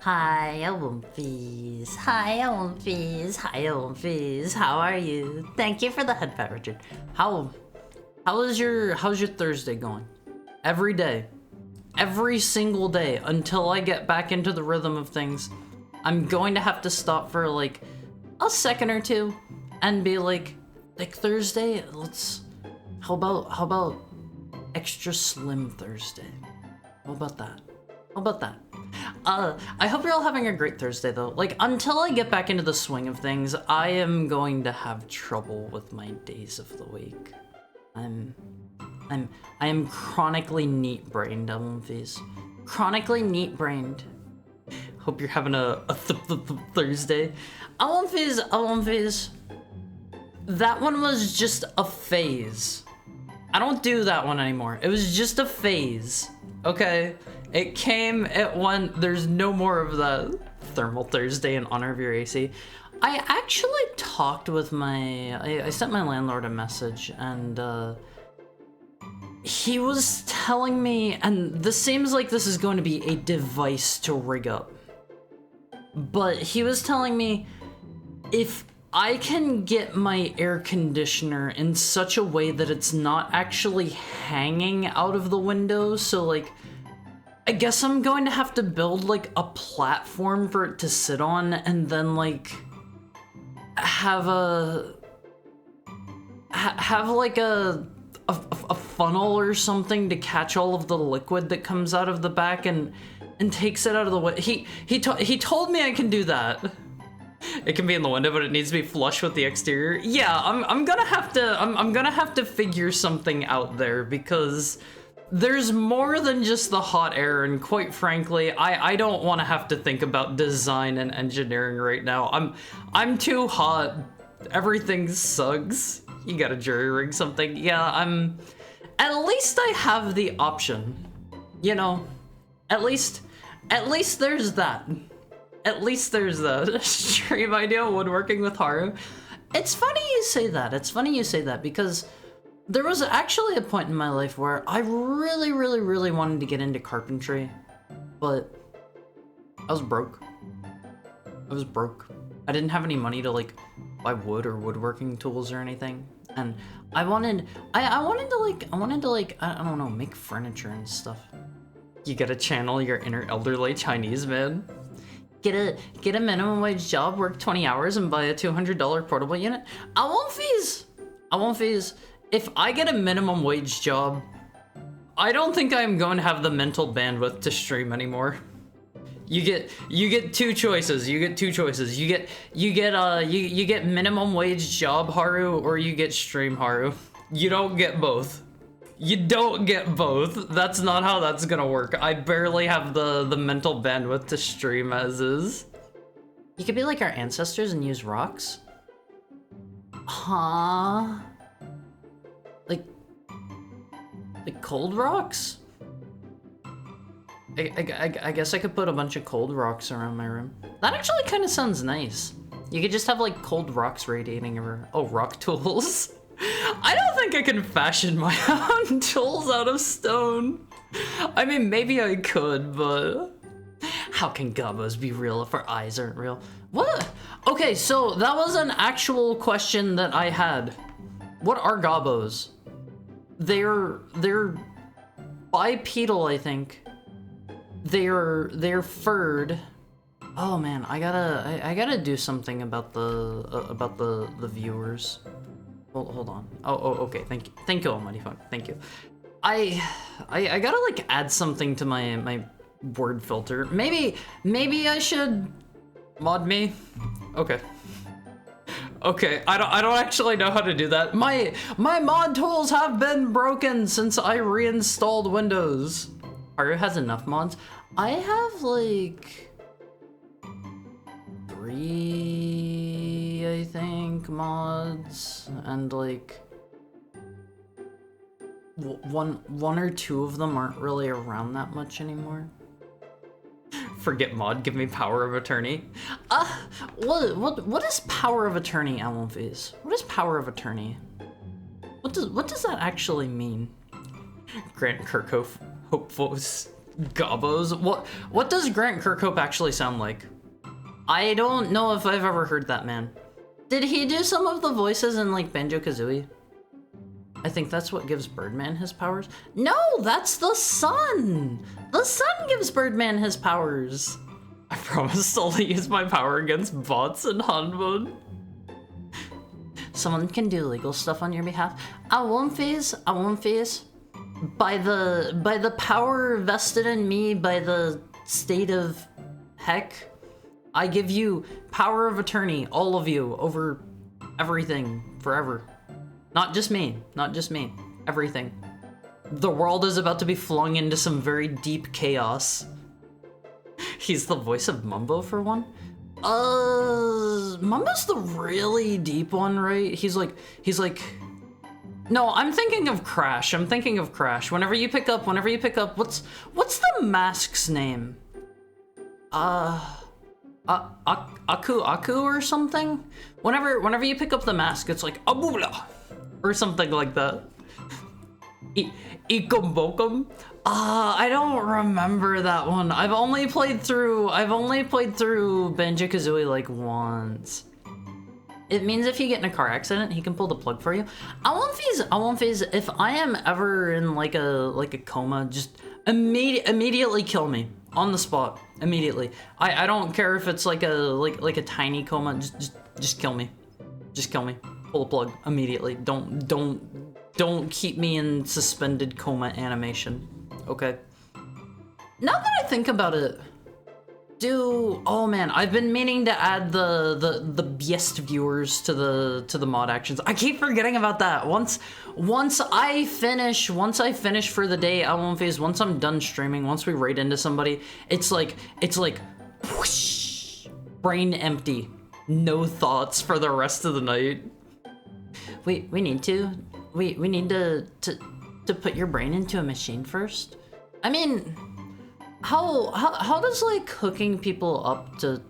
Hi, Olympies. Hi, Olympies. Hi, Olympies. How are you? Thank you for the headband, Richard. How's your Thursday going? Every day. Every single day until I get back into the rhythm of things. I'm going to have to stop for like a second or two and be like Thursday, how about extra slim Thursday? How about that? How about that? I hope you're all having a great Thursday though. Like, until I get back into the swing of things, I am going to have trouble with my days of the week. I am chronically neat-brained, Olympies. Chronically neat-brained. Hope you're having a Thursday. Olympies. That one was just a phase. I don't do that one anymore. It was just a phase, okay? It came, it went, there's no more of the Thermal Thursday in honor of your AC. I actually talked with I sent my landlord a message, and he was telling me, and this seems like this is going to be a device to rig up, but he was telling me if I can get my air conditioner in such a way that it's not actually hanging out of the window, so like, I guess I'm going to have to build like a platform for it to sit on and then like have like a funnel or something to catch all of the liquid that comes out of the back and takes it out of the way. He told me I can do that. It can be in the window, but it needs to be flush with the exterior. Yeah, I'm gonna have to figure something out there because there's more than just the hot air, and quite frankly, I don't want to have to think about design and engineering right now. I'm too hot. Everything sucks. You gotta jury rig something. Yeah, at least I have the option. You know, at least there's that. At least there's the stream idea woodworking with Haru. It's funny you say that. It's funny you say that because there was actually a point in my life where I really, really, really wanted to get into carpentry, but I was broke. I didn't have any money to like buy wood or woodworking tools or anything, and I wanted to like I don't know, make furniture and stuff. You gotta channel your inner elderly Chinese man. Get a minimum wage job, work 20 hours, and buy a $200 portable unit. I won't fees. If I get a minimum wage job, I don't think I'm going to have the mental bandwidth to stream anymore. You get two choices. You get minimum wage job Haru, or you get stream Haru. You don't get both. That's not how that's gonna work. I barely have the mental bandwidth to stream as is. You could be like our ancestors and use rocks. Huh? Like cold rocks? I guess I could put a bunch of cold rocks around my room. That actually kind of sounds nice. You could just have like cold rocks radiating over. Oh, rock tools. I don't think I can fashion my own tools out of stone. I mean, maybe I could, but how can Gobbos be real if our eyes aren't real? What? Okay, so that was an actual question that I had. What are Gobbos? They're bipedal, I think. They're furred. Oh man, I gotta do something about the viewers. Hold on. Oh, okay. Thank you, Almighty Phone. Thank you. I gotta like add something to my word filter. Maybe I should mod me. Okay. Okay. I don't actually know how to do that. My mod tools have been broken since I reinstalled Windows. Haru has enough mods. I have like 3, I think, mods, and like one or two of them aren't really around that much anymore. Forget mod, give me power of attorney. What is power of attorney, Almonfees? What is power of attorney? What does that actually mean? Grant Kirkhope hopefuls Gobbos. What does Grant Kirkhope actually sound like? I don't know if I've ever heard that man. Did he do some of the voices in like Banjo-Kazooie? I think that's what gives Birdman his powers. No, that's the sun! The sun gives Birdman his powers. I promise to only use my power against bots and Hanbun. Someone can do legal stuff on your behalf. I won't phase. By the power vested in me by the state of heck, I give you power of attorney, all of you, over everything, forever. Not just me, everything. The world is about to be flung into some very deep chaos. He's the voice of Mumbo for one? Mumbo's the really deep one, right? He's like, no, I'm thinking of Crash. Whenever you pick up, what's the mask's name? Aku or something? Whenever you pick up the mask, it's like Abula or something like that. Ikombokum? I don't remember that one. I've only played through Banjo-Kazooie like once. It means if you get in a car accident, he can pull the plug for you. I won't phase. If I am ever in like a coma, just immediately kill me on the spot. Immediately. I don't care if it's like a tiny coma. Just kill me. Just kill me. Pull the plug immediately. Don't keep me in suspended coma animation. Okay. Now that I think about it, Oh man, I've been meaning to add the best viewers to the mod actions. I keep forgetting about that. Once I finish for the day, I won't phase. Once I'm done streaming, once we raid into somebody, it's like whoosh, brain empty, no thoughts for the rest of the night. We need to put your brain into a machine first. I mean, how does like hooking people up to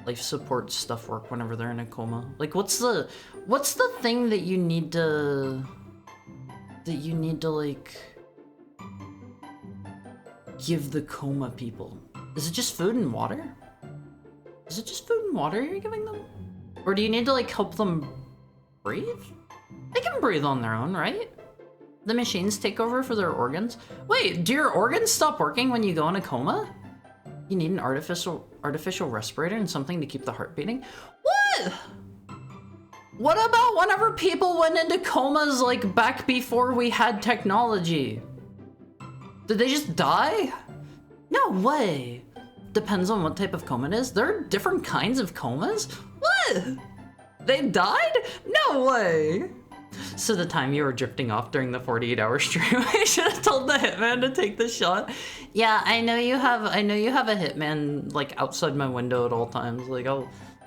life support stuff work whenever they're in a coma? Like what's the thing that you need to like give the coma people? Is it just food and water? Is it just food and water you're giving them? Or do you need to like help them breathe? They can breathe on their own, right? The machines take over for their organs? Wait, do your organs stop working when you go in a coma? You need an artificial respirator and something to keep the heart beating? What? What about whenever people went into comas like back before we had technology? Did they just die? No way. Depends on what type of coma it is. There are different kinds of comas? What? They died? No way. So the time you were drifting off during the 48-hour stream, I should have told the hitman to take the shot. Yeah, I know you have a hitman like outside my window at all times. Like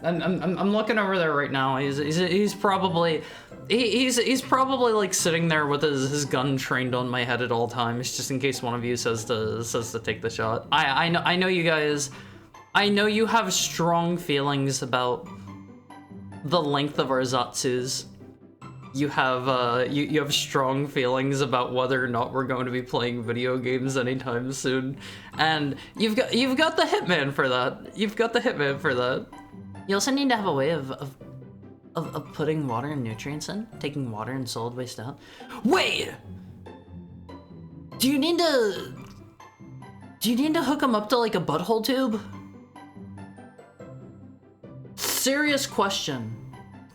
I'm looking over there right now. He's probably like sitting there with his gun trained on my head at all times, just in case one of you says to take the shot. I know you guys. I know you have strong feelings about the length of our Zatsus. You have you have strong feelings about whether or not we're going to be playing video games anytime soon, and you've got the hitman for that. You've got the hitman for that. You also need to have a way of putting water and nutrients in, taking water and solid waste out. Wait, do you need to hook them up to like a butthole tube? Serious question.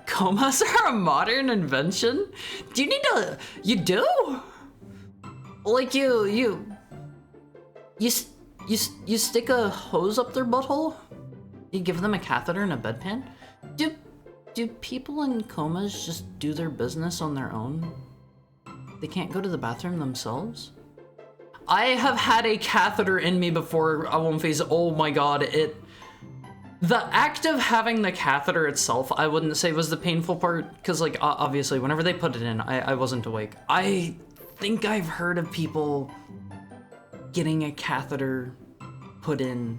Comas are a modern invention? Do you need to... You do? Like you stick a hose up their butthole? You give them a catheter and a bedpan? Do people in comas just do their business on their own? They can't go to the bathroom themselves? I have had a catheter in me before, I won't phase. Oh my god, the act of having the catheter itself, I wouldn't say was the painful part, because like obviously whenever they put it in, I wasn't awake. I think I've heard of people getting a catheter put in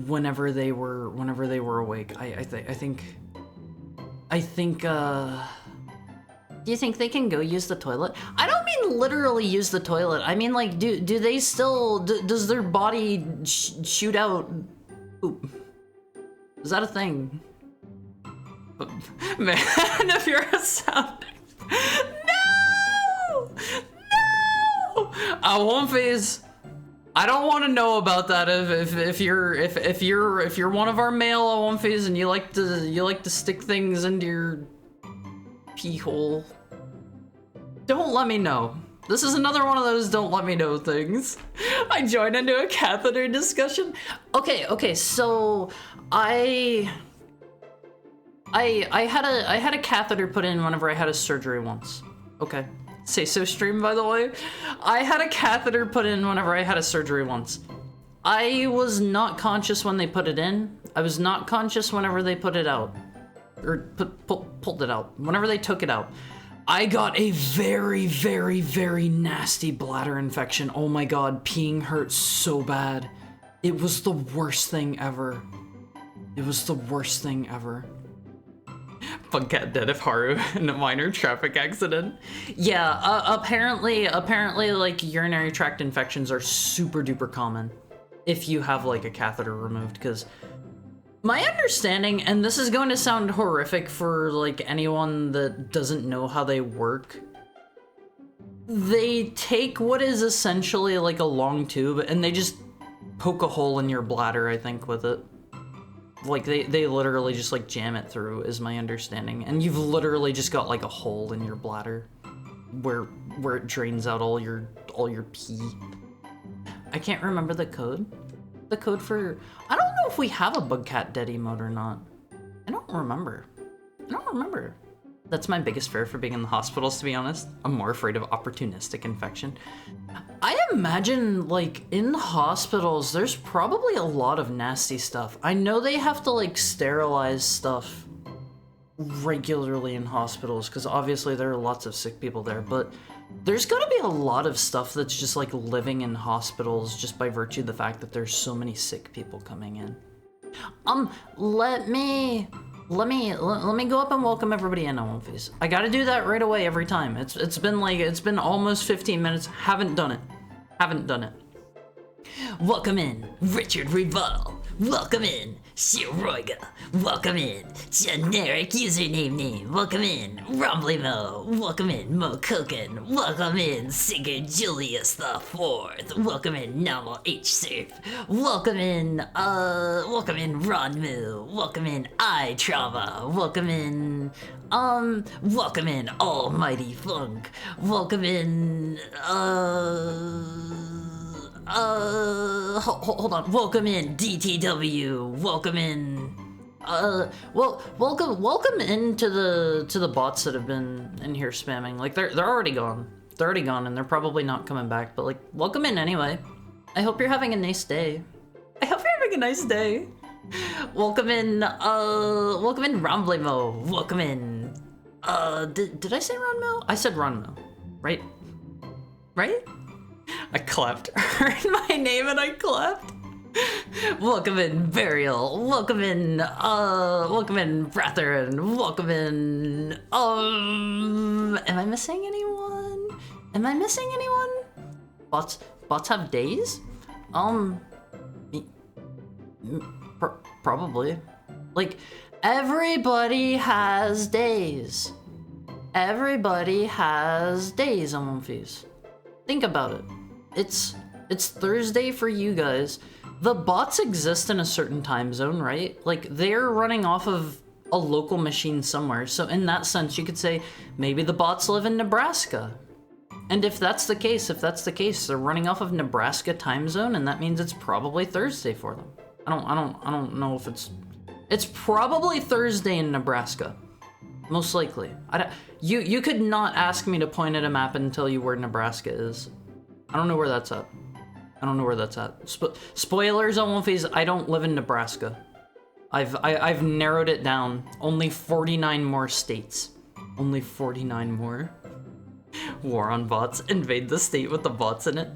whenever they were awake. I think do you think they can go use the toilet? I don't mean literally use the toilet. I mean like do they still does their body shoot out poop? Is that a thing? Man, if you're a sound... No! No! I won't phase. I don't want to know about that. If you're one of our male I won't phase and you like to stick things into your pee hole. Don't let me know. This is another one of those don't let me know things. I joined into a catheter discussion. Okay, so I had a catheter put in whenever I had a surgery once. Okay. Say so stream, by the way. I had a catheter put in whenever I had a surgery once. I was not conscious when they put it in. I was not conscious whenever they put it out. Or pulled it out. Whenever they took it out. I got a very, very, very nasty bladder infection. Oh my god, peeing hurt so bad. It was the worst thing ever. It was the worst thing ever. Funcat dead of Haru in a minor traffic accident. Yeah, apparently like urinary tract infections are super duper common if you have like a catheter removed, because my understanding, and this is going to sound horrific for like anyone that doesn't know how they work, they take what is essentially like a long tube and they just poke a hole in your bladder, I think, with it. Like they literally just like jam it through is my understanding, and you've literally just got like a hole in your bladder where it drains out all your pee. I can't remember the code. The code for, I if we have a bug cat dead emote or not. I don't remember. That's my biggest fear for being in the hospitals, to be honest. I'm more afraid of opportunistic infection. I imagine, like, in hospitals, there's probably a lot of nasty stuff. I know they have to, like, sterilize stuff regularly in hospitals, because obviously there are lots of sick people there, but there's gotta be a lot of stuff that's just, like, living in hospitals just by virtue of the fact that there's so many sick people coming in. Let me go up and welcome everybody in on Face. I gotta do that right away every time. It's been almost 15 minutes. Haven't done it. Welcome in, Richard Rebuttal. Welcome in, Shiroiga. Welcome in, generic username name. Welcome in, Rumblimo. Welcome in, Mokoken. Welcome in, Singer Julius the Fourth. Welcome in, Nomal H Surf. Welcome in Ronmu. Welcome in, I Trauma. Welcome in, Almighty Funk. Welcome in, hold on. Welcome in, DTW. Welcome in, welcome into the bots that have been in here spamming. Like, they're already gone. They're already gone, and they're probably not coming back, but, like, welcome in anyway. I hope you're having a nice day. Welcome in, Romblimo. Welcome in, did I say Ronmo? I said Ronmo, right? I clapped. Heard my name and I clapped. Welcome in, Burial. Welcome in, Bratherin. Welcome in, am I missing anyone? Bots have days? Probably. Like, everybody has days. On One Piece. Think about it. It's Thursday for you guys. The bots exist in a certain time zone, right? Like, they're running off of a local machine somewhere. So in that sense, you could say maybe the bots live in Nebraska. And if that's the case, they're running off of Nebraska time zone, and that means it's probably Thursday for them. I don't know if it's probably Thursday in Nebraska. Most likely. You could not ask me to point at a map and tell you where Nebraska is. I don't know where that's at. Spoilers on One Piece, I don't live in Nebraska. I've narrowed it down. Only 49 more states. Only 49 more. War on bots. Invade the state with the bots in it.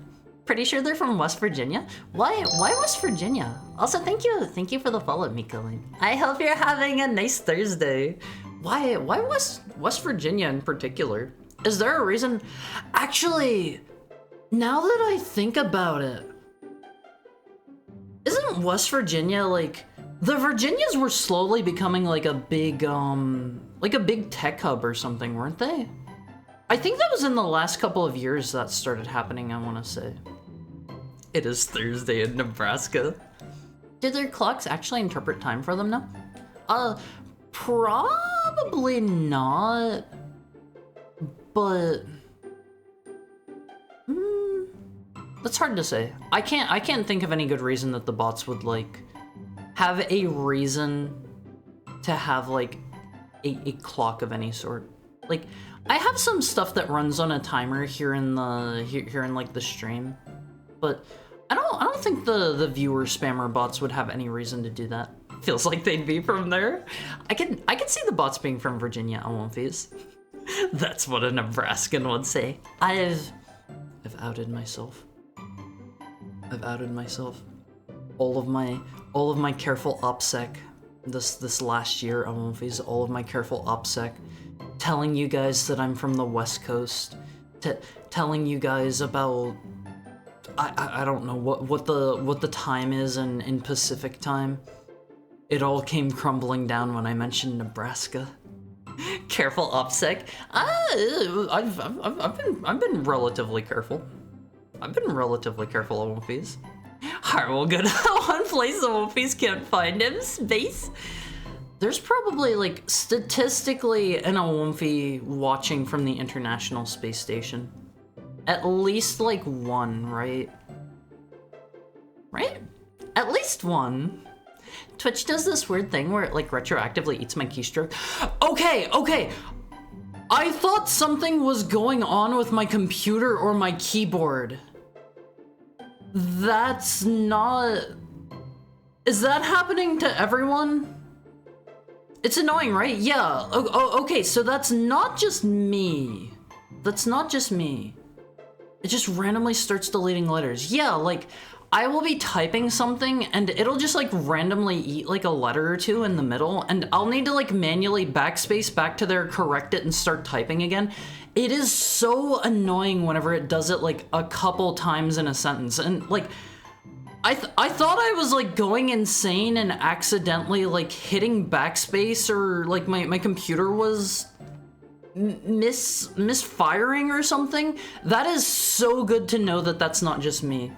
Pretty sure they're from West Virginia. Why West Virginia? Also, thank you for the follow, Mikoline. I hope you're having a nice Thursday. Why West Virginia in particular? Is there a reason? Actually, now that I think about it, isn't West Virginia, like, the Virginias were slowly becoming like a big tech hub or something, weren't they? I think that was in the last couple of years that started happening, I want to say. It is Thursday in Nebraska. Do their clocks actually interpret time for them now? Probably not. But that's hard to say. I can't think of any good reason that the bots would, like, have a reason to have, like, a clock of any sort. Like, I have some stuff that runs on a timer here in like the stream, but I don't think the viewer spammer bots would have any reason to do that. Feels like they'd be from there. I can see the bots being from Virginia on One Piece. That's what a Nebraskan would say. I've outed myself. All of my careful OPSEC this last year on One Piece, all of my careful OPSEC, telling you guys that I'm from the West Coast, telling you guys about I don't know what the time is in Pacific time. It all came crumbling down when I mentioned Nebraska. Careful OPSEC. I've been relatively careful. I've been relatively careful on One Piece. Heart will go to one place the One Piece can't find him. Space. There's probably, like, statistically an Awumfi watching from the International Space Station. At least, like, one, right? Right? At least one. Twitch does this weird thing where it like retroactively eats my keystroke. Okay. I thought something was going on with my computer or my keyboard. That's not... Is that happening to everyone? It's annoying, right? Yeah. Okay, so that's not just me. That's not just me. It just randomly starts deleting letters. Yeah, like, I will be typing something and it'll just like randomly eat like a letter or two in the middle, and I'll need to like manually backspace back to there, correct it, and start typing again. It is so annoying whenever it does it like a couple times in a sentence. And like, I thought I was like going insane and accidentally like hitting backspace, or like my computer was misfiring or something. That is so good to know that that's not just me.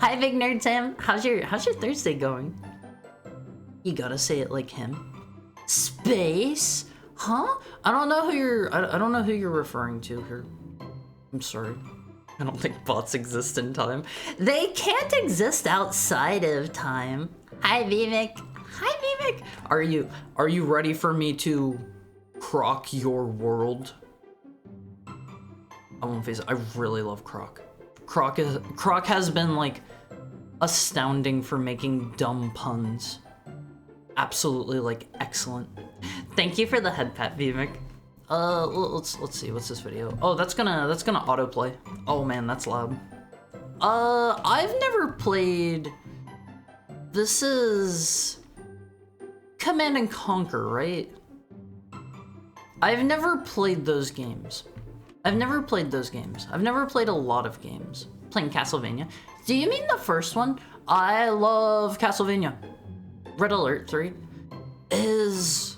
Hi, Big Nerd Sam. How's your Thursday going? You gotta say it like him. Space? Huh? I don't know who you're referring to here. I'm sorry. I don't think bots exist in time. They can't exist outside of time. Hi, Vivek. Hi, Vivek. Are you ready for me to Croc your world? I won't face it. I really love Croc. Croc has been like astounding for making dumb puns. Absolutely like excellent. Thank you for the head pat, Vivek. Let's see, what's this video? Oh, that's gonna autoplay. Oh man, that's loud. I've never played... This is Command and Conquer, right? I've never played those games. I've never played a lot of games. Playing Castlevania. Do you mean the first one? I love Castlevania. Red Alert 3 is...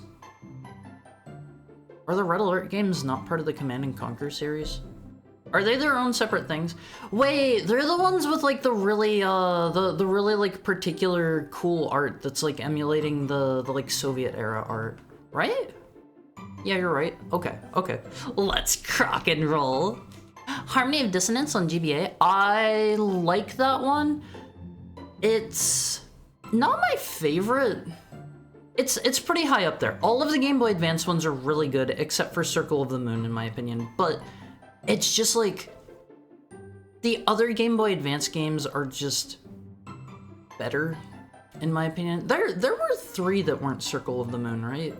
Are the Red Alert games not part of the Command and Conquer series? Are they their own separate things? Wait, they're the ones with like the really the really like particular cool art that's like emulating the like Soviet era art, right? Yeah, you're right. Okay. Let's Croc and roll. Harmony of Dissonance on GBA. I like that one. It's not my favorite. It's pretty high up there. All of the Game Boy Advance ones are really good, except for Circle of the Moon, in my opinion. But it's just like the other Game Boy Advance games are just better, in my opinion. There were 3 that weren't Circle of the Moon, right?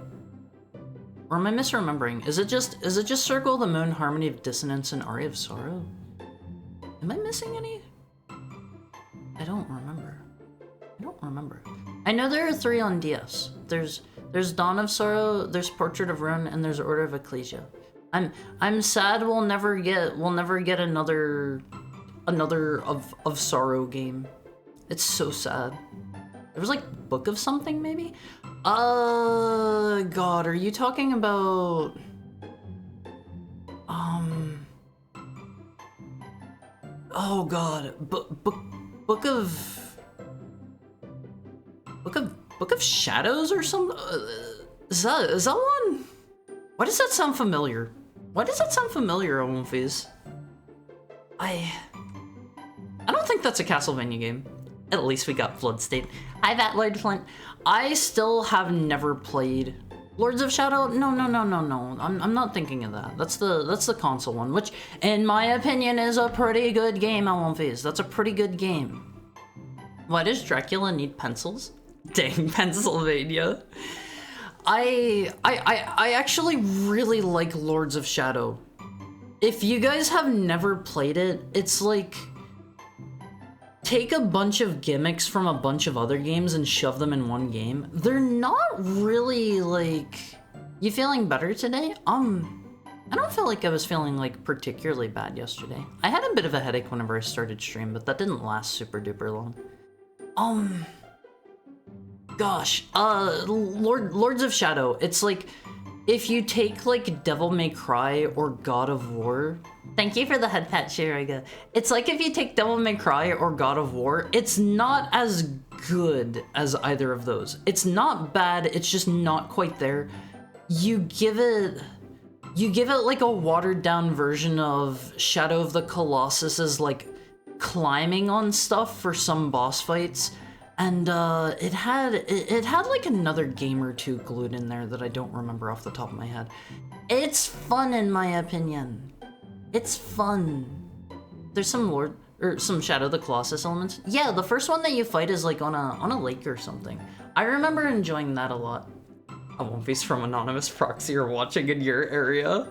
Or am I misremembering? Is it just Circle of the Moon, Harmony of Dissonance, and Aria of Sorrow? Am I missing any? I don't remember. I know there are 3 on DS. There's Dawn of Sorrow, there's Portrait of Ruin, and there's Order of Ecclesia. I'm sad we'll never get another of Sorrow game. It's so sad. There was like Book of something maybe? God, are you talking about oh god, Book of Shadows or something? Is that one? Why does that sound familiar? Owenface? I don't think that's a Castlevania game. At least we got Bloodstain. Hi, Lord Flint. I still have never played Lords of Shadow. No. I'm not thinking of that. That's the console one, which, in my opinion, is a pretty good game. Owenface. That's a pretty good game. Why does Dracula need pencils? Dang, Pennsylvania. I actually really like Lords of Shadow. If you guys have never played it, it's like take a bunch of gimmicks from a bunch of other games and shove them in one game. They're not really like... You feeling better today? I don't feel like I was feeling like particularly bad yesterday. I had a bit of a headache whenever I started stream, but that didn't last super duper long. Gosh, Lords of Shadow, it's like, if you take like Devil May Cry or God of War, thank you for the head pat, Shiriga. It's like if you take Devil May Cry or God of War, it's not as good as either of those. It's not bad, it's just not quite there. You give it like a watered down version of Shadow of the Colossus's like climbing on stuff for some boss fights. And it had like another game or two glued in there that I don't remember off the top of my head. It's fun in my opinion. It's fun. There's some some Shadow of the Colossus elements. Yeah, the first one that you fight is like on a lake or something. I remember enjoying that a lot. A One Piece from Anonymous Proxy are watching in your area.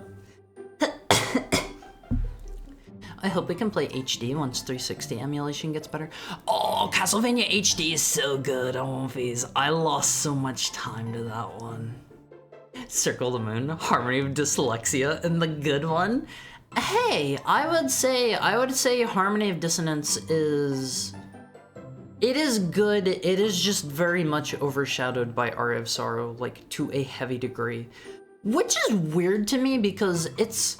I hope we can play HD once 360 emulation gets better. Oh, Castlevania HD is so good on One Piece. I lost so much time to that one. Circle the Moon, Harmony of Dyslexia, and the good one. Hey, I would say Harmony of Dissonance is... It is good, it is just very much overshadowed by Aria of Sorrow, like, to a heavy degree. Which is weird to me because it's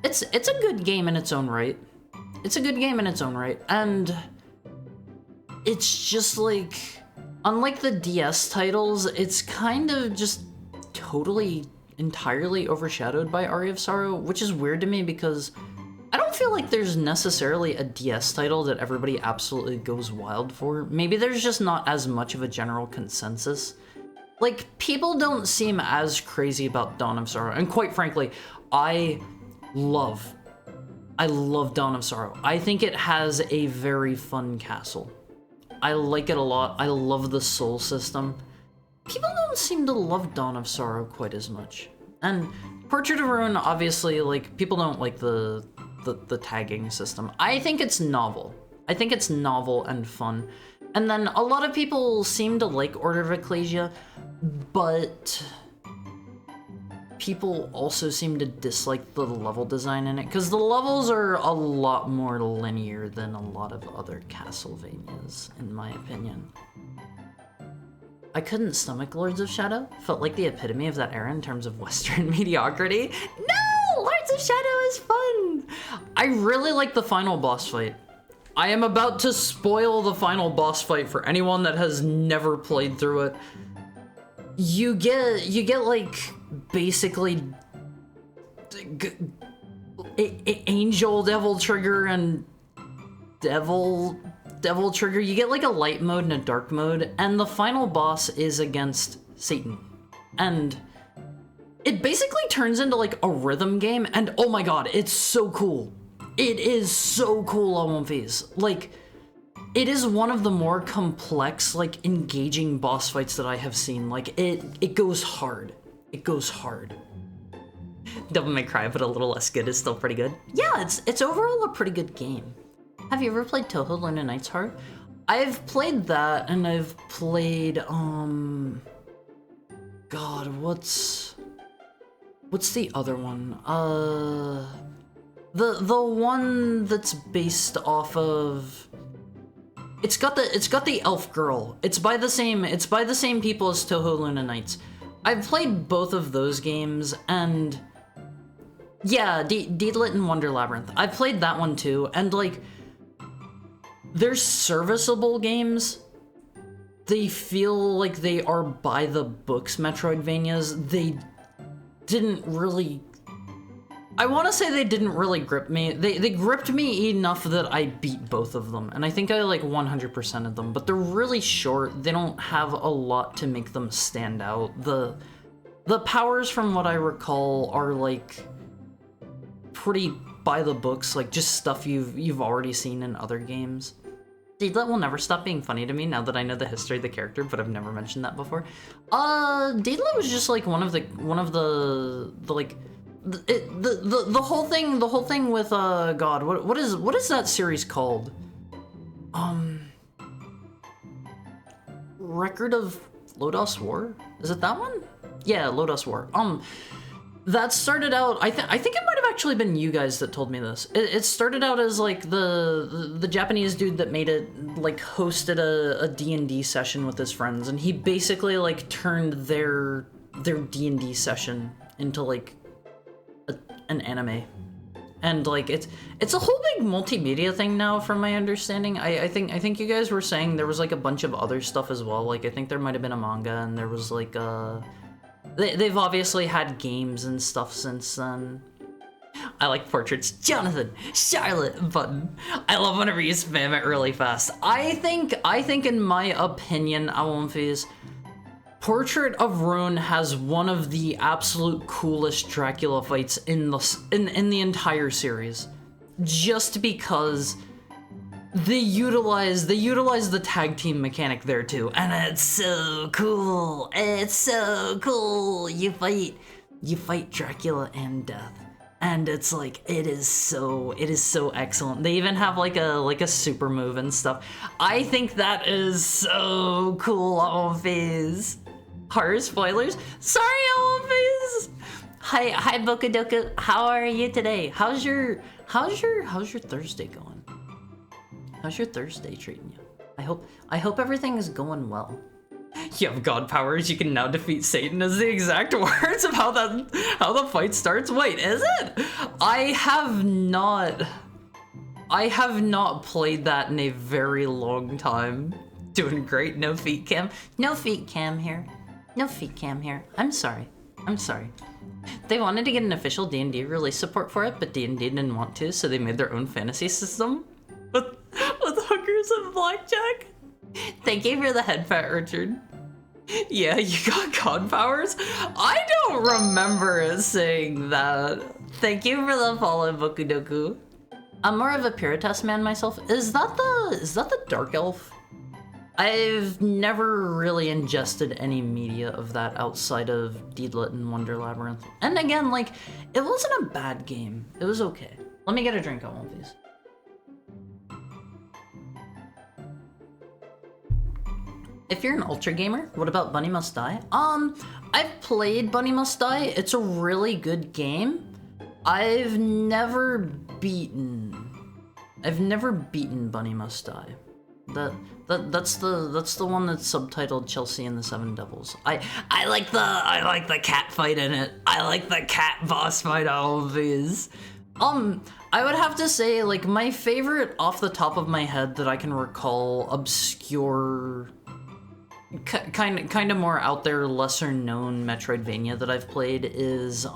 a good game in its own right. It's a good game in its own right, and it's just like, unlike the DS titles, it's kind of just totally, entirely overshadowed by Aria of Sorrow, which is weird to me because I don't feel like there's necessarily a DS title that everybody absolutely goes wild for. Maybe there's just not as much of a general consensus. Like, people don't seem as crazy about Dawn of Sorrow, and quite frankly, I love Dawn of Sorrow. I think it has a very fun castle. I like it a lot. I love the soul system. People don't seem to love Dawn of Sorrow quite as much. And Portrait of Ruin, obviously, like, people don't like the tagging system. I think it's novel. I think it's novel and fun. And then a lot of people seem to like Order of Ecclesia, but people also seem to dislike the level design in it, because the levels are a lot more linear than a lot of other Castlevanias, in my opinion. I couldn't stomach Lords of Shadow. Felt like the epitome of that era in terms of Western mediocrity. No! Lords of Shadow is fun! I really like the final boss fight. I am about to spoil the final boss fight for anyone that has never played through it. You get like, basically, Angel Devil Trigger and Devil Trigger. You get like a light mode and a dark mode, and the final boss is against Satan. And it basically turns into like a rhythm game, and oh my god, it's so cool. It is so cool on One Piece. Like, it is one of the more complex, like, engaging boss fights that I have seen. Like, it goes hard. It goes hard. Devil May Cry, but a little less good, is still pretty good. Yeah, it's overall a pretty good game. Have you ever played Touhou Luna Knight's Heart? I've played that, and I've played, God, what's the other one? The one that's based off of... It's got the elf girl. It's by the same people as Touhou Luna Nights. I've played both of those games, and yeah, Deedlit and Wonder Labyrinth. I've played that one too, and like, they're serviceable games. They feel like they are by the books Metroidvanias. They didn't really... I want to say they didn't really grip me. They gripped me enough that I beat both of them, and I think I like 100% of them, but they're really short. They don't have a lot to make them stand out. The powers, from what I recall, are like pretty by the books, like just stuff you've already seen in other games. Deedlit will never stop being funny to me now that I know the history of the character, but I've never mentioned that before. Deedlit was just like one of the like... The whole thing with God, what is that series called? Record of Lodos War? Is it that one? Yeah, Lodos War. That started out, I think it might have actually been you guys that told me this. It started out as like the Japanese dude that made it, like, hosted a D&D session with his friends, and he basically like turned their D&D session into like an anime. And like it's a whole big multimedia thing now, from my understanding. I think you guys were saying there was like a bunch of other stuff as well. Like I think there might have been a manga, and there was like they've obviously had games and stuff since then. I like portraits. Jonathan, Charlotte button. I love whenever you spam it really fast. I think in my opinion, Alonfi's Portrait of Ruin has one of the absolute coolest Dracula fights in the entire series. Just because they utilize the tag team mechanic there too, and it's so cool. It's so cool. You fight Dracula and Death. And it's like, it is so excellent. They even have like a super move and stuff. I think that is so cool, Alphys. Horror spoilers? Sorry, Alphys. Hi Bokadoka. How are you today? How's your Thursday going? How's your Thursday treating you? I hope everything is going well. You have god powers, you can now defeat Satan is the exact words of how the fight starts. Wait, is it? I have not played that in a very long time. Doing great, no feet cam. No feet cam here. No feet cam here. I'm sorry. They wanted to get an official D&D release support for it, but D&D didn't want to, so they made their own fantasy system with hookers and blackjack. Thank you for the head pat, Richard. Yeah, you got god powers? I don't remember saying that. Thank you for the follow, Bokudoku. I'm more of a Puritas man myself. Is that the Dark Elf? I've never really ingested any media of that outside of Deedlit and Wonder Labyrinth. And again, like, it wasn't a bad game. It was okay. Let me get a drink on one of these. If you're an ultra gamer, what about Bunny Must Die? I've played Bunny Must Die. It's a really good game. I've never beaten Bunny Must Die. That's the one that's subtitled Chelsea and the Seven Devils. I like the cat fight in it. I like the cat boss fight, all of these. I would have to say, like, my favorite off the top of my head that I can recall, obscure, kind of more out there, lesser known Metroidvania that I've played is,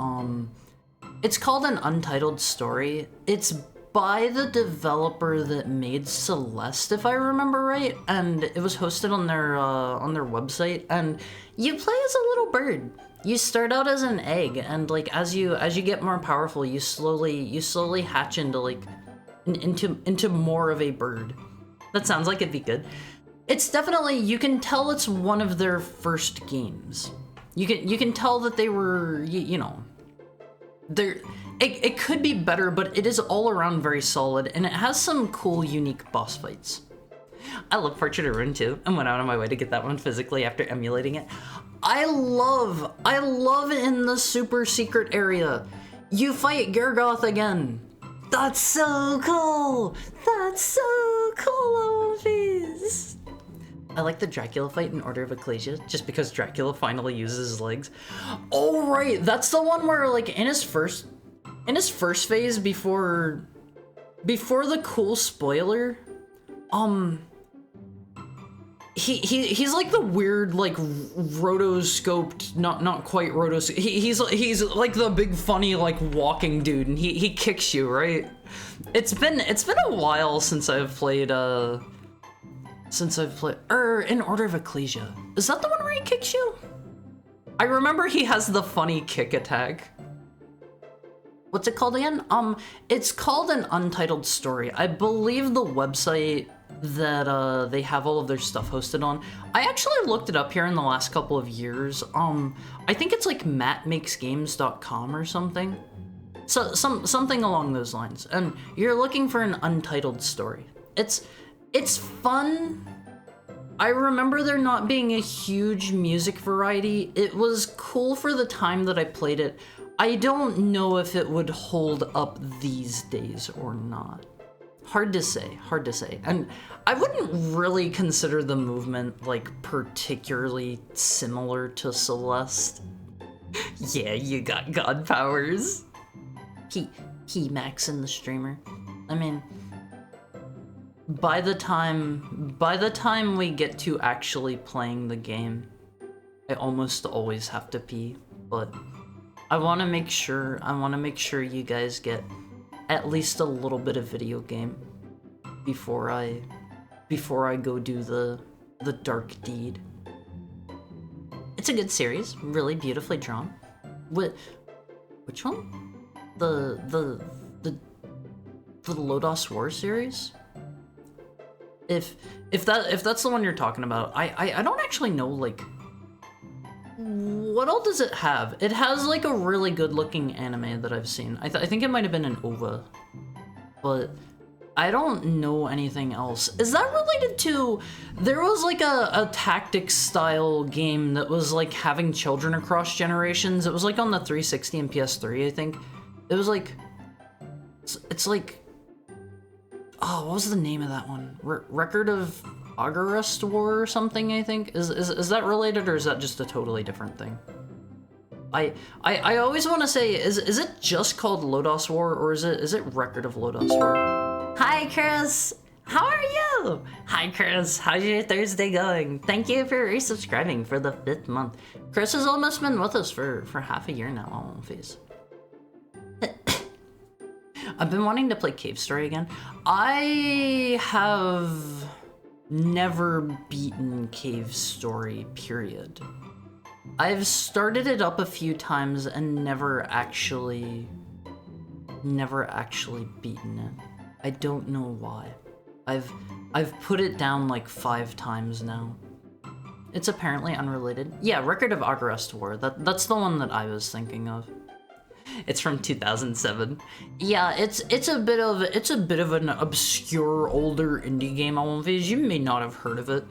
it's called An Untitled Story. It's by the developer that made Celeste, if I remember right, and it was hosted on their website, and you play as a little bird. You start out as an egg, and like as you get more powerful, you slowly hatch into like into more of a bird. That sounds like it'd be good. It's definitely, you can tell it's one of their first games. You can tell that they were, you know, it could be better, but it is all around very solid, and it has some cool, unique boss fights. I love Portrait of Ruin too, and went out of my way to get that one physically after emulating it. I love in the super secret area, you fight Gergoth again. That's so cool! That's so cool, Alphys! I like the Dracula fight in Order of Ecclesia, just because Dracula finally uses his legs. Oh right, that's the one where like in his first phase before the cool spoiler, he's like the weird like rotoscoped, not quite rotoscoped. He's like the big funny like walking dude, and he kicks you, right? It's been a while since I've played in Order of Ecclesia. Is that the one where he kicks you? I remember he has the funny kick attack. What's it called again? It's called An Untitled Story. I believe the website that they have all of their stuff hosted on. I actually looked it up here in the last couple of years. I think it's like mattmakesgames.com or something. So something along those lines. And you're looking for An Untitled Story. It's fun. I remember there not being a huge music variety. It was cool for the time that I played it. I don't know if it would hold up these days or not. Hard to say. And I wouldn't really consider the movement like particularly similar to Celeste. Yeah, you got god powers. He Max in the streamer. I mean, by the time we get to actually playing the game, I almost always have to pee, but I want to make sure you guys get at least a little bit of video game before I go do the dark deed. It's a good series, really beautifully drawn. Which one? The Lodos War series? If that's the one you're talking about, I don't actually know, like, what all does it have? It has like a really good looking anime that I've seen. I think it might have been an OVA, but I don't know anything else. Is that related to, there was like a tactics style game that was like having children across generations. It was like on the 360 and PS3, I think. It was like, it's like, oh, what was the name of that one? Record of Agarest War or something, I think? Is that related, or is that just a totally different thing? I always want to say, is it just called Lodos War, or is it Record of Lodos War? Hi, Chris! How are you? Hi, Chris. How's your Thursday going? Thank you for resubscribing for the 5th month. Chris has almost been with us for half a year now on Face. I've been wanting to play Cave Story again. I have never beaten Cave Story, period. I've started it up a few times and never actually beaten it. I don't know why. I've put it down like 5 times now. It's apparently unrelated. Yeah, Record of Agarest War. That's the one that I was thinking of. It's from 2007. Yeah, it's a bit of an obscure older indie game on Wings. You may not have heard of it.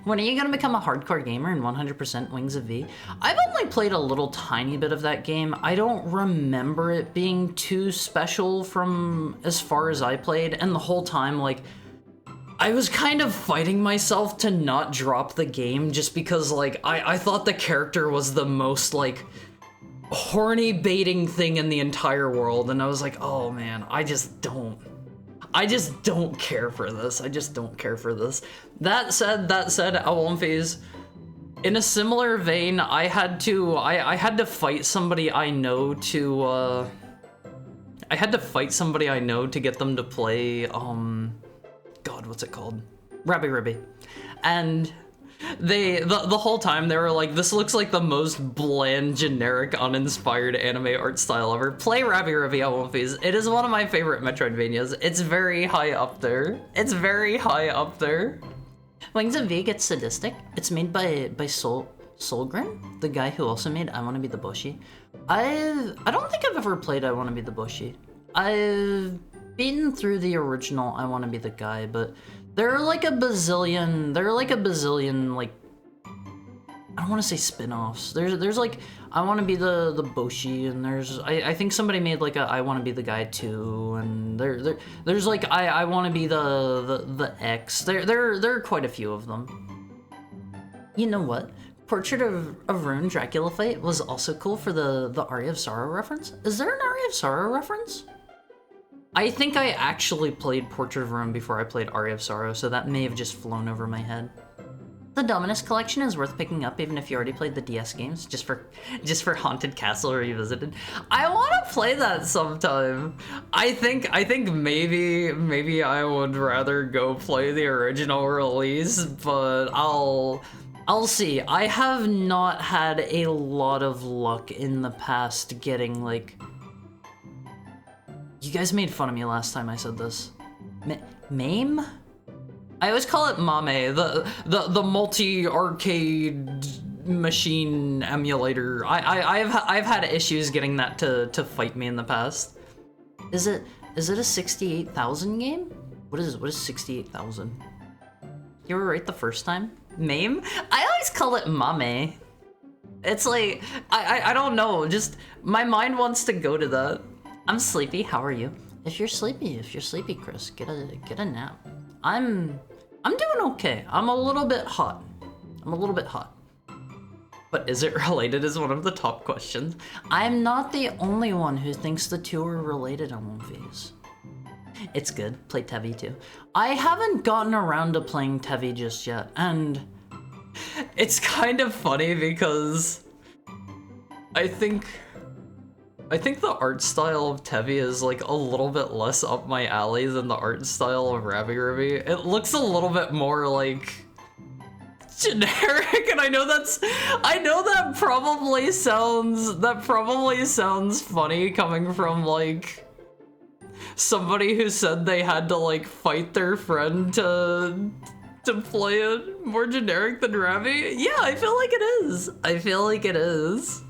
When are you gonna become a hardcore gamer in 100% Wings of V? I've only played a little tiny bit of that game. I don't remember it being too special from as far as I played, and the whole time, like, I was kind of fighting myself to not drop the game just because, like, I thought the character was the most, like, horny baiting thing in the entire world, and I was like, oh man, I just don't care for this. I just don't care for this. That said, Awonphase, in a similar vein, I had to fight somebody I know to get them to play, God, what's it called? Rabby Ribby. And the whole time they were like, this looks like the most bland, generic, uninspired anime art style ever. Play Rabby Ribby Awonphase. It is one of my favorite Metroidvanias. It's very high up there. It's very high up there. Wings of V gets sadistic. It's made by Solgren, the guy who also made I Want to Be the Bushi. I don't think I've ever played I Want to Be the Bushi. I've beaten through the original I Want to Be the Guy, but there are like a bazillion, like, I don't want to say spin-offs. There's like, I Want to Be the Boshi, and I think somebody made like a I Want to Be the Guy too, and there's like I Want to Be the X. There are quite a few of them. You know what? Portrait of Ruin Dracula fight was also cool for the Aria of Sorrow reference. Is there an Aria of Sorrow reference? I think I actually played Portrait of Ruin before I played Aria of Sorrow, so that may have just flown over my head. The Dominus collection is worth picking up even if you already played the DS games, just for Haunted Castle Revisited. I want to play that sometime. I think maybe I would rather go play the original release, but I'll see. I have not had a lot of luck in the past getting, like, you guys made fun of me last time I said this. MAME? I always call it Mame, the multi-arcade machine emulator. I've had issues getting that to fight me in the past. Is it a 68,000 game? What is 68,000? You were right the first time? MAME? I always call it Mame. It's like, I don't know, just my mind wants to go to that. I'm sleepy. How are you? If you're sleepy, Chris, get a nap. I'm doing okay. I'm a little bit hot. But is it related is one of the top questions. I'm not the only one who thinks the two are related on One Phase. It's good. Play Tevi too. I haven't gotten around to playing Tevi just yet, and it's kind of funny because I think I think the art style of Tevi is like a little bit less up my alley than the art style of Rabby Ribby. It looks a little bit more like generic, and I know that probably sounds funny coming from like somebody who said they had to like fight their friend to play it more generic than Rabby. Yeah, I feel like it is.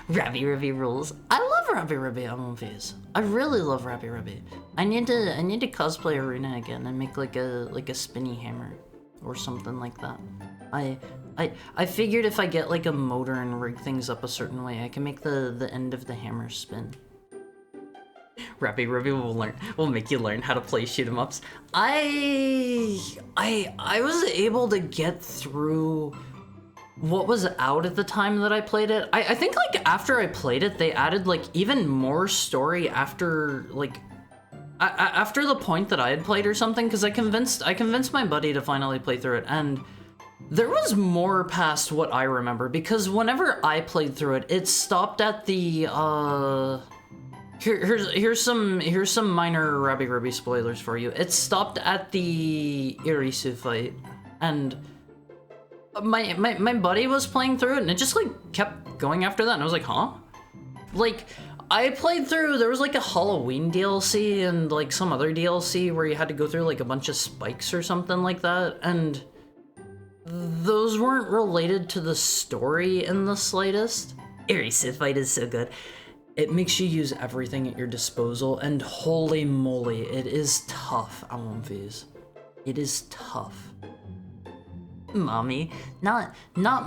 Rabby Ribby rules. I love Rabby Ribby on One Piece. I really love Rabby Ribby. I need to cosplay Arena again and make like a spinny hammer or something like that. I figured if I get like a motor and rig things up a certain way, I can make the end of the hammer spin. Rabby Ribby will make you learn how to play shoot 'em ups. I was able to get through what was out at the time that I played it. I think like after I played it, they added like even more story after like after the point that I had played or something, because I convinced my buddy to finally play through it, and there was more past what I remember, because whenever I played through it, it stopped at the here's some minor Rabby Ribby spoilers for you. It stopped at the Irisu fight, and my buddy was playing through it, and it just like kept going after that, and I was like, huh? Like, I played through, there was like a Halloween DLC and like some other DLC where you had to go through like a bunch of spikes or something like that, and those weren't related to the story in the slightest. Irisu fight is so good. It makes you use everything at your disposal, and holy moly, it is tough on One Piece. It is tough. Mommy, not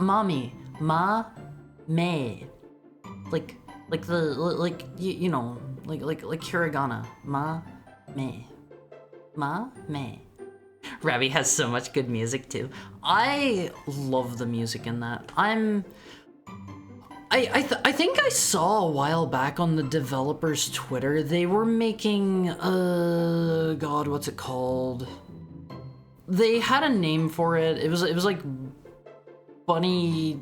mommy, me, like you know, like hiragana, me. Rabby has so much good music too. I love the music in that. I think I saw a while back on the developers' Twitter, they were making, God, what's it called? They had a name for it. It was like Bunny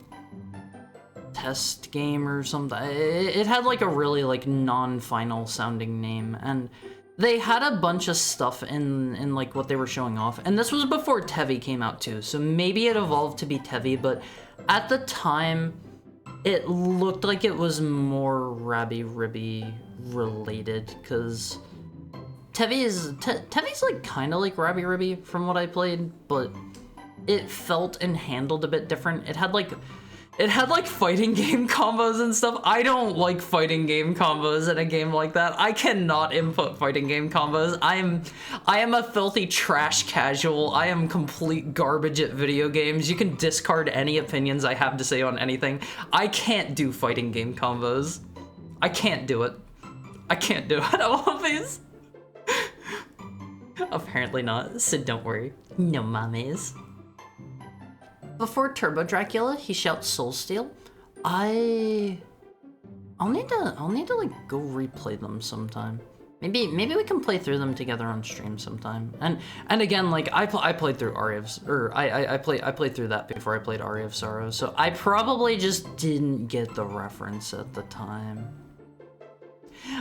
Test Game or something. It had like a really like non-final sounding name, and they had a bunch of stuff in like what they were showing off. And this was before Tevi came out too, so maybe it evolved to be Tevi, but at the time, it looked like it was more Rabby Ribby related, because Tevi's like kind of like Rabby Ribby from what I played, but it felt and handled a bit different. It had like fighting game combos and stuff. I don't like fighting game combos in a game like that. I cannot input fighting game combos. I am a filthy trash casual. I am complete garbage at video games. You can discard any opinions I have to say on anything. I can't do fighting game combos. I can't do it. I can't do it. All of these. Apparently not, so don't worry. No mommies. Before Turbo Dracula, he shouts Soul Steel. I'll need to like go replay them sometime. Maybe we can play through them together on stream sometime. And again, like I played through I played through that before I played Aria of Sorrow, so I probably just didn't get the reference at the time.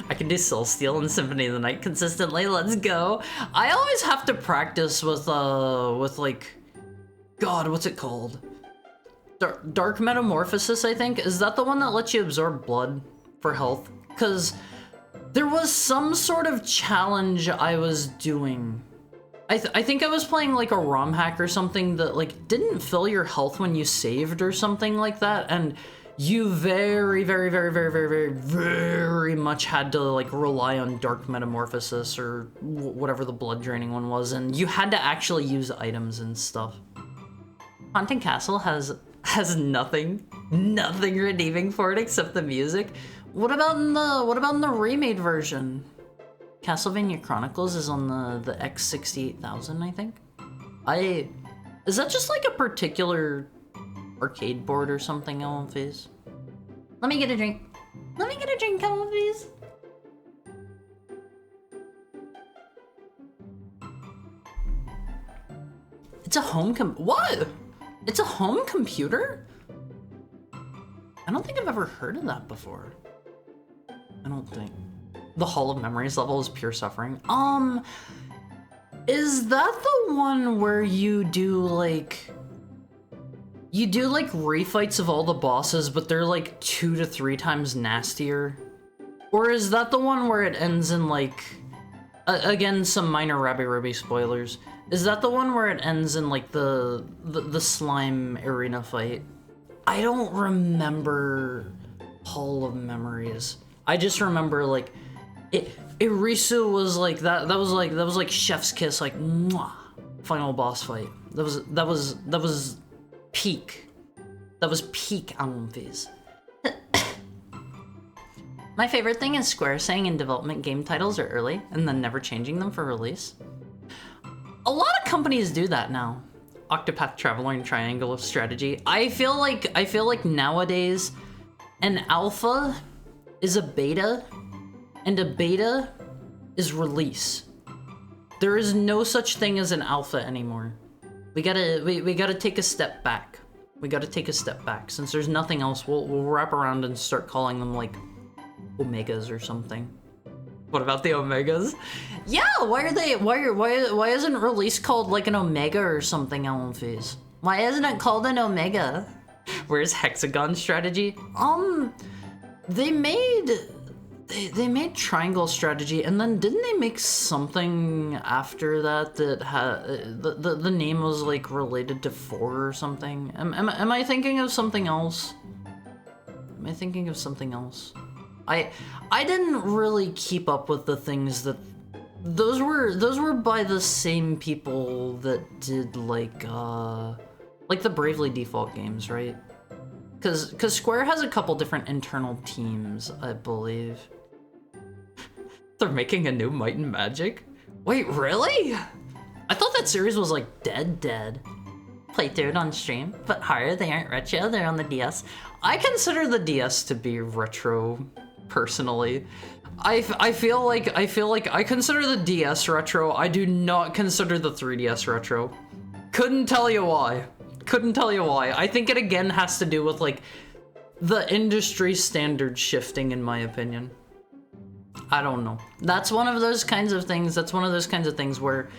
I can do Soul Steel and Symphony of the Night consistently. Let's go. I always have to practice with like, God, what's it called? Dark Metamorphosis, I think. Is that the one that lets you absorb blood for health? Because there was some sort of challenge I was doing. I think I was playing like a ROM hack or something that like didn't fill your health when you saved or something like that, and you very much had to like rely on Dark Metamorphosis or whatever the blood draining one was, and you had to actually use items and stuff. Haunting Castle has nothing redeeming for it except the music. What about in the remade version? Castlevania Chronicles is on the X68000, I think. Is that just like a particular arcade board or something, Ellen Phase? Let me get a drink. Let me get a drink, Ellen Phase. It's a home what? It's a home computer? I don't think I've ever heard of that before. I don't think. The Hall of Memories level is pure suffering. Is that the one where you do like refights of all the bosses, but they're like 2 to 3 times nastier? Or is that the one where it ends in like, again, some minor Rabby spoilers. Is that the one where it ends in like the slime arena fight? I don't remember Hall of Memories. I just remember like Irisu was like that was like chef's kiss, like mwah, final boss fight. That was peak. That was peak One Piece. My favorite thing is Square saying in development game titles are early and then never changing them for release. A lot of companies do that now. Octopath Traveler and Triangle of Strategy. I feel like nowadays an alpha is a beta and a beta is release. There is no such thing as an alpha anymore. We gotta take a step back. We gotta take a step back. Since there's nothing else, we'll wrap around and start calling them like Omegas or something. What about the Omegas? Yeah, why isn't release called like an Omega or something, Elmfies? Why isn't it called an Omega? Where's Hexagon Strategy? They made Triangle Strategy, and then didn't they make something after that that had the name was like related to 4 or something? Am I thinking of something else? Am I thinking of something else? I didn't really keep up with the things that those were by the same people that did like the Bravely Default games, right? Cause Square has a couple different internal teams, I believe. They're making a new Might and Magic? Wait, really? I thought that series was like dead. Play through it on stream, but harder, they aren't retro, they're on the DS. I consider the DS to be retro, personally. I feel like I consider the DS retro. I do not consider the 3DS retro. Couldn't tell you why. I think it again has to do with like the industry standard shifting, in my opinion. I don't know. That's one of those kinds of things. Where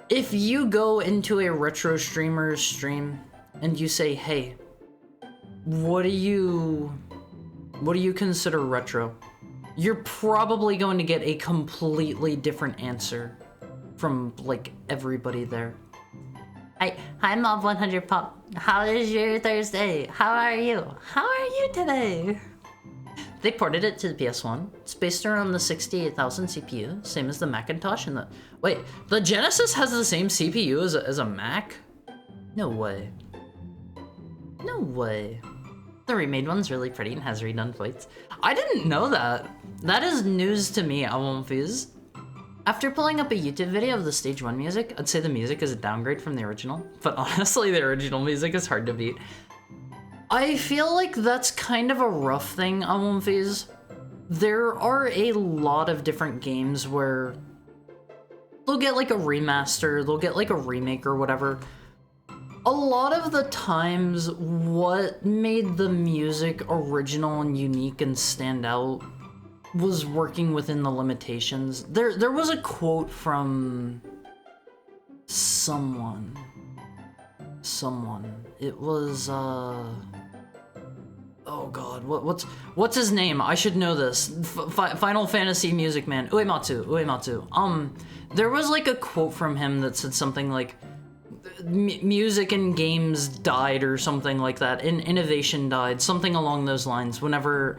if you go into a retro streamer's stream and you say, hey, what do you consider retro? You're probably going to get a completely different answer from like everybody there. Hi Mob 100 Pop. How is your Thursday? How are you? How are you today? They ported it to the PS1. It's based around the 68,000 CPU, same as the Macintosh and the... Wait, the Genesis has the same CPU as a Mac? No way. No way. The remade one's really pretty and has redone fights. I didn't know that. That is news to me, Awamfiz. After pulling up a YouTube video of the Stage 1 music, I'd say the music is a downgrade from the original, but honestly, the original music is hard to beat. I feel like that's kind of a rough thing, Awamfiz. There are a lot of different games where they'll get like a remaster, they'll get like a remake or whatever. A lot of the times, what made the music original and unique and stand out was working within the limitations. There was a quote from someone. It was oh god, what's his name? I should know this. Final Fantasy Music Man, Uematsu. There was like a quote from him that said something like, music in games died or something like that. Innovation died, something along those lines. Whenever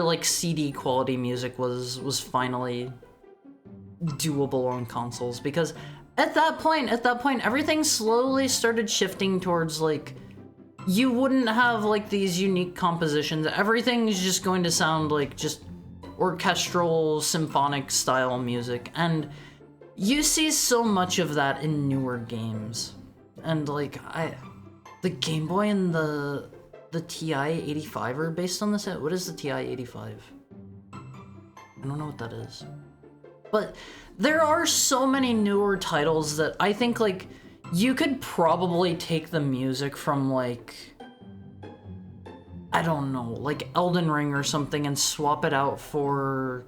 like CD quality music was finally doable on consoles, because at that point everything slowly started shifting towards like, you wouldn't have like these unique compositions. Everything's just going to sound like just orchestral symphonic style music, and you see so much of that in newer games. And like the Game Boy and the TI-85 are based on this. What is the TI-85? I don't know what that is. But there are so many newer titles that I think like you could probably take the music from like, I don't know, like Elden Ring or something, and swap it out for...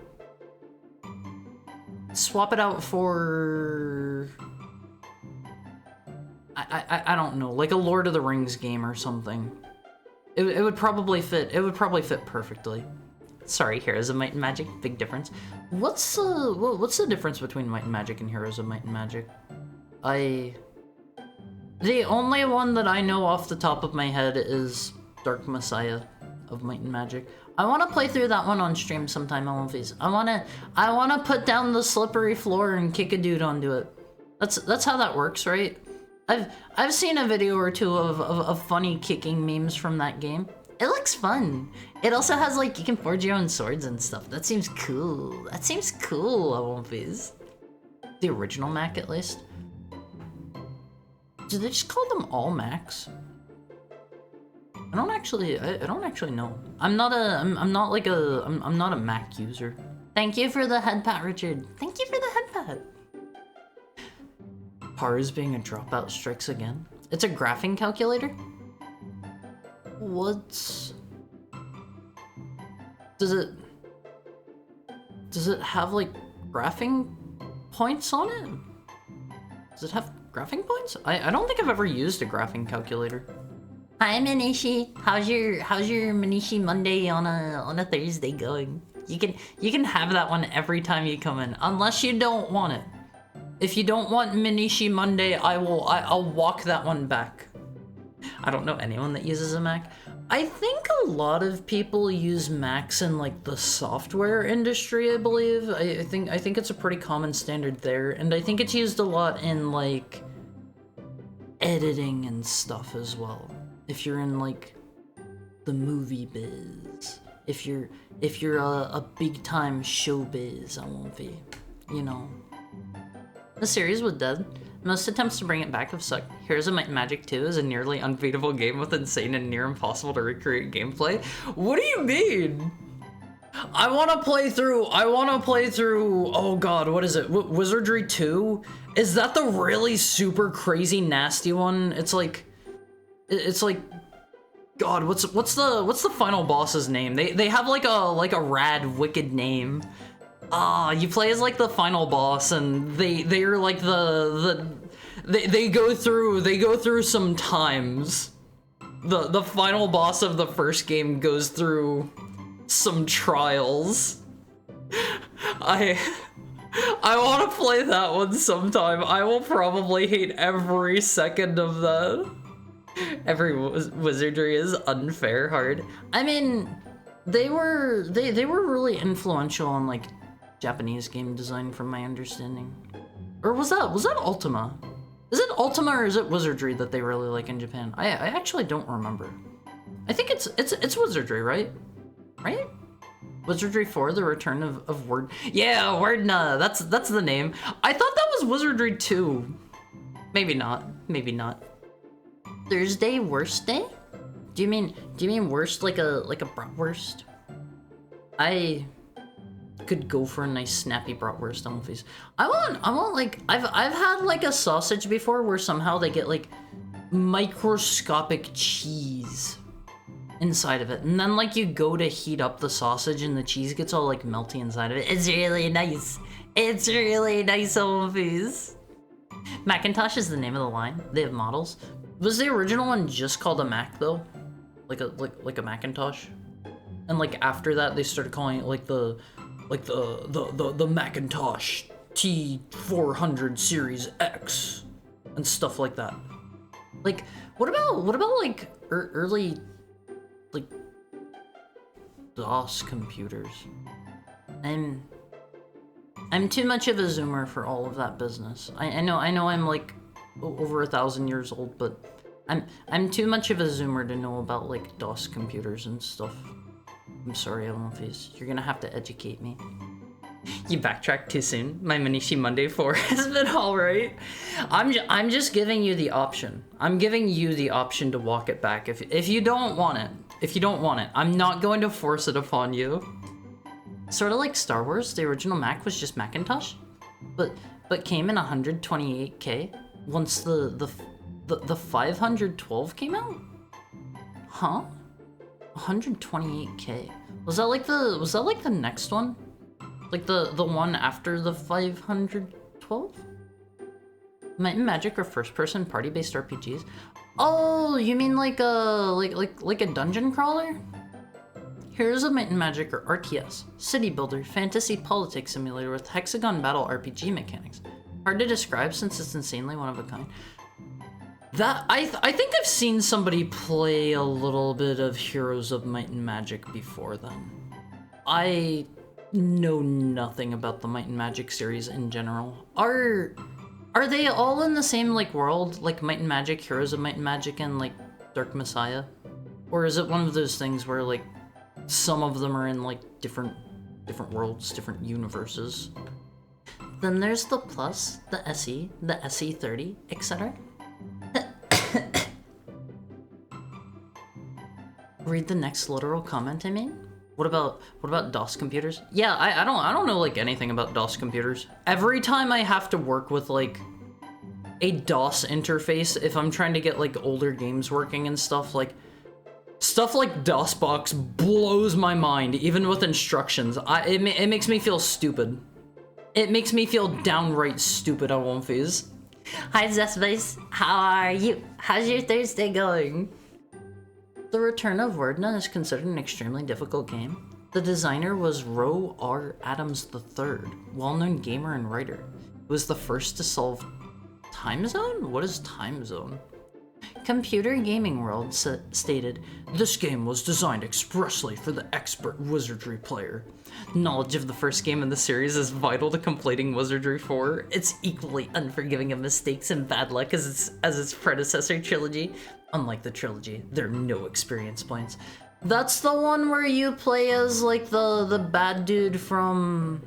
I don't know, like a Lord of the Rings game or something. It would probably fit. It would probably fit perfectly. Sorry, Heroes of Might and Magic, big difference. What's the difference between Might and Magic and Heroes of Might and Magic? The only one that I know off the top of my head is Dark Messiah of Might and Magic. I want to play through that one on stream sometime, Olympies. I wanna put down the slippery floor and kick a dude onto it. That's how that works, right? I've seen a video or two of funny kicking memes from that game. It looks fun. It also has, like, you can forge your own swords and stuff. That seems cool. That seems cool, Olympies. The original Mac, at least. Do they just call them all Macs? I don't actually know. I'm not a Mac user. Thank you for the head pat, Richard. Thank you for the head pat. Pars being a dropout strikes again. It's a graphing calculator? Does it have, like, graphing points on it? Does it have graphing points? I don't think I've ever used a graphing calculator. Hi, Manishi. How's your Manishi Monday on a Thursday going? You can have that one every time you come in, unless you don't want it. If you don't want Manishi Monday, I'll walk that one back. I don't know anyone that uses a Mac. I think a lot of people use Macs in, like, the software industry, I believe. I think it's a pretty common standard there, and I think it's used a lot in, like, editing and stuff as well. If you're in, like, the movie biz, if you're a big time showbiz, I won't be, you know. The series was dead. Most attempts to bring it back have sucked. Heroes of Might and Magic 2 is a nearly unbeatable game with insane and near impossible to recreate gameplay. What do you mean? I want to play through, oh god, what is it? Wizardry 2? Is that the really super crazy nasty one? It's like, god, what's the final boss's name? They have like a rad wicked name. You play as, like, the final boss, and they're like they go through some times. The final boss of the first game goes through some trials. I want to play that one sometime. I will probably hate every second of that. Every wizardry is unfair hard. I mean, they were really influential on, like, Japanese game design, from my understanding. Or was that Ultima? Is it Ultima or is it Wizardry that they really like in Japan? I actually don't remember. I think it's Wizardry, right? Right? Wizardry 4, The Return of Word. Yeah, Wordna. That's the name. I thought that was Wizardry 2. Maybe not. Maybe not. Thursday worst day? Do you mean worst like a bratwurst? I could go for a nice snappy bratwurst on face. I want like I've had like a sausage before where somehow they get like microscopic cheese inside of it, and then like you go to heat up the sausage and the cheese gets all like melty inside of it. It's really nice. It's really nice on face. Macintosh is the name of the line. They have models. Was the original one just called a Mac though? Like a Macintosh? And like after that they started calling it like the Macintosh T400 Series X and stuff like that. Like, what about like early like DOS computers? I'm too much of a zoomer for all of that business. I know I'm like over 1,000 years old, but I'm too much of a zoomer to know about like DOS computers and stuff. I'm sorry, Olympies. You're gonna have to educate me. You backtracked too soon. My Manishi Monday 4 has been alright. I'm just giving you the option. I'm giving you the option to walk it back if you don't want it. If you don't want it, I'm not going to force it upon you. Sort of like Star Wars, the original Mac was just Macintosh, but came in 128K once the 512 came out? Huh? 128K. Was that like the next one? Like the one after the 512? Might and Magic are first-person party-based RPGs. Oh, you mean like a dungeon crawler? Heroes of Might and Magic are RTS, city builder, fantasy politics simulator with hexagon battle RPG mechanics. Hard to describe since it's insanely one of a kind. That I think I've seen somebody play a little bit of Heroes of Might and Magic before then. I know nothing about the Might and Magic series in general. Are they all in the same like world, like Might and Magic, Heroes of Might and Magic, and like Dark Messiah? Or is it one of those things where like some of them are in like different worlds, different universes? Then there's the Plus, the SE, the SE30, etc. Read the next literal comment I made? What about DOS computers? Yeah, I don't know like anything about DOS computers. Every time I have to work with like a DOS interface, if I'm trying to get like older games working and stuff like DOSBox blows my mind, even with instructions. It makes me feel stupid. It makes me feel downright stupid on one phase. Hi Zespace, how are you? How's your Thursday going? The Return of Wordna is considered an extremely difficult game. The designer was Roe R. Adams III, well-known gamer and writer. He was the first to solve time zone? What is time zone? Computer Gaming World stated, "This game was designed expressly for the expert wizardry player. Knowledge of the first game in the series is vital to completing Wizardry 4. It's equally unforgiving of mistakes and bad luck as its predecessor trilogy. Unlike the trilogy, there are no experience points." That's the one where you play as like the bad dude from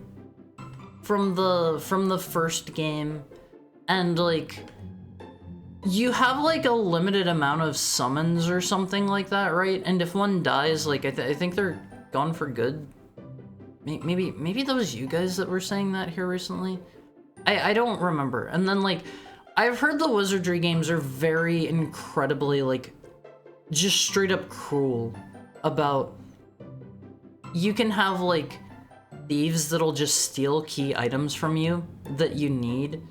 the first game, and like you have like a limited amount of summons or something like that, right? And if one dies, like I think they're gone for good. Maybe that was you guys that were saying that here recently. I don't remember. And then like I've heard the wizardry games are very incredibly like just straight up cruel about you can have like thieves that'll just steal key items from you that you need,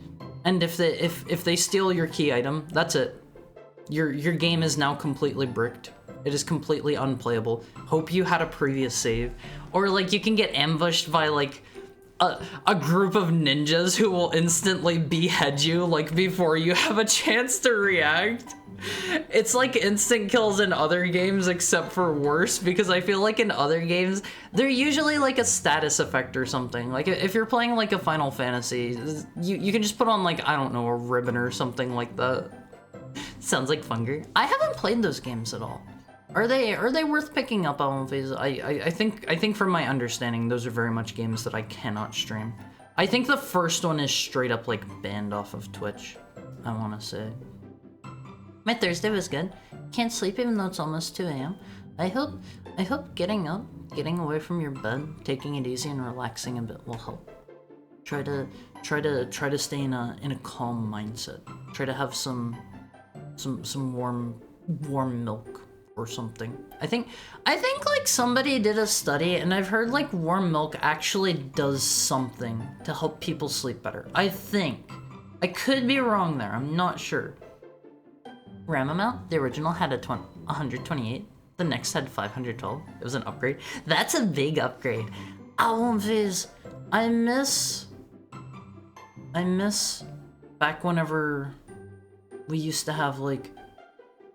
and if they steal your key item, that's it. Your game is now completely bricked. It is completely unplayable. Hope you had a previous save, or like you can get ambushed by like a group of ninjas who will instantly behead you like before you have a chance to react. It's like instant kills in other games, except for worse, because I feel like in other games they're usually like a status effect or something. Like if you're playing like a Final Fantasy, you can just put on like, I don't know, a ribbon or something like that. Sounds like Funger. I haven't played those games at all. Are they worth picking up on phase? I think from my understanding, those are very much games that I cannot stream. I think the first one is straight up like banned off of Twitch, I want to say. My Thursday was good. Can't sleep even though it's almost 2 a.m. I hope getting up, getting away from your bed, taking it easy and relaxing a bit will help. Try to stay in a calm mindset. Try to have some warm milk or something. I think like somebody did a study, and I've heard like warm milk actually does something to help people sleep better. I think. I could be wrong there, I'm not sure. RAM amount, the original had 128, the next had 512. It was an upgrade. That's a big upgrade. Album phase. I miss back whenever we used to have like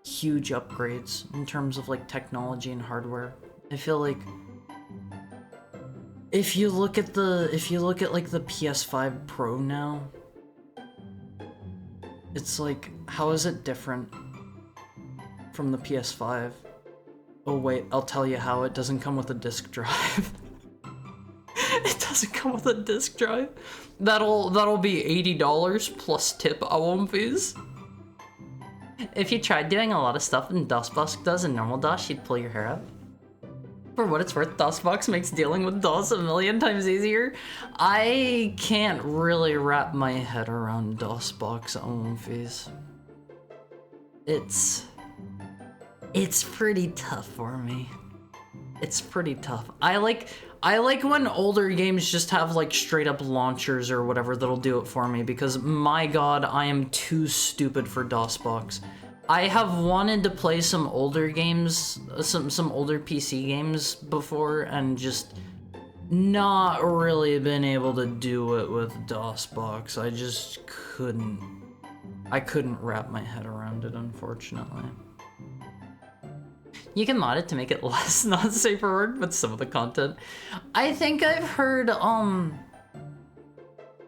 huge upgrades in terms of like technology and hardware. I feel like if you look at like the PS5 Pro now, it's like, how is it different from the PS5? Oh wait, I'll tell you how. It doesn't come with a disk drive. It doesn't come with a disk drive. That'll be $80 plus tip album fees. If you tried doing a lot of stuff in DOSBox does in normal DOS, you'd pull your hair out. For what it's worth, DOSBox makes dealing with DOS a million times easier. I can't really wrap my head around DOSBox album fees. It's pretty tough for me. It's pretty tough. I like when older games just have like straight up launchers or whatever that'll do it for me, because my god, I am too stupid for DOSBox. I have wanted to play some older games, some older PC games before, and just not really been able to do it with DOSBox. I just couldn't. I couldn't wrap my head around it, unfortunately. You can mod it to make it less not safe for work, but some of the content. I think I've heard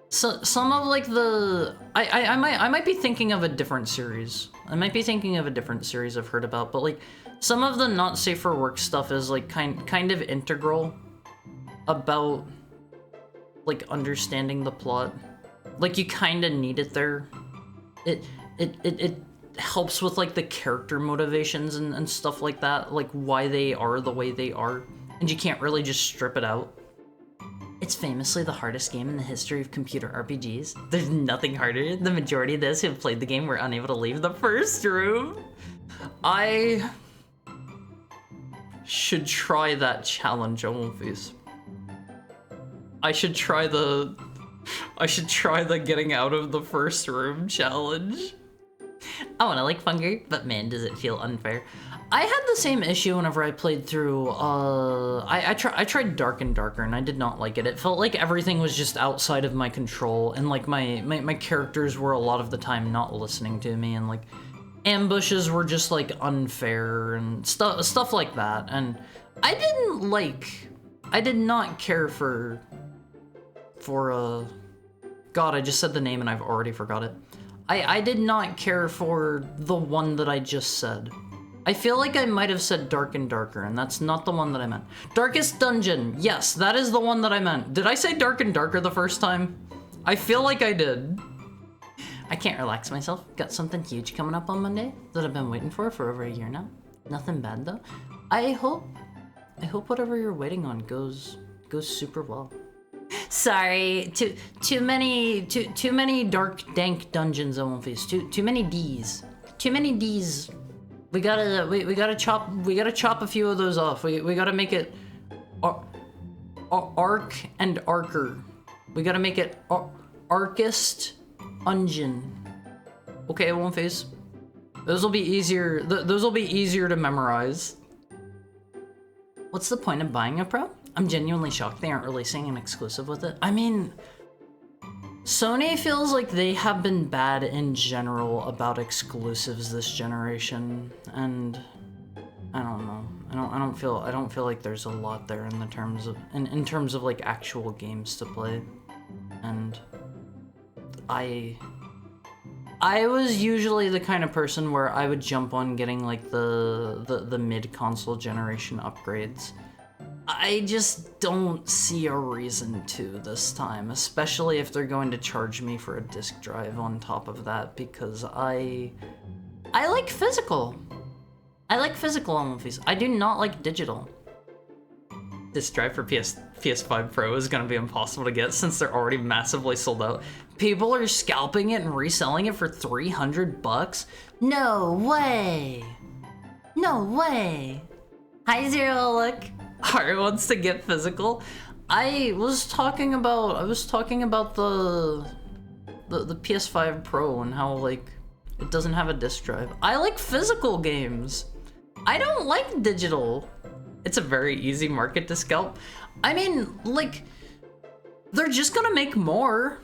so some of like the I might be thinking of a different series. I might be thinking of a different series I've heard about, but like some of the not safe for work stuff is like kind of integral about like understanding the plot. Like you kind of need it there. It helps with like the character motivations and stuff like that, like why they are the way they are, and you can't really just strip it out. It's famously the hardest game in the history of computer RPGs. There's nothing harder. The majority of those who have played the game were unable to leave the first room. I should try that challenge, Olympies. I should try the getting out of the first room challenge. I wanna like Funger, but man, does it feel unfair. I had the same issue whenever I played through, I tried Dark and Darker, and I did not like it. It felt like everything was just outside of my control, and like my characters were a lot of the time not listening to me, and like ambushes were just like unfair and stuff like that. And I did not care for God, I just said the name and I've already forgot it. I did not care for the one that I just said. I feel like I might have said Dark and Darker, and that's not the one that I meant. Darkest Dungeon, yes, that is the one that I meant. Did I say Dark and Darker the first time? I feel like I did. I can't relax myself. Got something huge coming up on Monday that I've been waiting for over a year now. Nothing bad though. I hope whatever you're waiting on goes super well. Sorry, too many dark, dank dungeons on one face. Too many D's. Too many D's. We gotta chop a few of those off. We gotta make it arc and archer. We gotta make it arcist ungin. Okay, one face. Those will be easier. Those will be easier to memorize. What's the point of buying a Pro? I'm genuinely shocked they aren't releasing an exclusive with it. I mean, Sony feels like they have been bad in general about exclusives this generation, and I don't know. I don't feel like there's a lot there in the terms of in terms of like actual games to play. And I was usually the kind of person where I would jump on getting like the mid-console generation upgrades. I just don't see a reason to this time, especially if they're going to charge me for a disk drive on top of that, because I like physical. I like physical on movies. I do not like digital. Disk drive for PS5 Pro is gonna be impossible to get since they're already massively sold out. People are scalping it and reselling it for $300? No way! No way! Hi Zero, look. Ari wants to get physical. I was talking about the PS5 Pro and how like it doesn't have a disk drive. I like physical games. I don't like digital. It's a very easy market to scalp. I mean, like, they're just gonna make more.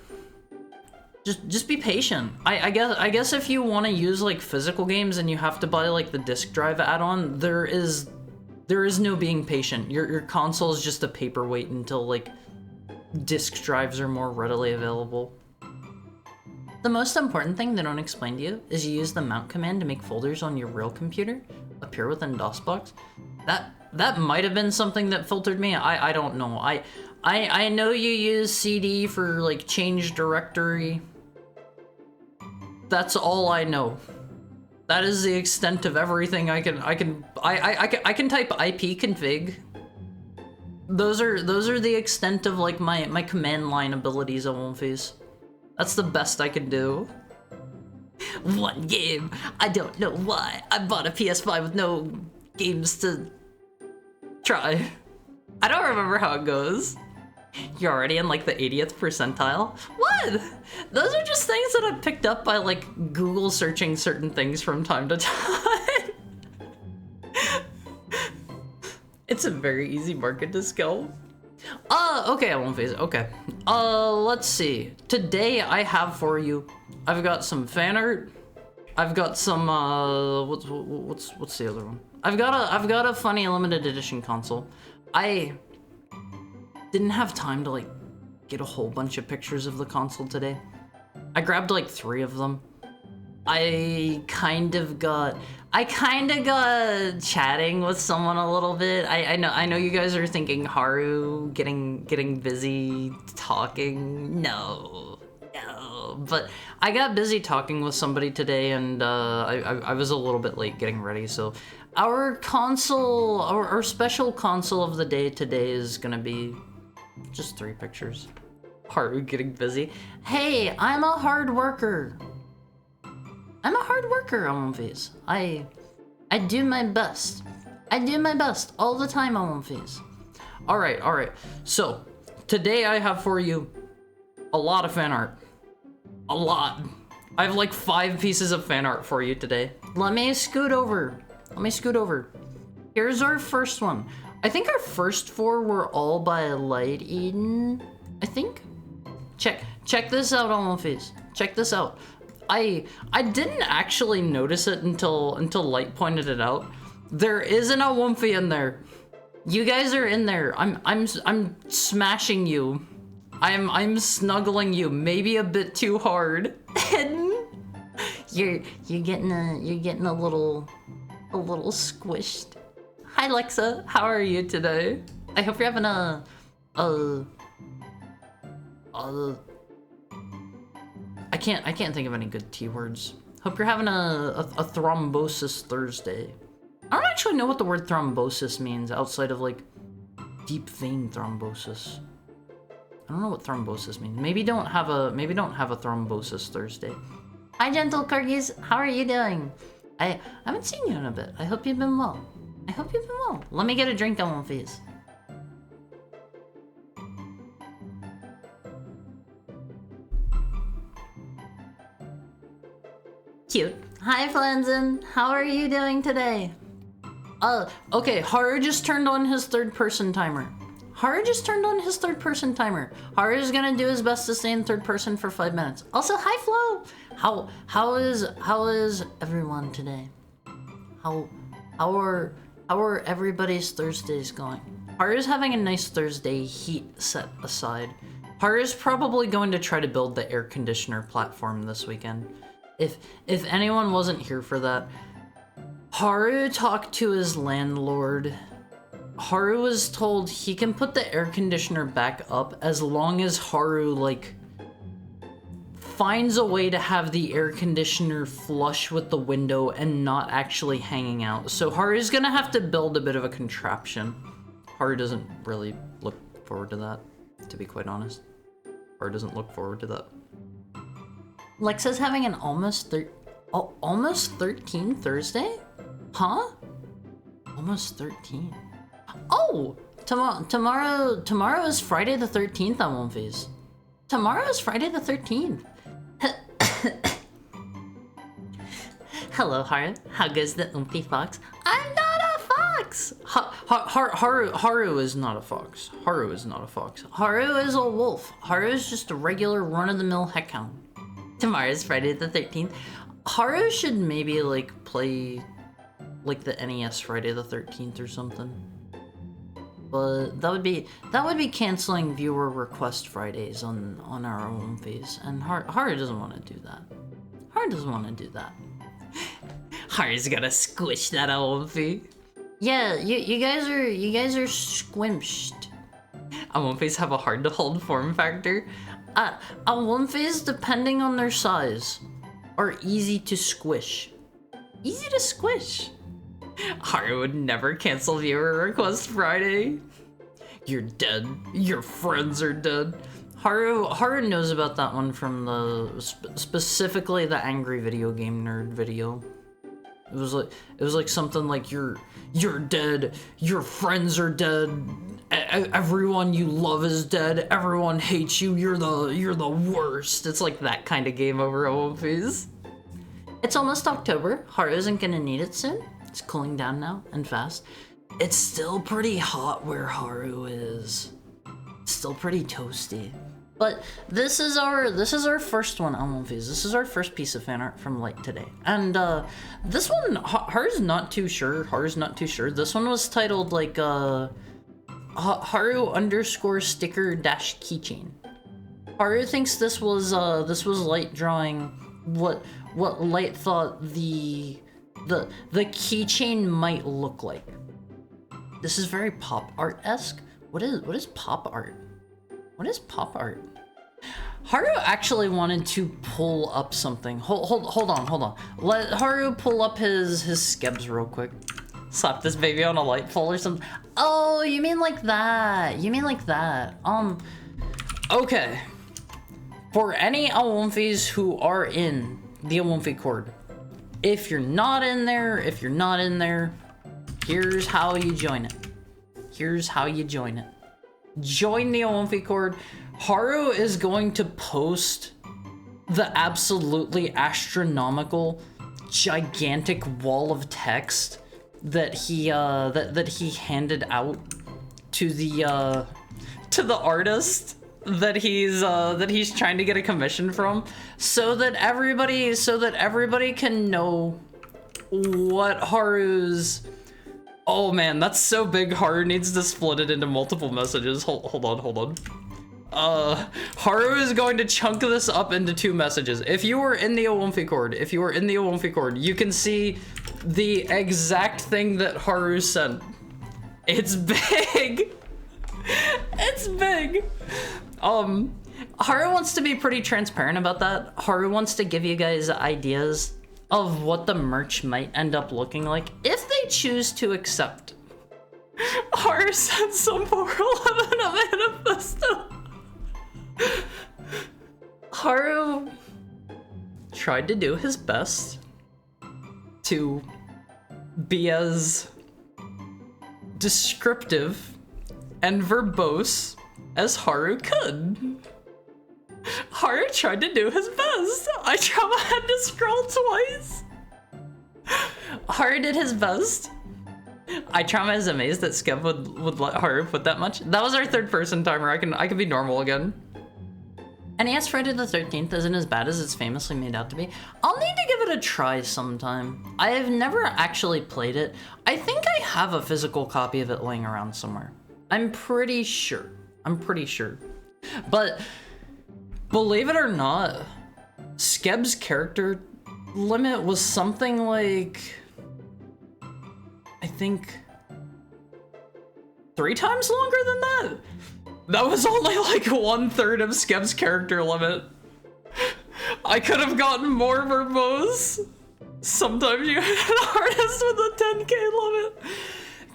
Just be patient. I guess if you want to use like physical games and you have to buy like the disk drive add-on, there is no being patient. Your console is just a paperweight until like disk drives are more readily available. The most important thing they don't explain to you is you use the mount command to make folders on your real computer appear within DOSBox. That might have been something that filtered me. I don't know. I know you use CD for like change directory. That's all I know. That is the extent of everything I can type ipconfig. Those are the extent of like my command line abilities on One Face. That's the best I can do. One game. I don't know why. I bought a PS5 with no games to Try. I don't remember how it goes. You're already in like the 80th percentile? What? Those are just things that I've picked up by like Google searching certain things from time to time. It's a very easy market to scalp. Okay, I won't face it. Okay. Let's see. Today I have for you, I've got some fan art. I've got some, what's the other one? I've got a funny limited edition console. I didn't have time to like get a whole bunch of pictures of the console today. I grabbed like 3 of them. I kind of got chatting with someone a little bit. I know you guys are thinking Haru getting busy talking. No, but I got busy talking with somebody today, and I was a little bit late getting ready. So our console, our special console of the day today is gonna be just 3 pictures. Haru getting busy. Hey, I'm a hard worker. I'm a hard worker on One Piece. I do my best. I do my best all the time on One Piece. All right. So today I have for you a lot of fan art. A lot. I have like 5 pieces of fan art for you today. Let me scoot over. Here's our first one. I think our first 4 were all by Light Eden. I think. Check this out on One Piece. Check this out. I didn't actually notice it until Light pointed it out. There isn't a Wumpy in there. You guys are in there. I'm smashing you. I'm snuggling you, maybe a bit too hard. you're getting a little squished. Hi Lexa, how are you today? I hope you're having I can't think of any good T words. Hope you're having a thrombosis Thursday. I don't actually know what the word thrombosis means outside of like deep vein thrombosis. I don't know what thrombosis means. Maybe don't have a thrombosis Thursday. Hi gentle corgis, how are you doing? I haven't seen you in a bit. I hope you've been well. Let me get a drink on One Piece. Cute. Hi Flanzen, how are you doing today? Okay, Haru just turned on his 3rd person timer. Haru's gonna do his best to stay in 3rd person for 5 minutes. Also, hi Flo! How is everyone today? How are everybody's Thursdays going? Haru's having a nice Thursday heat set aside. Haru's probably going to try to build the air conditioner platform this weekend. If anyone wasn't here for that, Haru talked to his landlord. Haru was told he can put the air conditioner back up as long as Haru, like, finds a way to have the air conditioner flush with the window and not actually hanging out. So Haru's gonna have to build a bit of a contraption. Haru doesn't really look forward to that, to be quite honest. Haru doesn't look forward to that. Lexa's having an almost 13 Thursday? Huh? Almost 13. Oh! Tomorrow is Friday the 13th on One Piece. Tomorrow is Friday the 13th. Hello, Haru. How goes the Oompy Fox? I'm not a fox! Haru is not a fox. Haru is a wolf. Haru is just a regular run-of-the-mill heckhound. Tomorrow's Friday the 13th. Haru should maybe like play like the NES Friday the 13th or something. But that would be canceling viewer request Fridays on our own face, and Haru doesn't want to do that. Haru's gonna squish that Wolfie. Yeah, you guys are squinched. Wolfies have a hard to hold form factor. Wolfies, depending on their size, are easy to squish. Haru would never cancel viewer request Friday. You're dead. Your friends are dead. Haru knows about that one from the specifically the Angry Video Game Nerd video. It was like something like you're dead, your friends are dead, everyone you love is dead, everyone hates you, you're the worst. It's like that kind of game over at One Piece. It's almost October. Haru isn't gonna need it soon. It's cooling down now and fast. It's still pretty hot where Haru is. It's still pretty toasty. But this is our first one on One Piece. This is our first piece of fan art from Light today. And this one, Haru's not too sure. This one was titled like Haru _ sticker - keychain. Haru thinks this was Light drawing what Light thought the keychain might look like. This is very pop art-esque. What is pop art? What is pop art? Haru actually wanted to pull up something. Hold on. Let Haru pull up his skebs real quick. Slap this baby on a light pole or something. Oh, you mean like that? Okay. For any Awomfis who are in the Awomfi Cord, if you're not in there, here's how you join it. Join the Awomfi Cord. Haru is going to post the absolutely astronomical, gigantic wall of text that he handed out to the artist that he's trying to get a commission from, so that everybody can know what Haru's. Oh man, that's so big. Haru needs to split it into multiple messages. Hold on. Haru is going to chunk this up into 2 messages. If you were in the Awomfi Cord, you can see the exact thing that Haru sent. It's big. It's big. Haru wants to be pretty transparent about that. Haru wants to give you guys ideas of what the merch might end up looking like if they choose to accept. Haru sent some poor 11 of manifesto. Haru tried to do his best to be as descriptive and verbose as Haru could. Haru tried to do his best. I had to scroll twice. Haru did his best. I is amazed that Skeb would let Haru put that much. That was our 3rd person timer. I can be normal again. And yes, Friday the 13th isn't as bad as it's famously made out to be. I'll need to give it a try sometime. I have never actually played it. I think I have a physical copy of it laying around somewhere. I'm pretty sure. But believe it or not, Skeb's character limit was something like, I think 3 times longer than that. That was only like 1/3 of Skeb's character limit. I could have gotten more verbose. Sometimes you hit an artist with a 10K limit.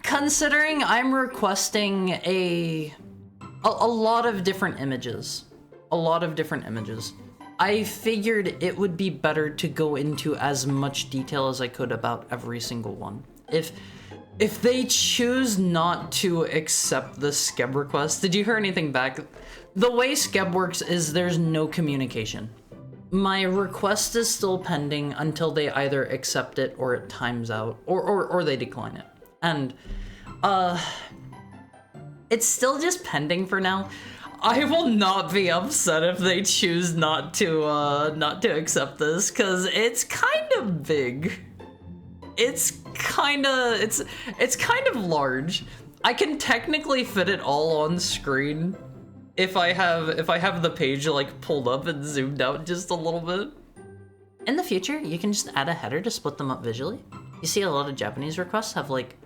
Considering I'm requesting a lot of different images. I figured it would be better to go into as much detail as I could about every single one. If they choose not to accept the Skeb request, did you hear anything back? The way Skeb works is there's no communication. My request is still pending until they either accept it or it times out, or they decline it. And it's still just pending for now. I will not be upset if they choose not to accept this, cause it's kind of big. It's kind of large. I can technically fit it all on screen if I have the page like pulled up and zoomed out just a little bit. In the future, you can just add a header to split them up visually. You see a lot of Japanese requests have like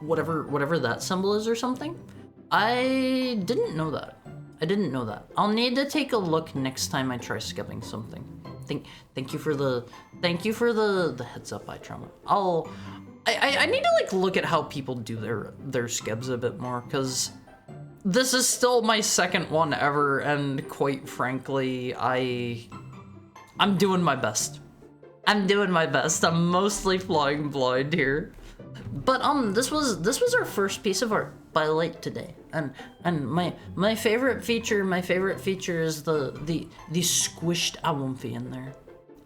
whatever that symbol is or something. I didn't know that. I'll need to take a look next time I try skebbing something. Thank you for the heads up, iTrauma. I need to like look at how people do their skebs a bit more, because this is still my 2nd one ever, and quite frankly, I'm doing my best. I'm doing my best. I'm mostly flying blind here. But this was our first piece of art by Light today. And my favorite feature is the squished Awumfi in there.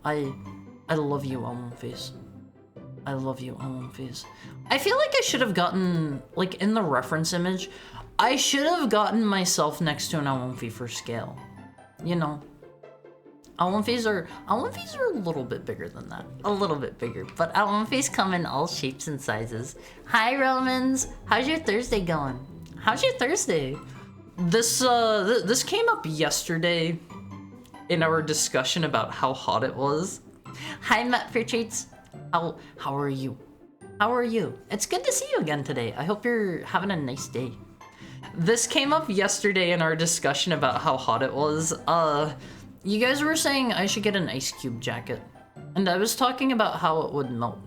I love you, Awumfis. I love you, Awumfis. I feel like I should have gotten, like, in the reference image, I should have gotten myself next to an Awumfi for scale. You know, Awumfis are a little bit bigger than that. A little bit bigger. But Awumfis come in all shapes and sizes. Hi, Romans. How's your Thursday going? How's your Thursday? This came up yesterday in our discussion about how hot it was. Hi, Matt for Treats. How are you? How are you? It's good to see you again today. I hope you're having a nice day. This came up yesterday in our discussion about how hot it was. You guys were saying I should get an ice cube jacket, and I was talking about how it would melt.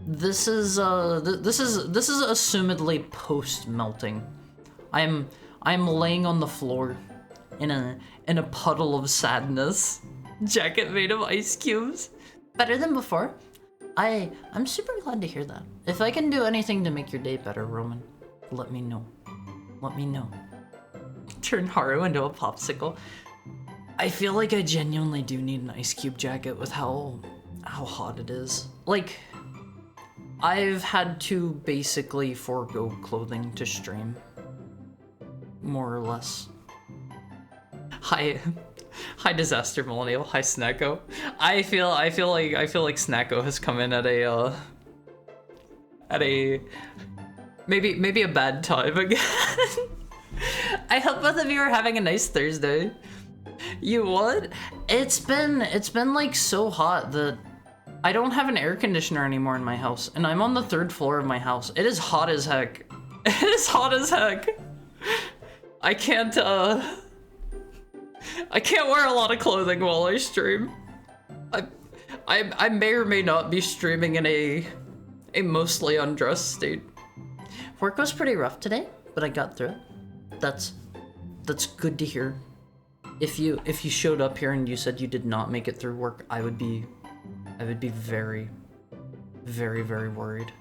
This is assumedly post melting. I'm laying on the floor in a puddle of sadness. Jacket made of ice cubes. Better than before. I'm super glad to hear that. If I can do anything to make your day better, Roman, let me know. Let me know. Turn Haru into a popsicle. I feel like I genuinely do need an ice cube jacket with how hot it is. Like, I've had to basically forego clothing to stream. More or less. Hi, Disaster Millennial. Hi, Snacko. I feel like Snacko has come in at a maybe a bad time again. I hope both of you are having a nice Thursday. You what? It's been like so hot that I don't have an air conditioner anymore in my house, and I'm on the 3rd floor of my house. It is hot as heck. It is hot as heck. I can't wear a lot of clothing while I stream. I may or may not be streaming in a mostly undressed state. Work was pretty rough today, but I got through it. That's good to hear. If you showed up here and you said you did not make it through work, I would be very, very, very worried.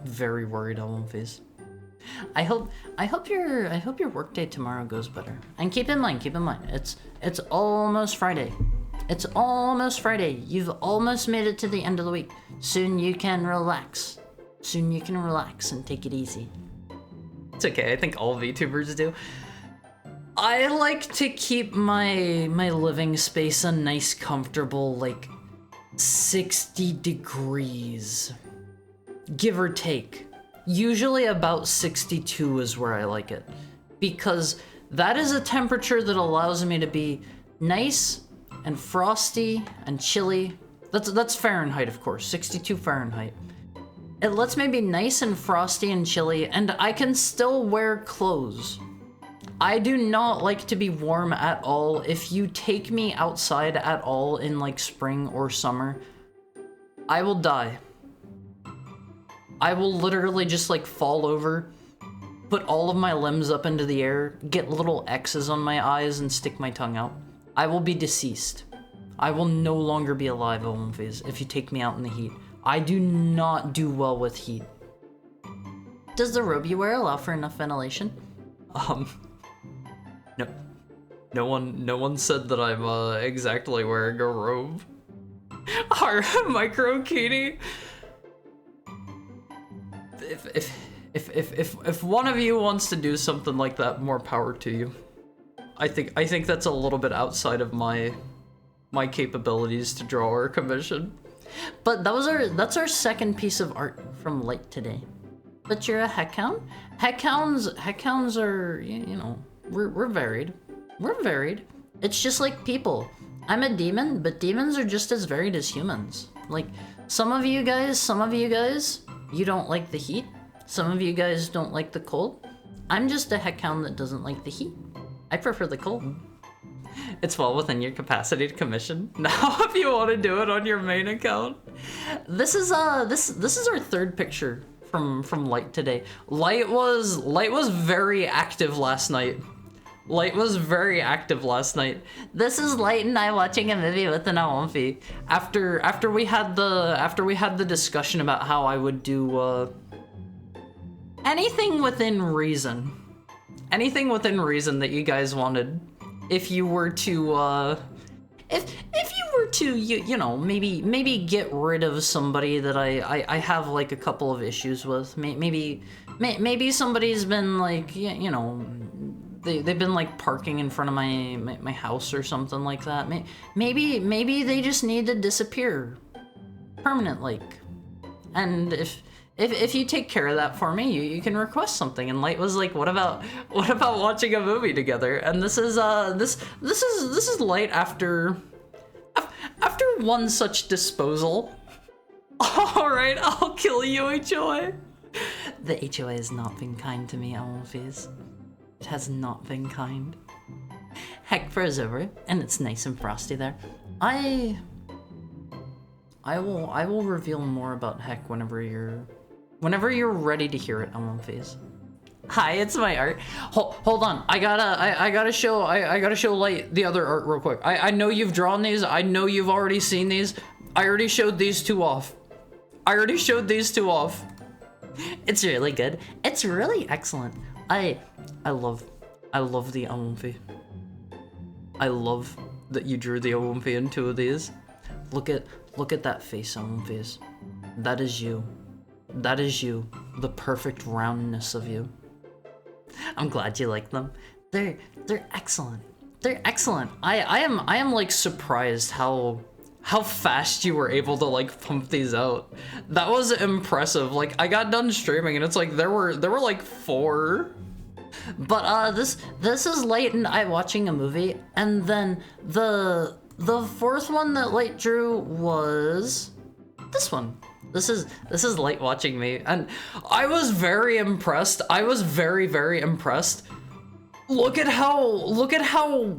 Very worried, Awumfis. I hope your workday tomorrow goes better. And keep in mind, it's almost Friday. It's almost Friday. You've almost made it to the end of the week. Soon you can relax. Soon you can relax and take it easy. It's okay, I think all VTubers do. I like to keep my living space a nice, comfortable, like, 60 degrees. Give or take. Usually about 62 is where I like it, because that is a temperature that allows me to be nice and frosty and chilly. That's Fahrenheit, of course, 62 Fahrenheit. It lets me be nice and frosty and chilly, and I can still wear clothes. I do not like to be warm at all. If you take me outside at all in like spring or summer, I will die. I will literally just like fall over, put all of my limbs up into the air, get little X's on my eyes, and stick my tongue out. I will be deceased. I will no longer be alive, Awumfis, if you take me out in the heat. I do not do well with heat. Does the robe you wear allow for enough ventilation? No one said that I'm exactly wearing a robe. Our micro kitty. If one of you wants to do something like that, more power to you. I think that's a little bit outside of my capabilities to draw or commission. But that's our second piece of art from Light today. But you're a heckhound? Heckhounds are, you know, we're varied. We're varied. It's just like people. I'm a demon, but demons are just as varied as humans. Like, some of you guys, you don't like the heat. Some of you guys don't like the cold. I'm just a heckhound that doesn't like the heat. I prefer the cold. It's well within your capacity to commission. Now, if you want to do it on your main account. This is our 3rd picture from Light today. Light was very active last night. Light was very active last night. This is Light and I watching a movie with an Awomfi. After we had the discussion about how I would do anything within reason. Anything within reason that you guys wanted. If you were to if you were to you know, maybe get rid of somebody that I have like a couple of issues with. Maybe somebody's been like, you know, they've been like parking in front of my house or something like that. Maybe they just need to disappear permanently. And if you take care of that for me, you can request something. And Light was like, what about watching a movie together? And this is Light after one such disposal. All right, I'll kill you, HOA. The HOA has not been kind to me, Alphys. It has not been kind. Heckfur is over, and it's nice and frosty there. I will reveal more about Heck whenever you're ready to hear it, Alphys. Hi, it's my art. Hold on, I gotta show Light the other art real quick. I know you've drawn these. I know you've already seen these. I already showed these two off. It's really good. It's really excellent. I love the Awomfi. I love that you drew the Awomfi in two of these. Look at that face, Awomfis. That is you. That is you. The perfect roundness of you. I'm glad you like them. They're excellent. They're excellent. I am like surprised how fast you were able to like pump these out. That was impressive. Like I got done streaming and it's like there were like 4. But this is Light and I watching a movie, and then the 4th one that Light drew was this one. This is Light watching me, and I was very impressed. I was very, very impressed. Look at how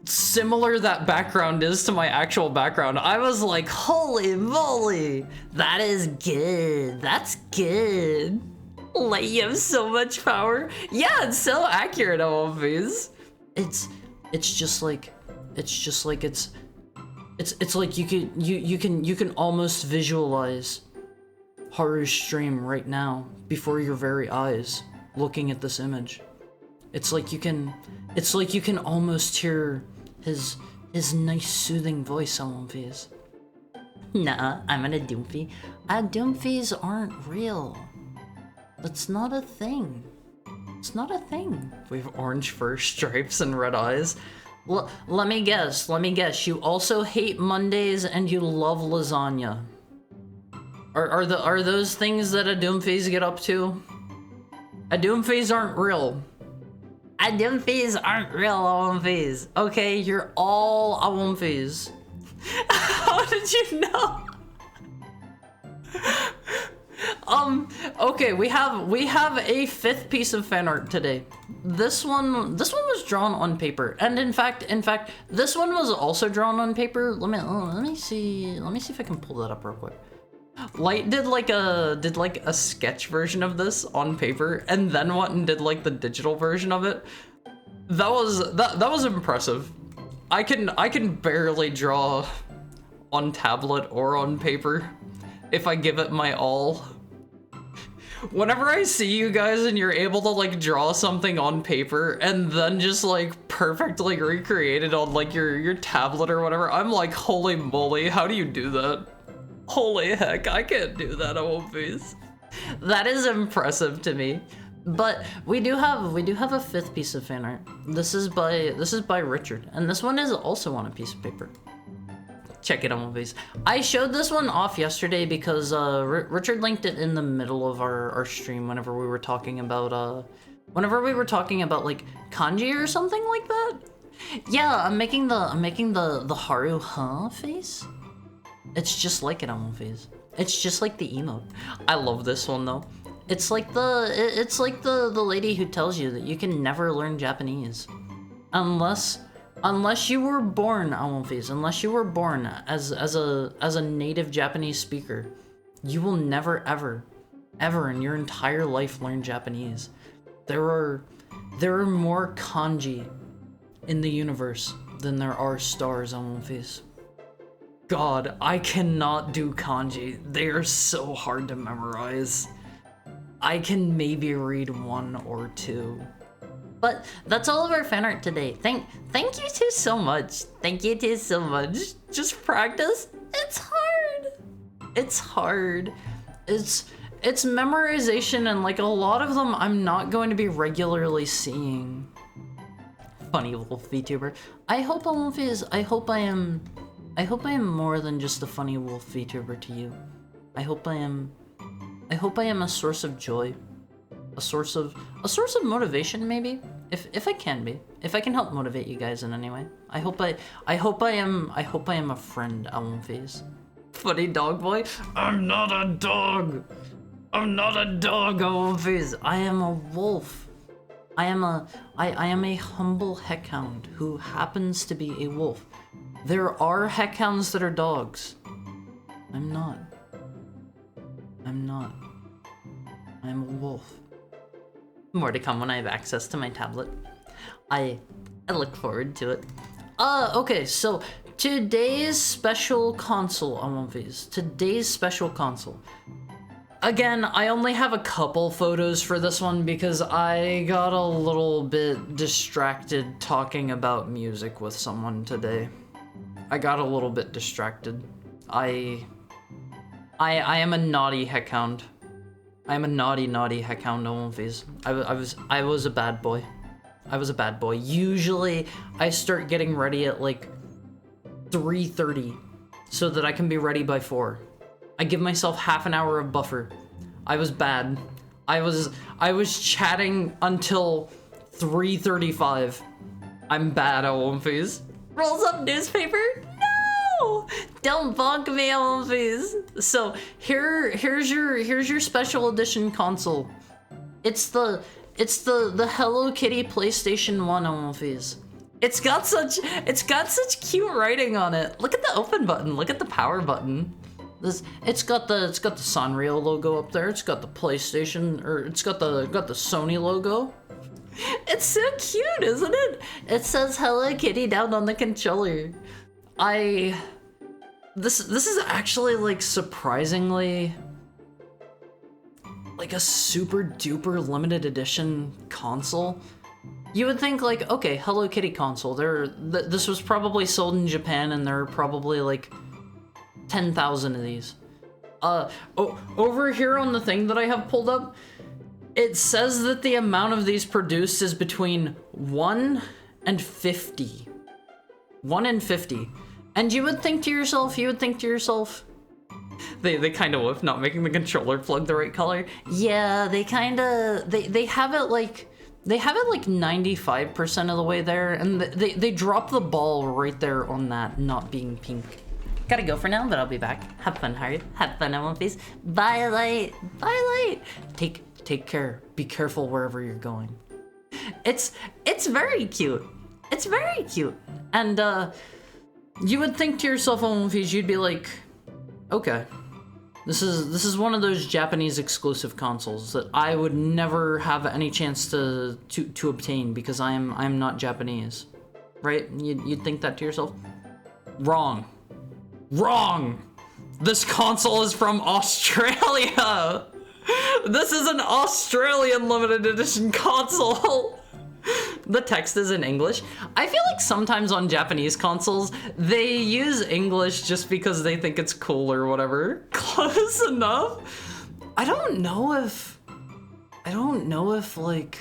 similar that background is to my actual background. I was like, holy moly, that is good. That's good. Light, you have so much power. Yeah, it's so accurate, always. It's like you can almost visualize Haru's stream right now before your very eyes, looking at this image. It's like you can almost hear his nice soothing voice on Doomfies. Nah, I'm an Doomfie. Doomfies aren't real. That's not a thing. It's not a thing. We have orange fur, stripes, and red eyes. Let me guess. You also hate Mondays and you love lasagna. Are those things that Doomfies get up to? Doomfies aren't real. Doomfies aren't real Awomfies. Okay, you're all Awomfies. How did you know? Okay, we have a 5th piece of fan art today. This one was drawn on paper, and in fact, this one was also drawn on paper. Let me see if I can pull that up real quick. Light did like a sketch version of this on paper, and then went and did like the digital version of it. That was impressive. I can barely draw on tablet or on paper if I give it my all. Whenever I see you guys and you're able to like draw something on paper and then just like perfectly recreate it on like your tablet or whatever, I'm like, holy moly, how do you do that? Holy heck, I can't do that, Awomfies. That is impressive to me. But we do have a 5th piece of fan art. This is by Richard, and this one is also on a piece of paper. Check it out, movies. I showed this one off yesterday because Richard linked it in the middle of our stream whenever we were talking about like kanji or something like that. Yeah, I'm making the Haru face. It's just like it on face. It's just like the emote. I love this one though. It's like the lady who tells you that you can never learn Japanese unless you were born, unless you were born as a native Japanese speaker, you will never ever in your entire life learn Japanese. There are more kanji in the universe than there are stars on One Piece. God, I cannot do kanji. They are so hard to memorize. I can maybe read one or two. But that's all of our fan art today. Thank you two so much. Thank you two so much. Just practice. It's hard. It's hard. It's memorization, and like a lot of them I'm not going to be regularly seeing. Funny wolf VTuber. I hope I am more than just a funny wolf VTuber to you. I hope I am a source of joy. A source of motivation, maybe? If I can be. If I can help motivate you guys in any way. I hope I am a friend, One Piece. Funny dog boy. I'm not a dog. I'm not a dog, One Piece. I am a wolf. I am a humble heckhound who happens to be a wolf. There are heckhounds that are dogs. I'm not. I'm a wolf. More to come when I have access to my tablet. I look forward to it. Okay, so today's special console on One Piece. Today's special console. Again, I only have a couple photos for this one because I got a little bit distracted talking about music with someone today. I got a little bit distracted. I am a naughty heckhound. I am a naughty heckhound on One Piece. I was a bad boy. I was a bad boy. Usually I start getting ready at like 3:30 so that I can be ready by 4. I give myself half an hour of buffer. I was bad. I was chatting until 3:35. I'm bad at One Piece. Rolls up newspaper? No! Don't bonk me, One Piece. So here's your special edition console. It's the Hello Kitty PlayStation 1 on One Piece. It's got such cute writing on it. Look at the open button. Look at the power button. It's got the Sanrio logo up there. It's got the PlayStation, or it's got the Sony logo. It's so cute, isn't it? It says Hello Kitty down on the controller. This is actually like surprisingly like a super duper limited edition console. You would think like, okay, Hello Kitty console. This was probably sold in Japan, and there are probably like 10,000 of these. Over here on the thing that I have pulled up, it says that the amount of these produced is between 1 and 50. 1 and 50. And you would think to yourself, they kind of whiff not making the controller plug the right color. Yeah, they have it like 95% of the way there, and they drop the ball right there on that not being pink. Gotta go for now, but I'll be back. Have fun, Harry. Have fun, One Piece. Bye, Light. Bye, Light. Take care. Be careful wherever you're going. It's very cute. It's very cute. And you would think to yourself, One Piece, you'd be like, okay, this is one of those Japanese exclusive consoles that I would never have any chance to obtain because I'm not Japanese, right? You'd think that to yourself. Wrong. This console is from Australia. This is an Australian limited edition console. The text is in English. I feel like sometimes on Japanese consoles, they use English just because they think it's cool or whatever. Close enough. I don't know if like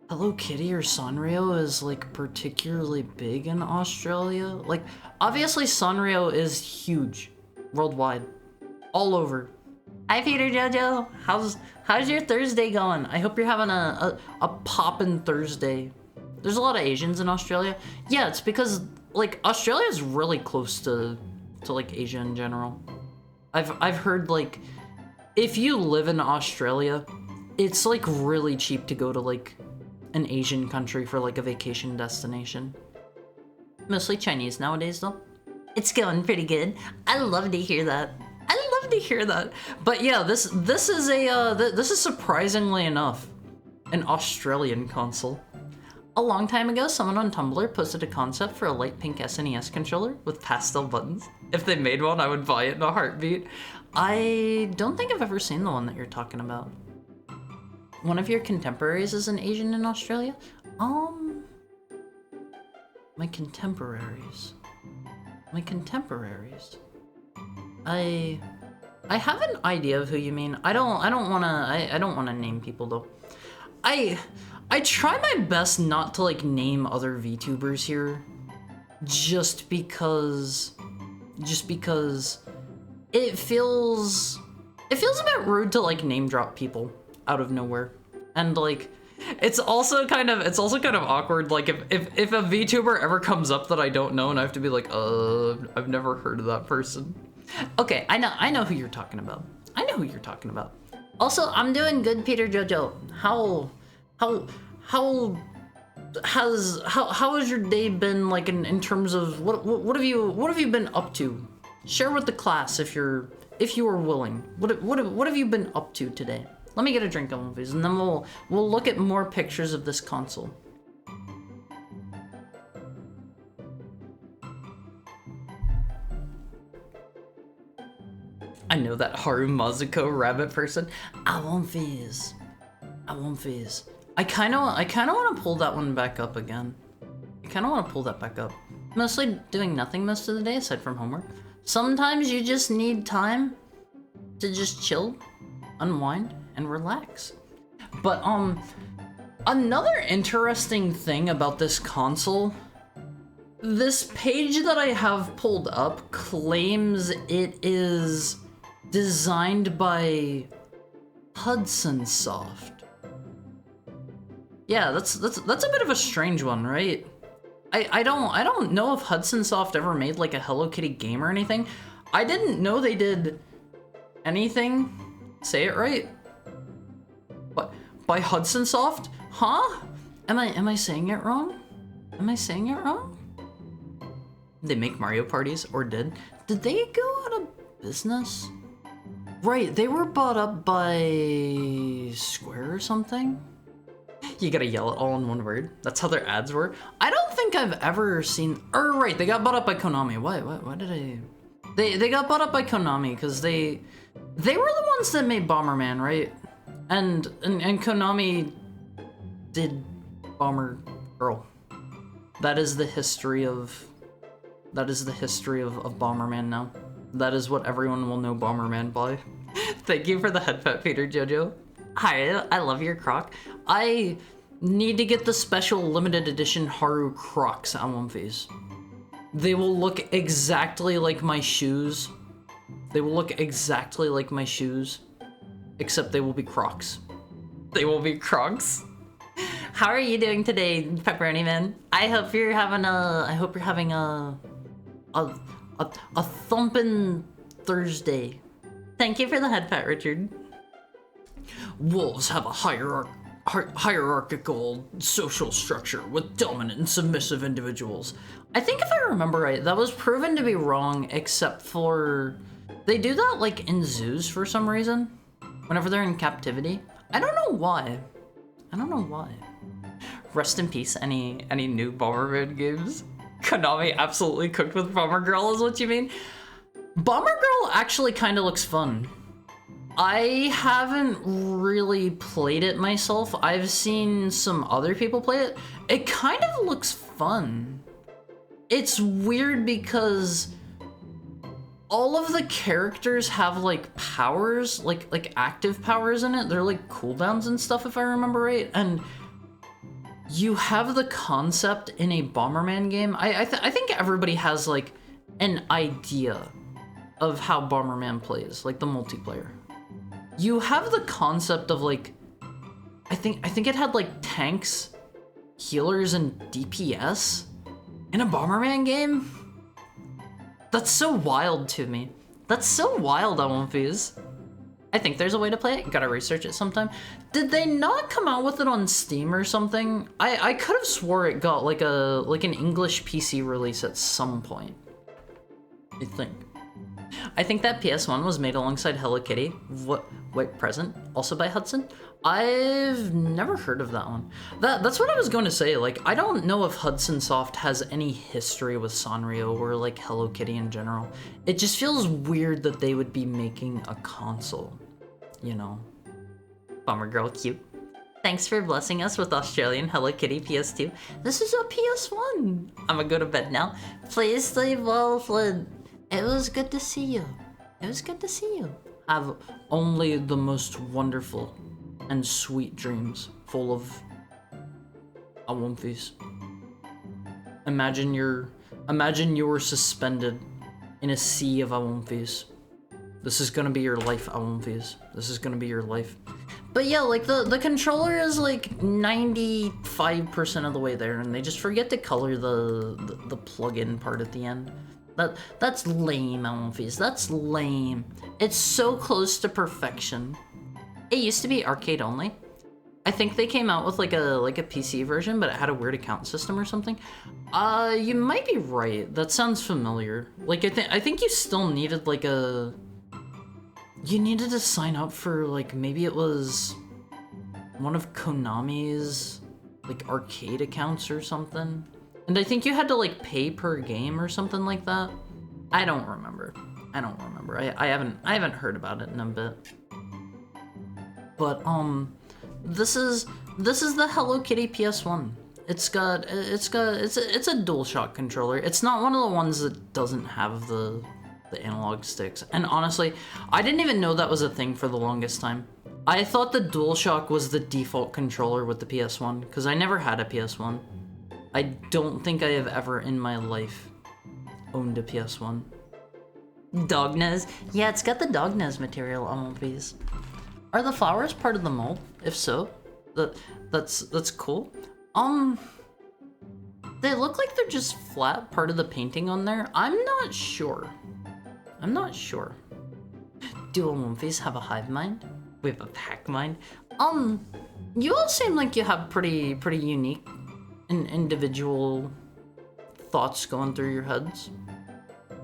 Hello Kitty or Sanrio is like particularly big in Australia. Like obviously Sanrio is huge worldwide, all over. Hi Peter Jojo, how's your Thursday going? I hope you're having a poppin' Thursday. There's a lot of Asians in Australia. Yeah, it's because like Australia is really close to like Asia in general. I've heard like if you live in Australia, it's like really cheap to go to like an Asian country for like a vacation destination. Mostly Chinese nowadays though. It's going pretty good. I love to hear that. But yeah, this is surprisingly enough an Australian console. A long time ago, someone on Tumblr posted a concept for a light pink SNES controller with pastel buttons. If they made one, I would buy it in a heartbeat. I don't think I've ever seen the one that you're talking about. One of your contemporaries is an Asian in Australia? My contemporaries. I have an idea of who you mean. I don't wanna name people though. I try my best not to like name other VTubers here, just because it feels a bit rude to like name drop people out of nowhere, and like it's also kind of awkward. Like if a VTuber ever comes up that I don't know and I have to be like, I've never heard of that person. Okay, I know who you're talking about. Also, I'm doing good, Peter Jojo. How has your day been, like, in terms of what have you been up to? Share with the class if you are willing. What have you been up to today? Let me get a drink on movies, and then we'll look at more pictures of this console. I know that Haru Mazuko rabbit person. I want fizz. I kinda wanna pull that one back up again. Mostly doing nothing most of the day aside from homework. Sometimes you just need time to just chill, unwind, and relax. But another interesting thing about this console, this page that I have pulled up claims it is designed by Hudson Soft. Yeah, that's a bit of a strange one, right? I don't know if Hudson Soft ever made like a Hello Kitty game or anything. I didn't know they did anything. Say it right. What? By Hudson Soft? Huh? Am I saying it wrong? They make Mario parties, or did? Did they go out of business? Right, they were bought up by Square or something? You gotta yell it all in one word. That's how their ads were. I don't think I've ever seen, or right, they got bought up by Konami. Why did I? They got bought up by Konami because they were the ones that made Bomberman, right? And Konami did Bomber Girl. That is the history of Bomberman now. That is what everyone will know Bomberman by. Thank you for the head pet, Peter Jojo. Hi, I love your Croc. I need to get the special limited edition Haru Crocs on One Piece. They will look exactly like my shoes. Except they will be Crocs. How are you doing today, Pepperoni Man? I hope you're having a thumping Thursday. Thank you for the head pet, Richard. Wolves have a hierarchical social structure with dominant and submissive individuals. I think if I remember right, that was proven to be wrong, except for they do that like in zoos for some reason, whenever they're in captivity. I don't know why. Rest in peace, any new Bomberman games? Konami absolutely cooked with Bomber Girl is what you mean? Bomber Girl actually kind of looks fun. I haven't really played it myself. I've seen some other people play it. It kind of looks fun. It's weird because all of the characters have like powers, like active powers in it. They're like cooldowns and stuff if I remember right. And you have the concept in a Bomberman game. I think everybody has like an idea of how Bomberman plays, like the multiplayer. You have the concept of like, I think it had like tanks, healers, and DPS in a Bomberman game. That's so wild to me. That's so wild on One Piece. I think there's a way to play it. Gotta research it sometime. Did they not come out with it on Steam or something? I could have swore it got like an English PC release at some point. I think that PS1 was made alongside Hello Kitty. Wait, present? Also by Hudson? I've never heard of that one. That's what I was going to say. Like, I don't know if Hudson Soft has any history with Sanrio or like Hello Kitty in general. It just feels weird that they would be making a console, you know. Bummer Girl, cute. Thanks for blessing us with Australian Hello Kitty PS2. This is a PS1. I'm gonna go to bed now. Please sleep well, Flynn. It was good to see you. It was good to see you. Have only the most wonderful and sweet dreams full of awumfies. Imagine you were suspended in a sea of awumfies. This is gonna be your life, awumfies. This is gonna be your life. But yeah, like the controller is like 95% of the way there, and they just forget to color the plug-in part at the end. That's lame, awumfies. That's lame. It's so close to perfection. It used to be arcade only. I think they came out with like a PC version, but it had a weird account system or something. You might be right. That sounds familiar. Like I think you still needed like you needed to sign up for like maybe it was one of Konami's like arcade accounts or something. And I think you had to like pay per game or something like that. I don't remember. I haven't heard about it in a bit. But this is the Hello Kitty PS1. It's a DualShock controller. It's not one of the ones that doesn't have the analog sticks. And honestly, I didn't even know that was a thing for the longest time. I thought the DualShock was the default controller with the PS1 because I never had a PS1. I don't think I have ever in my life owned a PS1. Dog nose? Yeah, it's got the dog nose material on these. Are the flowers part of the mold? If so, that's cool. They look like they're just flat part of the painting on there. I'm not sure. Do awumfies have a hive mind? We have a pack mind. You all seem like you have pretty unique and individual thoughts going through your heads.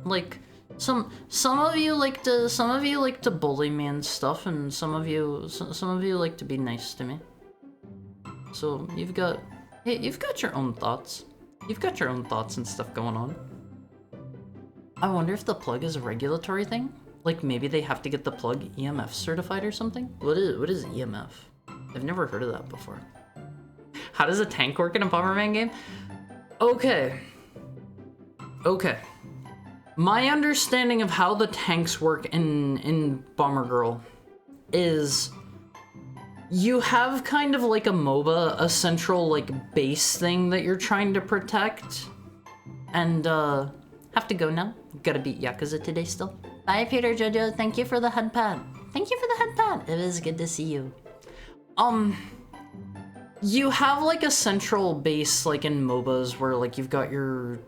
Like some of you like to bully me and stuff, and some of you like to be nice to me. So you've got your own thoughts. You've got your own thoughts and stuff going on. I wonder if the plug is a regulatory thing. Like maybe they have to get the plug EMF certified or something. What is EMF? I've never heard of that before. How does a tank work in a Bomberman game? Okay. My understanding of how the tanks work in Bomber Girl is you have kind of like a MOBA, a central like base thing that you're trying to protect. And have to go now. Gotta beat Yakuza today still. Bye Peter Jojo, thank you for the head pad. It was good to see you. You have like a central base like in MOBAs where like you've got your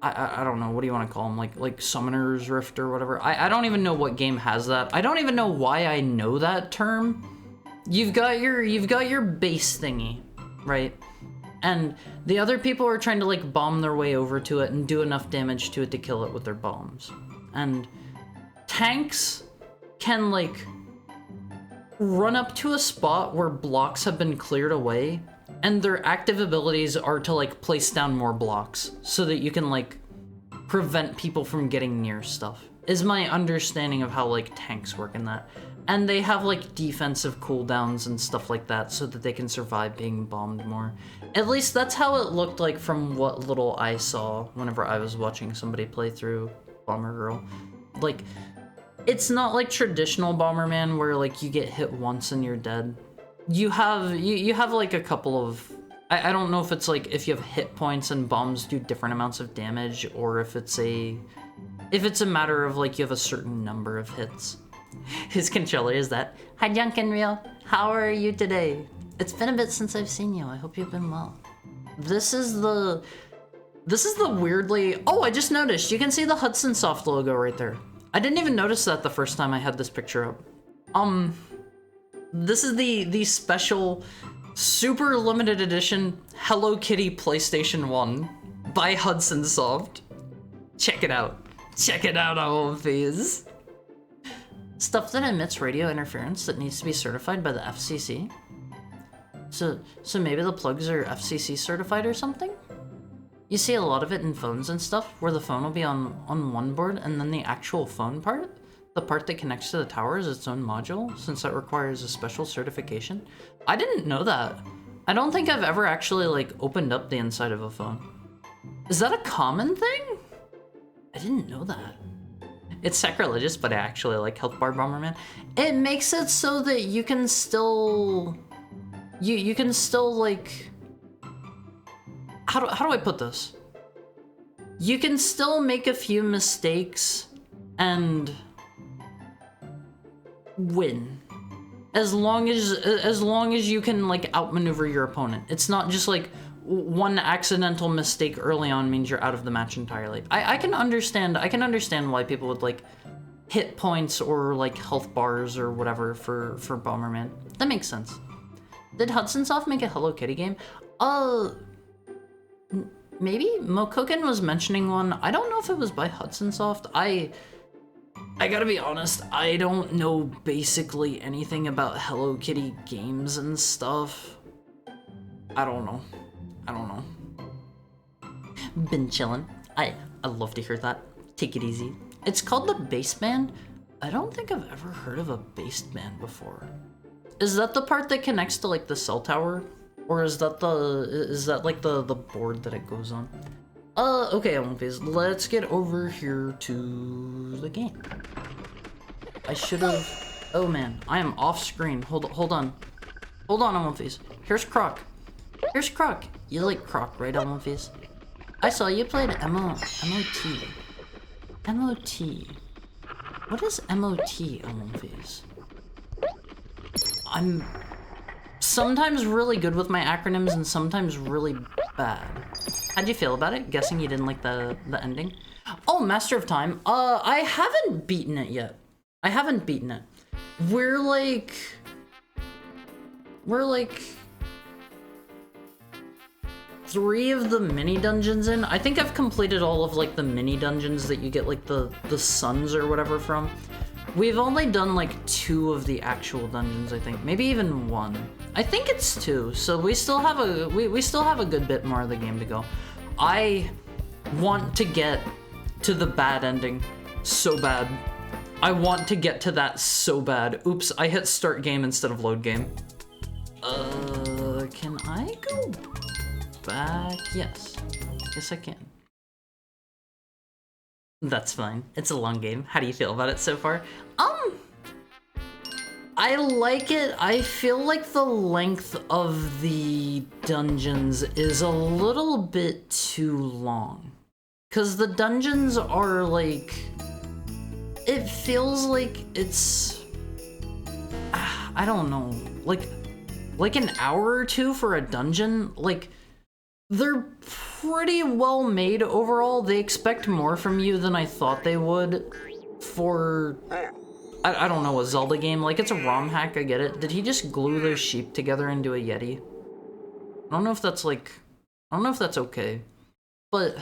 I don't know, what do you want to call them? Like Summoner's Rift or whatever. I don't even know what game has that. I don't even know why I know that term. You've got your base thingy, right? And the other people are trying to like bomb their way over to it and do enough damage to it to kill it with their bombs. And tanks can like run up to a spot where blocks have been cleared away, and their active abilities are to like place down more blocks so that you can like prevent people from getting near stuff, is my understanding of how like tanks work in that. And they have like defensive cooldowns and stuff like that so that they can survive being bombed more. At least that's how it looked like from what little I saw whenever I was watching somebody play through Bomber Girl. Like, it's not like traditional Bomberman where like you get hit once and you're dead. You have like a couple of, I don't know if it's like if you have hit points and bombs do different amounts of damage, or if it's a matter of like you have a certain number of hits. His controller is that. Hi Junkenreal, how are you today? It's been a bit since I've seen you. I hope you've been well. This is the weirdly, oh, I just noticed you can see the Hudson Soft logo right there. I didn't even notice that the first time I had this picture up. This is the special super limited edition Hello Kitty PlayStation 1 by Hudson Soft. Check it out. Check it out, awumfies. Stuff that emits radio interference that needs to be certified by the FCC. So maybe the plugs are FCC certified or something? You see a lot of it in phones and stuff, where the phone will be on one board, and then the actual phone part, the part that connects to the tower, is its own module, since that requires a special certification. I didn't know that. I don't think I've ever actually, like, opened up the inside of a phone. Is that a common thing? I didn't know that. It's sacrilegious, but I actually like Health Bar Bomberman. It makes it so that you can still... You can still, like... How do I put this? You can still make a few mistakes and win. As long as you can, like, outmaneuver your opponent. It's not just, like, one accidental mistake early on means you're out of the match entirely. I can understand why people would, like, hit points or, like, health bars or whatever for Bomberman. That makes sense. Did Hudson Soft make a Hello Kitty game? Maybe? Mokoken was mentioning one. I don't know if it was by Hudson Soft. I gotta be honest, I don't know basically anything about Hello Kitty games and stuff. I don't know. Been chillin'. I love to hear that. Take it easy. It's called the Baseband. I don't think I've ever heard of a Baseband before. Is that the part that connects to, like, the cell tower? Or is that like the board that it goes on? Okay, let's get over here to the game. I should've... Oh man, I am off screen. Hold on, Elmonface. Here's Croc. You like Croc, right, Elmonface? I saw you played MOT. What is MOT, Elmonface? I'm sometimes really good with my acronyms and sometimes really bad. How'd you feel about it? Guessing you didn't like the ending? Oh, Master of Time. I haven't beaten it yet. We're like 3 of the mini dungeons in. I think I've completed all of, like, the mini dungeons that you get, like, the suns or whatever from. We've only done, like, 2 of the actual dungeons, I think. Maybe even 1. I think it's 2, so we still have a good bit more of the game to go. I want to get to the bad ending so bad. I want to get to that so bad. Oops, I hit start game instead of load game. Can I go back? Yes. Yes, I can. That's fine. It's a long game. How do you feel about it so far? I like it. I feel like the length of the dungeons is a little bit too long. 'Cause the dungeons are like... It feels like it's... I don't know. Like an hour or 2 for a dungeon? Like, they're pretty well made overall. They expect more from you than I thought they would for... I don't know, a Zelda game. Like, it's a ROM hack, I get it. Did he just glue those sheep together into a Yeti? I don't know if that's, like... I don't know if that's okay. But...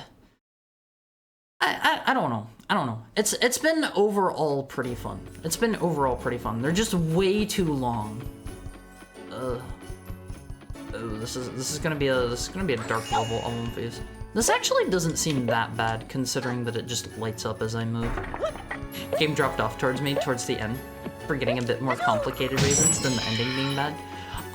I don't know. It's been overall pretty fun. They're just way too long. Oh, this is gonna be a dark level alone phase. This actually doesn't seem that bad considering that it just lights up as I move. Game dropped off towards me towards the end for getting a bit more complicated reasons than the ending being bad.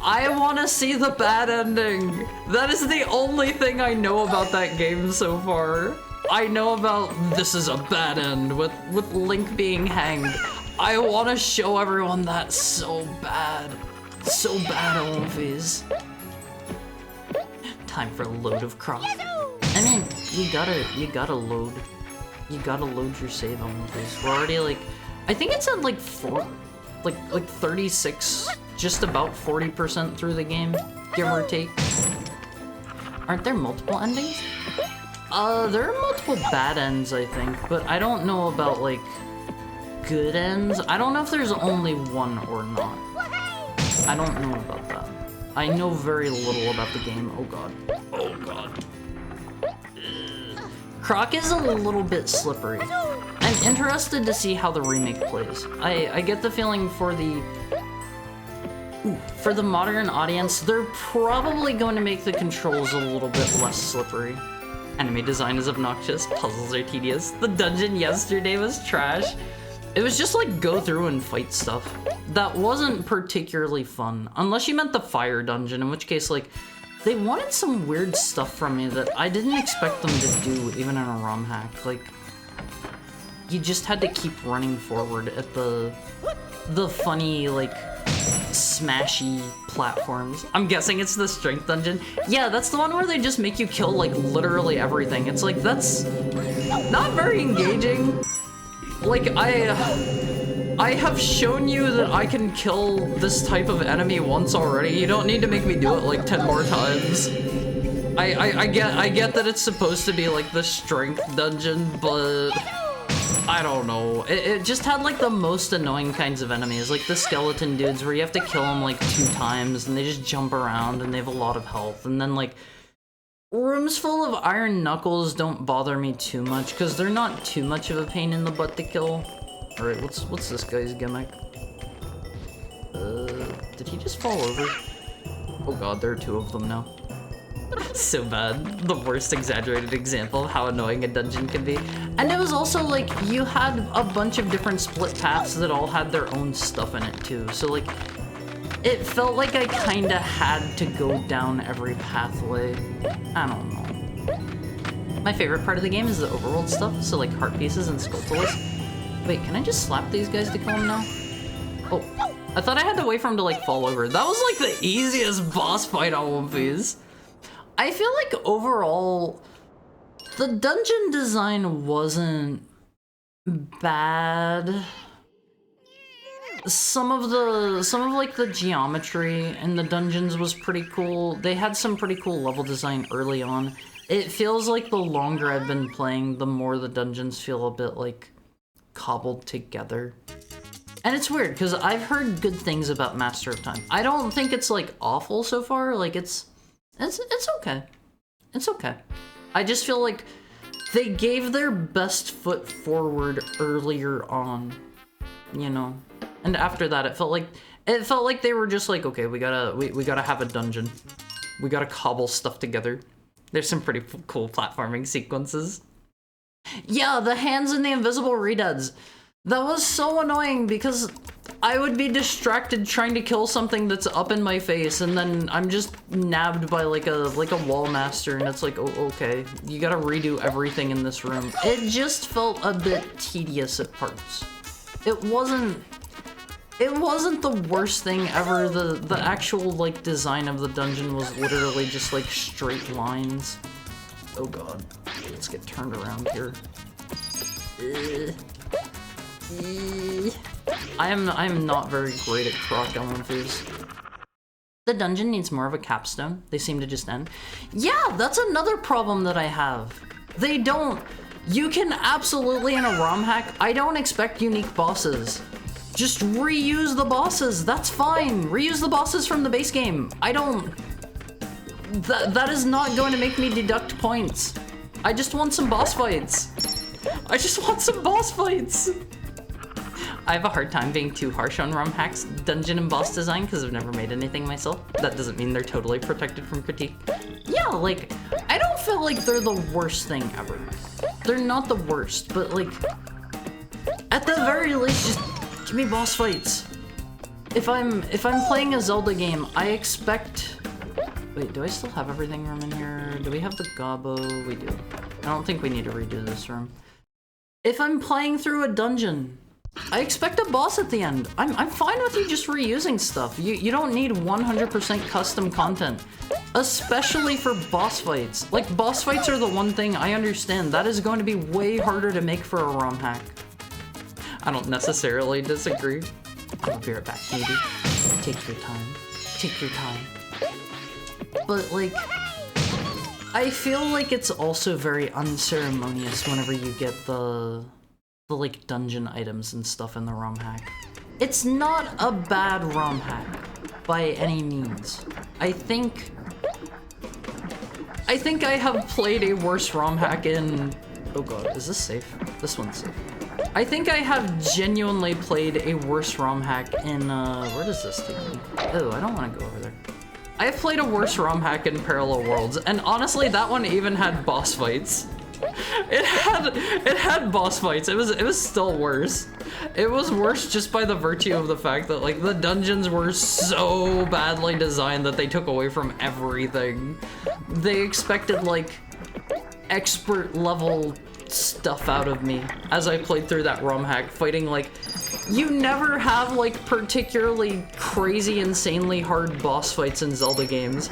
I want to see the bad ending. That is the only thing I know about that game so far. I know about this is a bad end with Link being hanged. I want to show everyone that so bad. So bad, Olympies. Time for a load of Croc. I mean, you gotta load your save, Olympies. We're already like, I think it's at like 36, just about 40% through the game, give or take. Aren't there multiple endings? There are multiple bad ends, I think, but I don't know about, like, good ends. I don't know if there's only one or not. I don't know about that. I know very little about the game. Oh god. Oh god. Croc is a little bit slippery. I'm interested to see how the remake plays. I get the feeling for the... Ooh, for the modern audience, they're probably going to make the controls a little bit less slippery. Enemy design is obnoxious, puzzles are tedious. The dungeon yesterday was trash. It was just like go through and fight stuff. That wasn't particularly fun, unless you meant the fire dungeon, in which case like, they wanted some weird stuff from me that I didn't expect them to do even in a ROM hack. Like, you just had to keep running forward at the funny like, smashy platforms. I'm guessing it's the strength dungeon. Yeah, that's the one where they just make you kill like literally everything. It's like, that's not very engaging. Like, I have shown you that I can kill this type of enemy once already. You don't need to make me do it like 10 more times. I get that it's supposed to be like the strength dungeon, but I don't know. It just had like the most annoying kinds of enemies, like the skeleton dudes where you have to kill them like 2 times and they just jump around and they have a lot of health. And then like rooms full of iron knuckles don't bother me too much because they're not too much of a pain in the butt to kill. All right, what's this guy's gimmick? Did he just fall over? Oh god, there are 2 of them now. So bad. The worst exaggerated example of how annoying a dungeon can be. And it was also like, you had a bunch of different split paths that all had their own stuff in it too. So like, it felt like I kinda had to go down every pathway. I don't know. My favorite part of the game is the overworld stuff, so like heart pieces and skulltulas. Wait, can I just slap these guys to kill them now? Oh, I thought I had to wait for him to like fall over. That was like the easiest boss fight on One Piece. I feel like overall, the dungeon design wasn't bad. Some of like the geometry in the dungeons was pretty cool. They had some pretty cool level design early on. It feels like the longer I've been playing, the more the dungeons feel a bit like cobbled together. And it's weird because I've heard good things about Master of Time. I don't think it's like awful so far. Like it's okay. It's okay. I just feel like they gave their best foot forward earlier on, you know. And after that, it felt like they were just like, okay, we gotta have a dungeon. We gotta cobble stuff together. There's some pretty cool platforming sequences. Yeah, the hands and the invisible redeads. That was so annoying because I would be distracted trying to kill something that's up in my face, and then I'm just nabbed by like a wall master, and it's like, oh, okay, you gotta redo everything in this room. It just felt a bit tedious at parts. It wasn't the worst thing ever. The actual like design of the dungeon was literally just like straight lines. Oh god, let's get turned around here. I am not very great at Croc elements. The dungeon needs more of a capstone. They seem to just end. Yeah, that's another problem that I have. They don't. You can absolutely, in a ROM hack, I don't expect unique bosses. Just reuse the bosses, that's fine. Reuse the bosses from the base game. I don't... That is not going to make me deduct points. I just want some boss fights. I just want some boss fights. I have a hard time being too harsh on ROM hacks, dungeon and boss design, because I've never made anything myself. That doesn't mean they're totally protected from critique. Yeah, like, I don't feel like they're the worst thing ever. They're not the worst, but like, at the very least, just give me boss fights. If I'm playing a Zelda game, I expect... Wait, do I still have everything room in here? Do we have the Gobbo? We do. I don't think we need to redo this room. If I'm playing through a dungeon, I expect a boss at the end. I'm fine with you just reusing stuff. You don't need 100% custom content, especially for boss fights. Like, boss fights are the one thing I understand. That is going to be way harder to make for a ROM hack. I don't necessarily disagree. I'll be right back, maybe. Take your time. Take your time. But, like, I feel like it's also very unceremonious whenever you get the like, dungeon items and stuff in the ROM hack. It's not a bad ROM hack, by any means. I think I have played a worse ROM hack in... Oh god, is this safe? This one's safe. I think I have genuinely played a worse ROM hack in, where does this take me? Oh, I don't want to go over there. I have played a worse ROM hack in Parallel Worlds, and honestly, that one even had boss fights. It had boss fights. It was still worse. It was worse just by the virtue of the fact that, like, the dungeons were so badly designed that they took away from everything. They expected, like, expert level stuff out of me as I played through that ROM hack, fighting, like, you never have, like, particularly crazy, insanely hard boss fights in Zelda games.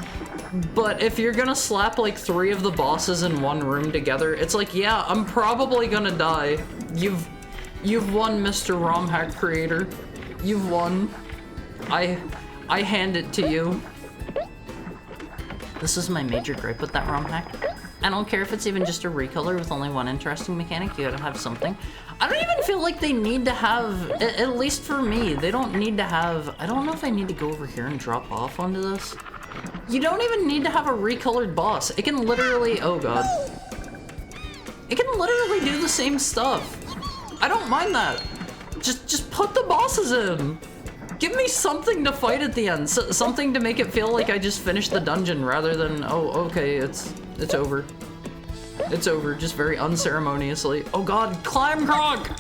But if you're gonna slap, like, 3 of the bosses in one room together, it's like, yeah, I'm probably gonna die. You've won, Mr. ROM hack creator. You've won. I hand it to you. This is my major gripe with that ROM hack. I don't care if it's even just a recolor with only one interesting mechanic, you gotta have something. I don't even feel like they need to have, at least for me, they don't need to have, I don't know if I need to go over here and drop off onto this. You don't even need to have a recolored boss. It can literally, oh god. It can literally do the same stuff. I don't mind that. Just put the bosses in. Give me something to fight at the end. Something to make it feel like I just finished the dungeon rather than, oh, okay, it's over. It's over, just very unceremoniously. Oh god, climb, Croc!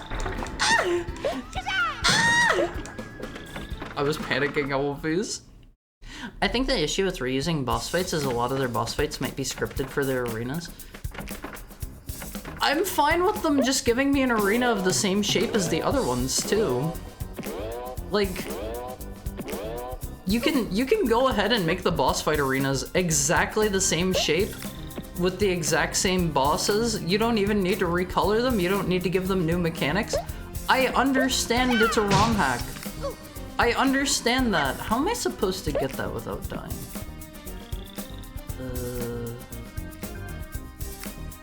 I was panicking, Wolfies. I think the issue with reusing boss fights is a lot of their boss fights might be scripted for their arenas. I'm fine with them just giving me an arena of the same shape as the other ones, too. Like, you can go ahead and make the boss fight arenas exactly the same shape with the exact same bosses. You don't even need to recolor them. You don't need to give them new mechanics. I understand it's a ROM hack. I understand that. How am I supposed to get that without dying?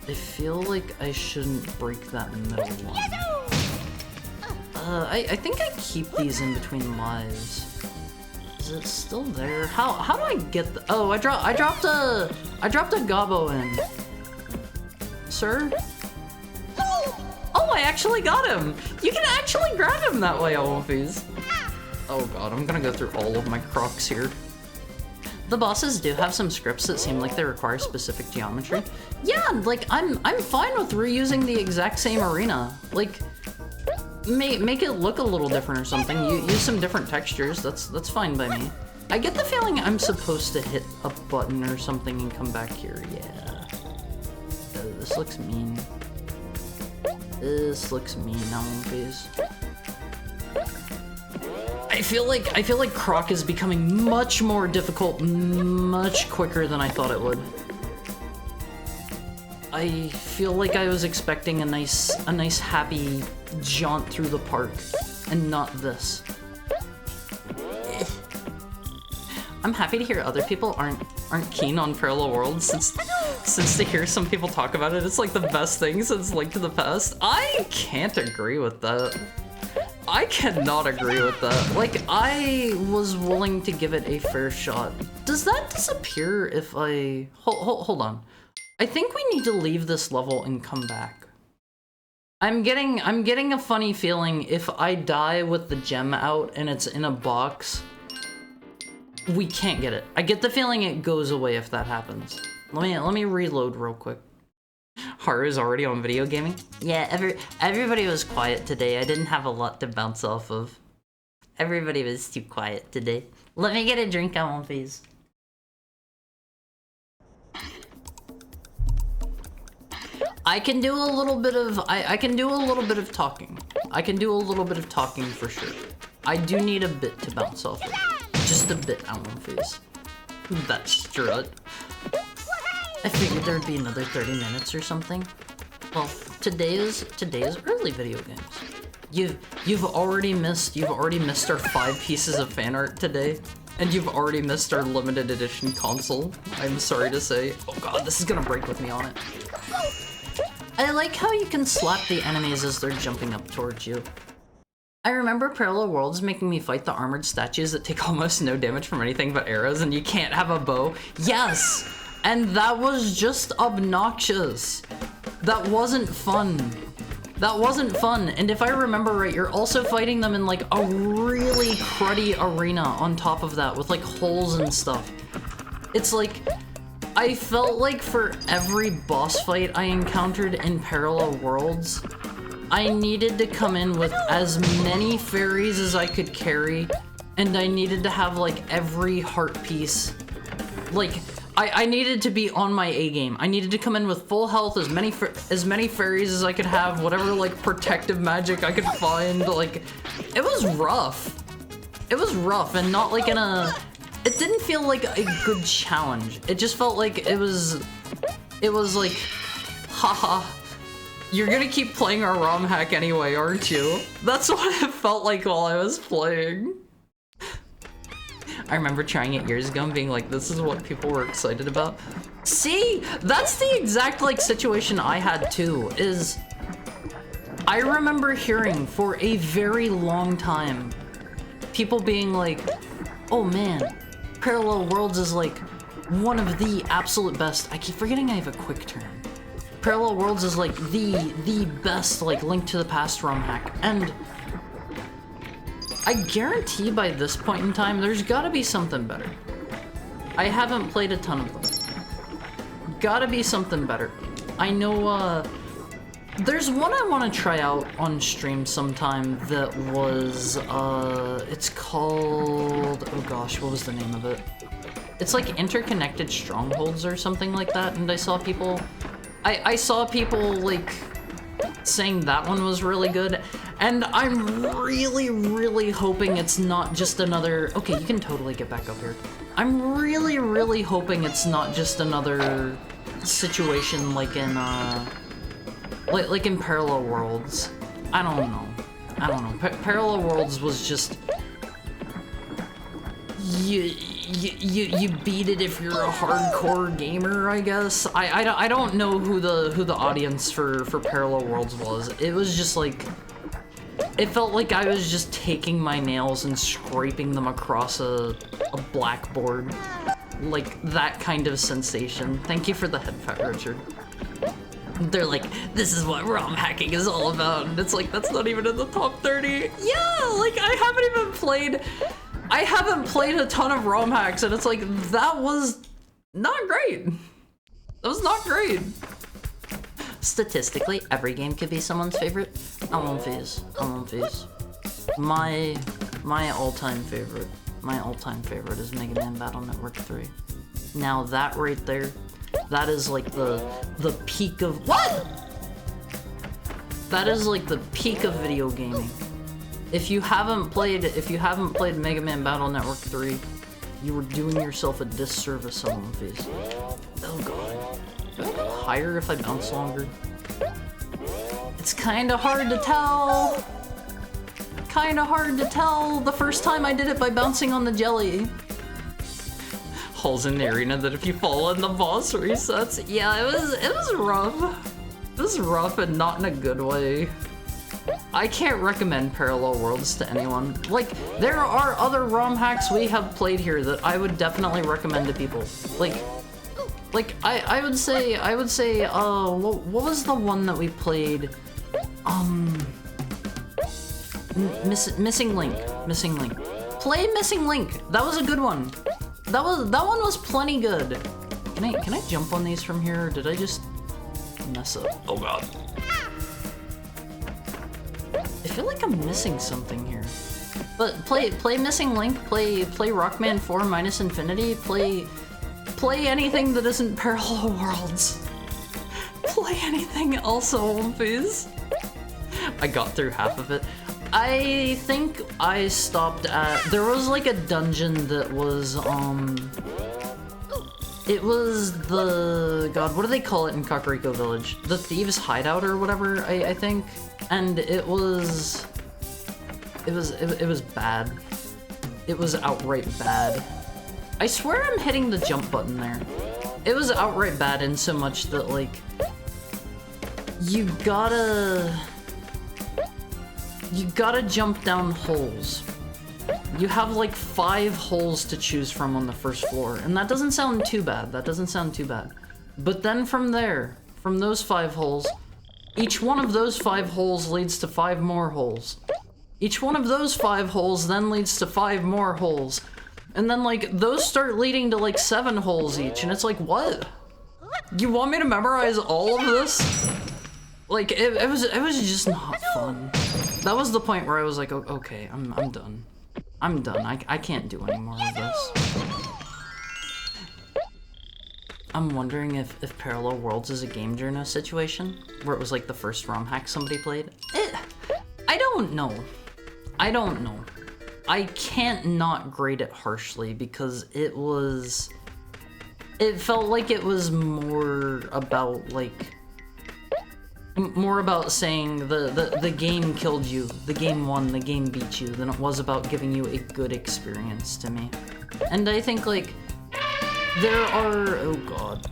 I feel like I shouldn't break that middle one. I think I keep these in between lives. Is it still there? How do I get the— oh, I dropped a Gobbo in. Sir? Oh, I actually got him! You can actually grab him that way, Wolfies. Oh god, I'm gonna go through all of my Crocs here. The bosses do have some scripts that seem like they require specific geometry. Yeah, like, I'm fine with reusing the exact same arena. Like, make it look a little different or something. Use some different textures, that's fine by me. I get the feeling I'm supposed to hit a button or something and come back here, yeah. This looks mean. This looks mean, now, Wolfies. I feel like Croc is becoming much more difficult, much quicker than I thought it would. I feel like I was expecting a nice happy jaunt through the park, and not this. I'm happy to hear other people aren't keen on Parallel Worlds, since to hear some people talk about it, it's like the best thing since Link to the Past. I can't agree with that. I cannot agree with that. Like, I was willing to give it a fair shot. Does that disappear if I... Hold on. I think we need to leave this level and come back. I'm getting a funny feeling if I die with the gem out and it's in a box, we can't get it. I get the feeling it goes away if that happens. Let me reload real quick. Haru's already on video gaming? Yeah, everybody was quiet today. I didn't have a lot to bounce off of. Everybody was too quiet today. Let me get a drink on one, please. I can do a little bit of I can do a little bit of talking. I can do a little bit of talking for sure. I do need a bit to bounce off of. Just a bit on one, please. That strut. I figured there would be another 30 minutes or something. Well, today is early video games. You've already missed our 5 pieces of fan art today, and you've already missed our limited edition console. I'm sorry to say. Oh god, this is gonna break with me on it. I like how you can slap the enemies as they're jumping up towards you. I remember Parallel Worlds making me fight the armored statues that take almost no damage from anything but arrows, and you can't have a bow. Yes! And that was just obnoxious. That wasn't fun. That wasn't fun, and if I remember right, you're also fighting them in like a really cruddy arena on top of that with like holes and stuff. It's like, I felt like for every boss fight I encountered in Parallel Worlds, I needed to come in with as many fairies as I could carry, and I needed to have like every heart piece. Like, I needed to be on my A game. I needed to come in with full health, as many fairies as I could have, whatever like protective magic I could find. Like, it was rough. It was rough, and not like in a. It didn't feel like a good challenge. It just felt like it was like, haha. You're gonna keep playing our ROM hack anyway, aren't you? That's what it felt like while I was playing. I remember trying it years ago and being like, this is what people were excited about. See, that's the exact like situation I had too, is I remember hearing for a very long time people being like, oh man, Parallel Worlds is like one of the absolute best. I keep forgetting I have a quick term. Parallel Worlds is like the best like Link to the Past ROM hack, and I guarantee by this point in time, there's gotta be something better. I haven't played a ton of them. Gotta be something better. I know, there's one I want to try out on stream sometime that was, it's called, oh gosh, what was the name of it? It's like Interconnected Strongholds or something like that, and I saw people, I saw people, like, saying that one was really good, and I'm really, really hoping it's not just another... Okay, you can totally get back up here. I'm really, really hoping it's not just another situation like in, like in Parallel Worlds. I don't know. Parallel Worlds was just... You beat it if you're a hardcore gamer, I guess. I don't know who the audience for Parallel Worlds was. It was just like, it felt like I was just taking my nails and scraping them across a blackboard. Like that kind of sensation. Thank you for the head fat, Richard. They're like, this is what ROM hacking is all about. And it's like, that's not even in the top 30. Yeah, like I haven't played a ton of ROM hacks, and it's like, that was not great. That was not great. Statistically, every game could be someone's favorite. I won't phase. My all-time favorite is Mega Man Battle Network 3. Now that right there, that is like the peak of what? That is like the peak of video gaming. If you haven't played Mega Man Battle Network 3, you were doing yourself a disservice on one face. Oh god. Do I go higher if I bounce longer? It's kinda hard to tell. The first time I did it by bouncing on the jelly. Holes in the arena that if you fall in the boss resets. Yeah, it was rough. It was rough and not in a good way. I can't recommend Parallel Worlds to anyone. Like, there are other ROM hacks we have played here that I would definitely recommend to people. Like I would say, what was the one that we played? Missing Link. Play Missing Link. That was a good one. That one was plenty good. Can I jump on these from here? Or did I just mess up? Oh god. I feel like I'm missing something here. But play Missing Link, play Rockman 4 minus Infinity, play anything that isn't Parallel Worlds. Play anything else, please. I got through half of it. I think I stopped at, there was like a dungeon that was, it was the, god, what do they call it in Kakariko Village? The Thieves' Hideout or whatever, I think. And it was bad. It was outright bad. I swear I'm hitting the jump button there. It was outright bad in so much that, like, you gotta jump down holes. You have like 5 holes to choose from on the first floor, and that doesn't sound too bad. But then from there, from those 5 holes, Each one of those 5 holes leads to 5 more holes. Each one of those 5 holes then leads to 5 more holes. And then, like, those start leading to, like, 7 holes each, and it's like, what? You want me to memorize all of this? Like, it was just not fun. That was the point where I was like, okay, I'm done. I'm done. I can't do any more of this. I'm wondering if Parallel Worlds is a game journo situation, where it was like the first ROM hack somebody played. I don't know. I don't know. I can't not grade it harshly because it felt like it was more about, like, more about saying the game killed you, the game won, the game beat you, than it was about giving you a good experience to me. And I think, like, there are, oh god.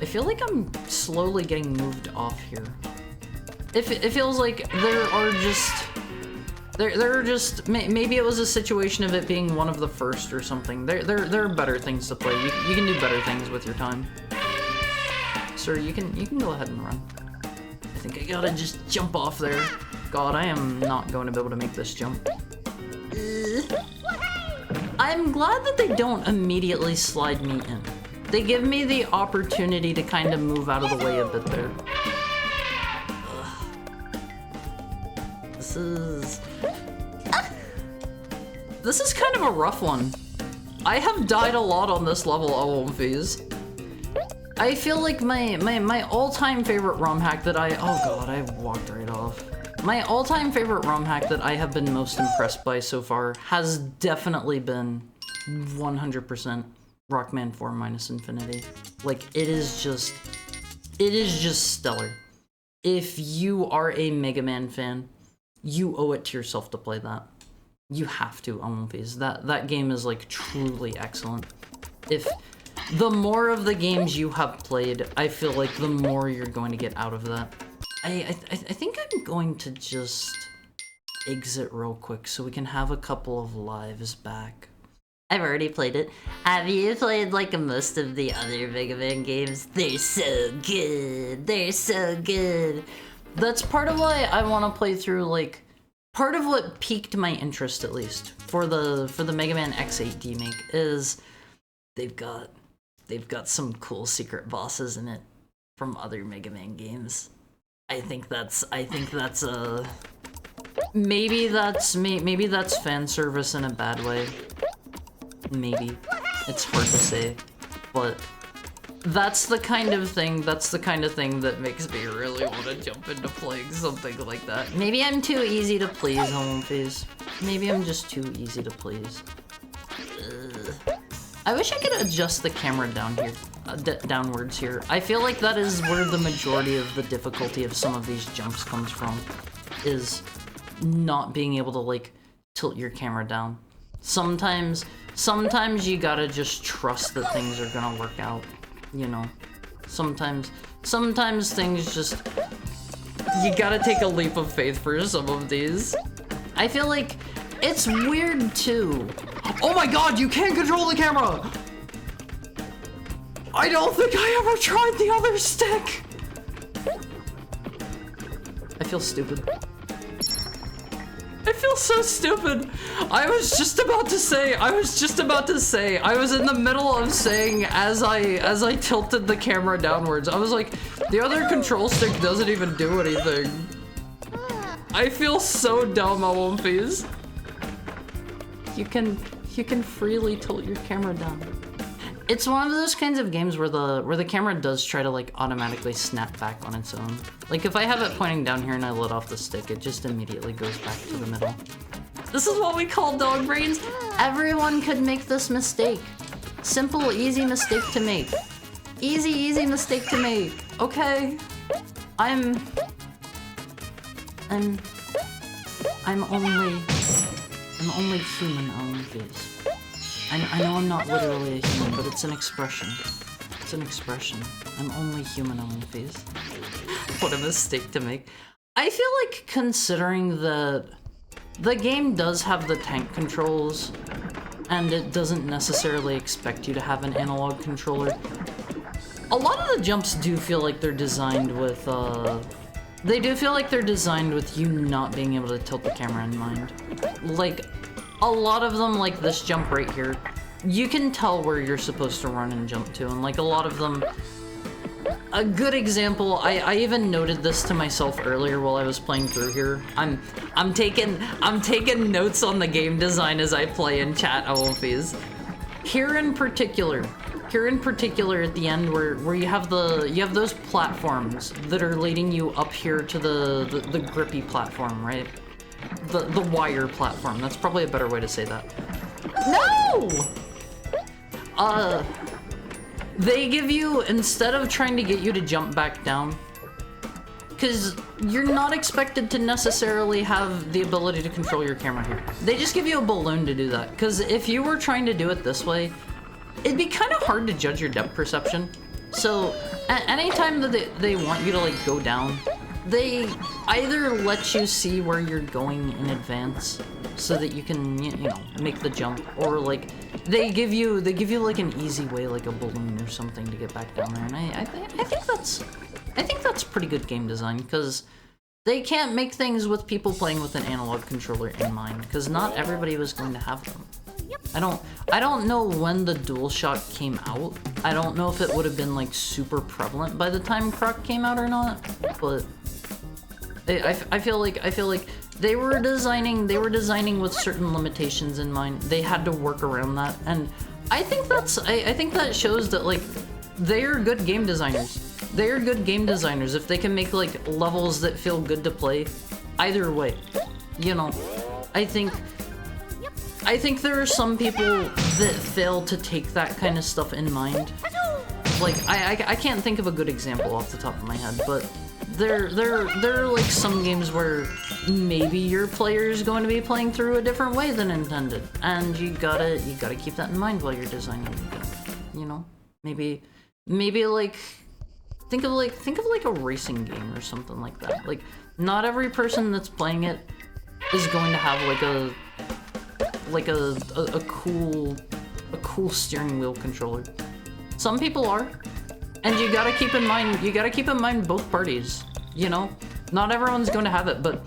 I feel like I'm slowly getting moved off here. It feels like there are just, maybe it was a situation of it being one of the first or something. There are better things to play. You can do better things with your time. Sir, you can go ahead and run. I think I gotta just jump off there. God, I am not going to be able to make this jump. I'm glad that they don't immediately slide me in. They give me the opportunity to kind of move out of the way a bit there. This is kind of a rough one. I have died a lot on this level, OMFs. I feel like my all-time favorite ROM hack that oh god, I walked right off. My all-time favorite ROM hack that I have been most impressed by so far has definitely been 100% Rockman 4 minus Infinity. Like, it is just stellar. If you are a Mega Man fan, you owe it to yourself to play that. You have to, OMFs. That game is, like, truly excellent. If the more of the games you have played, I feel like the more you're going to get out of that. I think I'm going to just exit real quick so we can have a couple of lives back. I've already played it. Have you played, like, most of the other Mega Man games? They're so good. They're so good. That's part of why I want to play through, like, part of what piqued my interest, at least, for the Mega Man X8 remake is they've got some cool secret bosses in it from other Mega Man games. I think that's maybe that's fan service in a bad way. Maybe. It's hard to say, but that's the kind of thing that makes me really want to jump into playing something like that. Maybe I'm too easy to please, OMFs. Maybe I'm just too easy to please. I wish I could adjust the camera down here, downwards here. I feel like that is where the majority of the difficulty of some of these jumps comes from, is not being able to, like, tilt your camera down. Sometimes you gotta just trust that things are gonna work out, you know? Sometimes things just, you gotta take a leap of faith for some of these. I feel like it's weird too. Oh my god, you can't control the camera! I don't think I ever tried the other stick! I feel stupid. I feel so stupid. I was in the middle of saying as I tilted the camera downwards, I was like, the other control stick doesn't even do anything. I feel so dumb, OMFs. You can freely tilt your camera down. It's one of those kinds of games where the camera does try to, like, automatically snap back on its own. Like, if I have it pointing down here and I let off the stick, it just immediately goes back to the middle. This is what we call dog brains. Everyone could make this mistake. Simple, easy mistake to make. Easy mistake to make. Okay. I'm only human, OMFs. I know I'm not literally a human, but it's an expression. It's an expression. I'm only human, OMFs. What a mistake to make. I feel like, considering that the game does have the tank controls, and it doesn't necessarily expect you to have an analog controller, A lot of the jumps do feel like they're designed with, they do feel like they're designed with you not being able to tilt the camera in mind. Like, a lot of them, like this jump right here, you can tell where you're supposed to run and jump to, and like a lot of them, a good example, I even noted this to myself earlier while I was playing through here. I'm taking notes on the game design as I play in chat, Awolfies. Here in particular at the end where you have those platforms that are leading you up here to the grippy platform, right? The wire platform. That's probably a better way to say that. No! They give you, instead of trying to get you to jump back down, because you're not expected to necessarily have the ability to control your camera here. They just give you a balloon to do that, because if you were trying to do it this way, it'd be kind of hard to judge your depth perception. So, anytime that they want you to, like, go down, they either let you see where you're going in advance so that you can, you know, make the jump, or, like, they give you like an easy way, like a balloon or something, to get back down there. And I think that's pretty good game design, because they can't make things with people playing with an analog controller in mind, because not everybody was going to have them. I don't know when the DualShock came out. I don't know if it would have been like super prevalent by the time Croc came out or not, but I feel like they were designing with certain limitations in mind. They had to work around that, and I think that shows that, like, they are good game designers. They are good game designers if they can make, like, levels that feel good to play either way. You know, I think there are some people that fail to take that kind of stuff in mind. Like, I can't think of a good example off the top of my head, but there are like some games where maybe your player is going to be playing through a different way than intended, and you gotta keep that in mind while you're designing the game. You know, maybe like think of like a racing game or something like that. Like, not every person that's playing it is going to have like a cool steering wheel controller. Some people are, and you gotta keep in mind both parties. You know, not everyone's going to have it, but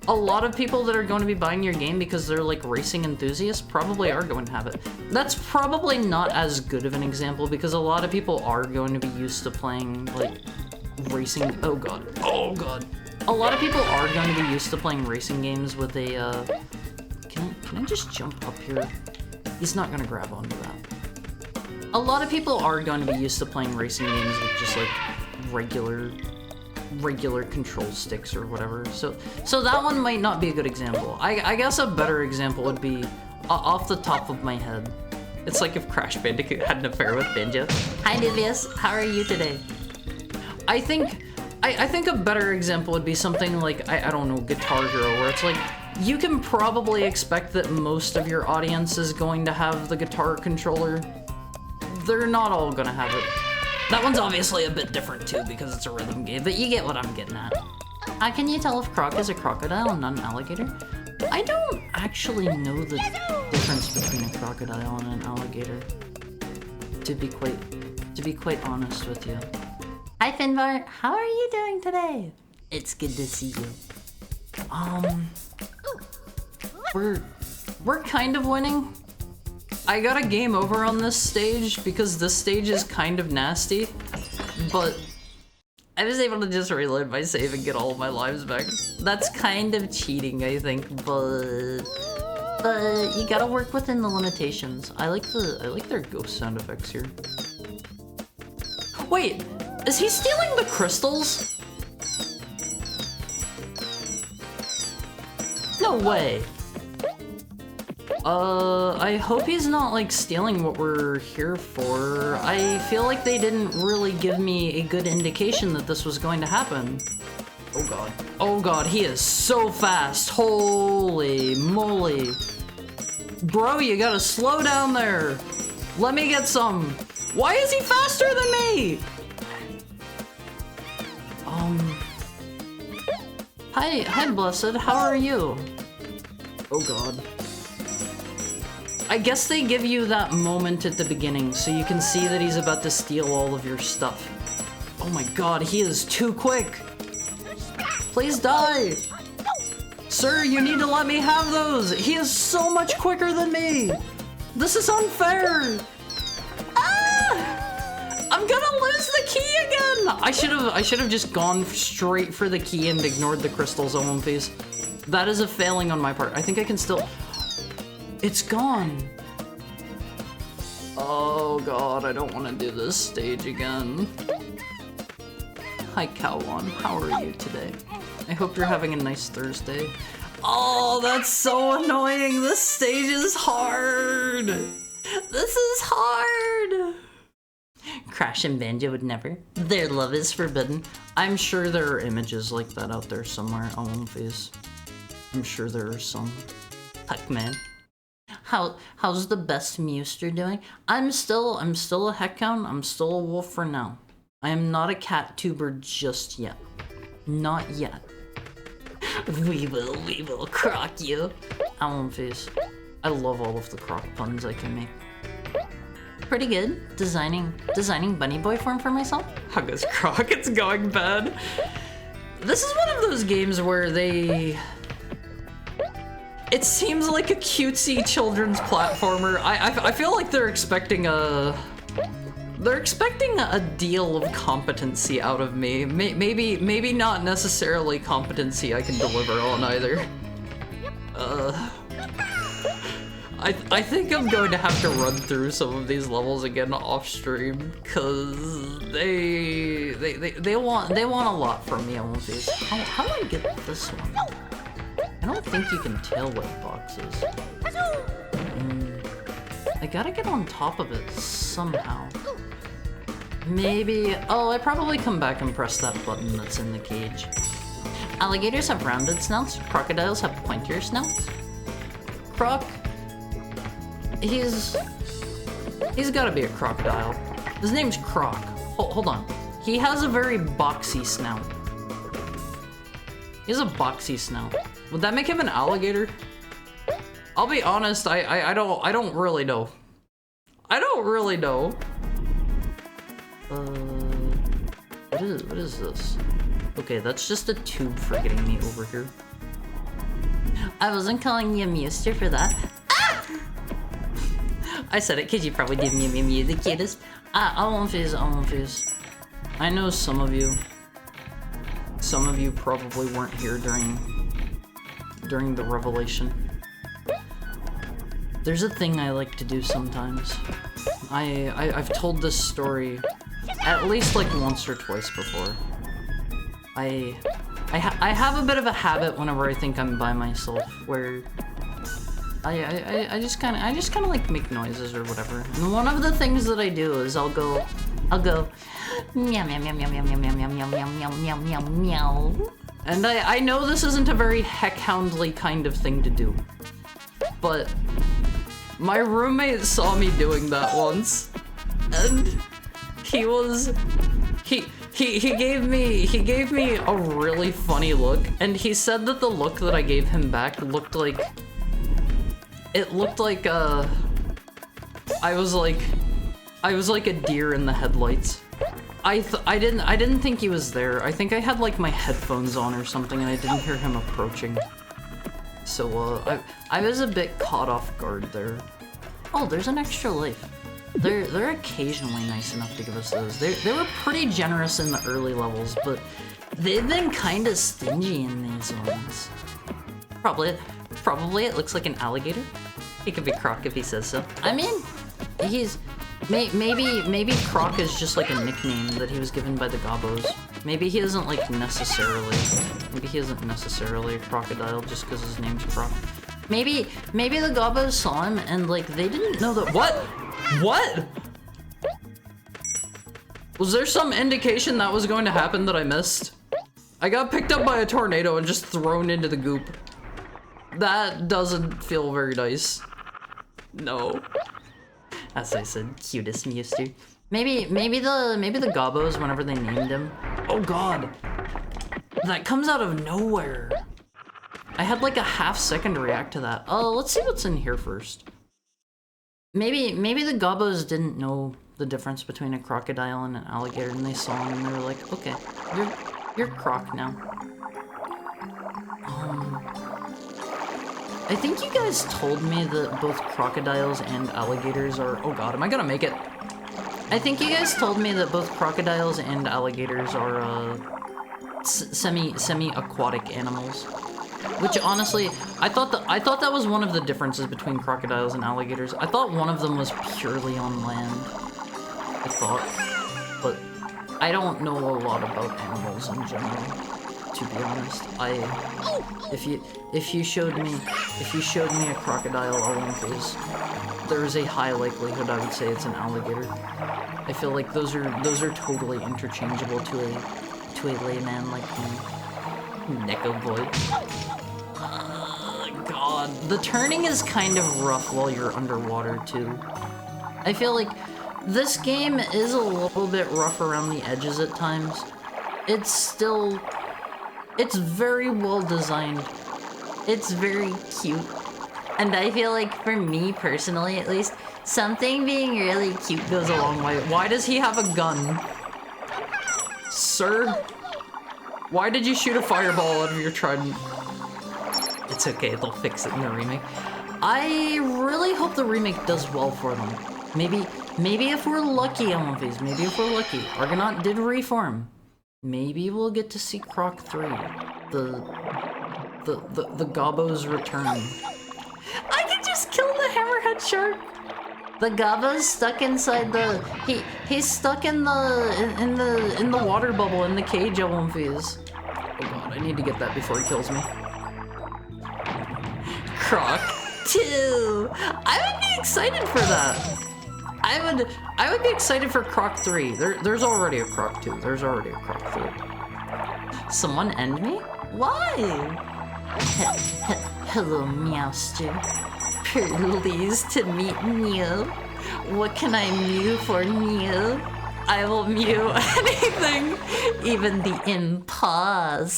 a lot of people that are going to be buying your game because they're like racing enthusiasts probably are going to have it. That's probably not as good of an example, because a lot of people are going to be used to playing like racing. Oh god. A lot of people are going to be used to playing racing games with a Can I just jump up here? He's not gonna grab onto that. A lot of people are going to be used to playing racing games with just like regular control sticks or whatever. So that one might not be a good example. I guess a better example would be off the top of my head. It's like if Crash Bandicoot had an affair with Ninja. Hi Nivius, how are you today? I think a better example would be something like, I don't know, Guitar Hero, where it's like, you can probably expect that most of your audience is going to have the guitar controller. They're not all gonna have it. That one's obviously a bit different too, because it's a rhythm game, but you get what I'm getting at. Can you tell if Croc is a crocodile and not an alligator? I don't actually know the difference between a crocodile and an alligator, to be quite honest with you. Hi Finbar, how are you doing today? It's good to see you. We're kind of winning. I got a game over on this stage because this stage is kind of nasty, but I was able to just reload my save and get all of my lives back. That's kind of cheating, I think, but you gotta work within the limitations. I like their ghost sound effects here. Wait, is he stealing the crystals? No way. I hope he's not, like, stealing what we're here for. I feel like they didn't really give me a good indication that this was going to happen. Oh god. Oh god, he is so fast. Holy moly. Bro, you gotta slow down there. Let me get some. Why is he faster than me? Hi, Blessed, how are you? Oh god. I guess they give you that moment at the beginning so you can see that he's about to steal all of your stuff. Oh my god, he is too quick. Please die. Sir, you need to let me have those. He is so much quicker than me. This is unfair. Ah! I'm gonna lose the key again. I should have just gone straight for the key and ignored the crystals on One Piece. That is a failing on my part. I think I can still... It's gone. Oh god, I don't want to do this stage again. Hi, Cowan. How are you today? I hope you're having a nice Thursday. Oh, that's so annoying. This stage is hard. This is hard. Crash and Banjo would never. Their love is forbidden. I'm sure there are images like that out there somewhere on One Piece. I'm sure there are some. Heck, man. How's the best Mewster doing? I'm still a heckhound. I'm still a wolf for now. I am not a cat tuber just yet. Not yet. We will croc you. One Piece. I love all of the croc puns I can make. Pretty good. Designing bunny boy form for myself. How goes Croc? It's going bad. This is one of those games where they... It seems like a cutesy children's platformer. I feel like they're expecting a deal of competency out of me. Maybe not necessarily competency I can deliver on either. I think I'm going to have to run through some of these levels again off stream, cause they want a lot from me on these. How do I get this one? I don't think you can tell what box is. I gotta get on top of it somehow. Maybe, oh, I probably come back and press that button that's in the cage. Alligators have rounded snouts, crocodiles have pointier snouts. Croc, he's gotta be a crocodile. His name's Croc. Hold on. He has a very boxy snout. He has a boxy snout. Would that make him an alligator? I'll be honest, I don't really know. I don't really know. What is this? Okay, that's just a tube for getting me over here. I wasn't calling you a Mewster for that. Ah! I said it because you probably did Mew the cutest. I won't fizz. I know some of you probably weren't here during the revelation. There's a thing I like to do sometimes. I've told this story at least like once or twice before. I have a bit of a habit whenever I think I'm by myself where I just kind of like make noises or whatever. And one of the things that I do is I'll go meow meow meow meow meow meow meow meow meow meow meow meow meow. And I know this isn't a very heckhoundly kind of thing to do, but my roommate saw me doing that once, and he gave me a really funny look, and he said that the look that I gave him back looked like I was like a deer in the headlights. I didn't think he was there. I think I had like my headphones on or something and I didn't hear him approaching. So I was a bit caught off guard there. Oh, there's an extra life. They're occasionally nice enough to give us those. They were pretty generous in the early levels, but they've been kind of stingy in these ones. Probably it looks like an alligator. He could be Croc if he says so. I mean, maybe Croc is just like a nickname that he was given by the Gobbos. Maybe he isn't like necessarily a crocodile just because his name's Croc. Maybe the Gobbos saw him and like they didn't know that. What? Was there some indication that was going to happen that I missed? I got picked up by a tornado and just thrown into the goop. That doesn't feel very nice. No. As I said, cutest Mewster. Maybe the Gobbos, whenever they named him. Oh god. That comes out of nowhere. I had like a half second to react to that. Oh, let's see what's in here first. Maybe the Gobbos didn't know the difference between a crocodile and an alligator, and they saw him and they were like, okay, you're Croc now. I think you guys told me that both crocodiles and alligators are... Oh god, am I gonna make it? I think you guys told me that both crocodiles and alligators are semi-aquatic animals. Which honestly, I thought that was one of the differences between crocodiles and alligators. I thought one of them was purely on land. I thought, but I don't know a lot about animals in general. To be honest, if you showed me a crocodile Olympus, there is a high likelihood I would say it's an alligator. I feel like those are totally interchangeable to a layman like me. Neko boy. God, the turning is kind of rough while you're underwater too. I feel like this game is a little bit rough around the edges at times. It's very well designed. It's very cute. And I feel like for me personally at least, something being really cute goes a long way. Why does he have a gun? Sir? Why did you shoot a fireball out of your trident? It's okay, they'll fix it in the remake. I really hope the remake does well for them. Maybe if we're lucky on one of these, maybe if we're lucky. Argonaut did reform. Maybe we'll get to see Croc 3. The Gobbos return. I can just kill the hammerhead shark! The Gobbos stuck inside the... He's stuck in the water bubble in the cage at one phase. Oh god, I need to get that before he kills me. Croc 2! I would be excited for that! I would be excited for Croc 3. There's already a Croc 2. There's already a Croc 3. Someone end me? Why? Hello, Meowster. Pleased to meet Mew. What can I mew for Mew? I will mew anything, even the impossible.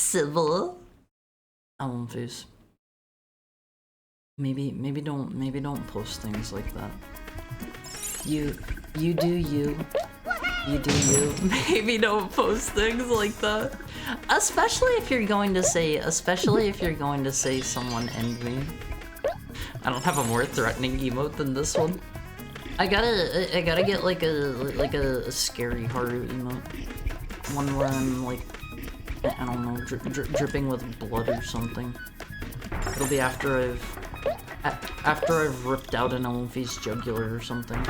I won't face. Maybe don't post things like that. You do you. You do you. Maybe don't post things like that. Especially if you're going to say someone end me. I don't have a more threatening emote than this one. I gotta get like a scary Haru emote. One where I'm like, I don't know, dripping with blood or something. It'll be after I've ripped out an Olympi's jugular or something.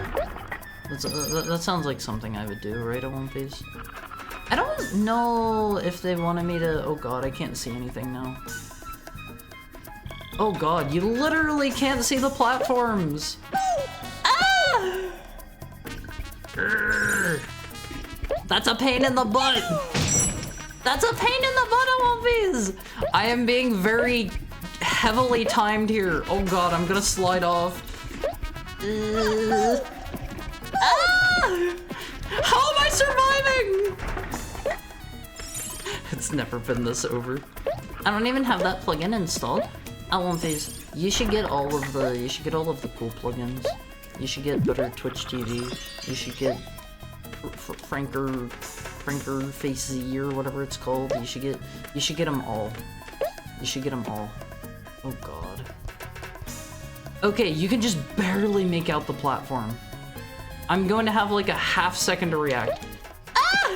That sounds like something I would do, right, Olympi's? I don't know if they wanted me to... Oh god, I can't see anything now. Oh god, you literally can't see the platforms! Ah! That's a pain in the butt! That's a pain in the butt, Olympi's! I am being very heavily timed here. Oh god, I'm gonna slide off. How am I surviving? It's never been this over. I don't even have that plugin installed. Phase, you should get all of the cool plugins. You should get better Twitch TV. You should get Franker Face Z or whatever it's called. You should get them all. You should get them all. Oh god. Okay, you can just barely make out the platform. I'm going to have like a half second to react. Ah!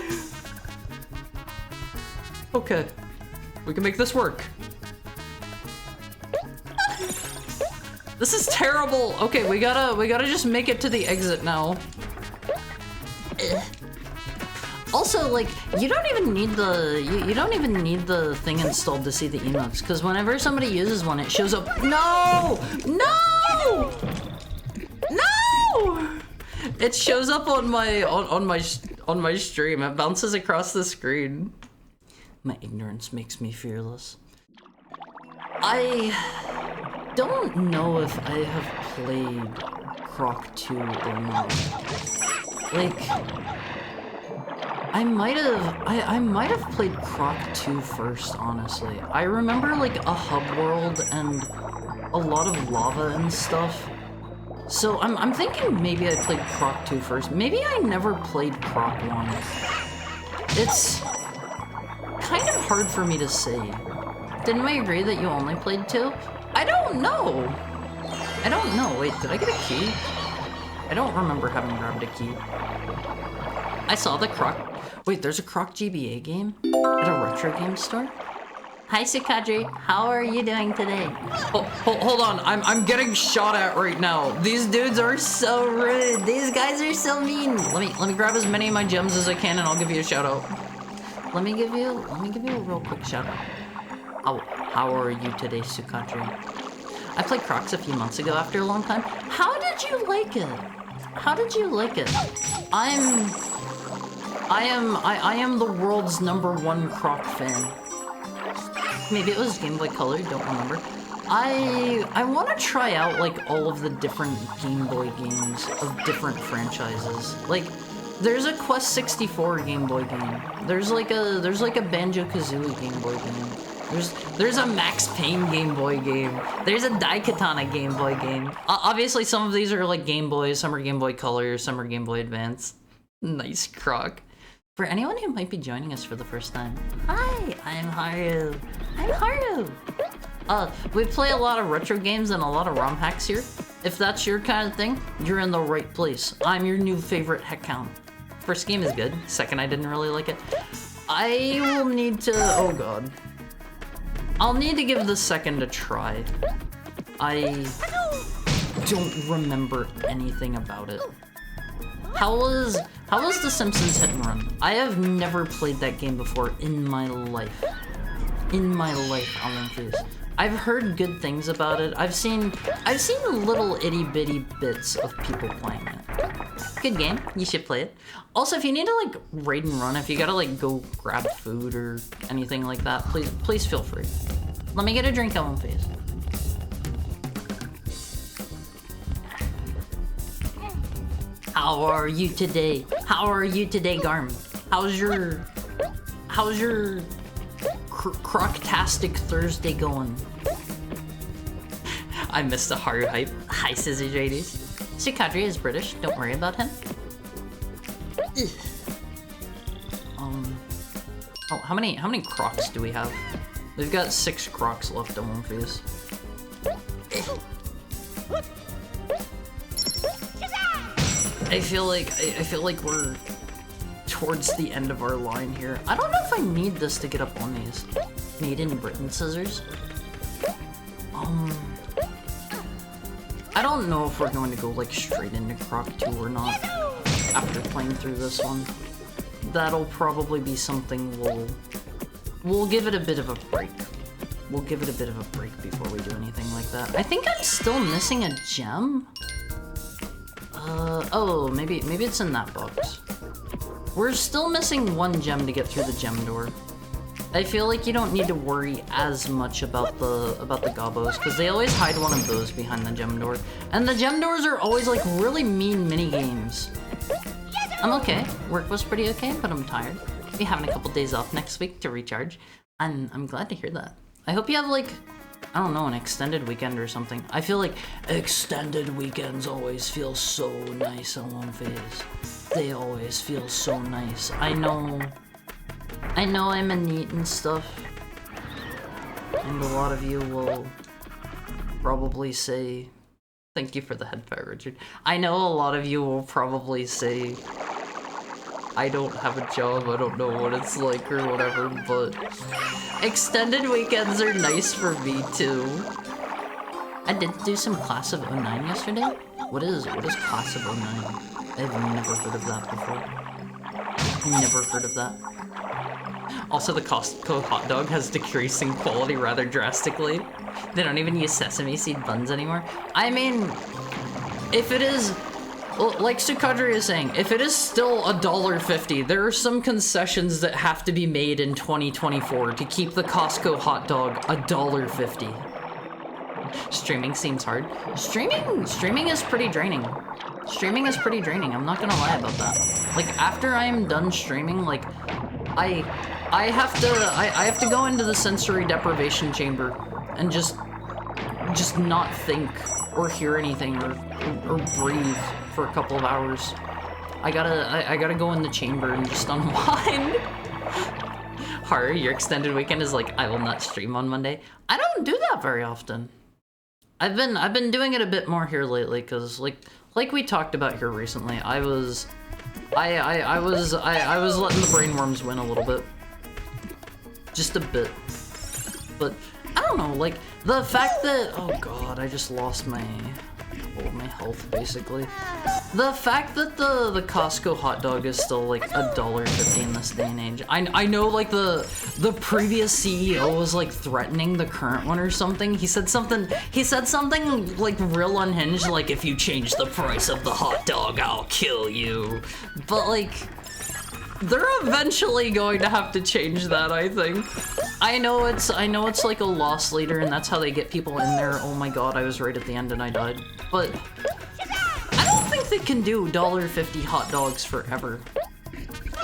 Okay, we can make this work. This is terrible. Okay, we gotta just make it to the exit now. Also, like, you don't even need the thing installed to see the emotes, because whenever somebody uses one, it shows up. No! No! No! It shows up on my stream. It bounces across the screen. My ignorance makes me fearless. I don't know if I have played Croc 2 or not. Like, I might have played Croc 2 first, honestly. I remember like a hub world and a lot of lava and stuff. So I'm thinking maybe I played Croc 2 first. Maybe I never played Croc 1. It's kind of hard for me to say. Didn't we agree that you only played 2? I don't know. I don't know. Wait, did I get a key? I don't remember having grabbed a key. I saw the Croc. Wait, there's a Croc GBA game at a retro game store? Hi, Sukadri. How are you doing today? Oh, hold on. I'm getting shot at right now. These dudes are so rude. These guys are so mean. Let me grab as many of my gems as I can, and I'll give you a shout out. Let me give you a real quick shout out. How are you today, Sukadri? I played Crocs a few months ago after a long time. How did you like it? How did you like it? I am the world's #1 Croc fan. Maybe it was Game Boy Color, don't remember. I want to try out like all of the different Game Boy games of different franchises. Like, there's a Quest 64 Game Boy game. There's like a Banjo-Kazooie Game Boy game. There's a Max Payne Game Boy game. There's a Daikatana Game Boy game. Obviously, some of these are like Game Boys, some are Game Boy Color, some are Game Boy Advance. Nice, Croc. For anyone who might be joining us for the first time, hi, I'm Haru. I'm Haru. We play a lot of retro games and a lot of ROM hacks here. If that's your kind of thing, you're in the right place. I'm your new favorite heck count. First game is good. Second, I didn't really like it. I will need to, oh god. I'll need to give the second a try. I don't remember anything about it. How was The Simpsons Hit and Run? I have never played that game before in my life. In my life, I'll increase. I've heard good things about it. I've seen little itty bitty bits of people playing it. Good game. You should play it. Also, if you need to like raid and run, if you gotta like go grab food or anything like that, please feel free. Let me get a drink on one face. How are you today? How are you today, Garm? How's your Croctastic Thursday going? I missed the Haru hype. Hi, Scissor JDs. Sukadri is British. Don't worry about him. Oh, how many Crocs do we have? We've got 6 Crocs left on one face. I feel like we're towards the end of our line here. I don't know if I need this to get up on these. Made in Britain scissors. I don't know if we're going to go like straight into Croc 2 or not after playing through this one. That'll probably be something we'll give it a bit of a break. We'll give it a bit of a break before we do anything like that. I think I'm still missing a gem. Oh, maybe it's in that box. We're still missing 1 gem to get through the gem door. I feel like you don't need to worry as much about the Gobbos, because they always hide one of those behind the gem door. And the gem doors are always like really mean mini games. I'm okay. Work was pretty okay, but I'm tired. Be having a couple days off next week to recharge. And I'm glad to hear that. I hope you have like, I don't know, an extended weekend or something. I feel like extended weekends always feel so nice on one face. They always feel so nice. I know I'm a neat and stuff. And a lot of you will probably say, thank you for the head pet, Richard. I know a lot of you will probably say, I don't have a job, I don't know what it's like or whatever, but extended weekends are nice for me too. I did do some Class of 09 yesterday. What is Class of 09? I've never heard of that before. Never heard of that. Also, the Costco hot dog has decreased in quality rather drastically. They don't even use sesame seed buns anymore. I mean, if it is, like Sukadri is saying, if it is still $1.50, there are some concessions that have to be made in 2024 to keep the Costco hot dog $1.50. Streaming seems hard. Streaming is pretty draining. Streaming is pretty draining, I'm not gonna lie about that. Like, after I am done streaming, like, I have to go into the sensory deprivation chamber and just not think or hear anything or breathe for a couple of hours. I gotta go in the chamber and just unwind. Haru, your extended weekend is like, I will not stream on Monday. I don't do that very often. I've been doing it a bit more here lately, cause like we talked about here recently, I was letting the brainworms win a little bit. Just a bit. But I don't know, like the fact that, oh god, I just lost my health basically. The fact that the Costco hot dog is still like $1.50 in this day and age. I know like the previous CEO was like threatening the current one or something. He said something like real unhinged, like if you change the price of the hot dog, I'll kill you. But like they're eventually going to have to change that, I think. I know it's like a loss leader and that's how they get people in there. Oh my god, I was right at the end and I died. But I don't think they can do $1.50 hot dogs forever.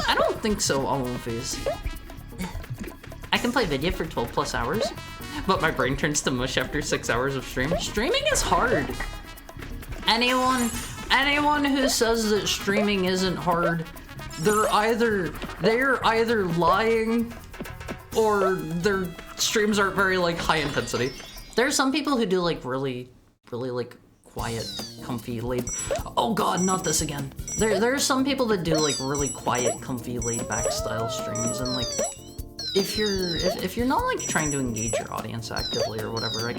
I don't think so, Almonfees. I can play video for 12 plus hours, but my brain turns to mush after 6 hours of stream. Streaming is hard. Anyone who says that streaming isn't hard, they're either lying or their streams aren't very like high intensity. There are some people who do like really like quiet, comfy, oh god, not this again. There are some people that do like really quiet, comfy, laid back style streams, and like if you're not like trying to engage your audience actively or whatever, I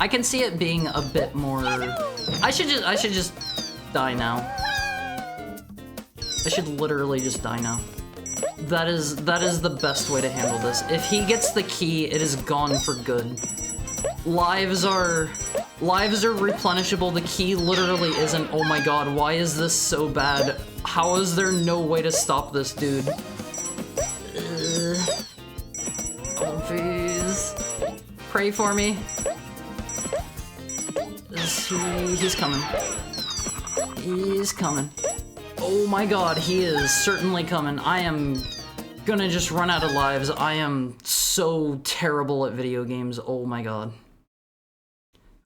can see it being a bit more. I should just die now. I should literally just die now. That is the best way to handle this. If he gets the key, it is gone for good. Lives are replenishable. The key literally isn't. Oh my god, why is this so bad? How is there no way to stop this dude? Oh please. Pray for me. He's coming. He's coming. Oh my god, he is certainly coming. I am gonna just run out of lives. I am so terrible at video games. Oh my god.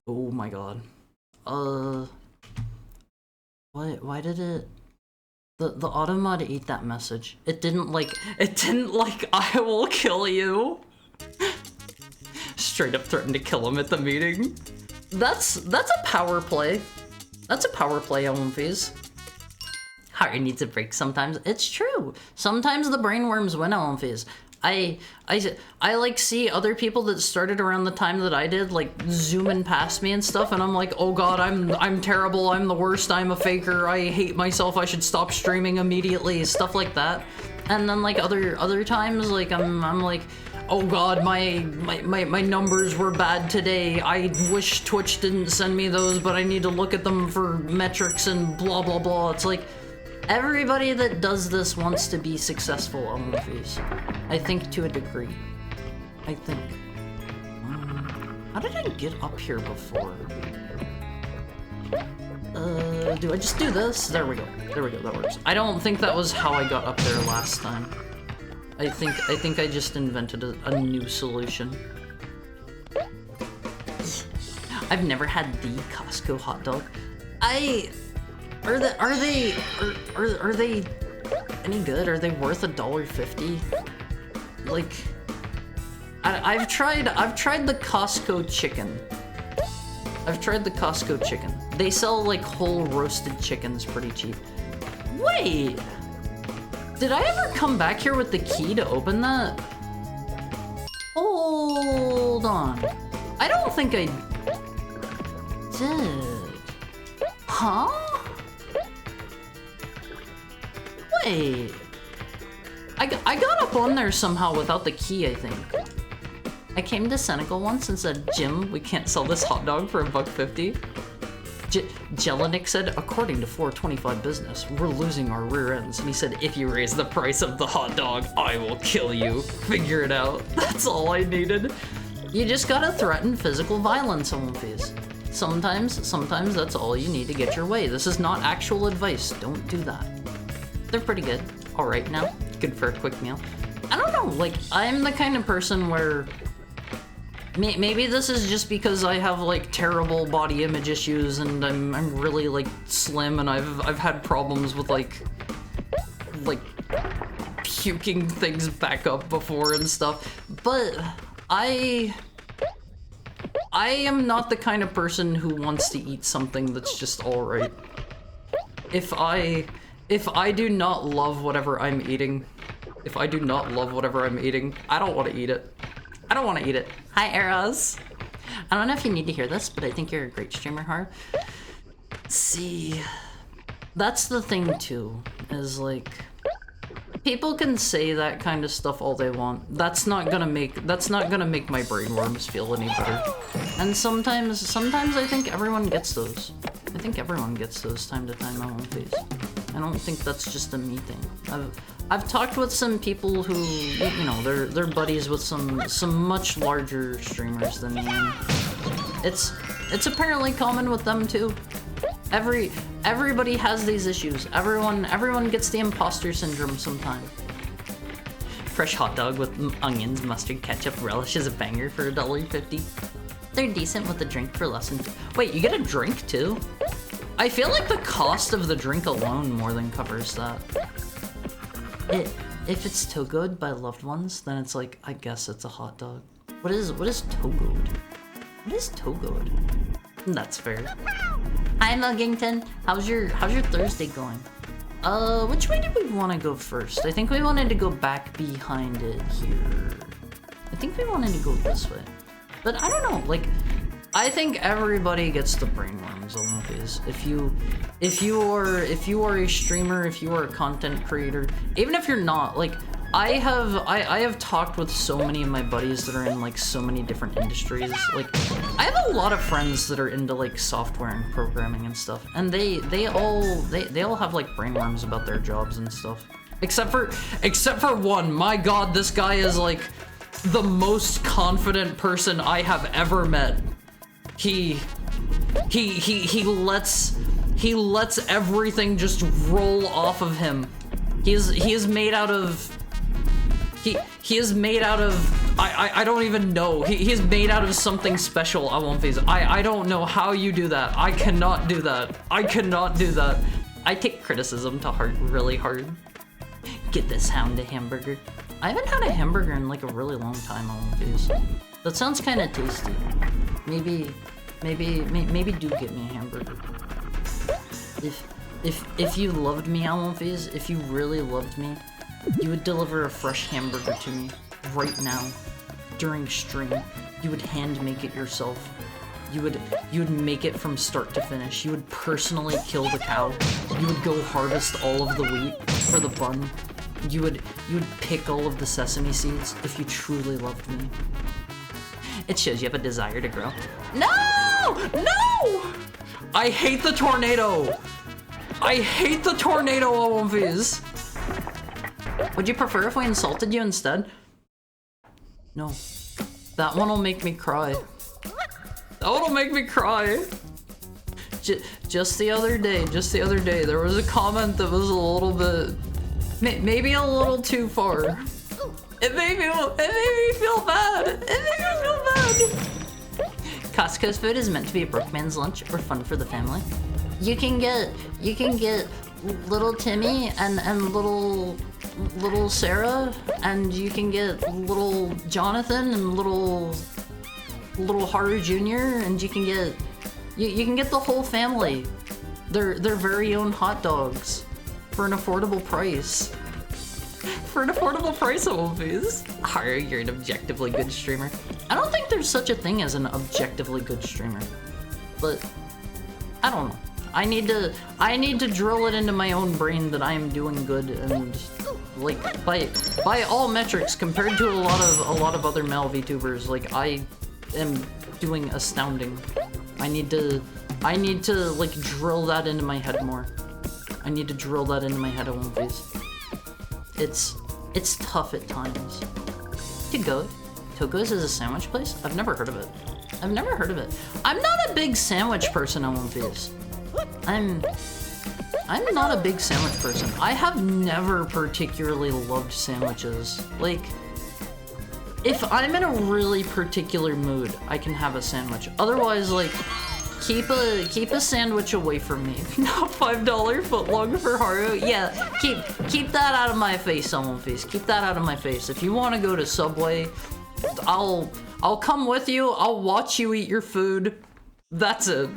Oh my god. Why did it... The auto mod ate that message. It didn't like, I will kill you. Straight up threatened to kill him at the meeting. That's a power play. That's a power play, Almonfees. Heart needs a break sometimes. It's true. Sometimes the brainworms win, Almonfees. I like see other people that started around the time that I did, like zooming past me and stuff, and I'm like, oh god, I'm terrible, I'm the worst, I'm a faker, I hate myself, I should stop streaming immediately, stuff like that. And then like other times, like I'm like, oh god, my numbers were bad today. I wish Twitch didn't send me those, but I need to look at them for metrics and blah blah blah. It's like, everybody that does this wants to be successful on movies. I think to a degree. I think. How did I get up here before? Do I just do this? There we go. There we go, that works. I don't think that was how I got up there last time. I think I just invented a new solution. I've never had the Costco hot dog. Are they any good? Are they worth $1.50? Like, I've tried the Costco chicken. I've tried the Costco chicken. They sell like whole roasted chickens pretty cheap. Wait, did I ever come back here with the key to open that? Hold on. I don't think I did. Huh? Wait, I got up on there somehow without the key, I think. I came to Senegal once and said, Jim, we can't sell this hot dog for $1.50. Jelinek said, according to 425 Business, we're losing our rear ends. And he said, if you raise the price of the hot dog, I will kill you. Figure it out. That's all I needed. You just gotta threaten physical violence on Almonfees. Sometimes that's all you need to get your way. This is not actual advice. Don't do that. They're pretty good. All right now. Good for a quick meal. I don't know, like, I'm the kind of person where maybe this is just because I have like terrible body image issues and I'm really like slim and I've had problems with like puking things back up before and stuff. But I am not the kind of person who wants to eat something that's just alright. If I do not love whatever I'm eating, I don't want to eat it. I don't want to eat it. Hi, Eros. I don't know if you need to hear this, but I think you're a great streamer, Har. See, that's the thing too, is like, people can say that kind of stuff all they want. That's not gonna make my brainworms feel any better. And sometimes I think everyone gets those. I think everyone gets those time to time, I won't face. I don't think that's just a me thing. I've talked with some people who, you know, they're buddies with some much larger streamers than me, and it's apparently common with them too. Everybody has these issues. Everyone gets the imposter syndrome sometime. Fresh hot dog with onions, mustard, ketchup, relish is a banger for $1.50. They're decent with a drink for less than. Wait, you get a drink too? I feel like the cost of the drink alone more than covers that. If it's togoed by loved ones, then it's like, I guess it's a hot dog. What is togoed? What is togoed? That's fair. Hi Muggington, how's your Thursday going? Which way did we want to go first? I think we wanted to go back behind it here. I think we wanted to go this way. But I don't know, like, I think everybody gets the brainworms on these. If you are a streamer, if you are a content creator, even if you're not, like, I have talked with so many of my buddies that are in like so many different industries. Like, I have a lot of friends that are into like software and programming and stuff, and they all have like brainworms about their jobs and stuff. Except for one. My God, this guy is like the most confident person I have ever met. He lets everything just roll off of him. He is made out of. He is made out of, I don't even know. He is made out of something special, I won't face it. I don't know how you do that. I cannot do that. I cannot do that. I take criticism to heart really hard. Get this hound a hamburger. I haven't had a hamburger in like a really long time, I won't face it. That sounds kind of tasty. Maybe do get me a hamburger. If you loved me, I won't face, if you really loved me, you would deliver a fresh hamburger to me right now during stream. You would hand make it yourself. You would make it from start to finish. You would personally kill the cow. You would go harvest all of the wheat for the bun. You would pick all of the sesame seeds if you truly loved me. It shows you have a desire to grow. No! No! I hate the tornado. I hate the tornado, Owenfies. Would you prefer if we insulted you instead? No. That one will make me cry. That one will make me cry. Just the other day, there was a comment that was a little bit, maybe a little too far. It made me feel bad. Costco's food is meant to be a broke man's lunch or fun for the family. You can get little Timmy and little Sarah, and you can get little Jonathan and little Haru Jr., and you can get the whole family. Their very own hot dogs for an affordable price. For an affordable price, Wolfies. Haru, you're an objectively good streamer. I don't think there's such a thing as an objectively good streamer, but I don't know. I need to drill it into my own brain that I am doing good, and like by all metrics compared to a lot of other male VTubers, like I am doing astounding. I need to like drill that into my head more. I need to drill that into my head at one face. It's tough at times. Togo's is a sandwich place? I've never heard of it. I'm not a big sandwich person on One Piece. I'm not a big sandwich person. I have never particularly loved sandwiches. Like, If I'm in a really particular mood, I can have a sandwich. Otherwise, like, keep a sandwich away from me. Not $5 footlong for Haru. Yeah, keep that out of my face, someone face. Keep that out of my face. If you want to go to Subway, I'll come with you. I'll watch you eat your food. That's it.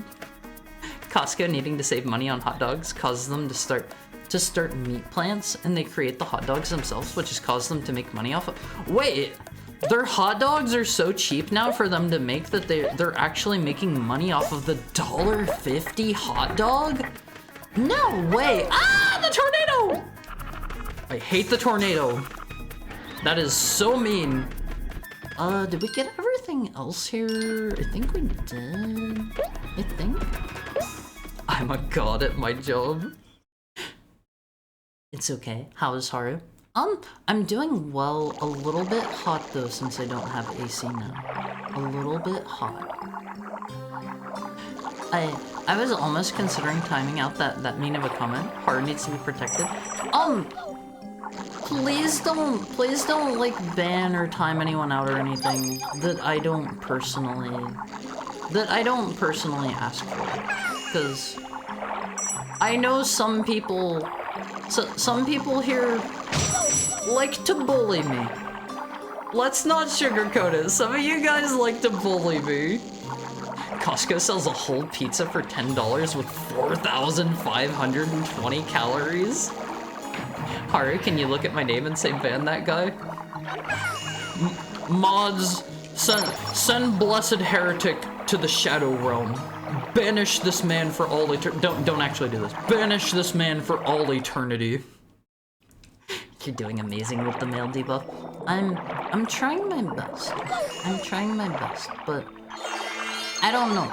Costco needing to save money on hot dogs causes them to start meat plants, and they create the hot dogs themselves, which has caused them to make money off of. Wait, their hot dogs are so cheap now for them to make that they're actually making money off of the $1.50 hot dog? No way! Ah, the tornado! I hate the tornado. That is so mean. Did we get everything else here? I think we did. I think. I'm a god at my job. It's okay. How is Haru? I'm doing well. A little bit hot though, since I don't have AC now. A little bit hot. I was almost considering timing out that mean of a comment. Haru needs to be protected. Please don't like ban or time anyone out or anything that I don't personally ask for, because I know some people here like to bully me. Let's not sugarcoat it. Some of you guys like to bully me. Costco sells a whole pizza for $10 with 4,520 calories. Haru, can you look at my name and say ban that guy? Mods, send blessed heretic to the shadow realm. Banish this man for all eternity. Don't actually do this. Banish this man for all eternity. You're doing amazing with the male debuff. I'm trying my best. I'm trying my best, but I don't know.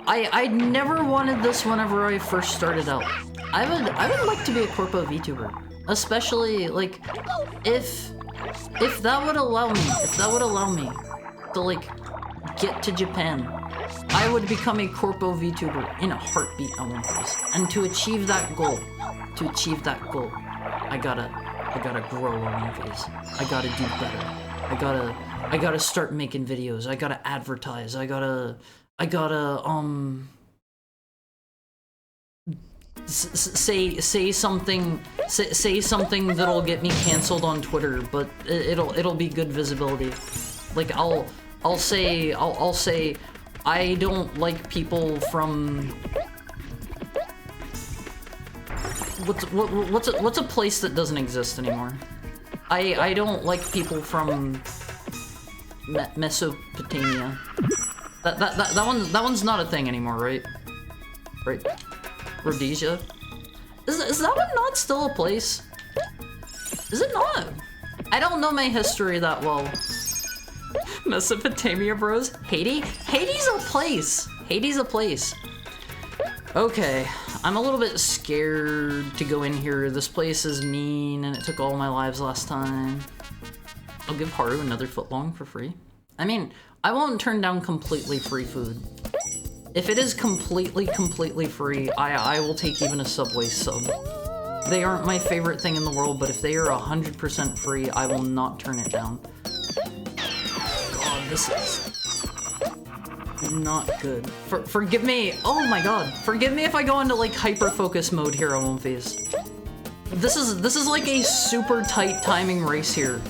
I never wanted this whenever I first started out. I would like to be a corpo VTuber, especially like if that would allow me to like get to Japan. I would become a corpo VTuber in a heartbeat on One Piece. And to achieve that goal, I gotta grow on One Piece. I gotta do better. I gotta start making videos. I gotta advertise. I gotta say something that'll get me canceled on Twitter, but it'll be good visibility. Like I'll say I don't like people from what's a place that doesn't exist anymore? I don't like people from Mesopotamia. That one's not a thing anymore, right? Right? Rhodesia? Is that one not still a place? Is it not? I don't know my history that well. Mesopotamia, bros? Haiti? Haiti's a place! Haiti's a place. Okay, I'm a little bit scared to go in here. This place is mean and it took all my lives last time. I'll give Haru another footlong for free. I mean, I won't turn down completely free food. If it is completely free, I will take even a Subway sub. They aren't my favorite thing in the world, but if they are 100% free, I will not turn it down. God, this is not good. Forgive me. Oh my god. Forgive me if I go into like hyper-focus mode here on One Piece. This is like a super tight timing race here.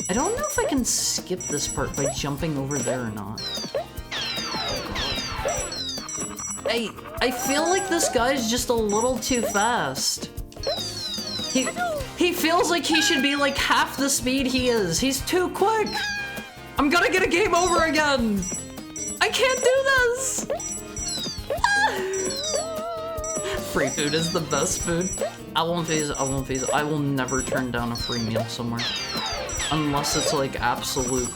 I don't know if I can skip this part by jumping over there or not. I feel like this guy's just a little too fast. He feels like he should be like half the speed he is. He's too quick. I'm gonna get a game over again. I can't do this. Free food is the best food. I won't phase. I will never turn down a free meal somewhere. Unless it's like absolute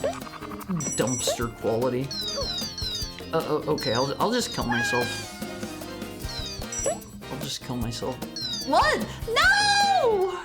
dumpster quality. Okay, I'll just kill myself. I'll just kill myself. What? No!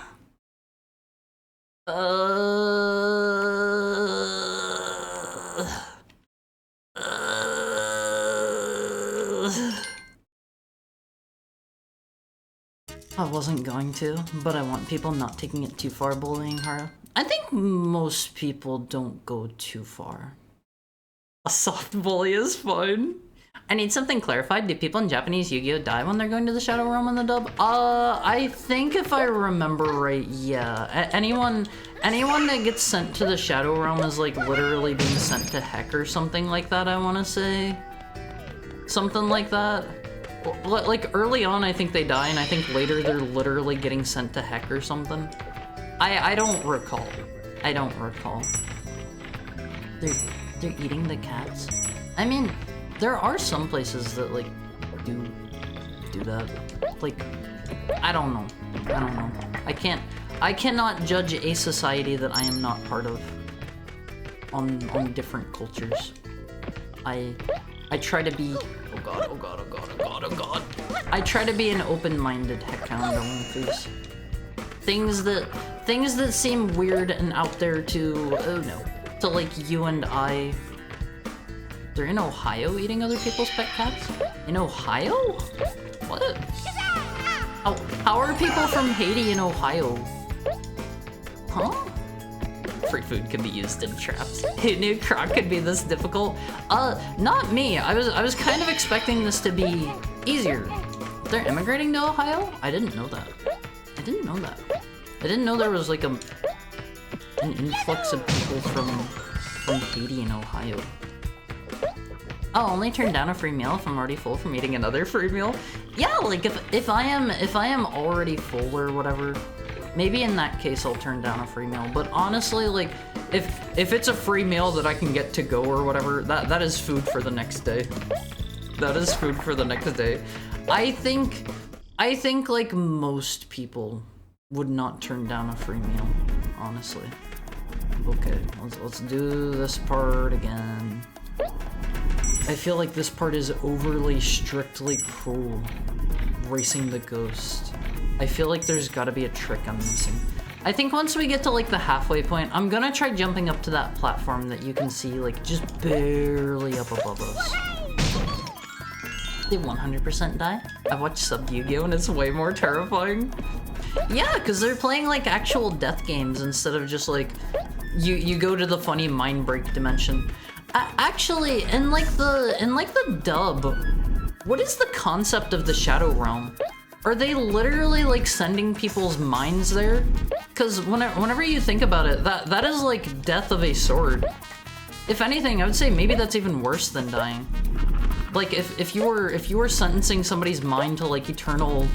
I wasn't going to, but I want people not taking it too far bullying Haru. I think most people don't go too far. A soft bully is fun. I need something clarified. Do people in Japanese Yu-Gi-Oh! Die when they're going to the Shadow Realm in the dub? I think if I remember right, yeah. Anyone that gets sent to the Shadow Realm is like literally being sent to heck or something like that, I want to say. Something like that. Like early on I think they die, and I think later they're literally getting sent to heck or something. I don't recall. I don't recall. They're eating the cats? I mean, there are some places that like do that. Like, I don't know. I don't know. I cannot judge a society that I am not part of on different cultures. I try to be oh god. I try to be an open-minded heckhound only, please. Things that seem weird and out there to like you and I. They're in Ohio eating other people's pet cats? In Ohio? What? How are people from Haiti in Ohio? Huh? Free food can be used in traps. Who knew Croc could be this difficult? Not me. I was kind of expecting this to be easier. They're immigrating to Ohio? I didn't know that. I didn't know that. I didn't know there was like an influx of people from Haiti in Ohio. Oh, only turn down a free meal if I'm already full from eating another free meal? Yeah, like if I am already full or whatever, maybe in that case I'll turn down a free meal. But honestly, like if it's a free meal that I can get to go or whatever, that is food for the next day. That is food for the next day. I think like most people would not turn down a free meal, honestly. Okay, let's do this part again. I feel like this part is overly strictly cruel. Racing the ghost. I feel like there's gotta be a trick I'm missing. I think once we get to like the halfway point, I'm gonna try jumping up to that platform that you can see like just barely up above us. They 100% die? I've watched sub Yu-Gi-Oh! And it's way more terrifying. Yeah, because they're playing like actual death games instead of just like you go to the funny mind break dimension. Actually, in like the dub, what is the concept of the Shadow Realm? Are they literally like sending people's minds there? Because whenever you think about it, that is like death of a sword. If anything, I would say maybe that's even worse than dying. Like if you were sentencing somebody's mind to like eternal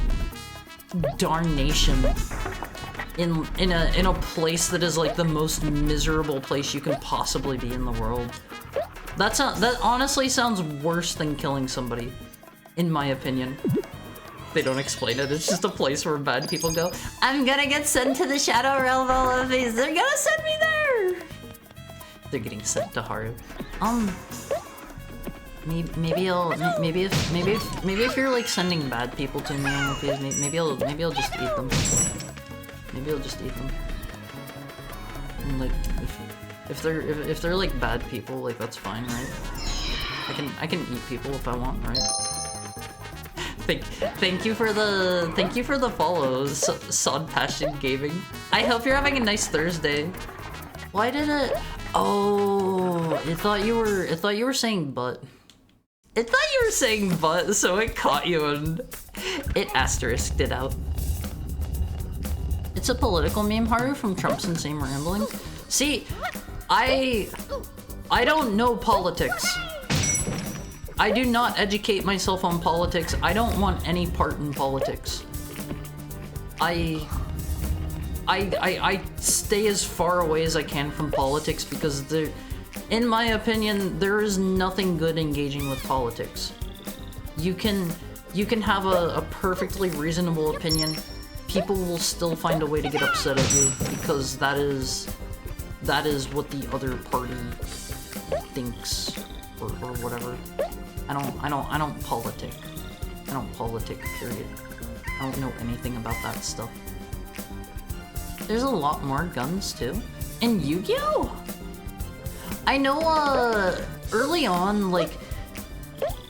darnation in a place that is like the most miserable place you can possibly be in the world. That honestly sounds worse than killing somebody, in my opinion. They don't explain it. It's just a place where bad people go. I'm gonna get sent to the Shadow Realm. All of these. They're gonna send me there. They're getting sent to Haru. Maybe if you're like sending bad people to me, maybe I'll just eat them. Maybe I'll just eat them. And like if they're like bad people, like that's fine, right? I can eat people if I want, right? Thank you for the follows, Sod Passion Gaming. I hope you're having a nice Thursday. Why did it? Oh, I thought you were saying butt. It thought you were saying butt, so it caught you and it asterisked it out. It's a political meme, Haru, from Trump's Insane Rambling. See, I don't know politics. I do not educate myself on politics. I don't want any part in politics. I stay as far away as I can from politics because in my opinion, there is nothing good engaging with politics. You can have a perfectly reasonable opinion. People will still find a way to get upset at you because that is what the other party thinks or whatever. I don't politic. I don't politic, period. I don't know anything about that stuff. There's a lot more guns too. In Yu-Gi-Oh! I know early on, like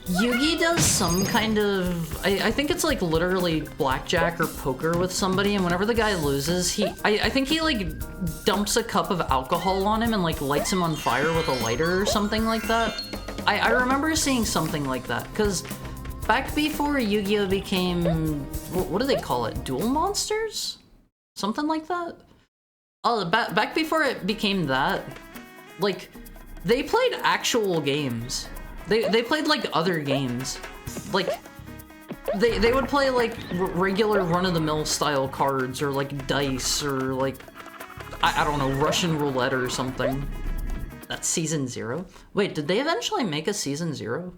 Yugi does some kind of, I think it's like literally blackjack or poker with somebody, and whenever the guy loses, I think he like dumps a cup of alcohol on him and like lights him on fire with a lighter or something like that. I remember seeing something like that, because back before Yu-Gi-Oh became, what do they call it? Duel Monsters? Something like that? Oh, back before it became that, like, they played actual games. They played like other games. Like, they would play like regular run-of-the-mill style cards or like dice or like, I don't know, Russian roulette or something. That's season 0? Wait, did they eventually make a season 0?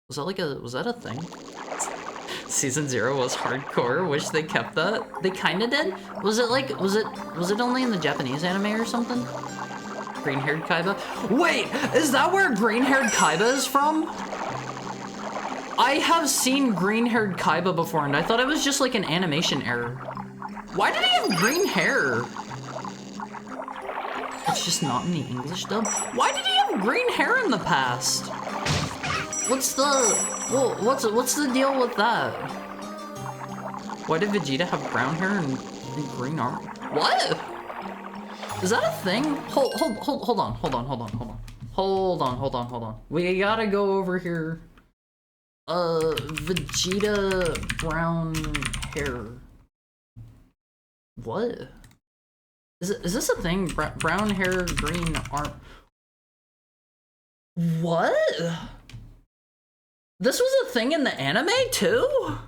Was that a thing? Season 0 was hardcore. Wish they kept that. They kinda did. Was it only in the Japanese anime or something? Green-haired Kaiba? Wait, is that where green-haired Kaiba is from? I have seen green-haired Kaiba before, and I thought it was just like an animation error. Why did he have green hair? It's just not in the English dub. Why did he have green hair in the past? What's the deal with that? Why did Vegeta have brown hair and green armor? What? Is that a thing? Hold on. We gotta go over here. Vegeta brown hair. What? Is this a thing? Brown hair, green arm. What? This was a thing in the anime too?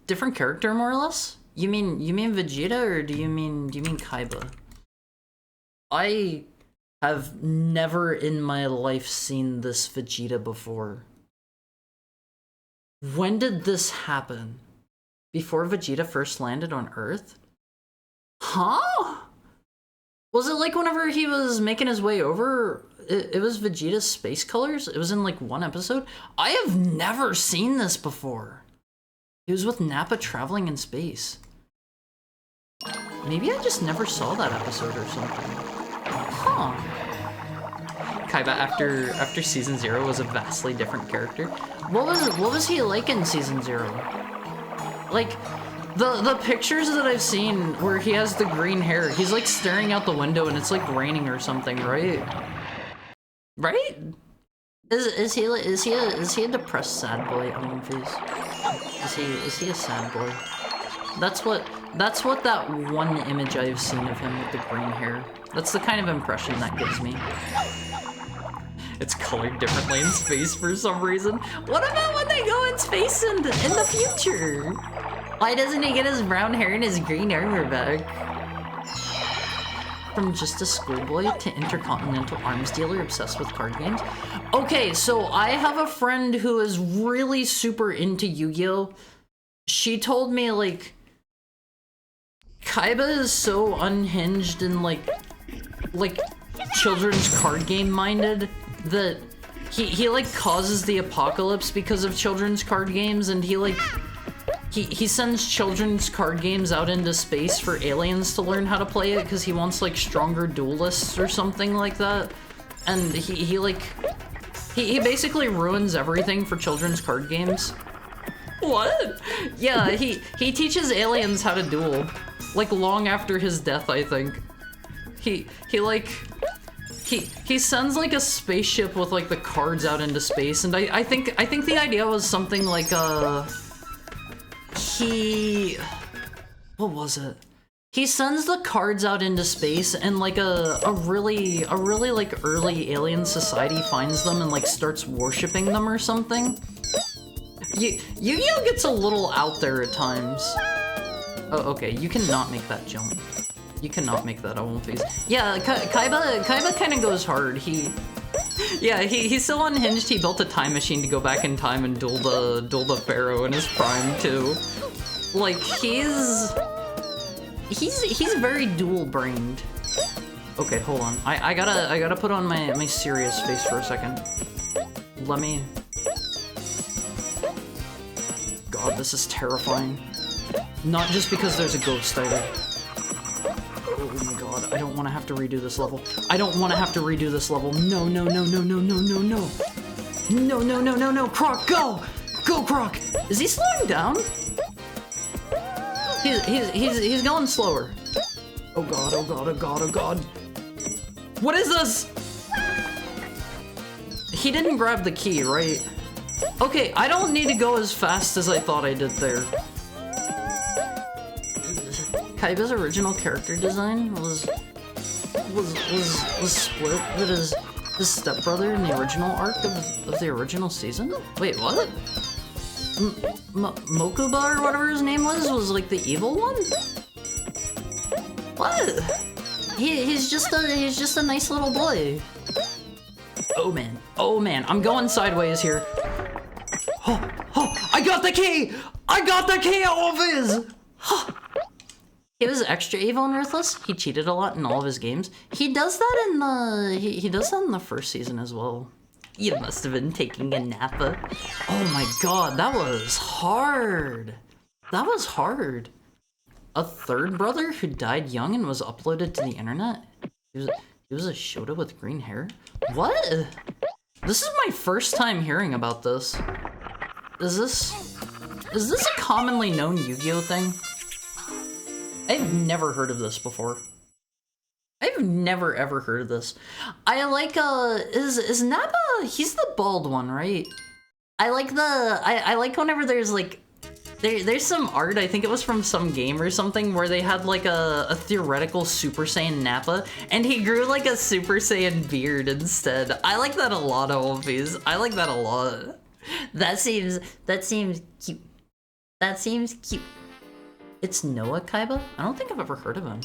Different character, more or less? You mean Vegeta, or do you mean Kaiba? I have never in my life seen this Vegeta before. When did this happen? Before Vegeta first landed on Earth? Huh? Was it like whenever he was making his way over, it was Vegeta's space colors? It was in like one episode? I have never seen this before. He was with Nappa traveling in space. Maybe I just never saw that episode or something. Huh. Kaiba after season 0 was a vastly different character. What was he like in season 0? Like, the pictures that I've seen where he has the green hair, he's like staring out the window and it's like raining or something, right? Right? Is he a depressed sad boy on One Piece? Is he a sad boy? That's what that one image I've seen of him with the green hair. That's the kind of impression that gives me. It's colored differently in space for some reason. What about when they go in space in the future? Why doesn't he get his brown hair and his green armor back? From just a schoolboy to intercontinental arms dealer obsessed with card games. Okay, so I have a friend who is really super into Yu-Gi-Oh! She told me, like, Kaiba is so unhinged and, like children's card game minded that he like causes the apocalypse because of children's card games, and he sends children's card games out into space for aliens to learn how to play it because he wants like stronger duelists or something like that. And he basically ruins everything for children's card games. What? Yeah, he teaches aliens how to duel. Like long after his death, I think. He sends like a spaceship with like the cards out into space, and I think the idea was something like what was it? He sends the cards out into space, and like a really like early alien society finds them and like starts worshipping them or something. Yu-Gi-Oh gets a little out there at times. Oh, okay, you cannot make that jump. You cannot make that, I won't face. Yeah, Kaiba kind of goes hard. He's so unhinged he built a time machine to go back in time and duel the Pharaoh in his prime too. Like, he's very dual-brained. Okay, hold on. I gotta put on my serious face for a second. Let me... God, this is terrifying. Not just because there's a ghost either. Oh my god, I don't want to have to redo this level. I don't want to have to redo this level. No, no, no, no, no, no, no, no. No, no, no, no, no, Croc, go! Go, Croc! Is he slowing down? He's going slower. Oh god, oh god, oh god, oh god. What is this? He didn't grab the key, right? Okay, I don't need to go as fast as I thought I did there. Kaiba's original character design was split with his stepbrother in the original arc of the original season? Wait, what? Mokuba or whatever his name was like the evil one? What? He's just a nice little boy. Oh man, I'm going sideways here. Oh, I got the key! I got the key, Olviz! He was extra evil and ruthless. He cheated a lot in all of his games. He does that in the he does that in the first season as well. You must have been taking a nappa. Oh my god, that was hard. That was hard. A third brother who died young and was uploaded to the internet? He was a Shota with green hair? What? This is my first time hearing about this. Is this a commonly known Yu-Gi-Oh thing? I've never heard of this before. I've never ever heard of this. I like is Nappa, he's the bald one, right? I like whenever there's like there's some art, I think it was from some game or something, where they had like a theoretical Super Saiyan Nappa and he grew like a Super Saiyan beard instead. I like that a lot, Olvies. I like that a lot. That seems cute. That seems cute. It's Noah Kaiba? I don't think I've ever heard of him.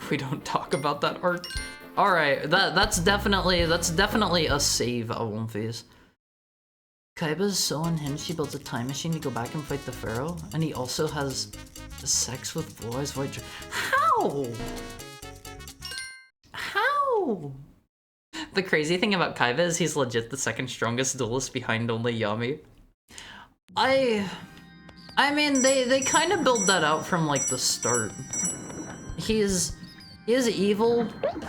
We don't talk about that arc. All right, that's definitely a save, Olvies. Kaiba's so unhinged he builds a time machine to go back and fight the Pharaoh, and he also has sex with Blue Eyes White Dragon. How? How? The crazy thing about Kaiba is he's legit the second strongest duelist behind only Yami. I mean, they kind of build that out from like the start. He is evil,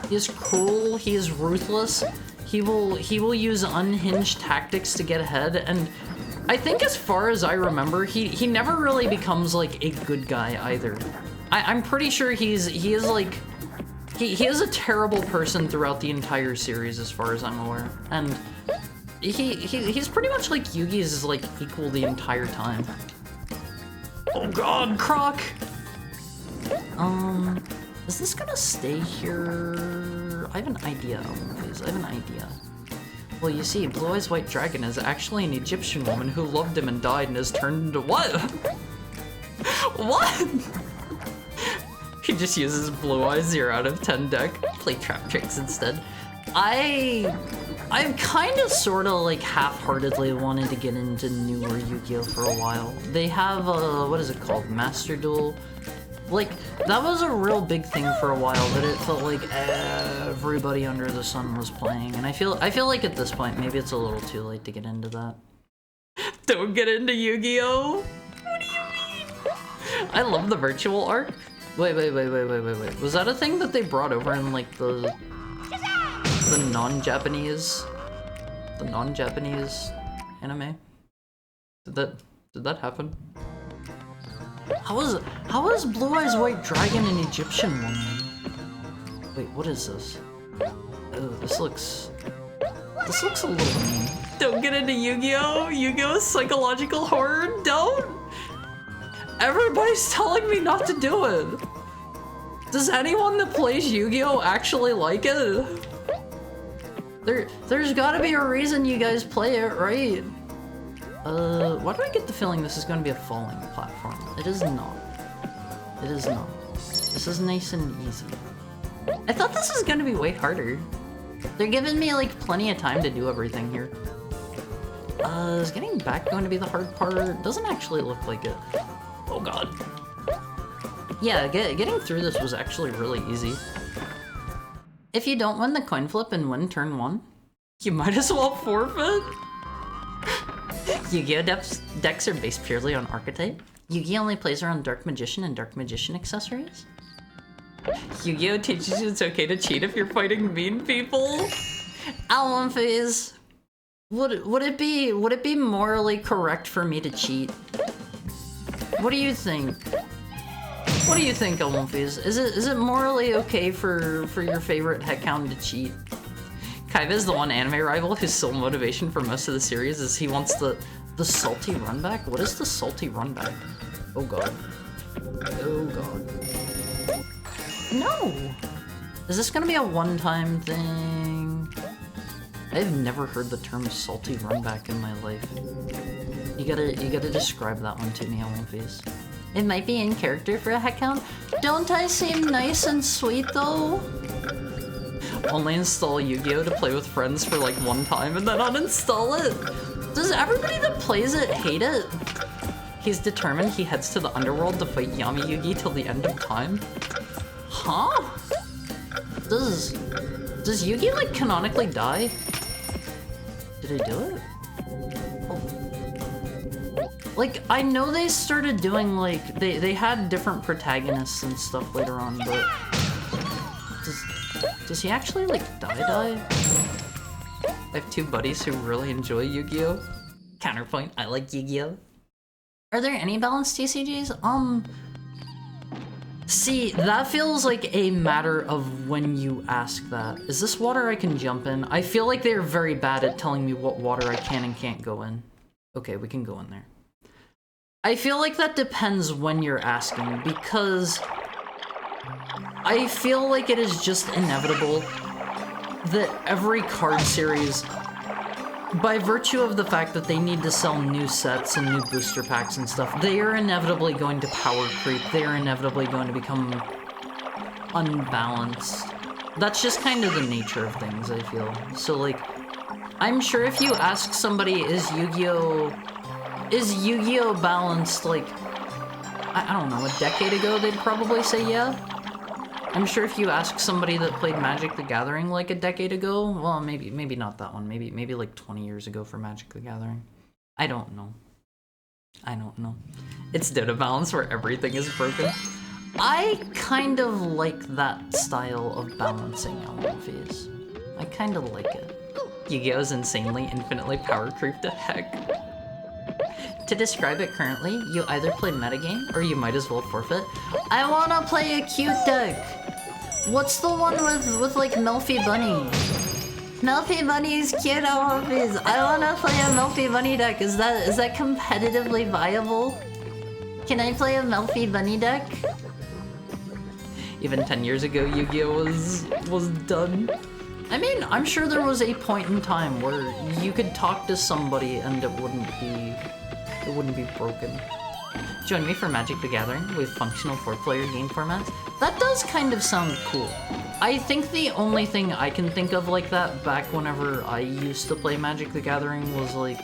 he is cruel, he is ruthless. He will use unhinged tactics to get ahead, and I think as far as I remember, he never really becomes like a good guy either. I'm pretty sure he is a terrible person throughout the entire series as far as I'm aware, and he's pretty much like Yugi's is like equal the entire time. Oh god, Croc! Is this gonna stay here? I have an idea, please. I have an idea. Well, you see, Blue Eyes White Dragon is actually an Egyptian woman who loved him and died and has turned into what? What? He just uses Blue Eyes 0 out of 10 deck. Play Trap Tricks instead. I've kind of sort of like half-heartedly wanted to get into newer Yu-Gi-Oh for a while. They have what is it called? Master Duel. Like, that was a real big thing for a while, that it felt like everybody under the sun was playing, and I feel like at this point, maybe it's a little too late to get into that. Don't get into Yu-Gi-Oh! What do you mean? I love the virtual arc. Wait. Was that a thing that they brought over in, like, the non-Japanese anime? Did that happen? How is Blue Eyes White Dragon an Egyptian woman? Wait, what is this? Oh, this looks a little mean. Don't get into Yu-Gi-Oh! Yu-Gi-Oh! Psychological horror? Don't! Everybody's telling me not to do it! Does anyone that plays Yu-Gi-Oh! actually like it? There's gotta be a reason you guys play it, right? Why do I get the feeling this is going to be a falling platform? It is not. It is not. This is nice and easy. I thought this was going to be way harder. They're giving me, like, plenty of time to do everything here. Is getting back going to be the hard part? It doesn't actually look like it. Oh god. Yeah, getting through this was actually really easy. If you don't win the coin flip and win turn 1, you might as well forfeit. Yu-Gi-Oh! Decks are based purely on archetype. Yu-Gi-Oh! Only plays around Dark Magician and Dark Magician accessories. Yu-Gi-Oh! Teaches you it's okay to cheat if you're fighting mean people. Alum phase. Would it be morally correct for me to cheat? What do you think? What do you think, Almonfies? Is it morally okay for your favorite heckhound to cheat? Kaiba is the one anime rival whose sole motivation for most of the series is he wants the salty runback? What is the salty runback? Oh god. Oh god. No! Is this gonna be a one-time thing? I've never heard the term salty runback in my life. You gotta describe that one to me, Almonfies. It might be in character for a heckhound. Don't I seem nice and sweet though? Only install Yu-Gi-Oh to play with friends for like one time and then uninstall it. Does everybody that plays it hate it? He's determined he heads to the underworld to fight Yami Yugi till the end of time. Huh? Does Yugi like canonically die? Did I do it? Like, I know they started doing, like, they had different protagonists and stuff later on, but... Does he actually, like, die? I have two buddies who really enjoy Yu-Gi-Oh! Counterpoint, I like Yu-Gi-Oh! Are there any balanced TCGs? See, that feels like a matter of when you ask that. Is this water I can jump in? I feel like they're very bad at telling me what water I can and can't go in. Okay, we can go in there. I feel like that depends when you're asking, because I feel like it is just inevitable that every card series, by virtue of the fact that they need to sell new sets and new booster packs and stuff, they are inevitably going to power creep. They are inevitably going to become unbalanced. That's just kind of the nature of things, I feel. So, like, I'm sure if you ask somebody, is Yu-Gi-Oh balanced, like, I don't know, a decade ago, they'd probably say yeah. I'm sure if you ask somebody that played Magic the Gathering like a decade ago, well, maybe not that one, maybe like 20 years ago for Magic the Gathering. I don't know. It's Dota balance where everything is broken. I kind of like that style of balancing Almonfies. I kind of like it. Yu-Gi-Oh's insanely, infinitely power creep to heck. To describe it currently, you either play metagame or you might as well forfeit. I wanna play a cute deck! What's the one with like Melfi Bunny? Melfi Bunny's cute, Almonfies. I wanna play a Melfi Bunny deck. Is that competitively viable? Can I play a Melfi Bunny deck? Even 10 years ago, Yu-Gi-Oh was done. I mean, I'm sure there was a point in time where you could talk to somebody and it wouldn't be broken. Join me for Magic the Gathering with functional 4-player game formats. That does kind of sound cool. I think the only thing I can think of like that back whenever I used to play Magic the Gathering was like,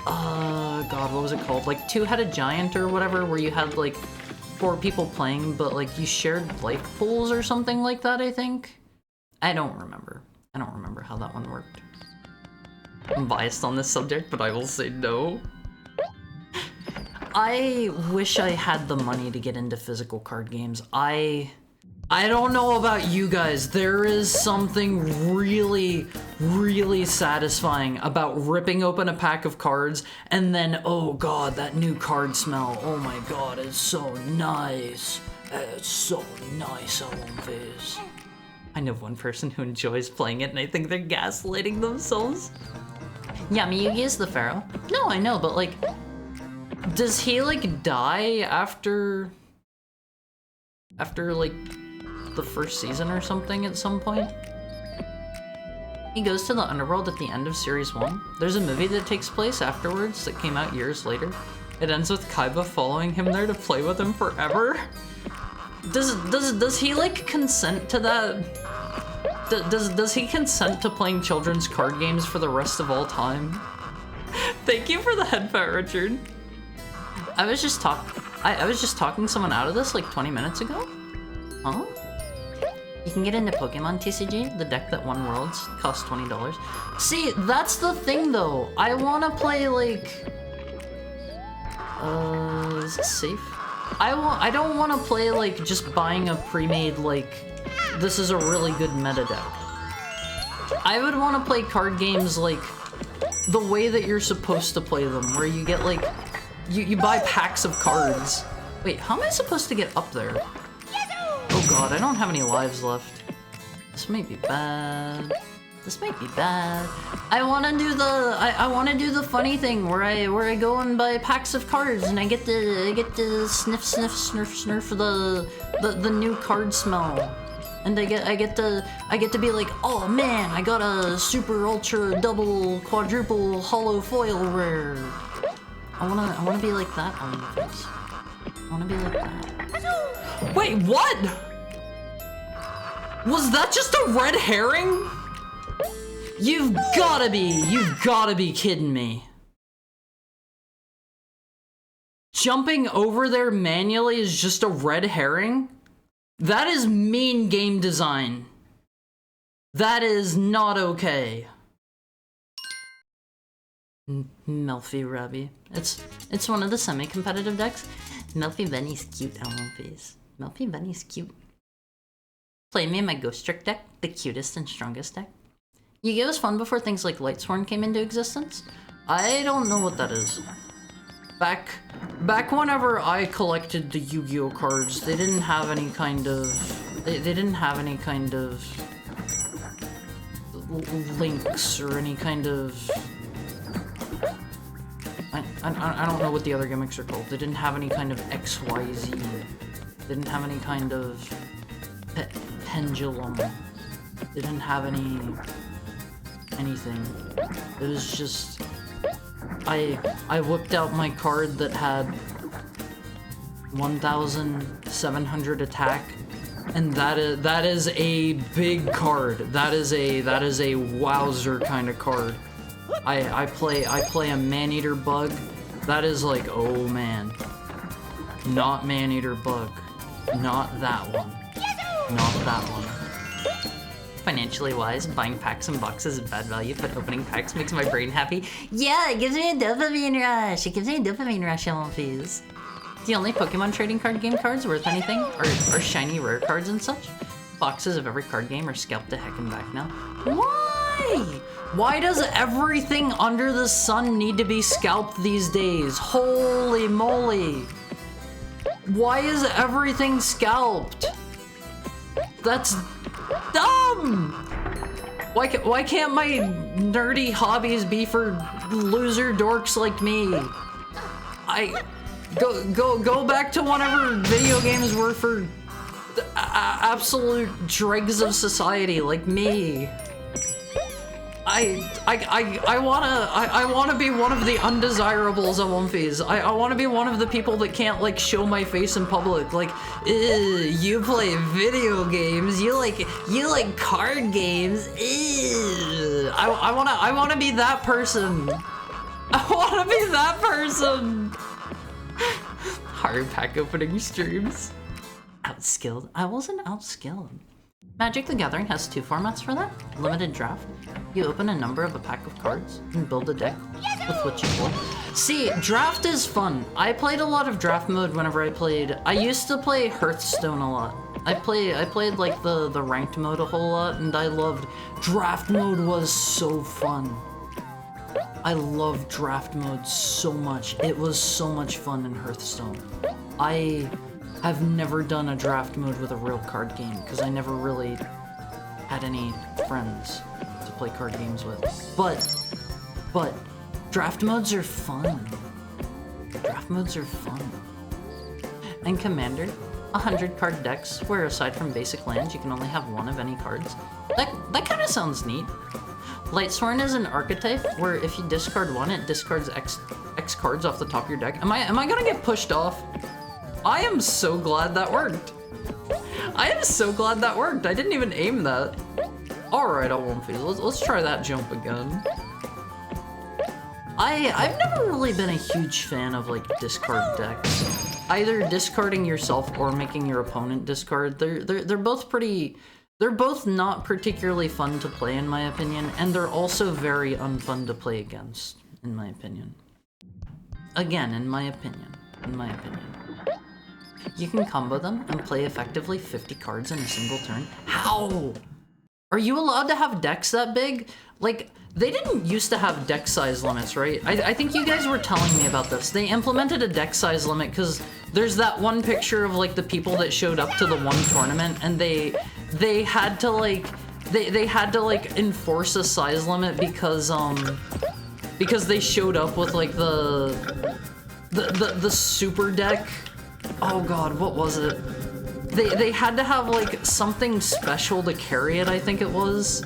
god, what was it called? Like Two-Headed Giant or whatever, where you had like 4 people playing, but like you shared life pools or something like that, I think. I don't remember how that one worked. I'm biased on this subject, but I will say no. I wish I had the money to get into physical card games. I don't know about you guys. There is something really, really satisfying about ripping open a pack of cards and then, oh god, that new card smell. Oh my god, it's so nice. It's so nice, Almonfies. I know one person who enjoys playing it and I think they're gaslighting themselves. Yami Yugi is the pharaoh. No, I know, but like, does he like die after like the first season or something at some point? He goes to the underworld at the end of series 1. There's a movie that takes place afterwards that came out years later. It ends with Kaiba following him there to play with him forever. Does he like consent to that? Does he consent to playing children's card games for the rest of all time? Thank you for the head pat, Richard. I was just talking someone out of this like 20 minutes ago. Huh? You can get into Pokemon TCG. The deck that won Worlds costs $20. See, that's the thing though. I want to play like. Is it safe? I don't want to play like just buying a pre-made like. This is a really good meta deck. I would want to play card games like the way that you're supposed to play them, where you get like, you buy packs of cards. Wait, how am I supposed to get up there? Oh god, I don't have any lives left. This might be bad. This might be bad. I wanna do the I wanna do the funny thing where I go and buy packs of cards and I get to sniff the new card smell. And I get to be like, oh man, I got a super ultra double quadruple hollow foil rare. I wanna be like that on the face. I wanna be like that. Wait, what? Was that just a red herring? You've gotta be kidding me. Jumping over there manually is just a red herring? That is mean game design. That is not okay. Melfi Rabby. It's one of the semi-competitive decks. Melfi Benny's cute, LMPs. Melfi Benny's cute. Play me in my Ghost Trick deck, the cutest and strongest deck. Yu-Gi-Oh! Was fun before things like Lightsworn came into existence. I don't know what that is. Back whenever I collected the Yu-Gi-Oh! Cards, they didn't have any kind of... They didn't have any kind of... links or any kind of... I don't know what the other gimmicks are called. They didn't have any kind of XYZ. They didn't have any kind of... pendulum. They didn't have anything. It was just... I whipped out my card that had 1,700 attack, and that is a big card. That is a wowzer kind of card. I play a Maneater Bug. That is like, oh man. Not Maneater Bug. Not that one. Not that one. Financially wise, buying packs and boxes is bad value, but opening packs makes my brain happy. Yeah, it gives me a dopamine rush. It gives me a dopamine rush, LMPs. The only Pokemon trading card game cards worth anything are shiny rare cards and such. Boxes of every card game are scalped to heck and back now. Why? Why does everything under the sun need to be scalped these days? Holy moly. Why is everything scalped? That's dumb! Why can't my nerdy hobbies be for loser dorks like me? Go back to whenever video games were for absolute dregs of society like me. I wanna be one of the undesirables of Wumfies. I wanna be one of the people that can't like show my face in public. Like, you play video games. You like card games. I wanna be that person. I wanna be that person. Hard pack opening streams. Outskilled. I wasn't outskilled. Magic the Gathering has two formats for that. Limited draft. You open a number of a pack of cards and build a deck with what you pull. See, draft is fun. I played a lot of draft mode whenever I played. I used to play Hearthstone a lot. I played like the ranked mode a whole lot, and I loved draft mode. Was so fun. I loved draft mode so much. It was so much fun in Hearthstone. I've never done a draft mode with a real card game because I never really had any friends to play card games with. But draft modes are fun. Draft modes are fun. And Commander, 100 card decks where aside from basic lands you can only have one of any cards. That kind of sounds neat. Lightsworn is an archetype where if you discard one, it discards X cards off the top of your deck. Am I gonna get pushed off? I am so glad that worked. I am so glad that worked. I didn't even aim that. Alright, let's try that jump again. I've never really been a huge fan of like discard decks. Either discarding yourself or making your opponent discard. They're both not particularly fun to play in my opinion, and they're also very unfun to play against, in my opinion. Again, in my opinion. You can combo them and play effectively 50 cards in a single turn. How? Are you allowed to have decks that big? Like, they didn't used to have deck size limits, right? I think you guys were telling me about this. They implemented a deck size limit because there's that one picture of like the people that showed up to the one tournament and they had to like they had to like enforce a size limit because they showed up with like the super deck. Oh god, what was it? They had to have like something special to carry it, I think it was.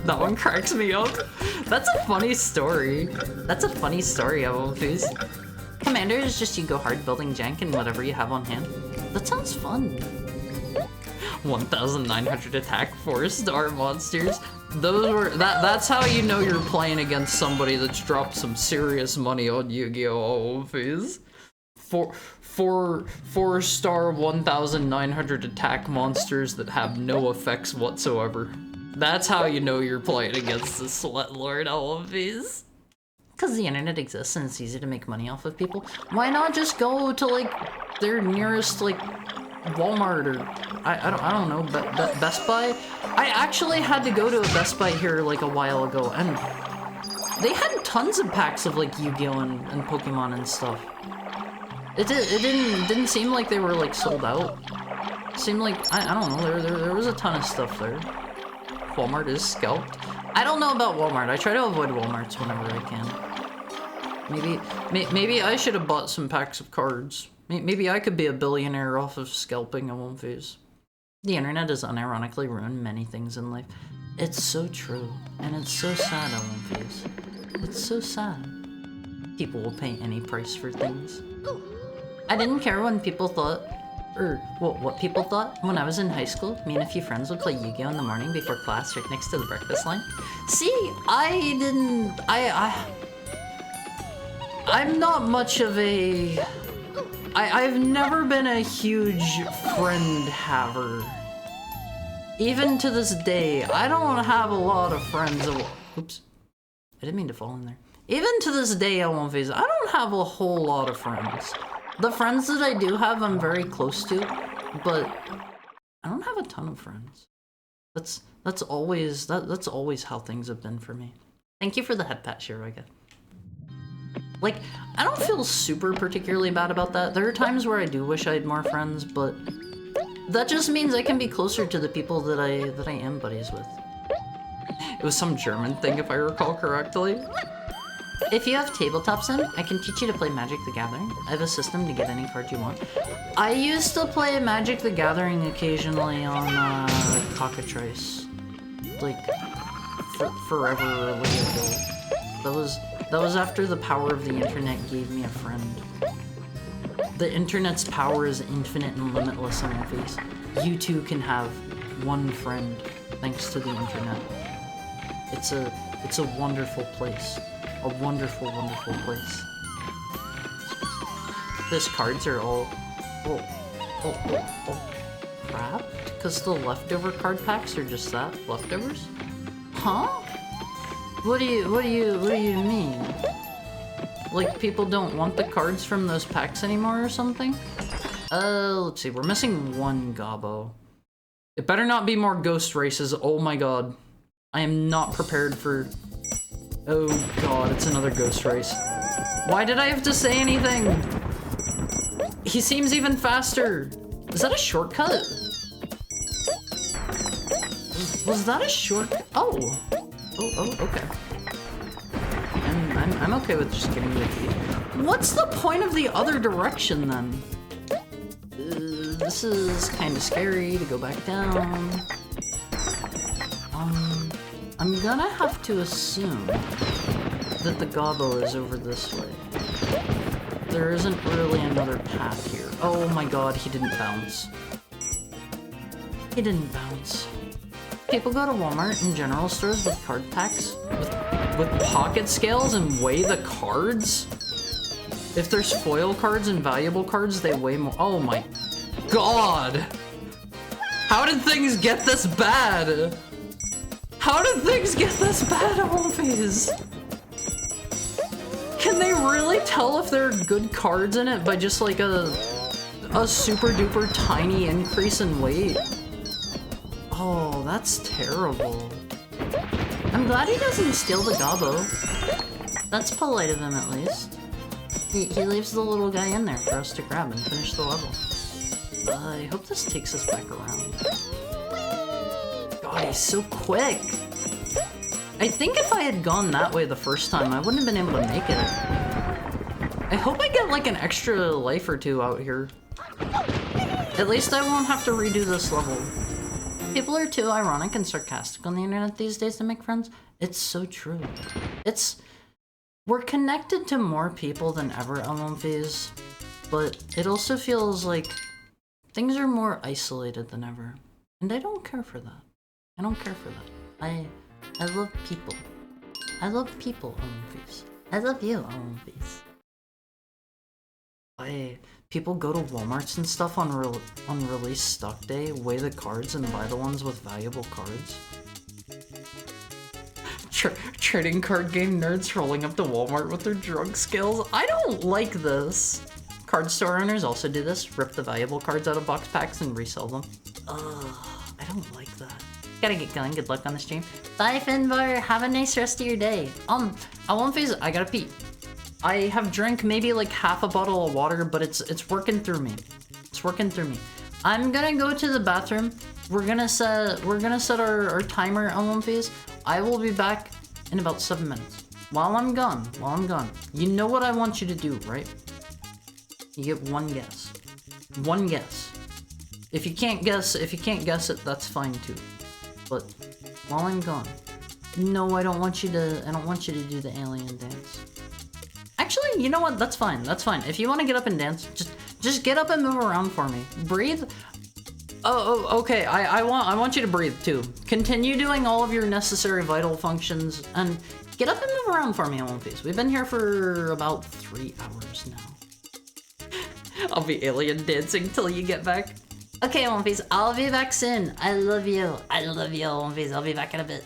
That one cracks me up. That's a funny story. That's a funny story, Gobbos. Commander is just you go hard building jank and whatever you have on hand. That sounds fun. 1,900 attack, 4-star monsters. Those were that's how you know you're playing against somebody that's dropped some serious money on Yu-Gi-Oh! Gobbos. 4-star 1,900 attack monsters that have no effects whatsoever. That's how you know you're playing against the Sweat Lord Gobbos. Because the internet exists and it's easy to make money off of people. Why not just go to like their nearest like Walmart or I don't know, Best Buy? I actually had to go to a Best Buy here like a while ago and they had tons of packs of like Yu-Gi-Oh! and Pokemon and stuff. It didn't seem like they were like sold out. It seemed like I don't know, there was a ton of stuff there. Walmart is scalped. I don't know about Walmart. I try to avoid Walmarts whenever I can. Maybe I should have bought some packs of cards. Maybe I could be a billionaire off of scalping a Gobbos. The internet has unironically ruined many things in life. It's so true, and it's so sad, Gobbos. It's so sad. People will pay any price for things. I didn't care when people thought, or what people thought. When I was in high school, me and a few friends would play Yu-Gi-Oh! In the morning before class right next to the breakfast line. See, I'm not much of a... I've never been a huge friend haver. Even to this day, I don't have a lot of friends. Oops. I didn't mean to fall in there. Even to this day, Gobbos, I don't have a whole lot of friends. The friends that I do have, I'm very close to, but I don't have a ton of friends. That's always how things have been for me. Thank you for the head pat, Shiroga. Like, I don't feel super particularly bad about that. There are times where I do wish I had more friends, but that just means I can be closer to the people that I am buddies with. It was some German thing, if I recall correctly. If you have tabletop sim, I can teach you to play Magic the Gathering. I have a system to get any card you want. I used to play Magic the Gathering occasionally on Cockatrice. Like, forever ago. That was after the power of the internet gave me a friend. The internet's power is infinite and limitless on Gobbos. You too can have one friend thanks to the internet. It's a wonderful place. A wonderful, wonderful place. These cards are all crap? Because the leftover card packs are just that? Leftovers? Huh? What do you mean? Like people don't want the cards from those packs anymore or something? Let's see, we're missing one Gobbo. It better not be more ghost races, oh my god. I am not prepared for... Oh god, it's another ghost race. Why did I have to say anything? He seems even faster. Is that a shortcut? Was that a shortcut? Oh, okay. I'm okay with just getting the key. What's the point of the other direction then? This is kind of scary to go back down. I'm gonna have to assume that the Gobbo is over this way. There isn't really another path here. Oh my god, he didn't bounce. He didn't bounce. People go to Walmart and general stores with card packs with pocket scales and weigh the cards? If there's foil cards and valuable cards, they weigh more. Oh my god! How did things get this bad? How did things get this bad, Gobbos? Can they really tell if there are good cards in it by just like a super duper tiny increase in weight? Oh, that's terrible. I'm glad he doesn't steal the Gobbo. That's polite of him, at least. He leaves the little guy in there for us to grab and finish the level. I hope this takes us back around. God, he's so quick! I think if I had gone that way the first time, I wouldn't have been able to make it. I hope I get like an extra life or two out here. At least I won't have to redo this level. People are too ironic and sarcastic on the internet these days to make friends. It's so true. We're connected to more people than ever on One Piece, but it also feels like things are more isolated than ever. And I don't care for that. I don't care for that. I love people. I love people on One Piece. I love you on One Piece. People go to Walmarts and stuff on release stock day, weigh the cards, and buy the ones with valuable cards. Trading card game nerds rolling up to Walmart with their drug skills. I don't like this. Card store owners also do this. Rip the valuable cards out of box packs and resell them. Ugh, I don't like that. Gotta get going. Good luck on the stream. Bye, Finbar. Have a nice rest of your day. I won't phase it. I gotta pee. I have drank maybe like half a bottle of water, but it's working through me. It's working through me. I'm gonna go to the bathroom. We're gonna set our timer on One Piece. I will be back in about 7 minutes. While I'm gone, you know what I want you to do, right? You get one guess. One guess. If you can't guess it, that's fine too. But while I'm gone, no, I don't want you to do the alien dance. Actually, you know what? That's fine. That's fine. If you want to get up and dance, just get up and move around for me. Breathe. Oh, okay. I want you to breathe too. Continue doing all of your necessary vital functions and get up and move around for me in One Piece. We've been here for about 3 hours now. I'll be alien dancing till you get back. Okay, One Piece. I'll be back soon. I love you. I love you, One Piece. I'll be back in a bit.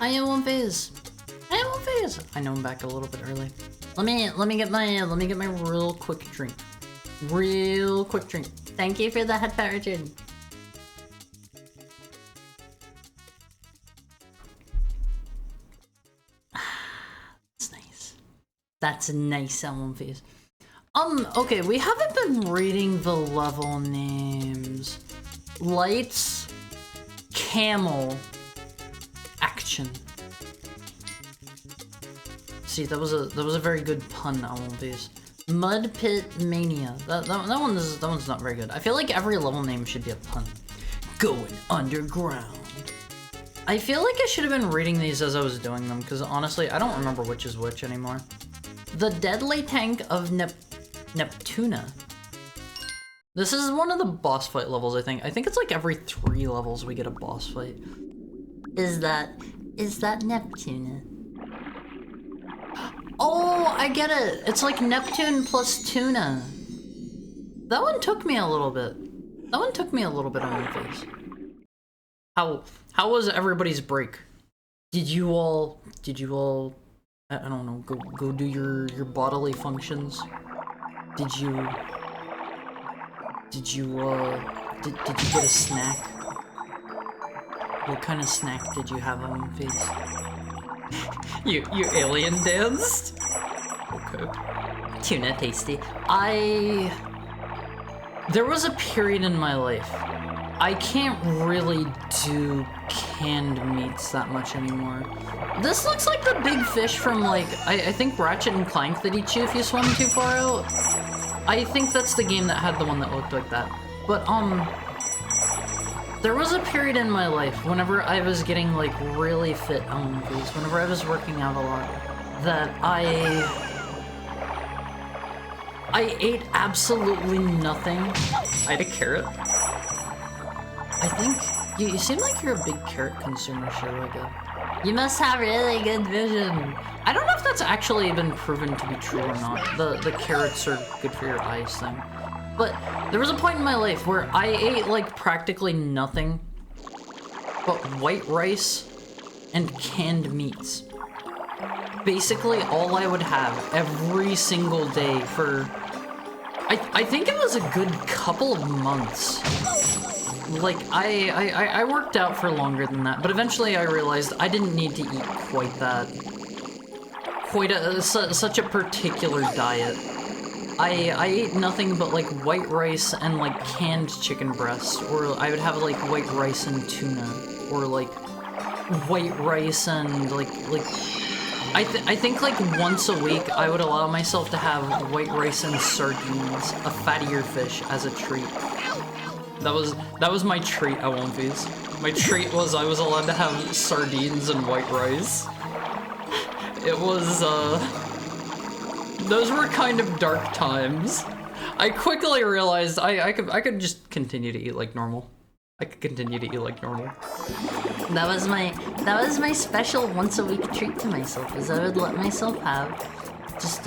I am one phase. I am one phase. I know I'm back a little bit early. Let me get my real quick drink. Real quick drink. Thank you for the head parachute. That's nice. That's a nice one phase. Okay, we haven't been reading the level names. Lights, camel, action. See, that was a very good pun on these. Mud Pit Mania. That one's not very good. I feel like every level name should be a pun. Going underground. I feel like I should have been reading these as I was doing them, because honestly, I don't remember which is which anymore. The Deadly Tank of Neptuna. This is one of the boss fight levels, I think. I think it's like every 3 levels we get a boss fight. Is that Neptuna? Oh, I get it. It's like Neptune plus tuna. That one took me a little bit. On my face. How was everybody's break? Did you all I don't know, go do your bodily functions? Did you get a snack? What kind of snack did you have on your face? you alien danced? Okay. Tuna tasty. There was a period in my life. I can't really do canned meats that much anymore. This looks like the big fish from, like, I think Ratchet and Clank that eat you if you swim too far out. I think that's the game that had the one that looked like that. But, there was a period in my life whenever I was getting, like, really fit on these, whenever I was working out a lot, that I ate absolutely nothing. I had a carrot. I think you seem like you're a big carrot consumer, Shirley. You must have really good vision. I don't know if that's actually been proven to be true or not. The carrots are good for your eyes thing. But there was a point in my life where I ate like practically nothing but white rice and canned meats. Basically all I would have every single day for, I think it was a good couple of months. Like, I worked out for longer than that, but eventually I realized I didn't need to eat quite such a particular diet. I ate nothing but like white rice and like canned chicken breasts, or I would have like white rice and tuna, or like white rice and like I think like once a week I would allow myself to have white rice and sardines, a fattier fish, as a treat. That was my treat at One Piece. My treat was I was allowed to have sardines and white rice. It was, those were kind of dark times. I quickly realized I could just continue to eat like normal. That was my special once a week treat to myself, is I would let myself have just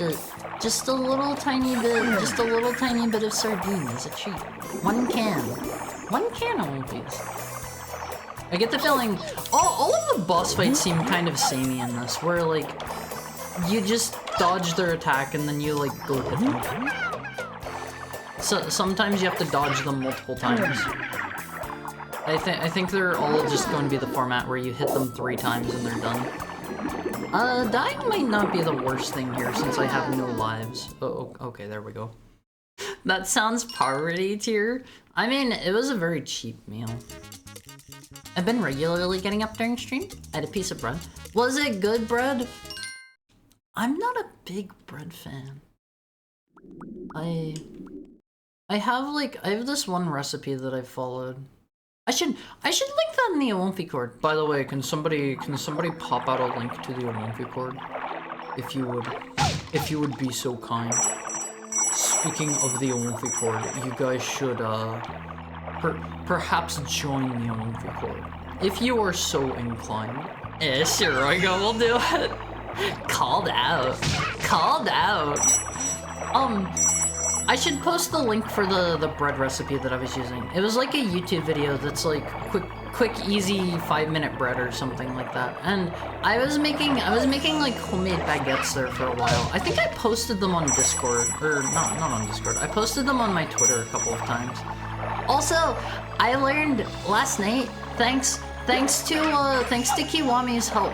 a little tiny bit of sardine as a treat. One can of One Piece. I get the feeling all of the boss fights seem kind of samey in this, where like you just dodge their attack and then you like go hit them. So sometimes you have to dodge them multiple times. I think they're all just going to be the format where you hit them 3 times and they're done. Dying might not be the worst thing here since I have no lives. Oh, okay, there we go. That sounds poverty tier. I mean, it was a very cheap meal. I've been regularly getting up during stream. I had a piece of bread. Was it good bread? I'm not a big bread fan. I have this one recipe that I followed. I should link that in the Olympi cord. By the way, can somebody pop out a link to the Olympi cord? If you would be so kind. Speaking of the Olympi cord, you guys should perhaps join the Olympi cord. If you are so inclined. Yeah, sure, I go, we'll do it. Called out. I should post the link for the bread recipe that I was using. It was like a YouTube video that's like quick, easy 5-minute bread or something like that. And I was making like homemade baguettes there for a while. I think I posted them on Discord, or not on Discord. I posted them on my Twitter a couple of times. Also, I learned last night, thanks to Kiwami's help.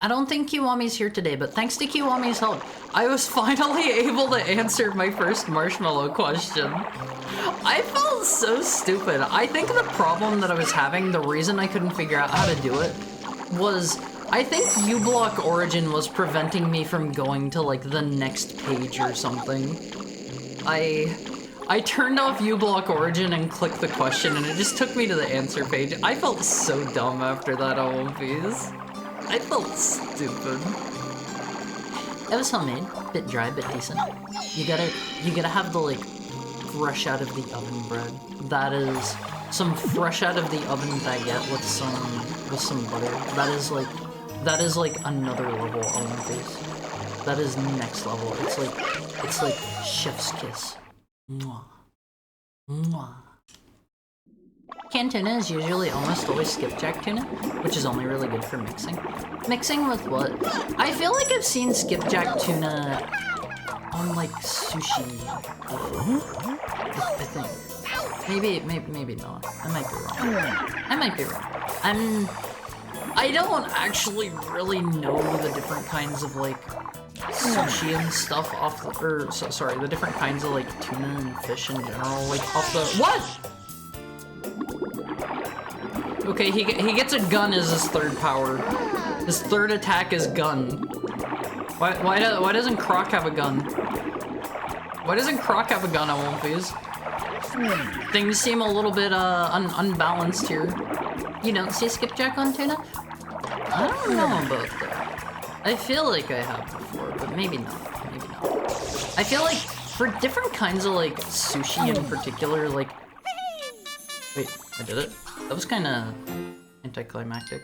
I don't think Kiwami's here today, but thanks to Kiwami's help, I was finally able to answer my first marshmallow question. I felt so stupid. I think the problem that I was having, the reason I couldn't figure out how to do it, was I think uBlock Origin was preventing me from going to like the next page or something. I turned off uBlock Origin and clicked the question and it just took me to the answer page. I felt so dumb after that, OMPs. I felt stupid. It was homemade, bit dry, bit decent. You gotta have the like fresh out of the oven bread. That is some fresh out of the oven baguette with some butter. That is like another level OMPs. That is next level. It's like chef's kiss. Mwah. Mwah. Canned tuna is usually almost always skipjack tuna, which is only really good for mixing. Mixing with what? I feel like I've seen skipjack tuna on like sushi before. I think. Maybe not. I might be wrong. I don't actually really know the different kinds of like sushi and stuff off the, the different kinds of like tuna and fish in general, like off the, what? Okay, he gets a gun as his third power. His third attack is gun. Why doesn't Croc have a gun? Why doesn't Croc have a gun, I won't please? Things seem a little bit unbalanced here. You don't see skipjack on tuna? I don't know about that. I feel like I have before, but maybe not. Maybe not. I feel like for different kinds of like sushi in particular, like, wait, I did it. That was kind of anticlimactic.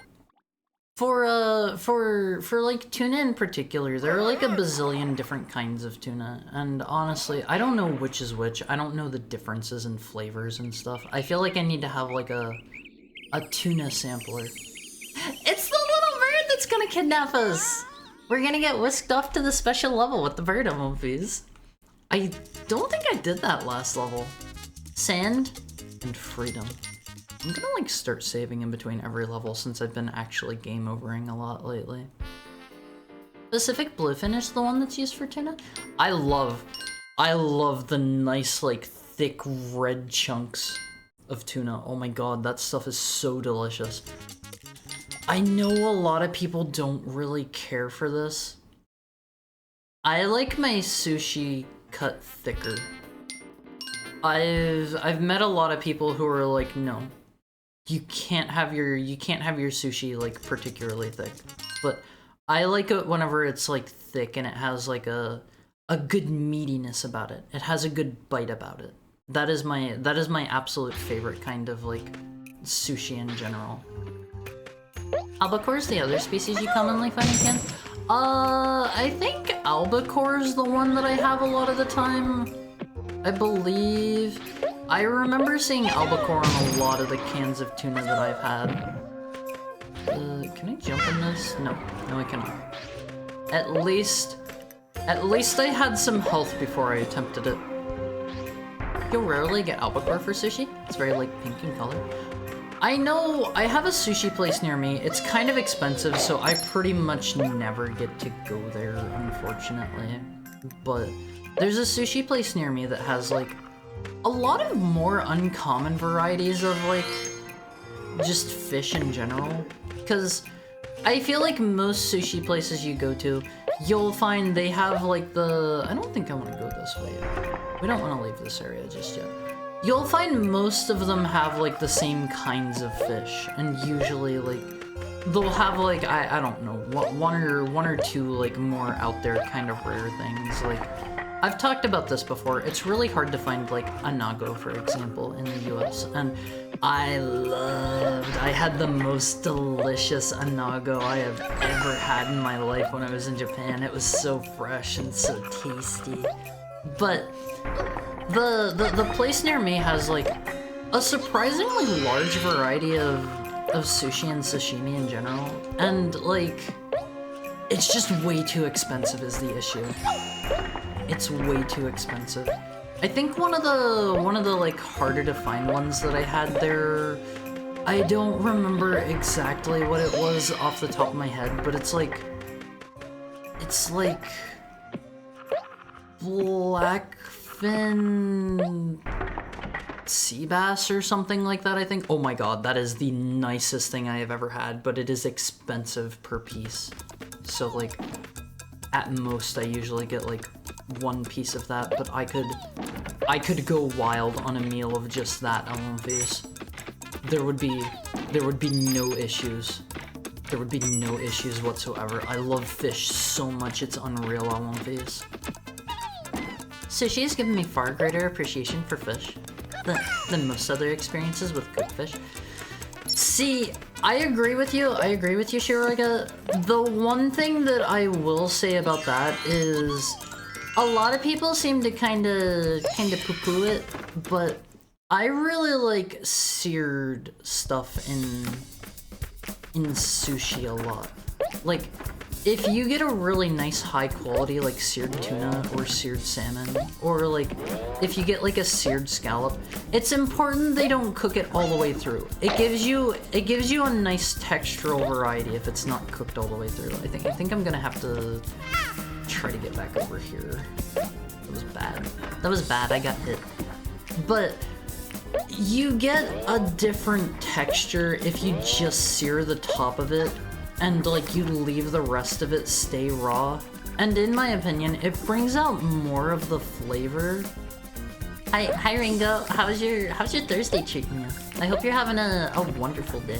For like tuna in particular, there are like a bazillion different kinds of tuna, and honestly, I don't know which is which. I don't know the differences in flavors and stuff. I feel like I need to have like a tuna sampler. It's the little bird that's gonna kidnap us! We're gonna get whisked off to the special level with the bird emojis. I don't think I did that last level. Sand and freedom. I'm gonna like start saving in between every level since I've been actually game overing a lot lately. Pacific Bluefin is the one that's used for tuna. I love the nice like thick red chunks of tuna. Oh my god, that stuff is so delicious. I know a lot of people don't really care for this. I like my sushi cut thicker. I've met a lot of people who are like, no. You can't have your sushi like particularly thick. But I like it whenever it's like thick and it has like a good meatiness about it. It has a good bite about it. That is my absolute favorite kind of like sushi in general. Albacore is the other species you commonly find in Can. I think albacore is the one that I have a lot of the time. I believe. I remember seeing albacore on a lot of the cans of tuna that I've had. Can I jump in this? No, I cannot. At least I had some health before I attempted it. You'll rarely get albacore for sushi. It's very like pink in color. I know, I have a sushi place near me. It's kind of expensive, so I pretty much never get to go there, unfortunately. But there's a sushi place near me that has like a lot of more uncommon varieties of like just fish in general. Because I feel like most sushi places you go to, you'll find they have like the, I don't think I want to go this way yet. We don't want to leave this area just yet. You'll find most of them have like the same kinds of fish, and usually like they'll have like I don't know, one or two like more out there kind of rare things. Like I've talked about this before. It's really hard to find like anago, for example, in the US, and I had the most delicious anago I have ever had in my life when I was in Japan. It was so fresh and so tasty. But the place near me has like a surprisingly large variety of sushi and sashimi in general, and like, it's just way too expensive is the issue. It's way too expensive. I think one of the like harder to find ones that I had there, I don't remember exactly what it was off the top of my head, but it's like blackfin sea bass or something like that, I think. Oh my god, that is the nicest thing I have ever had, but it is expensive per piece. So like, at most I usually get like one piece of that, but I could go wild on a meal of just that on one piece. There would be no issues. There would be no issues whatsoever. I love fish so much, it's unreal on one piece. Sushi has given me far greater appreciation for fish than most other experiences with cooked fish. See, I agree with you, Shiraga. The one thing that I will say about that is a lot of people seem to kinda poo-poo it, but I really like seared stuff in sushi a lot. Like, if you get a really nice high quality like seared tuna or seared salmon, or like if you get like a seared scallop, it's important they don't cook it all the way through. It gives you a nice textural variety if it's not cooked all the way through. I think I'm gonna have to try to get back over here. That was bad. That was bad, I got hit. But you get a different texture if you just sear the top of it and like you leave the rest of it stay raw. And in my opinion, it brings out more of the flavor. Hi Ringo, how's your Thursday treating you? I hope you're having a wonderful day.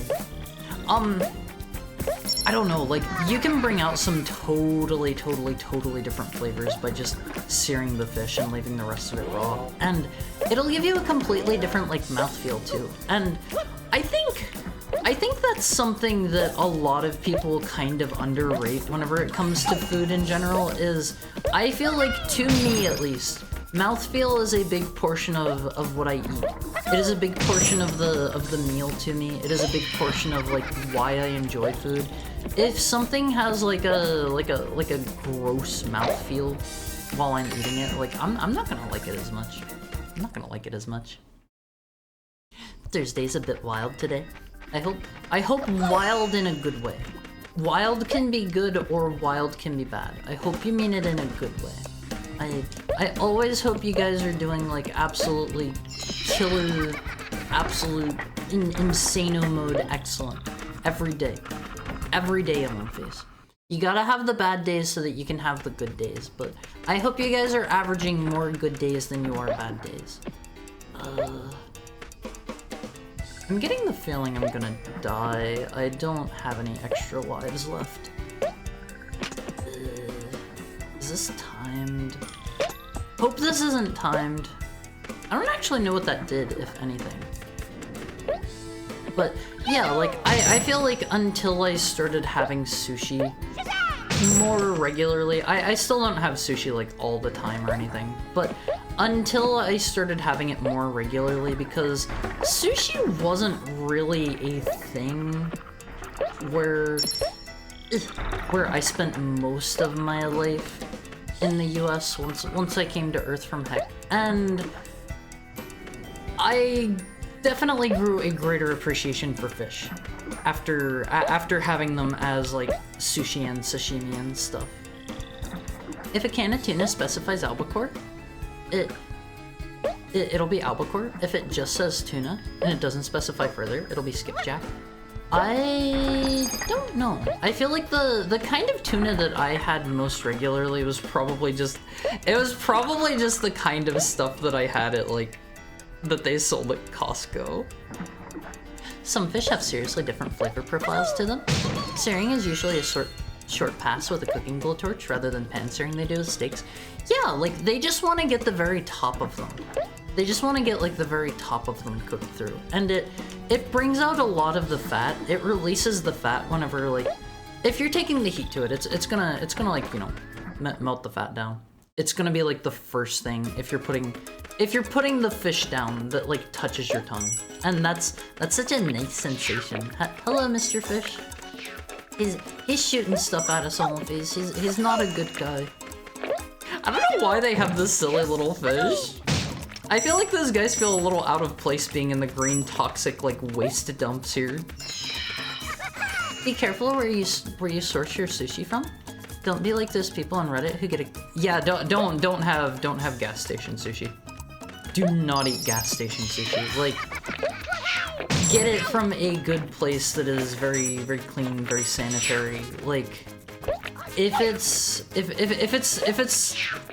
I don't know, like, you can bring out some totally different flavors by just searing the fish and leaving the rest of it raw. And it'll give you a completely different, like, mouthfeel, too. And I think that's something that a lot of people kind of underrate whenever it comes to food in general, is I feel like, to me at least, mouthfeel is a big portion of what I eat. It is a big portion of the meal to me. It is a big portion of like why I enjoy food. If something has like a gross mouthfeel while I'm eating it, like I'm not gonna like it as much. I'm not gonna like it as much. Thursday's a bit wild today. I hope wild in a good way. Wild can be good or wild can be bad. I hope you mean it in a good way. I always hope you guys are doing like absolutely killer, absolute insano mode excellent every day on One Face. You gotta have the bad days so that you can have the good days, but I hope you guys are averaging more good days than you are bad days. I'm getting the feeling I'm gonna die. I don't have any extra lives left. Is this timed? Hope this isn't timed. I don't actually know what that did, if anything. But yeah, like I feel like until I started having sushi more regularly, I still don't have sushi like all the time or anything, but until I started having it more regularly, because sushi wasn't really a thing where I spent most of my life in the US once I came to Earth from Heck, and I definitely grew a greater appreciation for fish after having them as like sushi and sashimi and stuff. If a can of tuna specifies albacore, it'll be albacore. If it just says tuna and it doesn't specify further, it'll be skipjack. I don't know. I feel like the kind of tuna that I had most regularly was probably just the kind of stuff that I had at like that they sold at Costco. Some fish have seriously different flavor profiles to them. Searing is usually a short pass with a cooking blowtorch rather than pan searing they do with steaks. Yeah, like they just want to get the very top of them. They just want to get like the very top of them cooked through. And it brings out a lot of the fat. It releases the fat whenever like, if you're taking the heat to it, it's gonna like, you know, melt the fat down. it's gonna be like the first thing if you're putting the fish down that like touches your tongue. And that's such a nice sensation. Hello, Mr. Fish. He's shooting stuff at us all of these. He's not a good guy. I don't know why they have this silly little fish. I feel like those guys feel a little out of place being in the green toxic like waste dumps here. Be careful where you source your sushi from. Don't be like those people on Reddit who get a don't have gas station sushi. Do not eat gas station sushi. Like, get it from a good place that is very, very clean, very sanitary. Like, if it's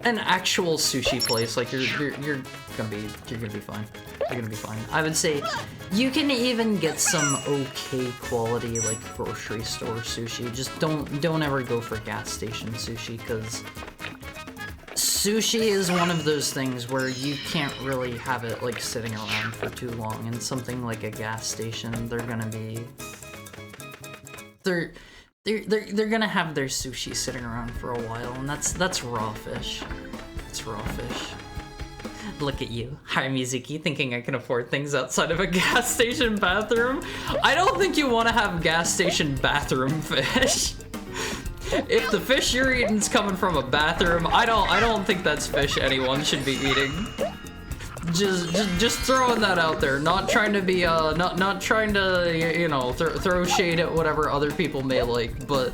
an actual sushi place, like you're gonna be fine. You're gonna be fine. I would say you can even get some okay quality like grocery store sushi. Just don't ever go for gas station sushi, because sushi is one of those things where you can't really have it like sitting around for too long. And something like a gas station, they're gonna have their sushi sitting around for a while, and that's raw fish. It's raw fish. Look at you. Hi, Mizuki, thinking I can afford things outside of a gas station bathroom? I don't think you want to have gas station bathroom fish. If the fish you're eating's coming from a bathroom, I don't think that's fish anyone should be eating. Just throwing that out there. Not trying to be not trying to, you know, throw shade at whatever other people may like, but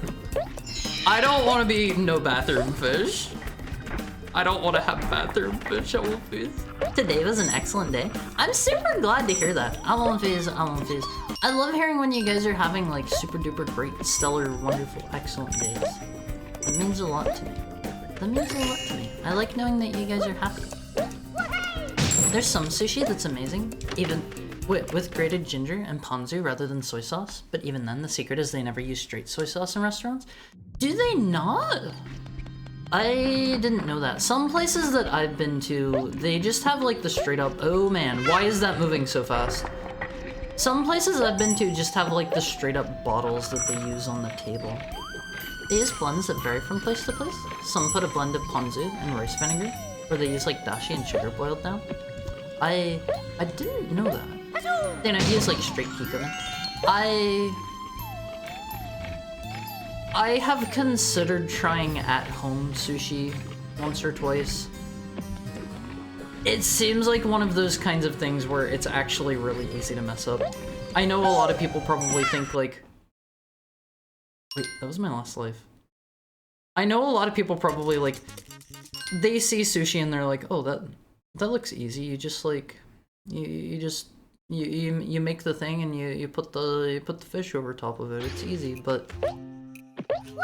I don't want to be eating no bathroom fish. I don't want to have bathroom fish, I won't be. Today was an excellent day. I'm super glad to hear that. I won't phase. I love hearing when you guys are having like super duper great, stellar, wonderful, excellent days. That means a lot to me. That means a lot to me. I like knowing that you guys are happy. There's some sushi that's amazing, even with grated ginger and ponzu rather than soy sauce. But even then, the secret is they never use straight soy sauce in restaurants. Do they not? I didn't know that. Some places that I've been to, they just have like the straight up, oh man, why is that moving so fast? Some places I've been to just have like the straight up bottles that they use on the table. They use blends that vary from place to place. Some put a blend of ponzu and rice vinegar, or they use like dashi and sugar boiled down. I didn't know that. They don't use like straight kikkoman. I have considered trying at-home sushi once or twice. It seems like one of those kinds of things where it's actually really easy to mess up. I know a lot of people probably think like... Wait, that was my last life. I know a lot of people probably like... They see sushi and they're like, oh, that looks easy. You just like... You make the thing and you put the fish over top of it. It's easy, but...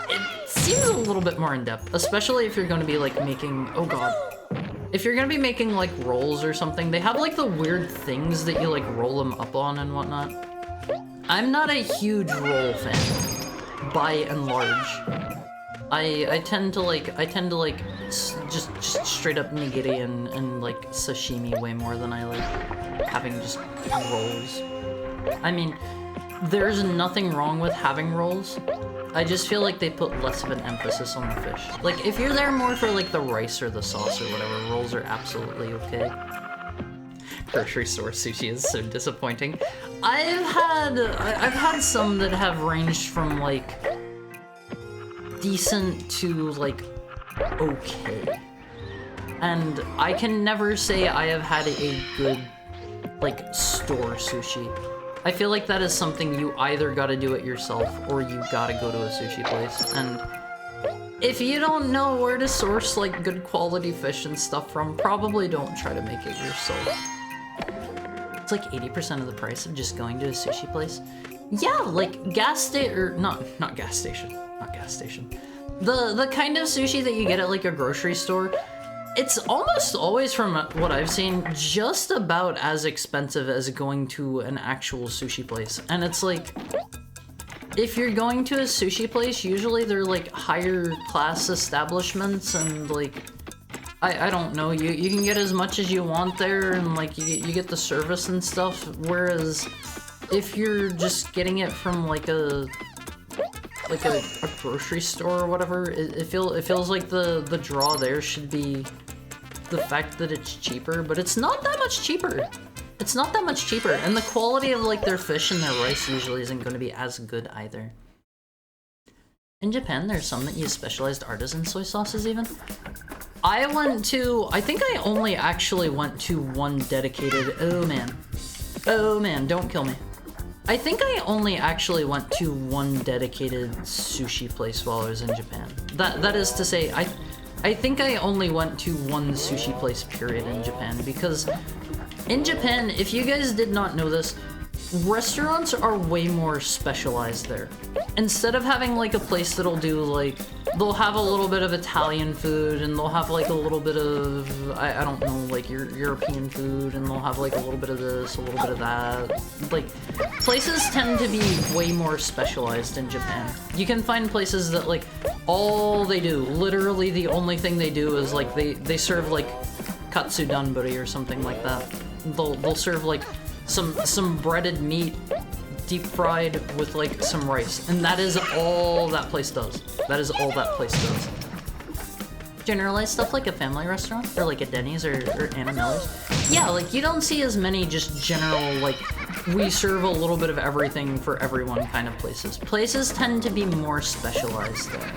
It seems a little bit more in-depth, especially if you're going to be like making, oh god, if you're going to be making like rolls or something. They have like the weird things that you like roll them up on and whatnot. I'm not a huge roll fan, by and large. I tend to like just straight up nigiri and like sashimi way more than I like having just rolls. I mean, there's nothing wrong with having rolls. I just feel like they put less of an emphasis on the fish. Like, if you're there more for, like, the rice or the sauce or whatever, rolls are absolutely okay. Grocery store sushi is so disappointing. I've had some that have ranged from, like, decent to, like, okay. And I can never say I have had a good, like, store sushi. I feel like that is something you either gotta do it yourself or you gotta go to a sushi place. And if you don't know where to source like good quality fish and stuff from, probably don't try to make it yourself. It's like 80% of the price of just going to a sushi place. Yeah, like not gas station. The kind of sushi that you get at like a grocery store, it's almost always, from what I've seen, just about as expensive as going to an actual sushi place. And it's like, if you're going to a sushi place, usually they're like higher class establishments and like, I don't know, you can get as much as you want there and like you get the service and stuff. Whereas if you're just getting it from like a like a grocery store or whatever, it feels like the draw there should be the fact that it's cheaper, but it's not that much cheaper. It's not that much cheaper, and the quality of like their fish and their rice usually isn't going to be as good either. In Japan, there's some that use specialized artisan soy sauces even. I think I only actually went to one dedicated, oh man, don't kill me. I think I only actually went to one dedicated sushi place while I was in Japan. That is to say, I think I only went to one sushi place period in Japan, because in Japan, if you guys did not know this, restaurants are way more specialized there. Instead of having like a place that'll do like, they'll have a little bit of Italian food and they'll have like a little bit of, I don't know, like your European food, and they'll have like a little bit of this, a little bit of that. Like, places tend to be way more specialized in Japan. You can find places that like, all they do, literally the only thing they do is like, they serve like katsu danburi or something like that. They'll serve like some breaded meat, deep fried with like some rice, and that is all that place does. That is all that place does. Generalized stuff like a family restaurant or like a Denny's or Anna Miller's. Yeah, like you don't see as many just general like we serve a little bit of everything for everyone kind of places. Places tend to be more specialized there.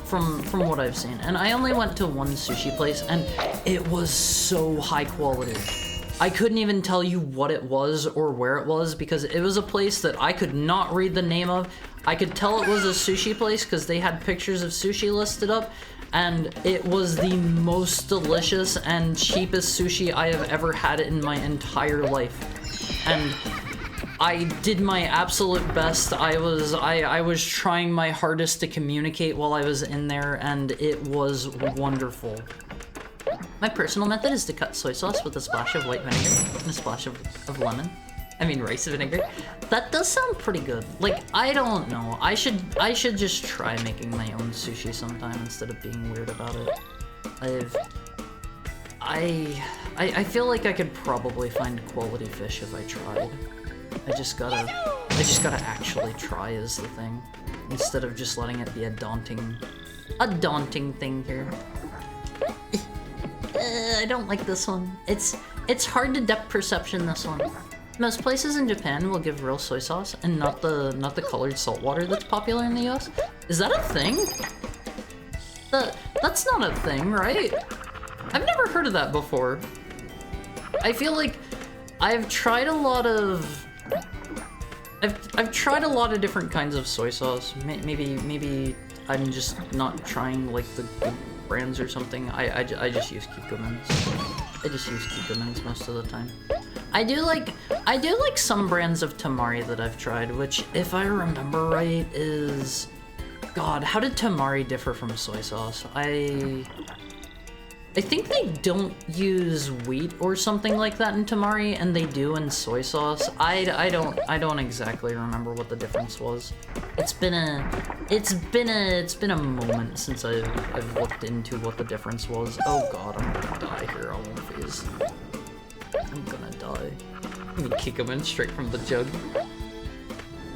From what I've seen. And I only went to one sushi place and it was so high quality. I couldn't even tell you what it was or where it was because it was a place that I could not read the name of. I could tell it was a sushi place because they had pictures of sushi listed up, and it was the most delicious and cheapest sushi I have ever had in my entire life. And I did my absolute best. I was trying my hardest to communicate while I was in there, and it was wonderful. My personal method is to cut soy sauce with a splash of white vinegar and a splash of lemon. I mean rice vinegar. That does sound pretty good. Like, I don't know. I should just try making my own sushi sometime instead of being weird about it. I feel like I could probably find quality fish if I tried. I just gotta actually try is the thing. Instead of just letting it be a daunting thing here. I don't like this one. It's hard to depth perception, this one. Most places in Japan will give real soy sauce and not the colored salt water that's popular in the US. Is that a thing? That's not a thing, right? I've never heard of that before. I feel like I've tried a lot of different kinds of soy sauce. Maybe I'm just not trying like the good brands or something. I just use Kikkomens. I just use Kikkomens most of the time. I do like some brands of tamari that I've tried, which if I remember right is, God, how did tamari differ from soy sauce? I think they don't use wheat or something like that in tamari, and they do in soy sauce. I don't exactly remember what the difference was. It's been a moment since I've looked into what the difference was. Oh God, I'm gonna die here. I won't phase. I'm gonna die. I'm gonna kick him in straight from the jug.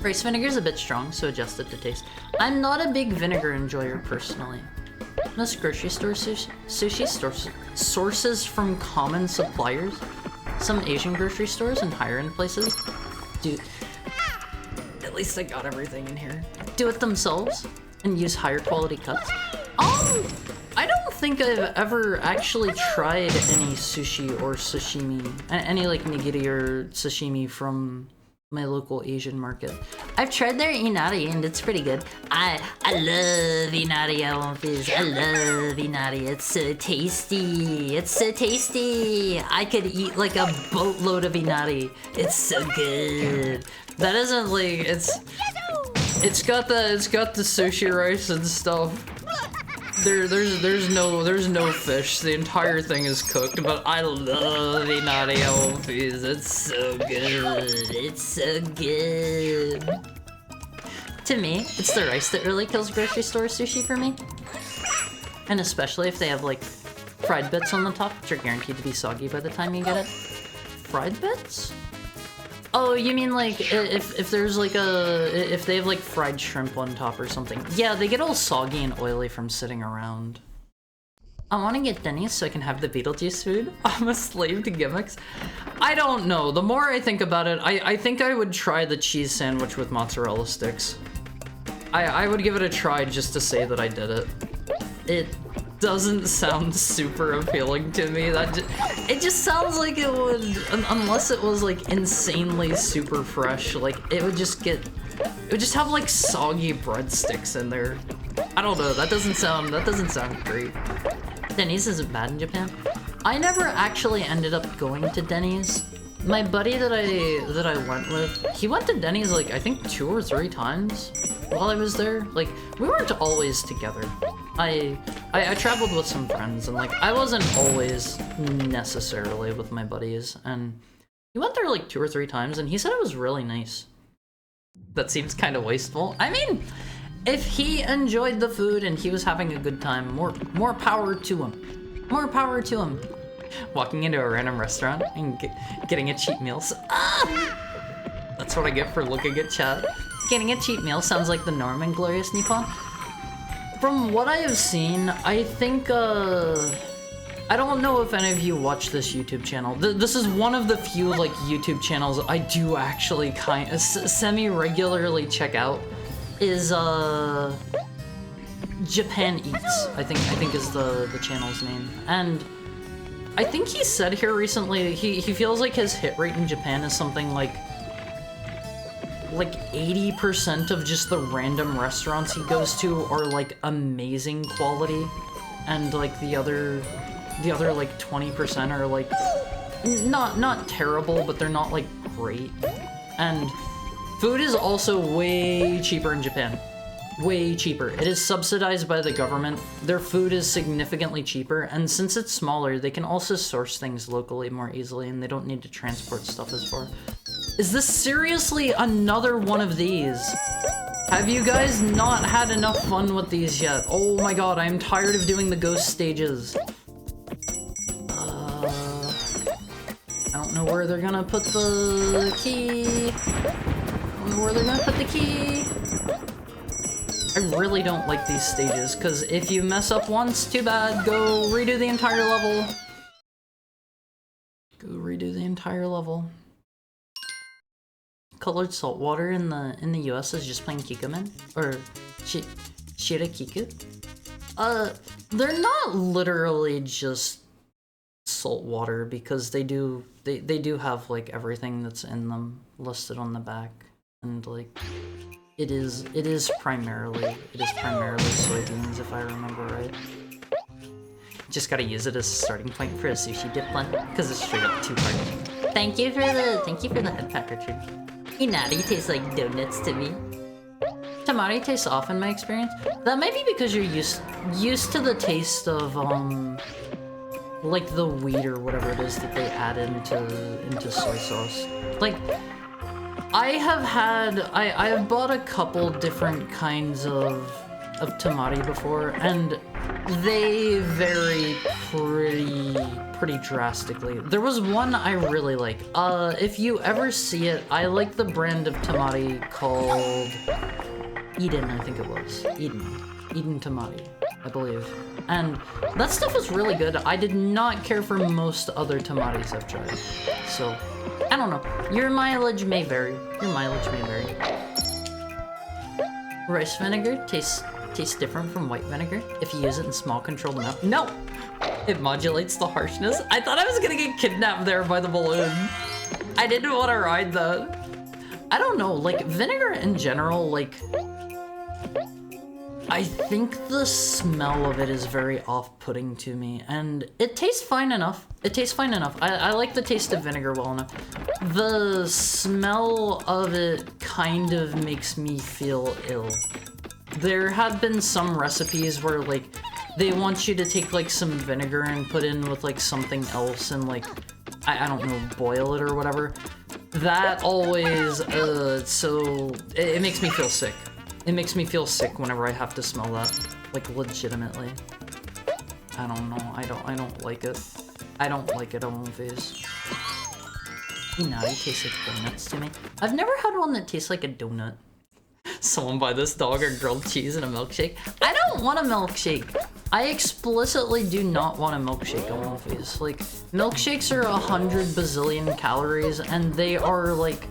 Rice vinegar is a bit strong, so adjust it to taste. I'm not a big vinegar enjoyer personally. Most grocery store sushi sources from common suppliers. Some Asian grocery stores and higher-end places do. At least I got everything in here. Do it themselves and use higher quality cuts. I don't think I've ever actually tried any sushi or sashimi, any like nigiri or sashimi from my local Asian market. I've tried their inari and it's pretty good. I love inari, I love inari. It's so tasty. It's so tasty. I could eat like a boatload of inari. It's so good. That isn't like it's got the sushi rice and stuff. There's no fish. The entire thing is cooked, but I love inari ofis. It's so good. It's so good. To me, it's the rice that really kills grocery store sushi for me. And especially if they have like fried bits on the top, which are guaranteed to be soggy by the time you get it. Fried bits? Oh, you mean like if there's like if they have like fried shrimp on top or something? Yeah, they get all soggy and oily from sitting around. I want to get Denny's so I can have the Beetlejuice food. I'm a slave to gimmicks. I don't know. The more I think about it, I think I would try the cheese sandwich with mozzarella sticks. I would give it a try just to say that I did it. It doesn't sound super appealing to me. It just sounds like it would, unless it was like insanely super fresh, like it would just have like soggy breadsticks in there. I don't know, that doesn't sound great. Denny's isn't bad in Japan. I never actually ended up going to Denny's. My buddy that I went with, he went to Denny's like I think 2 or 3 times while I was there. Like we weren't always together. I traveled with some friends and like I wasn't always necessarily with my buddies, and he went there like 2 or 3 times and he said it was really nice. That seems kind of wasteful. I mean, if he enjoyed the food and he was having a good time, more power to him. More power to him. Walking into a random restaurant and getting a cheap meal. Ah! That's what I get for looking at chat. Getting a cheap meal sounds like the norm in Glorious Nippon. From what I have seen, I think, I don't know if any of you watch this YouTube channel. This is one of the few, like, YouTube channels I do actually semi-regularly check out. Is, Japan Eats, I think is the channel's name. And I think he said here recently, he feels like his hit rate in Japan is something like 80% of just the random restaurants he goes to are like amazing quality, and like the other like 20% are like not terrible, but they're not like great. And food is also way cheaper in Japan. Way cheaper. It is subsidized by the government. Their food is significantly cheaper, and since it's smaller, they can also source things locally more easily, and they don't need to transport stuff as far. Is this seriously another one of these? Have you guys not had enough fun with these yet? Oh my god, I am tired of doing the ghost stages. I don't know where they're gonna put the key. I don't know where they're gonna put the key. I really don't like these stages, because if you mess up once, too bad. Go redo the entire level. Go redo the entire level. Colored salt water in the US is just plain Kikumen? Or Shirakiku? They're not literally just salt water, because they do have like everything that's in them listed on the back, and like it is primarily soybeans, if I remember right. Just gotta use it as a starting point for a sushi dip blend, because it's straight up 2-part. Thank you for the head pat, Richard. Inari tastes like donuts to me. Tamari tastes off in my experience. That might be because you're used to the taste of like the wheat or whatever it is that they add into soy sauce. Like I have bought a couple different kinds of tamari before, and they vary pretty drastically. There was one I really like. If you ever see it, I like the brand of tamari called Eden, I think it was. Eden tamari, I believe. And that stuff was really good. I did not care for most other tamaris I've tried. So, I don't know. Your mileage may vary. Rice vinegar tastes different from white vinegar if you use it in small controlled amount. No! It modulates the harshness. I thought I was gonna get kidnapped there by the balloon. I didn't want to ride that. I don't know, like, vinegar in general, like, I think the smell of it is very off-putting to me, and it tastes fine enough. I like the taste of vinegar well enough. The smell of it kind of makes me feel ill. There have been some recipes where, like, they want you to take, like, some vinegar and put in with, like, something else and, like, I don't know, boil it or whatever. That always, so it makes me feel sick. It makes me feel sick whenever I have to smell that, like, legitimately. I don't know, I don't like it. I don't like it on my face. Inari tastes like donuts to me. I've never had one that tastes like a donut. Someone buy this dog a grilled cheese and a milkshake. I don't want a milkshake. I explicitly do not want a milkshake on my face. Like, milkshakes are 100 bazillion calories and they are like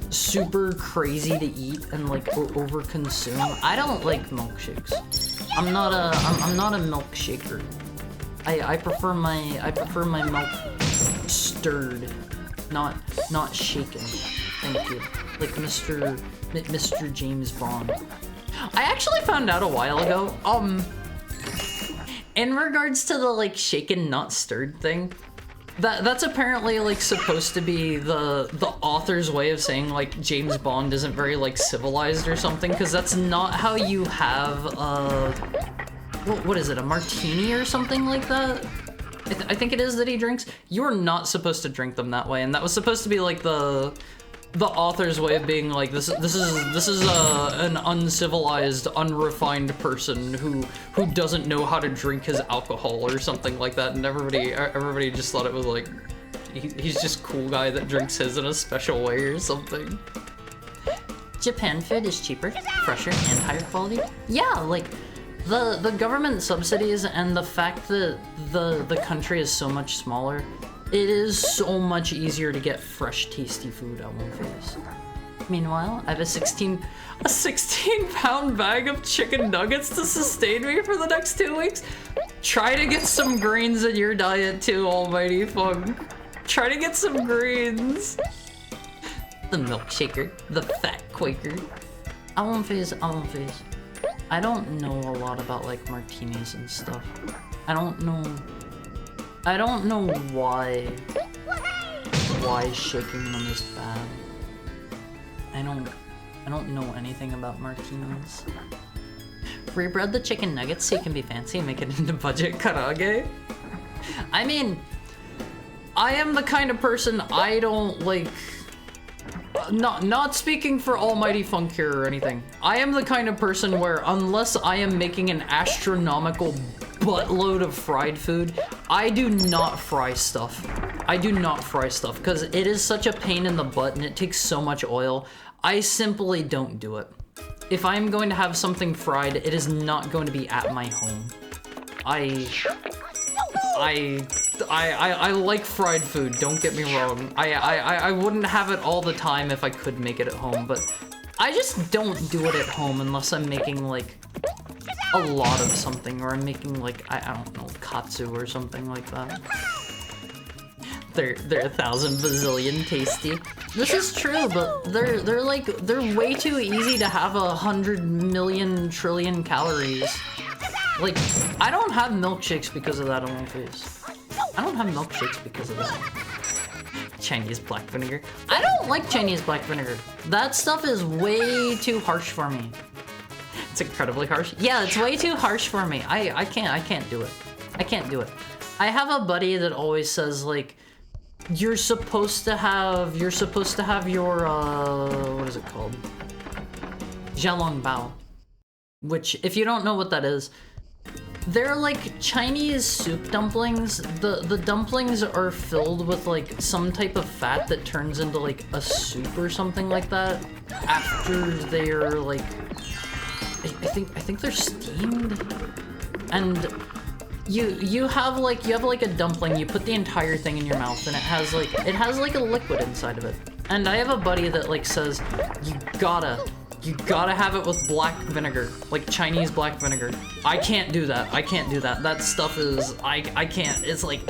super crazy to eat and like over consume. I don't like milkshakes. I'm not a milkshaker. I prefer my milk stirred, not shaken. Thank you. Like Mr. James Bond. I actually found out a while ago, in regards to the like shaken not stirred thing, that's apparently like supposed to be the author's way of saying like James Bond isn't very like civilized or something, because that's not how you have what is it, a martini or something like that? I think it is that he drinks. You're not supposed to drink them that way, and that was supposed to be like the author's way of being like, this is an uncivilized, unrefined person who doesn't know how to drink his alcohol or something like that, and everybody just thought it was like he's just cool guy that drinks his in a special way or something. Japan food is cheaper, fresher, and higher quality. Yeah, like the government subsidies and the fact that the country is so much smaller. It is so much easier to get fresh, tasty food at one face. Meanwhile, I have a 16-pound bag of chicken nuggets to sustain me for the next 2 weeks. Try to get some greens in your diet too, almighty funk. Try to get some greens. The milkshaker, the fat Quaker. I won't phase. I don't know a lot about like martinis and stuff. I don't know why shaking them is bad. I don't know anything about martinis. Rebread the chicken nuggets so you can be fancy and make it into budget karaage. I mean, I am the kind of person I don't like. Not speaking for Almighty Funk here or anything. I am the kind of person where unless I am making an astronomical buttload of fried food, I do not fry stuff. I do not fry stuff because it is such a pain in the butt and it takes so much oil. I simply don't do it. If I'm going to have something fried, it is not going to be at my home. I like fried food, don't get me wrong. I wouldn't have it all the time if I could make it at home, but I just don't do it at home unless I'm making like a lot of something, or I'm making like, I don't know, katsu or something like that. They're 1,000 bazillion tasty. This is true, but they're way too easy to have 100 million trillion calories. Like, I don't have milkshakes because of that on my face. I don't have milkshakes because of that. Chinese black vinegar. I don't like Chinese black vinegar. That stuff is way too harsh for me. It's incredibly harsh. Yeah, it's way too harsh for me. I can't do it. I can't do it. I have a buddy that always says like, you're supposed to have your what is it called? Xiaolongbao. Which, if you don't know what that is, they're like Chinese soup dumplings. The dumplings are filled with like some type of fat that turns into like a soup or something like that after they're like, I think they're steamed. And you have like a dumpling, you put the entire thing in your mouth and it has like a liquid inside of it. And I have a buddy that like says you gotta have it with black vinegar, like Chinese black vinegar. I can't do that. I can't do that. That stuff is, I can't. It's like,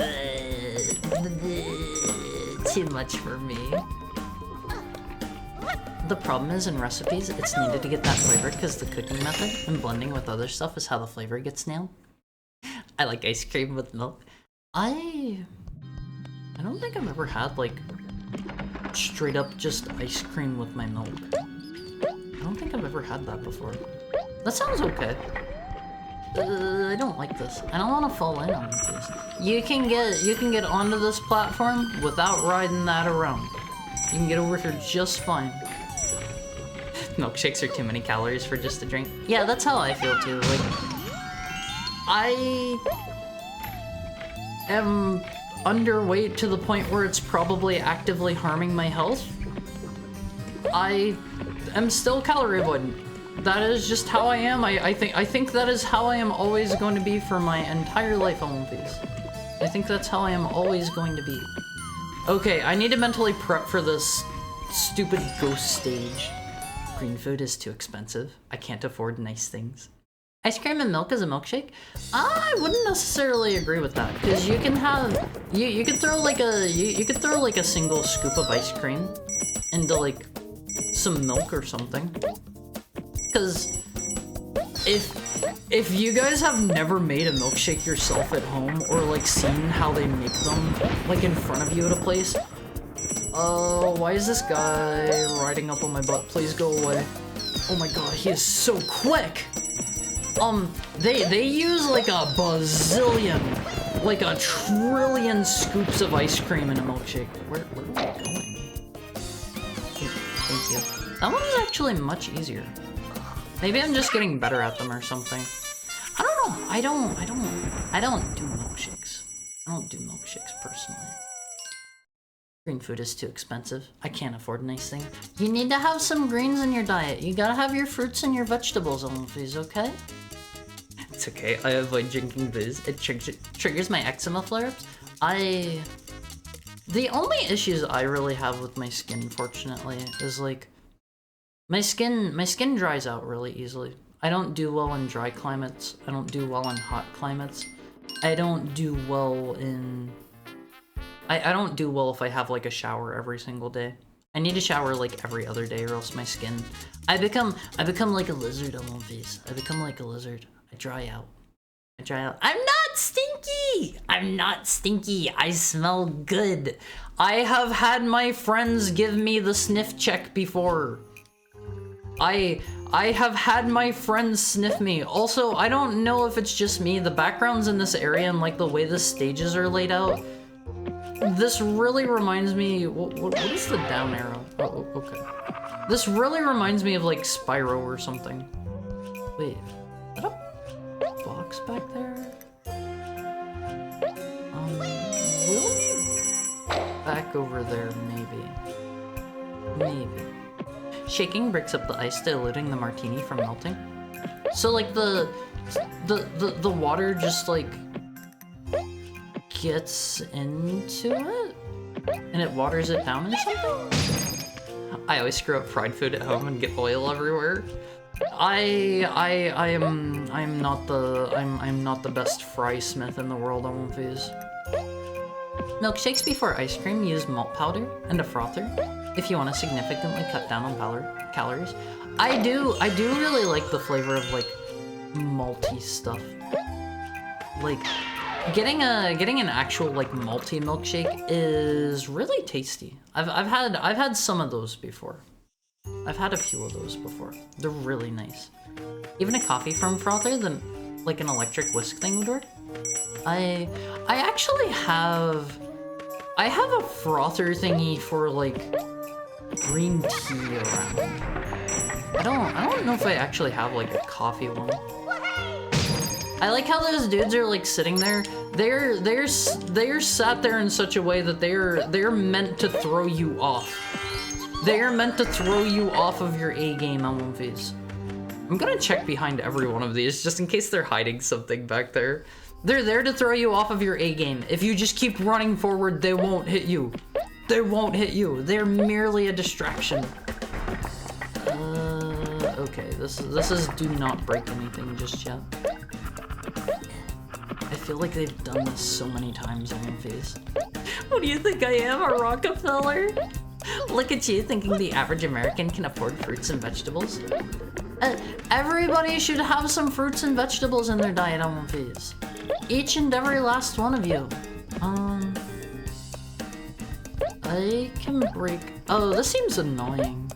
too much for me. The problem is in recipes, it's needed to get that flavor because the cooking method and blending with other stuff is how the flavor gets nailed. I like ice cream with milk. I don't think I've ever had like straight up just ice cream with my milk. I don't think I've ever had that before. That sounds okay. I don't like this. I don't want to fall in on this. You can get onto this platform without riding that around. You can get over here just fine. Milkshakes are too many calories for just a drink. Yeah, that's how I feel too. Like, I am underweight to the point where it's probably actively harming my health, I am still calorie avoidant. That is just how I am. I think that is how I am always going to be for my entire life on One Piece. I think that's how I am always going to be. Okay, I need to mentally prep for this stupid ghost stage. Green food is too expensive. I can't afford nice things. Ice cream and milk as a milkshake? I wouldn't necessarily agree with that, because you can have you could throw like a single scoop of ice cream into like some milk or something. Because if you guys have never made a milkshake yourself at home or like seen how they make them like in front of you at a place, oh, why is this guy riding up on my butt? Please go away. Oh my god, he is so quick. They use like a bazillion, like a trillion scoops of ice cream in a milkshake. Where are we going? Thank you. That one is actually much easier. Maybe I'm just getting better at them or something. I don't know. I don't do milkshakes. I don't do milkshakes personally. Green food is too expensive. I can't afford nice things. You need to have some greens in your diet. You gotta have your fruits and your vegetables on these, okay? It's okay. I avoid drinking booze. It triggers my eczema flare-ups. The only issues I really have with my skin, fortunately, is like my skin dries out really easily. I don't do well in dry climates. I don't do well in hot climates. I don't do well in... I don't do well if I have like a shower every single day. I need to shower like every other day or else my skin... I become like a lizard on One Piece. I become like a lizard. I dry out. I'm not stinky! I'm not stinky. I smell good. I have had my friends give me the sniff check before. I have had my friends sniff me. Also, I don't know if it's just me. The backgrounds in this area and like the way the stages are laid out, this really reminds me... What is the down arrow? Oh, okay. This really reminds me of like Spyro or something. Wait, is that a box back there? We'll be back over there, maybe. Shaking breaks up the ice, diluting the martini from melting. So like the water just like gets into it and it waters it down or something? I always screw up fried food at home and get oil everywhere. I'm not the best fry smith in the world on One Piece. Milkshakes before ice cream use malt powder and a frother if you want to significantly cut down on calories. I do really like the flavor of like malty stuff. Like getting an actual like malty milkshake is really tasty. I've had some of those before. I've had a few of those before. They're really nice. Even a coffee from frother than like an electric whisk thing would work. I actually have a frother thingy for like green tea around. I don't know if I actually have like a coffee one. I like how those dudes are like sitting there. They're sat there in such a way that they're meant to throw you off. They are meant to throw you off of your A game on One Piece. I'm gonna check behind every one of these just in case they're hiding something back there. They're there to throw you off of your A game. If you just keep running forward, they won't hit you. They won't hit you. They're merely a distraction. Okay, this is do not break anything just yet. I feel like they've done this so many times on One Piece. What do you think I am, a Rockefeller? Look at you thinking the average American can afford fruits and vegetables. Everybody should have some fruits and vegetables in their diet on One Piece. Each and every last one of you. I can break... Oh, this seems annoying.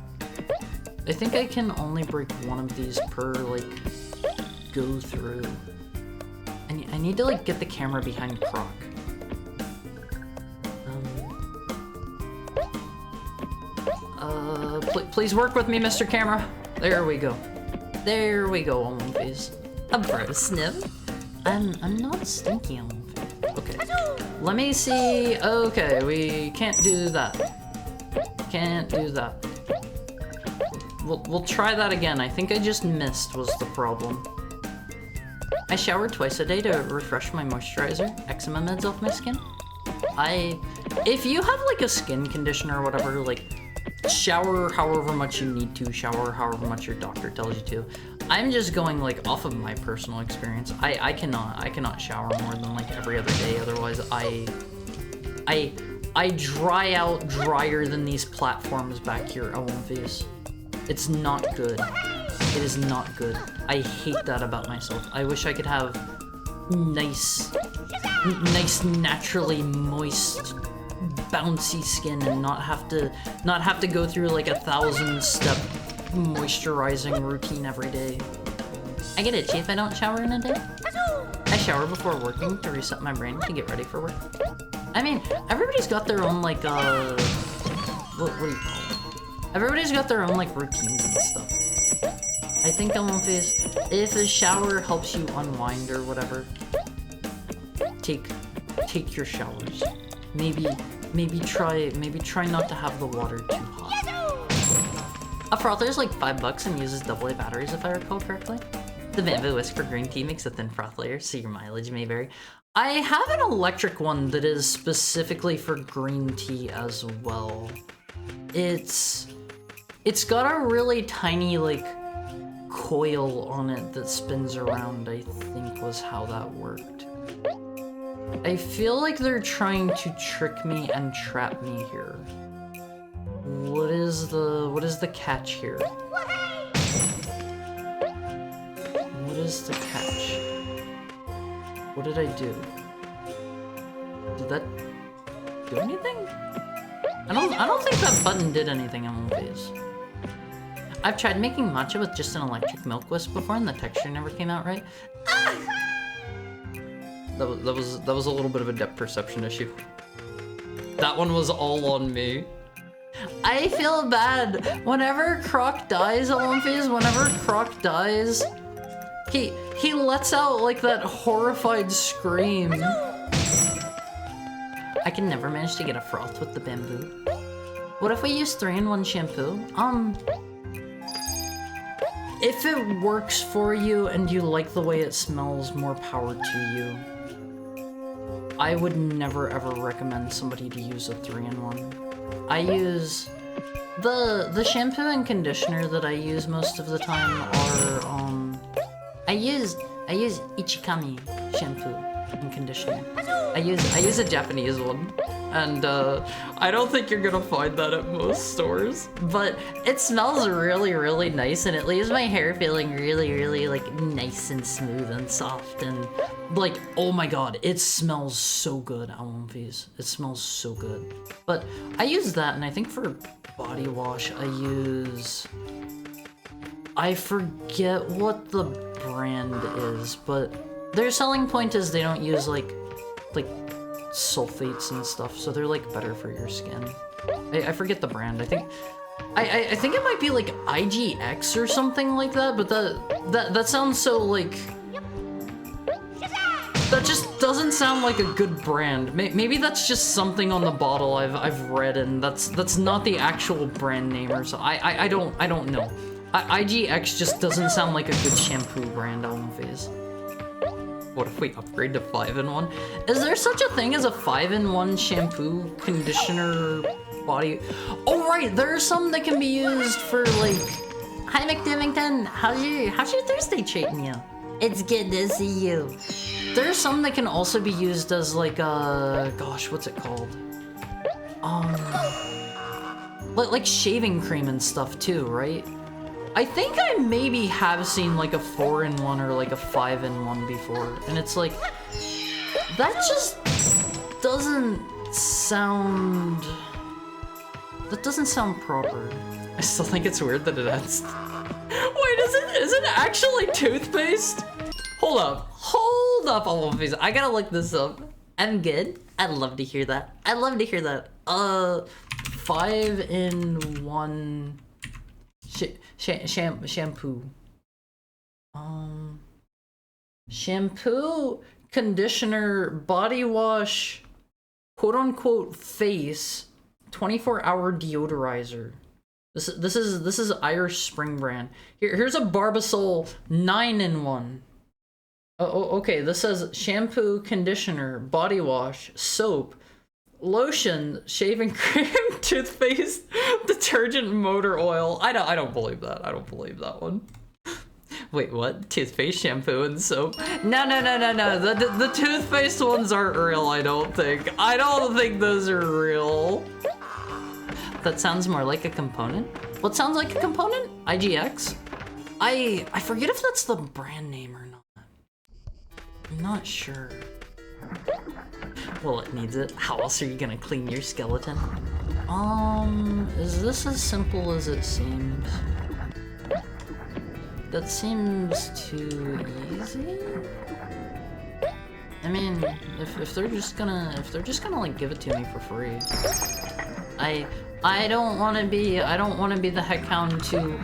I think I can only break one of these per, like, go through. I need to, like, get the camera behind Croc. Please work with me, Mr. Camera. There we go. There we go on One Piece. A bro sniff. I'm not stinky on One Piece. Okay. Let me see. Okay, we can't do that. Can't do that. We'll try that again. I think I just missed was the problem. I shower twice a day to refresh my moisturizer, eczema meds off my skin. If you have like a skin conditioner or whatever, like shower however much you need to, shower however much your doctor tells you to. I'm just going like off of my personal experience. I cannot shower more than like every other day, otherwise I dry out drier than these platforms back here at one face. It's not good. It is not good. I hate that about myself. I wish I could have nice, naturally moist, bouncy skin and not have to go through like a 1,000-step moisturizing routine every day. I get itchy if I don't shower in a day. I shower before working to reset my brain to get ready for work. I mean, everybody's got their own like what do you call it? Everybody's got their own like routines and stuff. I think on one face, if a shower helps you unwind or whatever, take your showers. Maybe try not to have the water too hot. A frother is like $5 and uses AA batteries if I recall correctly. The bamboo whisk for green tea makes a thin froth layer, so your mileage may vary. I have an electric one that is specifically for green tea as well. It's got a really tiny like coil on it that spins around, I think was how that worked. I feel like they're trying to trick me and trap me here. What is the catch here? What is the catch? What did I do? Did that do anything? I don't think that button did anything on my face. I've tried making matcha with just an electric milk whisk before and the texture never came out right. Ah! That was a little bit of a depth perception issue. That one was all on me. I feel bad. Whenever Croc dies at one phase, whenever Croc dies, he lets out like that horrified scream. I can never manage to get a froth with the bamboo. What if we use 3-in-1 shampoo? If it works for you and you like the way it smells, more power to you. I would never ever recommend somebody to use a 3-in-1. I use the shampoo and conditioner that I use most of the time are I use Ichikami shampoo and conditioner. I use a Japanese one, and I don't think you're gonna find that at most stores. But it smells really, really nice, and it leaves my hair feeling really, really like nice and smooth and soft, and like, oh my god, it smells so good on one face. It smells so good. But I use that, and I think for body wash I forget what the brand is, but their selling point is they don't use like sulfates and stuff, so they're like better for your skin. I forget the brand. I think it might be like IGX or something like that, but that sounds so like, that just doesn't sound like a good brand. Maybe that's just something on the bottle I've read, and that's not the actual brand name or so. I don't know. IGX just doesn't sound like a good shampoo brand on phase. What if we upgrade to 5-in-1? Is there such a thing as a 5-in-1 shampoo, conditioner, body? Oh right, there are some that can be used for like, hi McDivington, how's your Thursday treating you? It's good to see you. There are some that can also be used as like gosh, what's it called? Like shaving cream and stuff too, right? I think I maybe have seen like a 4-in-1 or like a 5-in-1 before, and it's like, that just doesn't sound proper. I still think it's weird that it has. Wait, is it actually toothpaste? Hold up, Alphys. I gotta look this up. I'm good. I'd love to hear that. 5-in-1 shampoo. Shampoo conditioner, body wash, quote-unquote face, 24-hour deodorizer. This is Irish Spring brand. Here's a Barbasol 9-in-1. Oh, okay, this says shampoo, conditioner, body wash, soap, lotion, shaving cream, toothpaste, detergent, motor oil. I don't believe that. I don't believe that one. Wait, what? Toothpaste, shampoo, and soap? No. The toothpaste ones aren't real, I don't think. I don't think those are real. That sounds more like a component. What sounds like a component? IGX? I forget if that's the brand name or not. I'm not sure. Well, it needs it. How else are you gonna clean your skeleton? Is this as simple as it seems? That seems too easy? I mean, if they're just gonna like give it to me for free. I don't wanna be the heck hound to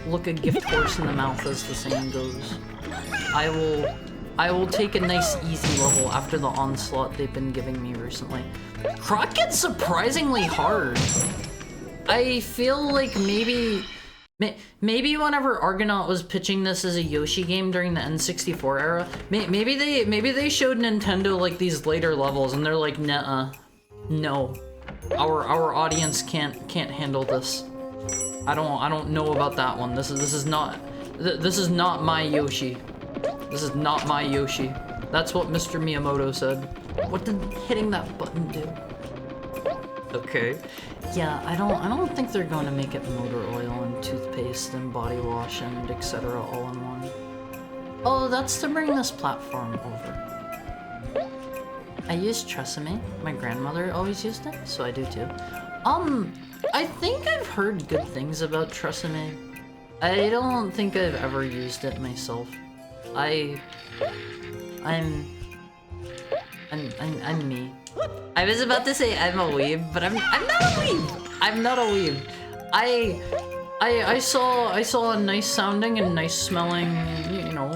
look a gift horse in the mouth, as the saying goes. I will take a nice easy level after the onslaught they've been giving me recently. Croc gets surprisingly hard. I feel like maybe whenever Argonaut was pitching this as a Yoshi game during the N64 era, maybe they showed Nintendo like these later levels and they're like, nah, no, our audience can't handle this. I don't know about that one. This is not my Yoshi. This is not my Yoshi. That's what Mr. Miyamoto said. What did hitting that button do? Okay. Yeah, I don't think they're going to make it motor oil and toothpaste and body wash and etc. all in one. Oh, that's to bring this platform over. I use Tresemme. My grandmother always used it, so I do too. I think I've heard good things about Tresemme. I don't think I've ever used it myself. I'm me. I was about to say I'm a weeb, but I'm not a weeb. I'm not a weeb. I saw a nice sounding and nice smelling, you know,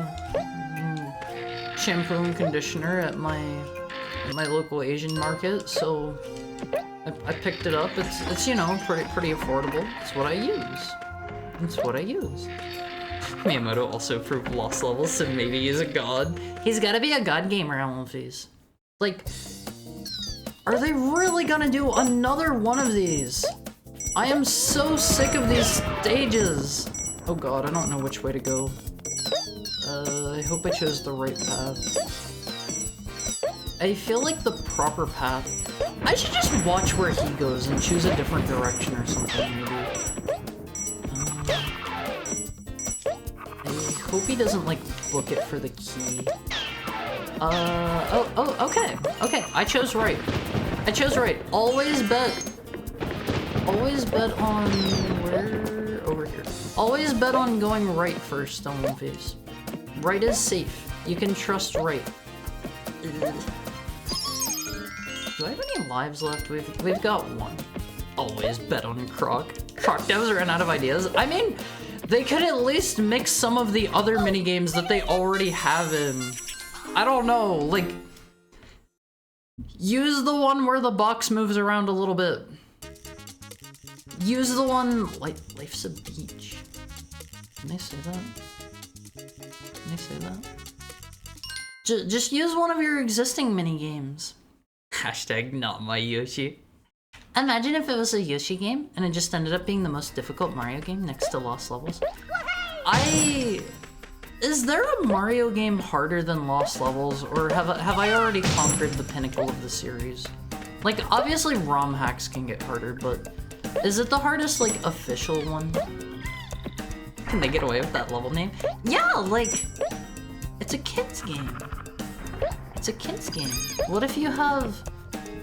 shampoo and conditioner at my local Asian market, so I picked it up. It's you know, pretty affordable. It's what I use. It's what I use. Miyamoto also approved Lost Levels, so maybe he's a god. He's gotta be a god gamer, LMVs. Like, are they really gonna do another one of these? I am so sick of these stages. Oh god, I don't know which way to go. I hope I chose the right path. I feel like the proper path. I should just watch where he goes and choose a different direction or something, maybe. I hope he doesn't, like, book it for the key. Okay, I chose right. I chose right. Always bet on where? Over here. Always bet on going right first on one face. Right is safe. You can trust right. Do I have any lives left? We've got one. Always bet on Croc. Croc devs ran out of ideas. I mean, they could at least mix some of the other minigames that they already have in. I don't know, like, use the one where the box moves around a little bit. Use the one, like, life's a beach. Can they say that? Can they say that? Just use one of your existing minigames. Hashtag not my Yoshi. Imagine if it was a Yoshi game and it just ended up being the most difficult Mario game next to Lost Levels. Is there a Mario game harder than Lost Levels, or have I already conquered the pinnacle of the series? Like, obviously ROM hacks can get harder, but is it the hardest, like, official one? Can they get away with that level name? Yeah, like, it's a kid's game. It's a kid's game. What if you have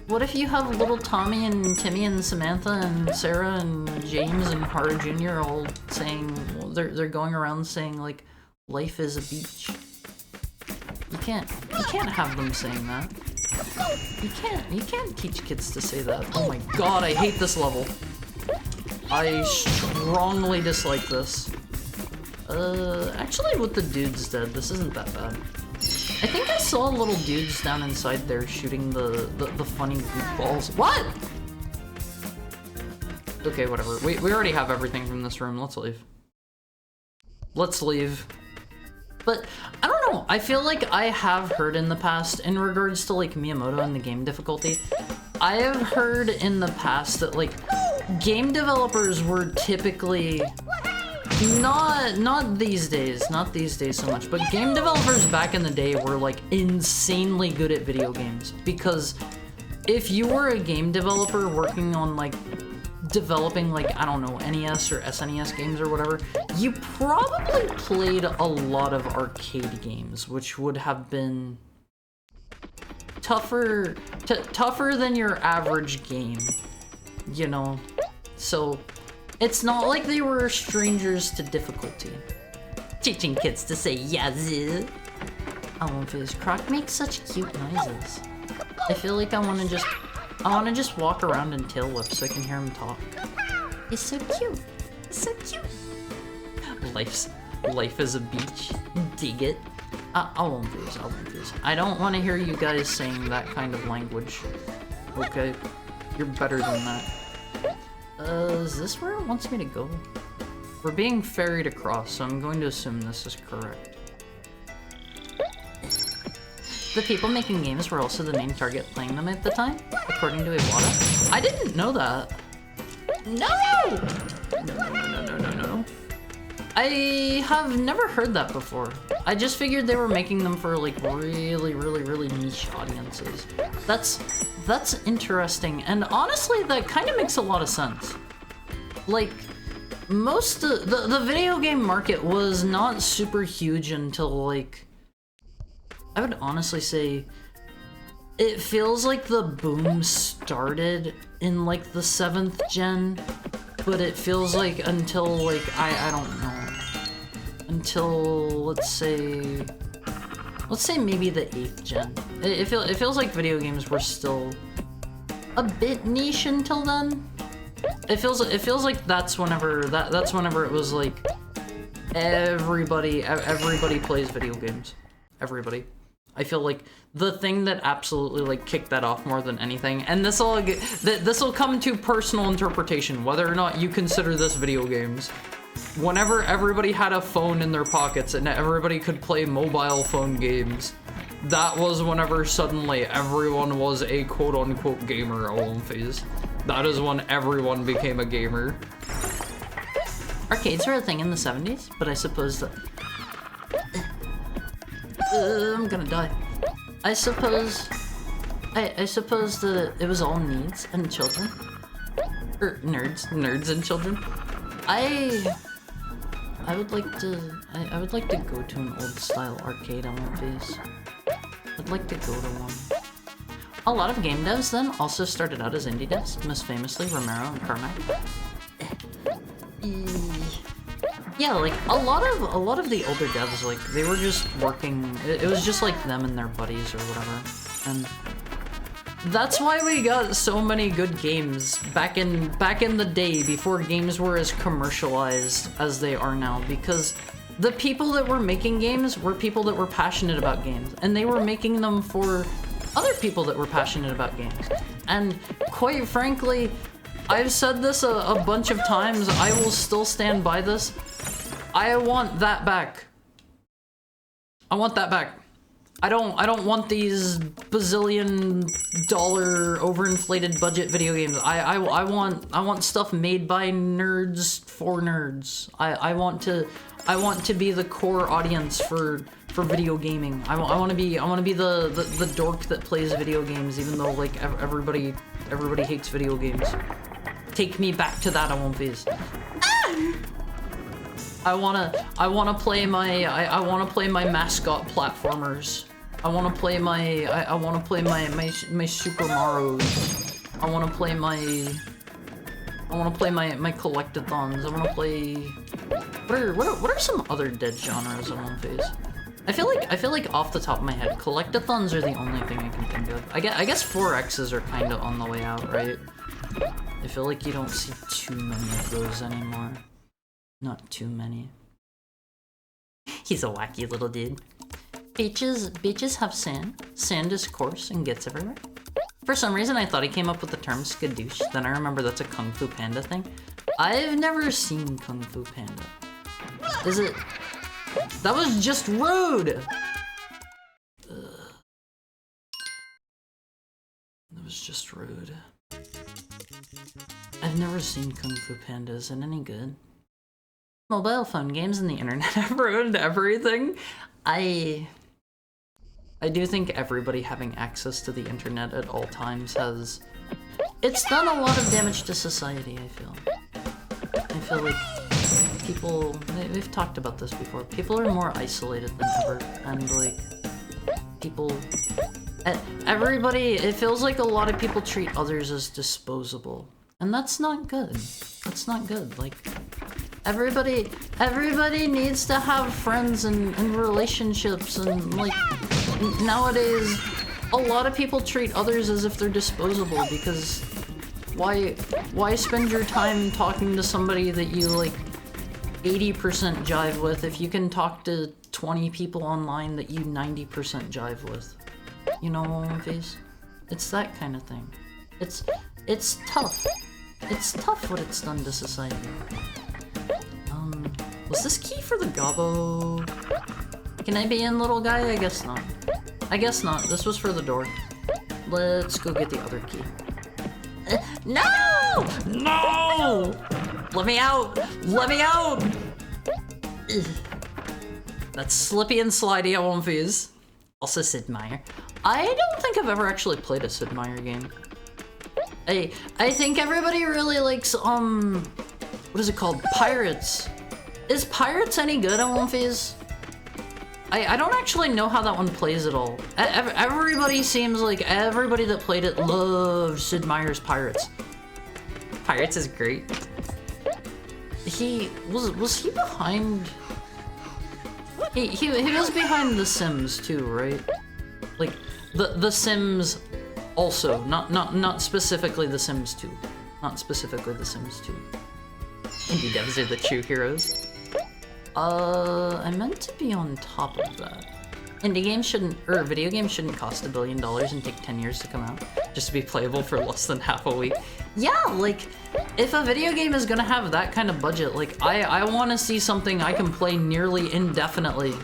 little Tommy and Timmy and Samantha and Sarah and James and Haru Jr. all saying, they're going around saying, like, life is a beach. You can't have them saying that. You can't teach kids to say that. Oh my god, I hate this level. I strongly dislike this. Actually with the dudes dead, this isn't that bad. I think I saw little dudes down inside there shooting the funny balls. What? Okay, whatever. We already have everything from this room. Let's leave. Let's leave. But I don't know. I feel like I have heard in the past in regards to like Miyamoto and the game difficulty. I have heard in the past that like game developers were typically not these days so much, but game developers back in the day were like insanely good at video games, because if you were a game developer working on like developing like, I don't know, NES or SNES games or whatever, you probably played a lot of arcade games, which would have been tougher than your average game, you know? So it's not like they were strangers to difficulty. Teaching kids to say yazoo. Oh, his Croc makes such cute noises. I feel like I want to just walk around and tail whip so I can hear him talk. He's so cute. So cute. Life is a beach. Dig it. I won't do this. I don't want to hear you guys saying that kind of language. Okay? You're better than that. Is this where it wants me to go? We're being ferried across, so I'm going to assume this is correct. The people making games were also the main target playing them at the time, according to Iwata. I didn't know that. No! No. I have never heard that before. I just figured they were making them for like really niche audiences. That's interesting, and honestly, that kind of makes a lot of sense. Like, most of the video game market was not super huge until like, I would honestly say, it feels like the boom started in like the 7th gen, but it feels like until like, I don't know, until let's say maybe the 8th gen. It feels like video games were still a bit niche until then. It feels like that's whenever it was like everybody plays video games. Everybody. I feel like the thing that absolutely like kicked that off more than anything, and this will come to personal interpretation, whether or not you consider this video games. Whenever everybody had a phone in their pockets and everybody could play mobile phone games, that was whenever suddenly everyone was a quote-unquote gamer all phase. That is when everyone became a gamer. Arcades were a thing in the 70s, but I suppose that... I'm gonna die. I suppose that it was all needs and children. Or nerds and children. I would like to go to an old style arcade on one face. I'd like to go to one. A lot of game devs then also started out as indie devs, most famously Romero and Carmack. Yeah, like a lot of the older devs, like they were just working. It was just like them and their buddies or whatever, and that's why we got so many good games back in the day before games were as commercialized as they are now, because the people that were making games were people that were passionate about games, and they were making them for other people that were passionate about games. And quite frankly, I've said this a bunch of times, I will still stand by this. I want that back. I want that back. I don't want these bazillion dollar overinflated budget video games. I want stuff made by nerds for nerds. I want to be the core audience for video gaming. I want to be the dork that plays video games, even though like everybody hates video games. Take me back to that, I won't be. I wanna play my mascot platformers. I wanna play my Super Mario's. I wanna play my collectathons. I wanna play. What are some other dead genres in One Phase? I feel like off the top of my head, collectathons are the only thing I can think of. I guess 4X's are kind of on the way out, right? I feel like you don't see too many of those anymore. Not too many. He's a wacky little dude. Beaches have sand. Sand is coarse and gets everywhere. For some reason, I thought he came up with the term skadoosh. Then I remember that's a Kung Fu Panda thing. I've never seen Kung Fu Panda. Is it? That was just rude! That was just rude. I've never seen Kung Fu Panda. Is it any good? Mobile phone games and the internet have ruined everything. I do think everybody having access to the internet at all times has... It's done a lot of damage to society, I feel. I feel like people... We've talked about this before. People are more isolated than ever. And, like, people... Everybody... It feels like a lot of people treat others as disposable. And that's not good. That's not good. Like... Everybody needs to have friends and relationships, and like nowadays a lot of people treat others as if they're disposable, because why spend your time talking to somebody that you like 80% jive with if you can talk to 20 people online that you 90% jive with? You know what I'm saying? It's that kind of thing. It's tough. It's tough what it's done to society. Was this key for the Gobbo? Can I be in, little guy? I guess not. I guess not. This was for the door. Let's go get the other key. No! No! Let me out! Let me out! Ugh. That's slippy and slidey, I won't fizz. Also Sid Meier. I don't think I've ever actually played a Sid Meier game. I think everybody really likes, what is it called? Pirates. Is Pirates any good on One Phase? I don't actually know how that one plays at all. Everybody seems like everybody that played it loves Sid Meier's Pirates. Pirates is great. Was he behind? He was behind The Sims too, right? Like the Sims also, not specifically The Sims 2. Not specifically The Sims 2. Indie devs are the true heroes. I meant to be on top of that. Indie games shouldn't, or video games shouldn't cost $1 billion and take 10 years to come out, just to be playable for less than half a week. Yeah, like, if a video game is gonna have that kind of budget, like, I want to see something I can play nearly indefinitely,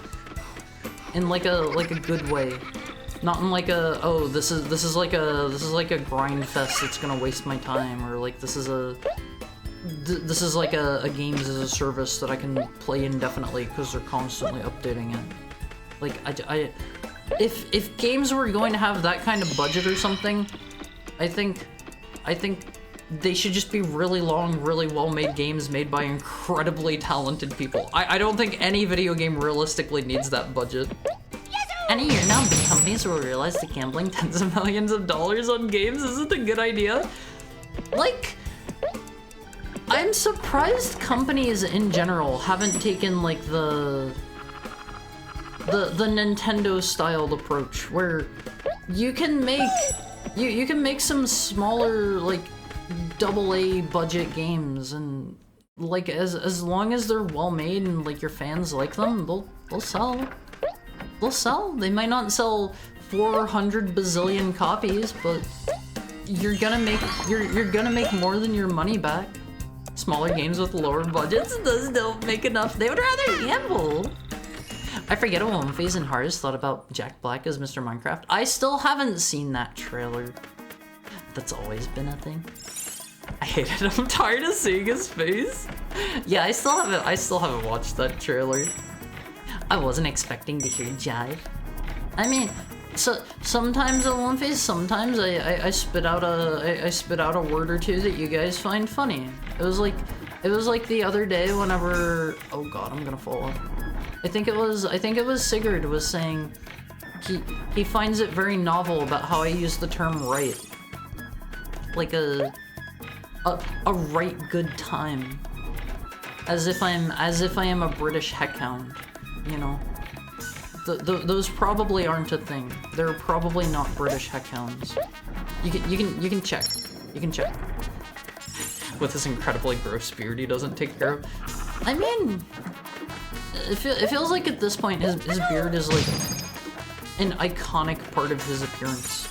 in like a good way, not in like a, oh, this is like a grind fest that's gonna waste my time, or like this is like a games as a service that I can play indefinitely because they're constantly updating it. Like, if games were going to have that kind of budget or something, I think they should just be really long, really well-made games made by incredibly talented people. I don't think any video game realistically needs that budget. And a year now, big companies will realize that gambling tens of millions of dollars on games isn't a good idea. Like, I'm surprised companies in general haven't taken like the Nintendo styled approach where you can make you can make some smaller like AA budget games, and like as long as they're well made and like your fans like them, they'll sell. They'll sell. They might not sell 400 bazillion copies, but you're gonna make more than your money back. Smaller games with lower budgets don't make enough. They would rather gamble. I forget what One Phase and Hars thought about Jack Black as Mr. Minecraft. I still haven't seen that trailer. That's always been a thing. I hate it. I'm tired of seeing his face. Yeah, I still haven't watched that trailer. I wasn't expecting to hear jive. I mean, so sometimes on One Phase, sometimes I spit out a word or two that you guys find funny. It was like the other day whenever, oh god, I'm gonna fall off. I think it was Sigurd was saying he finds it very novel about how I use the term right. Like a right good time. As if I am a British heckhound, you know? Those probably aren't a thing. They're probably not British heckhounds. You can check. You can check. With this incredibly gross beard he doesn't take care of. I mean, It feels like at this point his beard is like an iconic part of his appearance.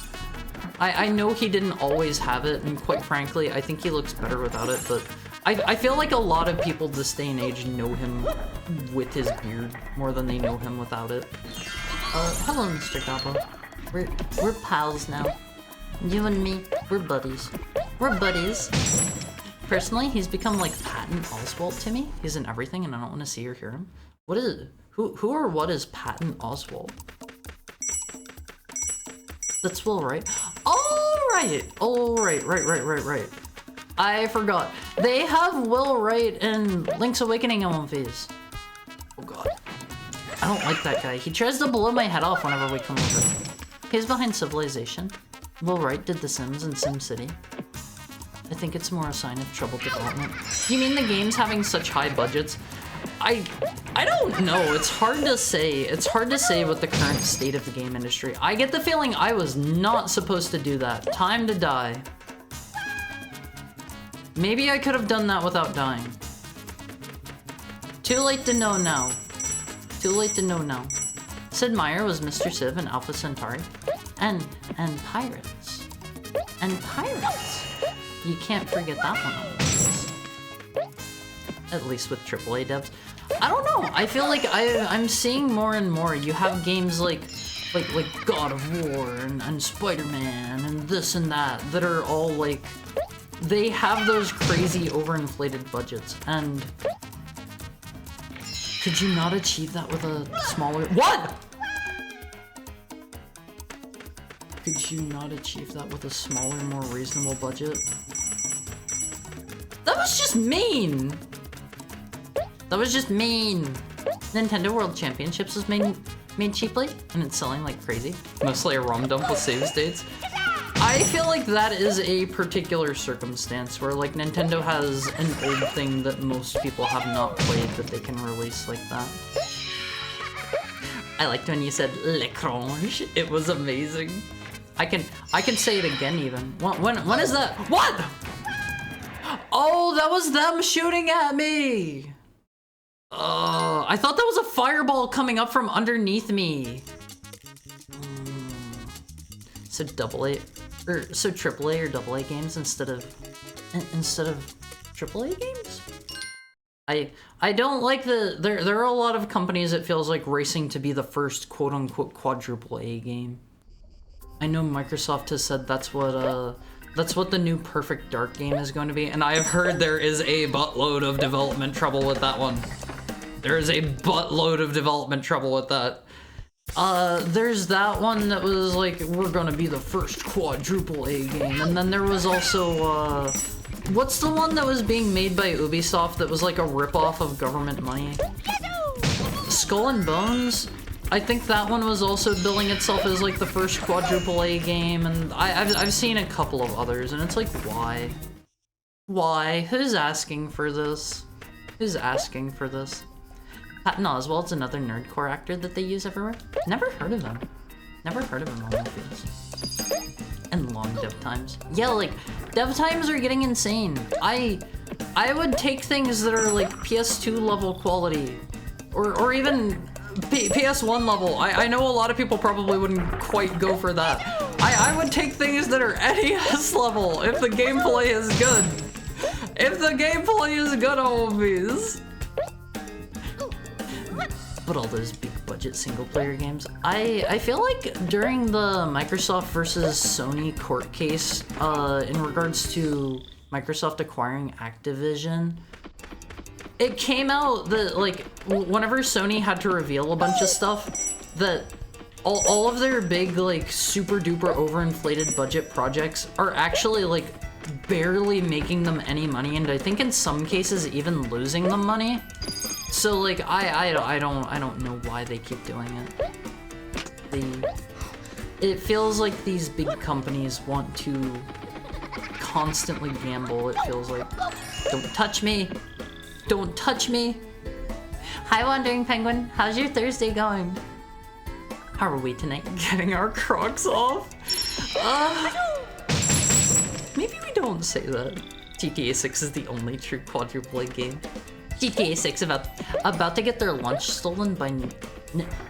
I know he didn't always have it, and quite frankly, I think he looks better without it, but I feel like a lot of people this day and age know him with his beard more than they know him without it. Hello, Mr. Gobbo. We're pals now. You and me, we're buddies. We're buddies. Personally, he's become like Patton Oswalt to me. He's in everything, and I don't want to see or hear him. What is it? Who or what is Patton Oswalt? That's Will Wright. Oh, right. I forgot. They have Will Wright in Link's Awakening MLVs. Oh god. I don't like that guy. He tries to blow my head off whenever we come over. He's behind Civilization. Will Wright did The Sims and SimCity. I think it's more a sign of troubled development. You mean the game's having such high budgets? I don't know. It's hard to say. It's hard to say with the current state of the game industry. I get the feeling I was not supposed to do that. Time to die. Maybe I could have done that without dying. Too late to know now. Too late to know now. Sid Meier was Mr. Civ in Alpha Centauri. And Pirates. And Pirates. You can't forget that one. At least with AAA devs. I don't know. I feel like I'm seeing more and more. You have games like God of War and Spider-Man and this and that are all like, they have those crazy overinflated budgets. And could you not achieve that with a smaller... What? Could you not achieve that with a smaller, more reasonable budget? That was just mean! That was just mean! Nintendo World Championships was made cheaply, and it's selling like crazy. Mostly a ROM dump with save states. I feel like that is a particular circumstance where like Nintendo has an old thing that most people have not played that they can release like that. I liked when you said l'écrange. It was amazing. I can say it again even. When is that? What? Oh, that was them shooting at me. I thought that was a fireball coming up from underneath me. So AAA or AA games instead of AAA games? I don't like there are a lot of companies it feels like racing to be the first quote unquote quadruple A game. I know Microsoft has said that's what the new Perfect Dark game is going to be, and I have heard there is a buttload of development trouble with that one. There is a buttload of development trouble with that. There's that one that was like, we're gonna be the first quadruple A game, and then there was also, what's the one that was being made by Ubisoft that was like a ripoff of government money? Skull and Bones? I think that one was also billing itself as like the first quadruple A game, and I've seen a couple of others, and it's like, why? Why? Who's asking for this? Who's asking for this? Patton Oswalt's another nerdcore actor that they use everywhere. Never heard of him. Never heard of him on movies. And long dev times. Yeah, like, dev times are getting insane. I would take things that are like PS2 level quality, or even PS1 level. I know a lot of people probably wouldn't quite go for that. I would take things that are NES level if the gameplay is good. If the gameplay is good, homies. But all those big budget single player games. I feel like during the Microsoft versus Sony court case, in regards to Microsoft acquiring Activision, it came out that like whenever Sony had to reveal a bunch of stuff, that all of their big like super duper overinflated budget projects are actually like barely making them any money, and I think in some cases even losing them money. So like I don't know why they keep doing it. It feels like these big companies want to constantly gamble. It feels like, don't touch me, don't touch me. Hi Wandering Penguin, how's your Thursday going? How are we tonight? Getting our Crocs off? Maybe we don't say that. GTA 6 is the only true quadruple A game. GTA 6 about to get their lunch stolen by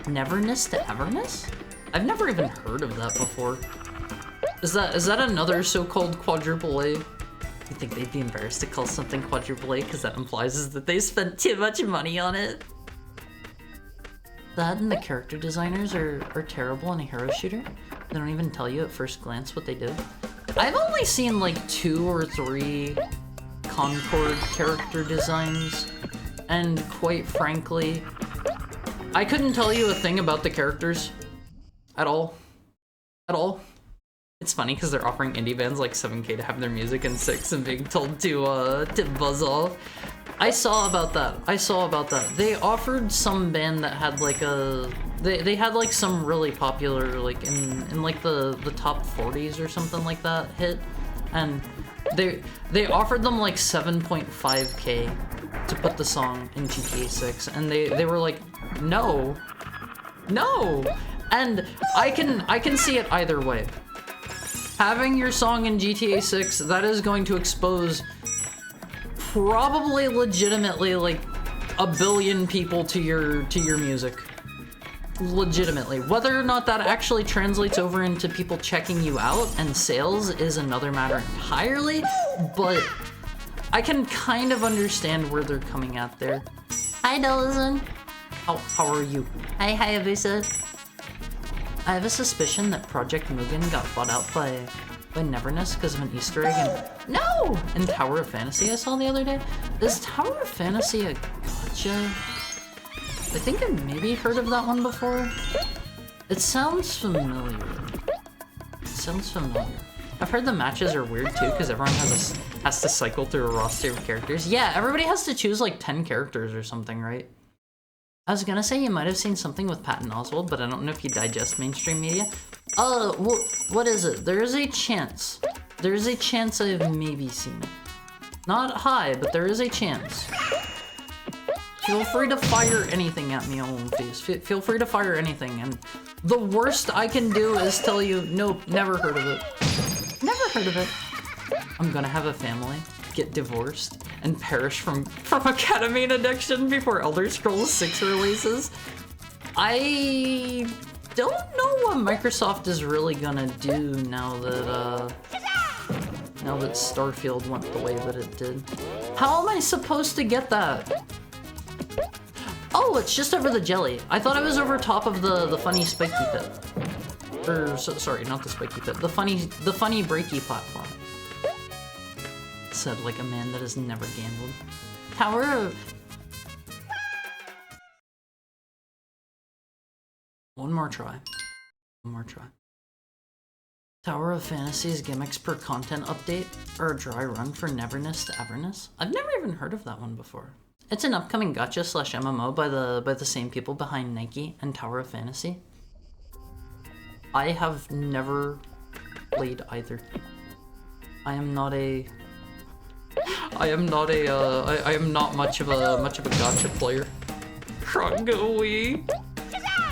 Neverness to Everness? I've never even heard of that before. Is that another so-called quadruple A? You think they'd be embarrassed to call something quadruple A because that implies that they spent too much money on it? That and the character designers are terrible in a hero shooter. They don't even tell you at first glance what they do. I've only seen like 2 or 3 Concord character designs, and quite frankly, I couldn't tell you a thing about the characters at all. At all. It's funny because they're offering indie bands like 7K to have their music in 6 and being told to buzz off. I saw about that. They offered some band that had like they had like some really popular like in like the top 40s or something like that hit, and they offered them like 7.5K to put the song in GTA 6, and they were like, no. And I can see it either way. Having your song in GTA 6, that is going to expose probably legitimately like 1 billion people to your music. Legitimately. Whether or not that actually translates over into people checking you out and sales is another matter entirely, but I can kind of understand where they're coming at there. Hi, Delizin. How are you? Hi, Hayabusa. I have a suspicion that Project Mugen got bought out by Neverness because of an Easter egg in Tower of Fantasy I saw the other day. Is Tower of Fantasy a gacha? I think I maybe heard of that one before. It sounds familiar. I've heard the matches are weird too because everyone has to cycle through a roster of characters. Yeah, everybody has to choose like 10 characters or something, right? I was gonna say you might have seen something with Patton Oswalt, but I don't know if you digest mainstream media. What is it? There is a chance. There is a chance I've maybe seen it. Not high, but there is a chance. Feel free to fire anything at me on face. Feel free to fire anything, and the worst I can do is tell you, nope, never heard of it. Never heard of it. I'm gonna have a family, get divorced, and perish from ketamine addiction before Elder Scrolls 6 releases. I don't know what Microsoft is really gonna do now that Starfield went the way that it did. How am I supposed to get that? Oh, it's just over the jelly. I thought it was over top of the funny spiky pit. Or sorry, not the spiky pit. The funny breaky platform. Said like a man that has never gambled. Tower of... One more try. Tower of Fantasy's gimmicks per content update, or a dry run for Neverness to Everness? I've never even heard of that one before. It's an upcoming gacha / MMO by the same people behind Nike and Tower of Fantasy. I have never played either. I am not much of a gacha player. Croc, go away.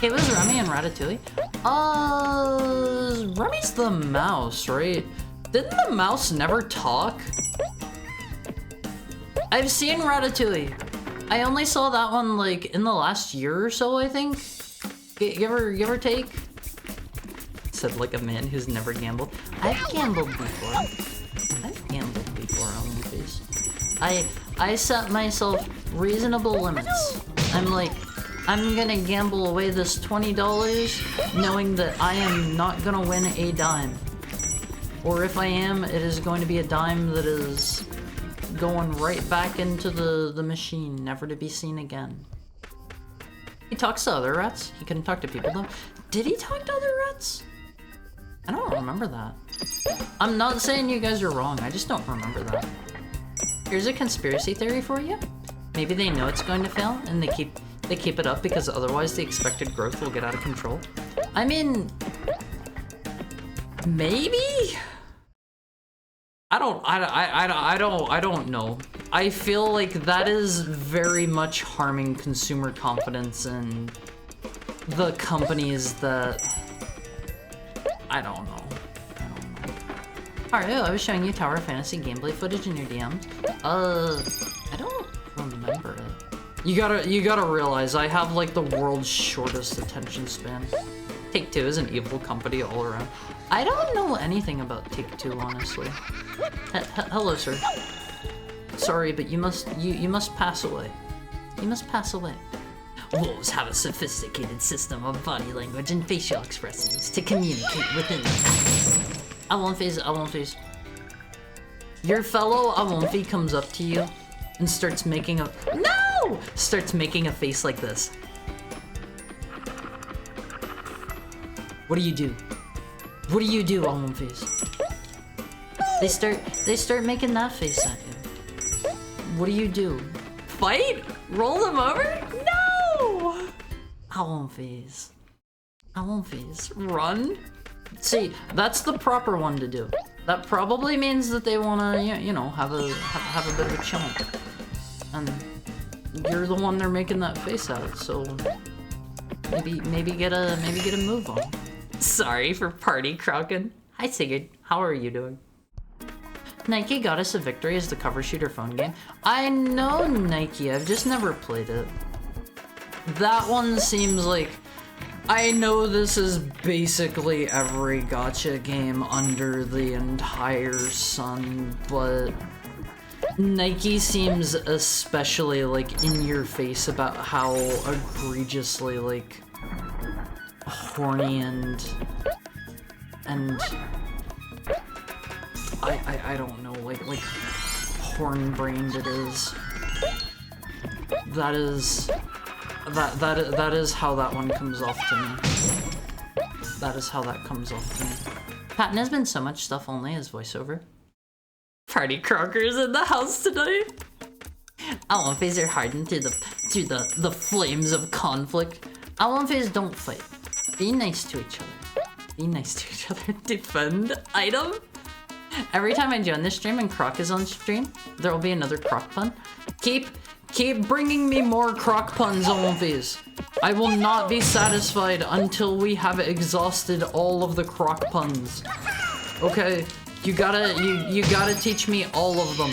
It was Remy and Ratatouille. Remy's the mouse, right? Didn't the mouse never talk? I've seen Ratatouille. I only saw that one like in the last year or so, I think. Give or take. Said like a man who's never gambled. I've gambled before. On my face. I set myself reasonable limits. I'm like, I'm gonna gamble away this $20 knowing that I am not gonna win a dime. Or if I am, it is going to be a dime that is going right back into the machine, never to be seen again. He talks to other rats? He couldn't talk to people though? Did he talk to other rats? I don't remember that. I'm not saying you guys are wrong, I just don't remember that. Here's a conspiracy theory for you. Maybe they know it's going to fail and they keep it up because otherwise the expected growth will get out of control. I mean, maybe? I don't know. I feel like that is very much harming consumer confidence in the companies that... I don't know. Alright, I was showing you Tower of Fantasy gameplay footage in your DMs. I don't remember it. You gotta realize I have like the world's shortest attention span. Take-Two is an evil company all around. I don't know anything about Take-Two, honestly. Hello, sir. Sorry, but you must pass away. You must pass away. Wolves have a sophisticated system of body language and facial expressions to communicate within them. I won't phase. Your fellow Awomfi comes up to you and starts making a face like this. What do you do? What do you do, Awomfis? They start making that face at you. What do you do? Fight? Roll them over? No! Awomfis. Run? See, that's the proper one to do. That probably means that they wanna, you know, have a bit of a chump. And you're the one they're making that face at, so maybe get a move on. Sorry for party crowking. Hi Sigurd, how are you doing? Nike got us a victory as the cover shooter phone game. I know Nike, I've just never played it. That one seems like... I know this is basically every gacha game under the entire sun, but Nike seems especially like in your face about how egregiously like horny and I don't know, like horn-brained it is. That is how that one comes off to me. That is how that comes off to me. Patton has been so much stuff only as voiceover. Party Crockers in the house tonight. Awomfis are hardened through the flames of conflict. Awomfis don't fight. Be nice to each other. Be nice to each other. Defend item. Every time I join this stream and Croc is on stream, there will be another Croc pun. Keep bringing me more Croc puns, Awomfis. I will not be satisfied until we have exhausted all of the Croc puns. Okay, you gotta teach me all of them.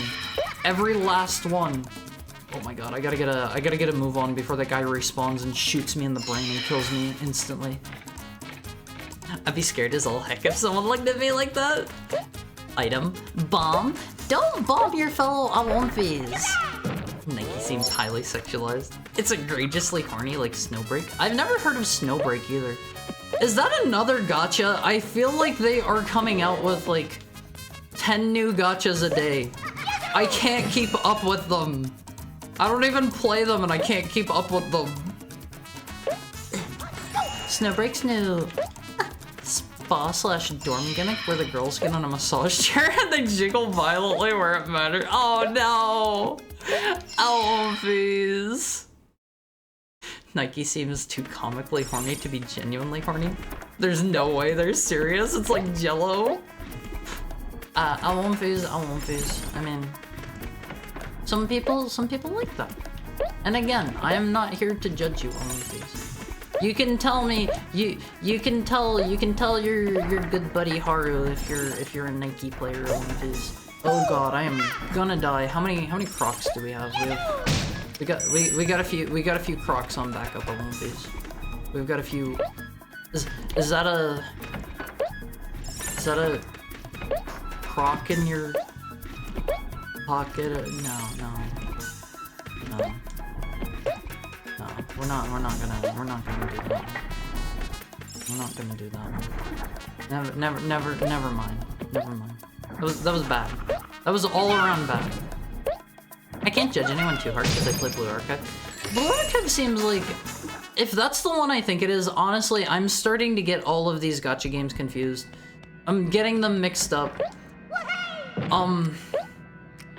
Every last one. Oh my god, I gotta get a move on before that guy respawns and shoots me in the brain and kills me instantly. I'd be scared as all heck if someone looked at me like that. Item, bomb. Don't bomb your fellow Awomfis. Nike seems highly sexualized. It's egregiously horny like Snowbreak. I've never heard of Snowbreak either. Is that another gacha? I feel like they are coming out with like 10 new gachas a day. I can't keep up with them. I don't even play them and I can't keep up with them. Snowbreak's new spa/dorm gimmick where the girls get on a massage chair and they jiggle violently where it matters. Oh no! Awomfis. Nike seems too comically horny to be genuinely horny. There's no way they're serious. It's like Jello. Awomfis. I mean, some people like that. And again, I am not here to judge you, Awomfis. You can tell me, you can tell your good buddy Haru if you're a Nike player, Awomfis. Oh god, I am gonna die. How many Crocs do we have? We got a few Crocs on backup Awomfis. We've got a few. Is that a Croc in your pocket? No. We're not gonna do that. We're not gonna do that. Never mind. That was bad. That was all around bad. I can't judge anyone too hard because I play Blue Archive. Blue Archive seems like, if that's the one I think it is, honestly, I'm starting to get all of these gacha games confused. I'm getting them mixed up.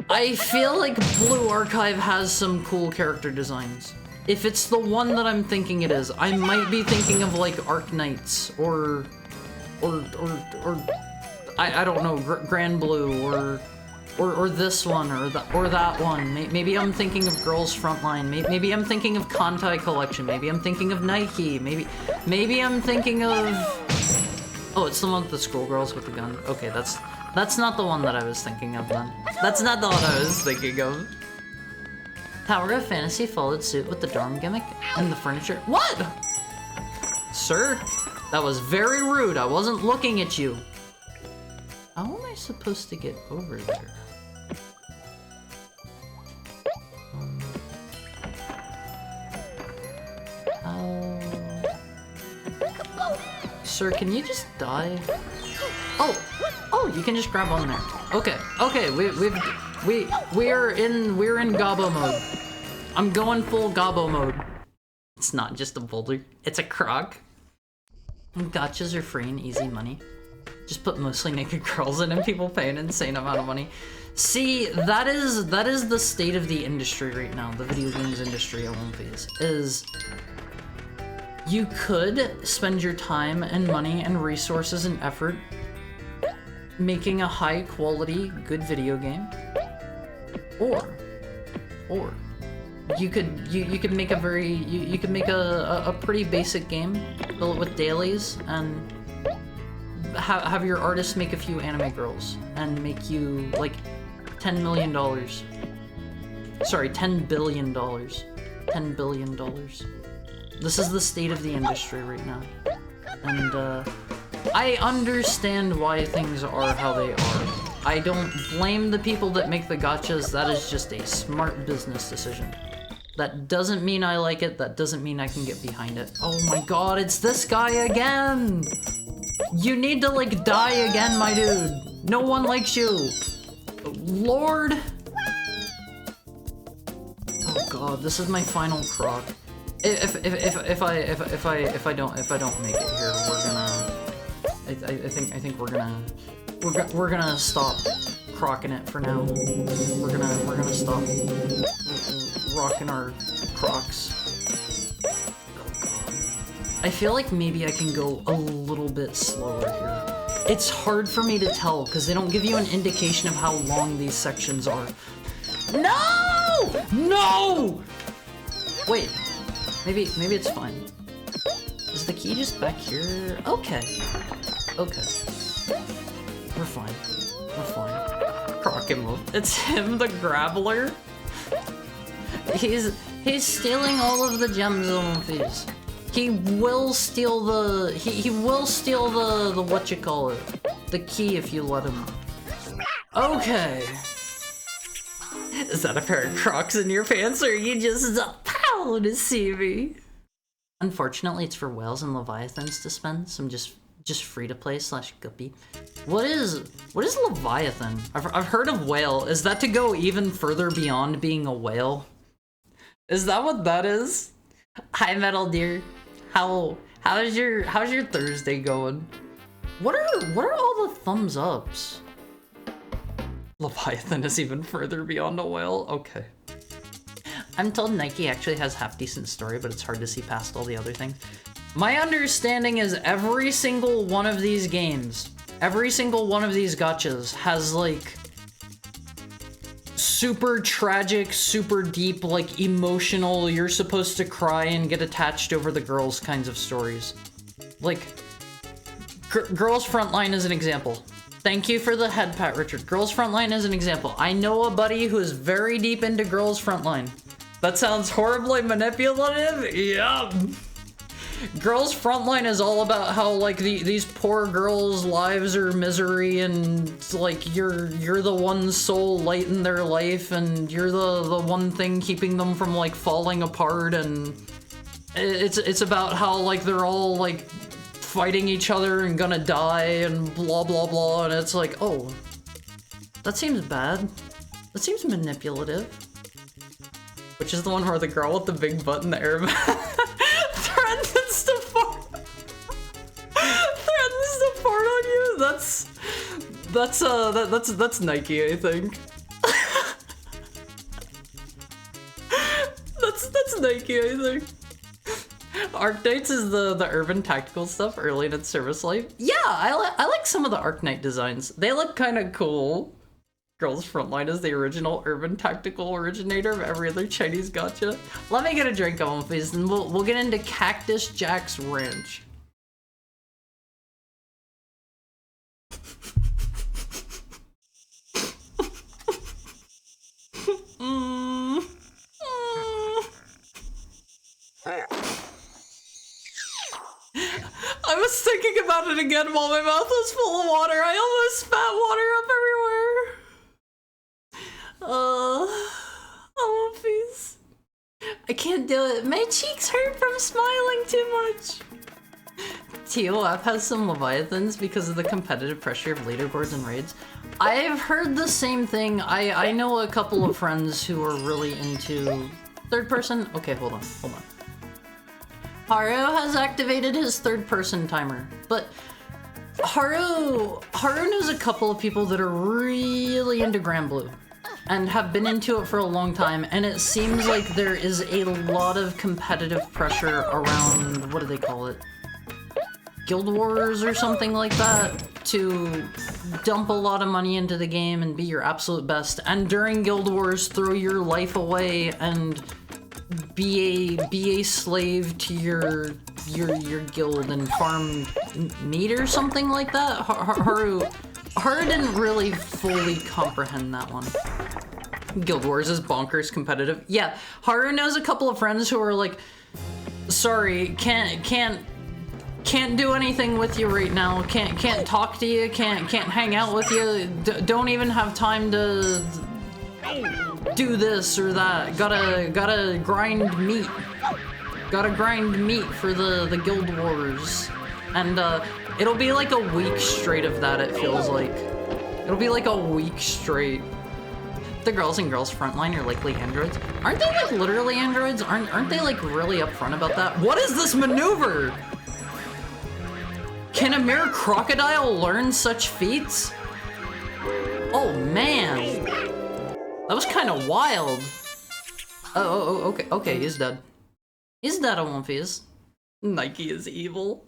I feel like Blue Archive has some cool character designs. If it's the one that I'm thinking it is, I might be thinking of like Arc Knights or I don't know, Grand Blue or this one or that one. Maybe I'm thinking of Girls Frontline. Maybe I'm thinking of Kantai Collection. Maybe I'm thinking of Nike. Maybe I'm thinking of. Oh, it's the one with the school girls with the gun. Okay, that's not the one that I was thinking of then. That's not the one I was thinking of. Tower of Fantasy followed suit with the dorm gimmick and the furniture. What? Sir, that was very rude. I wasn't looking at you. How am I supposed to get over there? Sir, can you just die? Oh, you can just grab on there. Okay, we're in Gobbo mode. I'm going full Gobbo mode. It's not just a boulder, it's a croc. Gotchas are free and easy money. Just put mostly naked girls in and people pay an insane amount of money. See, that is the state of the industry right now, the video games industry at One Piece, is you could spend your time and money and resources and effort making a high quality, good video game, or you could make a pretty basic game, fill it with dailies, and have your artist make a few anime girls and make you like $10 million. Sorry, $10 billion. $10 billion. This is the state of the industry right now. And I understand why things are how they are. I don't blame the people that make the gachas. That is just a smart business decision. That doesn't mean I like it. That doesn't mean I can get behind it. Oh my god, it's this guy again! You need to, like, die again, my dude. No one likes you. Lord. Oh god, this is my final croc. If I don't make it here, we're gonna. I think we're gonna stop crocking it for now. We're gonna stop rocking our crocs. Oh god. I feel like maybe I can go a little bit slower here. It's hard for me to tell because they don't give you an indication of how long these sections are. No! No! Wait. Maybe it's fine. Is the key just back here? Okay. Okay. We're fine. We're fine. Croc him up. It's him, the Grabbler. He's stealing all of the gems on these. He will steal the he will steal the what you call it. The key if you let him. Okay. Is that a pair of Crocs in your pants, or are you just pow to see me? Unfortunately, it's for whales and leviathans to spend, so I'm just free to play / guppy. What is leviathan? I've heard of whale. Is that to go even further beyond being a whale? Is that what that is? Hi, Metal Deer. How's your Thursday going? What are all the thumbs ups? Leviathan is even further beyond a whale? Okay. I'm told Nike actually has half-decent story, but it's hard to see past all the other things. My understanding is every single one of these games, every single one of these gachas has, like, super tragic, super deep, like, emotional, you're supposed to cry and get attached over the girls kinds of stories. Like, Girls Frontline is an example. Thank you for the head pat, Richard. Girls Frontline is an example. I know a buddy who is very deep into Girls Frontline. That sounds horribly manipulative? Yup. Girls Frontline is all about how, like, these poor girls' lives are misery, and like you're the one sole light in their life, and you're the one thing keeping them from, like, falling apart, and it's about how, like, they're all, like, fighting each other and gonna die and blah blah blah, and it's like, oh, that seems bad. That seems manipulative. Which is the one where the girl with the big butt in the air threatens to fart on you? That's Nike, I think. that's Nike, I think. Arknights is the urban tactical stuff early in its service life. Yeah, I like some of the Arknight designs. They look kind of cool. Girls Frontline is the original urban tactical originator of every other Chinese gacha. Let me get a drink on, please, and we'll get into Cactus Jack's Ranch. I was thinking about it again while my mouth was full of water. I almost spat water up everywhere. Oh, please. I can't do it. My cheeks hurt from smiling too much. TOF has some Leviathans because of the competitive pressure of leaderboards and raids. I've heard the same thing. I know a couple of friends who are really into third person. Okay, hold on. Haru has activated his third person timer, but Haru knows a couple of people that are really into Grand Blue and have been into it for a long time, and it seems like there is a lot of competitive pressure around, what do they call it? Guild Wars or something like that, to dump a lot of money into the game and be your absolute best, and during Guild Wars throw your life away and be a slave to your guild and farm meat or something like that. Haru didn't really fully comprehend that one. Guild Wars is bonkers competitive. Yeah, Haru knows a couple of friends who are like, sorry, can't do anything with you right now. Can't talk to you. Can't hang out with you. Don't even have time to do this or that. Gotta grind meat. Gotta grind meat for the Guild Wars. And it'll be like a week straight of that, it feels like. It'll be like a week straight. The girls and girls frontline are likely androids. Aren't they like literally androids? Aren't they like really upfront about that? What is this maneuver? Can a mere crocodile learn such feats? Oh man. That was kind of wild. Oh, okay, he's dead. He's dead, One Piece. Nike is evil.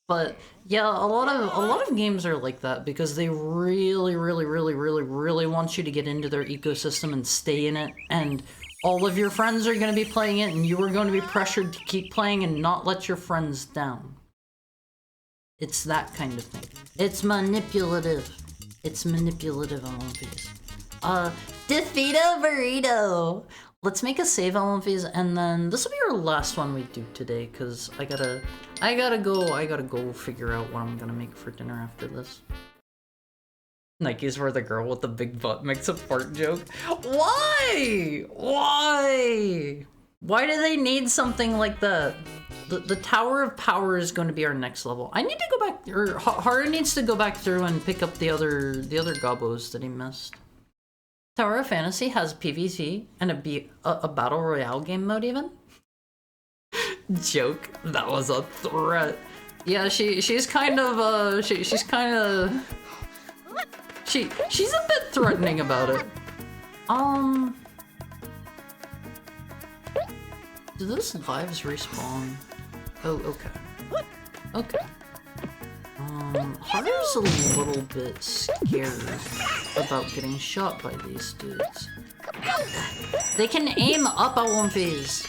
But yeah, a lot of games are like that because they really want you to get into their ecosystem and stay in it, and all of your friends are going to be playing it, and you are going to be pressured to keep playing and not let your friends down. It's that kind of thing. It's manipulative. It's manipulative on One Piece. Defeat a burrito! Let's make a save on One Piece, and then this will be our last one we do today, because I gotta go figure out what I'm gonna make for dinner after this. Nike's where the girl with the big butt makes a fart joke. Why? Why? Why do they need something like that? The Tower of Power is going to be our next level. I need to go back, or Haru needs to go back through and pick up the other Gobbos that he missed. Tower of Fantasy has PvP and a Battle Royale game mode even? Joke. That was a threat. Yeah, she's kind of, she's a bit threatening about it. Do those lives respawn? Oh, okay. Okay. Haru's a little bit scared about getting shot by these dudes. They can aim up at One Piece.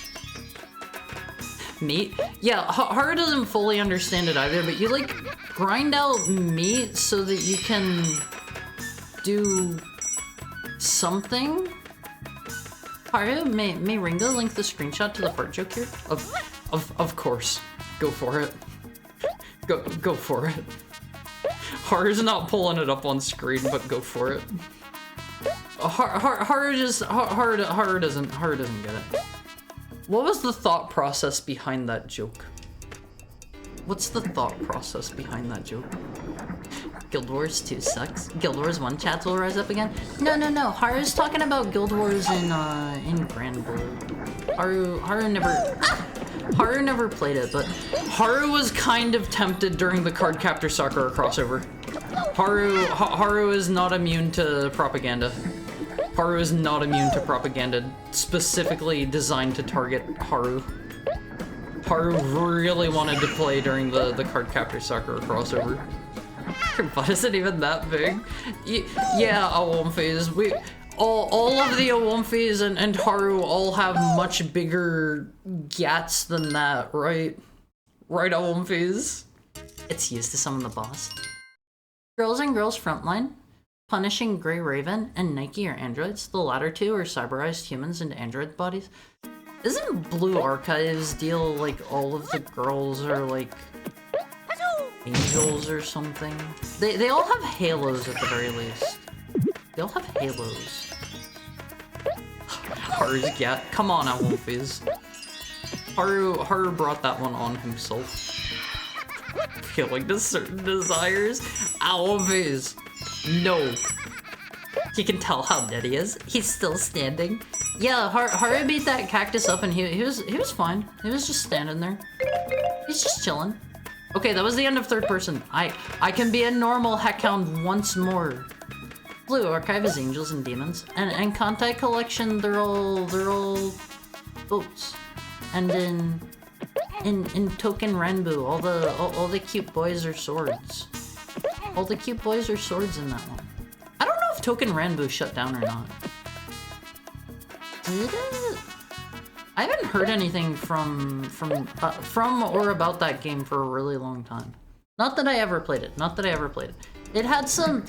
Meat? Yeah, Haru doesn't fully understand it either, but you like grind out meat so that you can do something? Haru, may Ringo link the screenshot to the fart joke here? Of course. Go for it. Go for it. Haru's not pulling it up on screen, but go for it. Haru doesn't get it. What was the thought process behind that joke? What's the thought process behind that joke? Guild Wars 2 sucks. Guild Wars 1 chats will rise up again. No. Haru's talking about Guild Wars in Grand Blue. Haru never played it, but Haru was kind of tempted during the Cardcaptor Sakura crossover. Haru is not immune to propaganda. Haru is not immune to propaganda specifically designed to target Haru. Haru really wanted to play during the Cardcaptor Sakura crossover. Your butt isn't even that big. Yeah, Awomphase. All of the Awomphase and Haru all have much bigger gats than that, right? Right, Awomphase? It's used to summon the boss. Girls and Girls Frontline, Punishing Grey Raven, and Nike are androids. The latter two are cyberized humans into android bodies. Isn't Blue Archives deal like all of the girls are like angels or something. They all have halos at the very least. They all have halos. Haru's gat. Come on, Owlfies. Haru brought that one on himself. Feeling to certain desires. Owlfies. No. You can tell how dead he is. He's still standing. Yeah, Haru beat that cactus up and he was fine. He was just standing there. He's just chilling. Okay, that was the end of third person. I can be a normal heckhound once more. Blue Archive is angels and demons. And Kantai Collection, they're all boats. And in Token Renbu, all the cute boys are swords. All the cute boys are swords in that one. I don't know if Token Renbu shut down or not. Did it? I haven't heard anything from or about that game for a really long time. Not that I ever played it. Not that I ever played it. It had some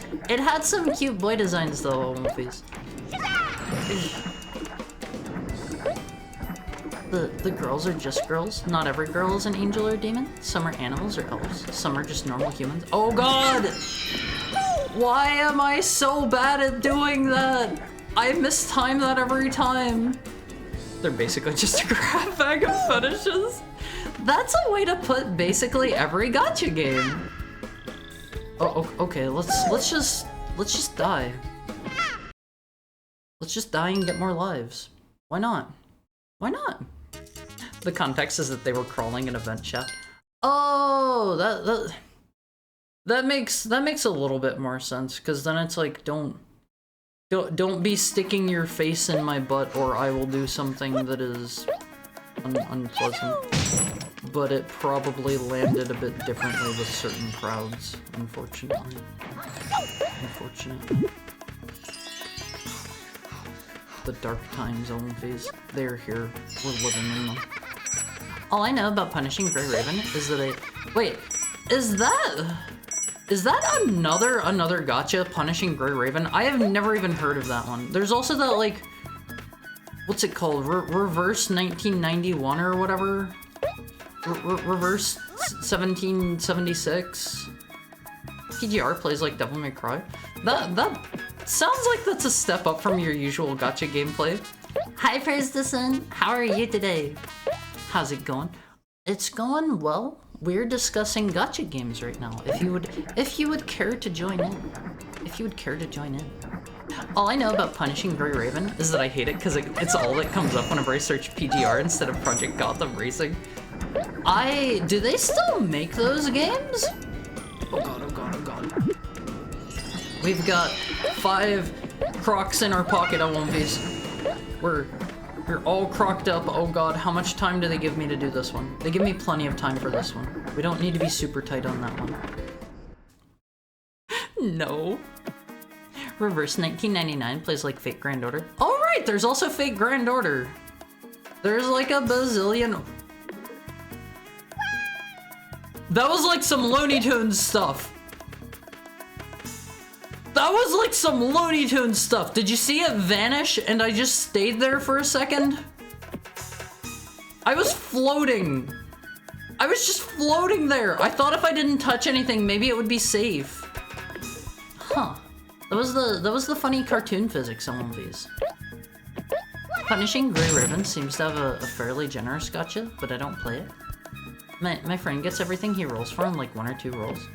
cute boy designs though, Wolfies. The girls are just girls. Not every girl is an angel or demon. Some are animals or elves. Some are just normal humans. Oh god! Why am I so bad at doing that? I mistime that every time. They're basically just a grab bag of fetishes. That's a way to put basically every gacha game. Oh, okay. Let's just die. Let's just die and get more lives. Why not? Why not? The context is that they were crawling in a vent shaft. Oh, that makes a little bit more sense, because then it's like don't be sticking your face in my butt or I will do something that is unpleasant. But it probably landed a bit differently with certain crowds, unfortunately. Unfortunately. The dark times, Olympies. They're here. We're living in them. All I know about punishing Grey Raven is that wait, is that another gacha, Punishing Grey Raven? I have never even heard of that one. There's also that, like, what's it called? Reverse 1991 or whatever? Reverse 1776? PGR plays like Devil May Cry. That sounds like that's a step up from your usual gacha gameplay. Hi, Praise the Sun. How are you today? How's it going? It's going well. We're discussing gacha games right now. If you would care to join in. If you would care to join in. All I know about Punishing Grey Raven is that I hate it because it's all that comes up whenever I search PGR instead of Project Gotham Racing. Do they still make those games? Oh god, oh god, oh god. We've got 5 Crocs in our pocket, I won't be. We're all crocked up. Oh god, how much time do they give me to do this one? They give me plenty of time for this one. We don't need to be super tight on that one. No. Reverse 1999 plays like Fate Grand Order. Oh right, there's also Fate Grand Order. There's like a bazillion. That was like some Looney Tunes stuff. That was like some Looney Tunes stuff. Did you see it vanish and I just stayed there for a second? I was floating. I was just floating there. I thought if I didn't touch anything, maybe it would be safe. Huh. That was the funny cartoon physics on one of these. Punishing Grey Raven seems to have a fairly generous gacha, but I don't play it. My friend gets everything he rolls for in like 1 or 2 rolls.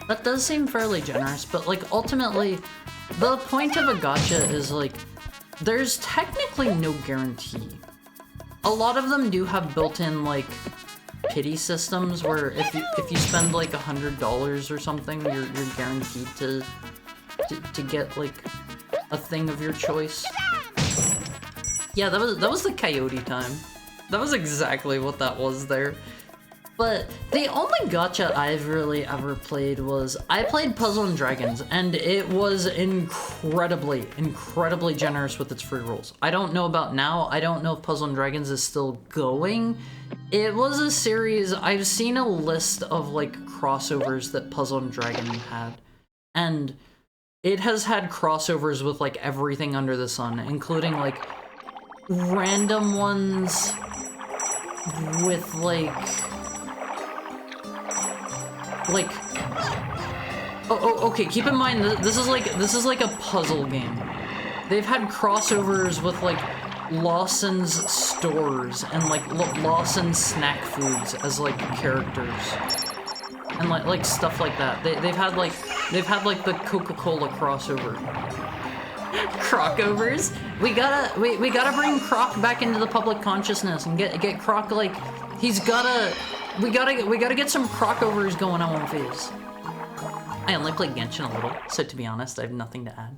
That does seem fairly generous, but like ultimately, the point of a gacha is like, there's technically no guarantee. A lot of them do have built-in like pity systems where if you spend like $100 or something, you're guaranteed to get like a thing of your choice. Yeah, that was the coyote time. That was exactly what that was there. But the only gacha I've really ever played was, I played Puzzle and Dragons, and it was incredibly generous with its free rolls. I don't know about now. I don't know if Puzzle and Dragons is still going. It was a series, I've seen a list of like crossovers that Puzzle and Dragon had, and it has had crossovers with like everything under the sun, including like random ones with like like, okay, keep in mind, this is like a puzzle game. They've had crossovers with, like, Lawson's stores and, like, Lawson's snack foods as, like, characters. And, like stuff like that. They've had, like, the Coca-Cola crossover. Crocovers? We gotta bring Croc back into the public consciousness and get Croc, like, we gotta get some Crocovers going on with these. I only played Genshin a little, so to be honest, I have nothing to add.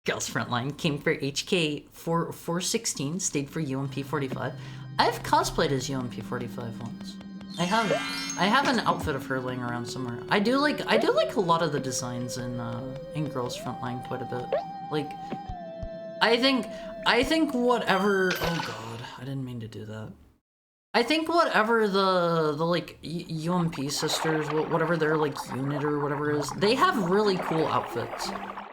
Girls Frontline came for HK 416, stayed for UMP 45. I've cosplayed as UMP 45 once. I have an outfit of her laying around somewhere. I do like a lot of the designs in Girls Frontline quite a bit. Like, I think whatever. Oh God, I didn't mean to do that. I think whatever the like UMP sisters, whatever their like unit or whatever is, they have really cool outfits.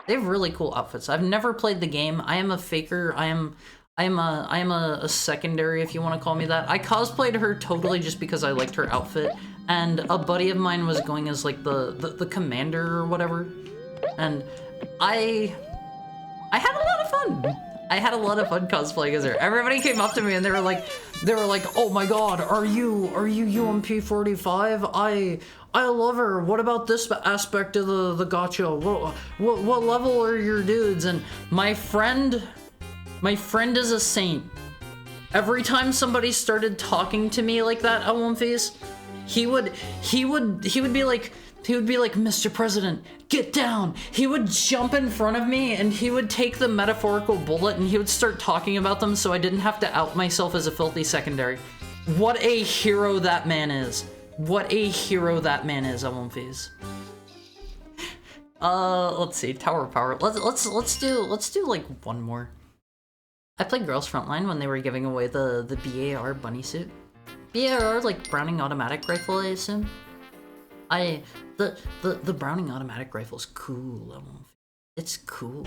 They have really cool outfits. I've never played the game. I am a faker. I am a secondary, if you want to call me that. I cosplayed her totally just because I liked her outfit, and a buddy of mine was going as like the commander or whatever, and I had a lot of fun. I had a lot of fun cosplaying as her. Everybody came up to me and they were like, "Oh my God, are you UMP 45? I love her. What about this aspect of the gacha? What level are your dudes?" And my friend is a saint. Every time somebody started talking to me like that at One Face, he would be like, "Mr. President, get down." He would jump in front of me and he would take the metaphorical bullet and he would start talking about them so I didn't have to out myself as a filthy secondary. What a hero that man is. What a hero that man is, One Face. Let's see, Tower Power. Let's do like one more. I played Girls Frontline when they were giving away the BAR bunny suit. BAR, like Browning automatic rifle, I assume. The Browning automatic rifle's cool. It's cool.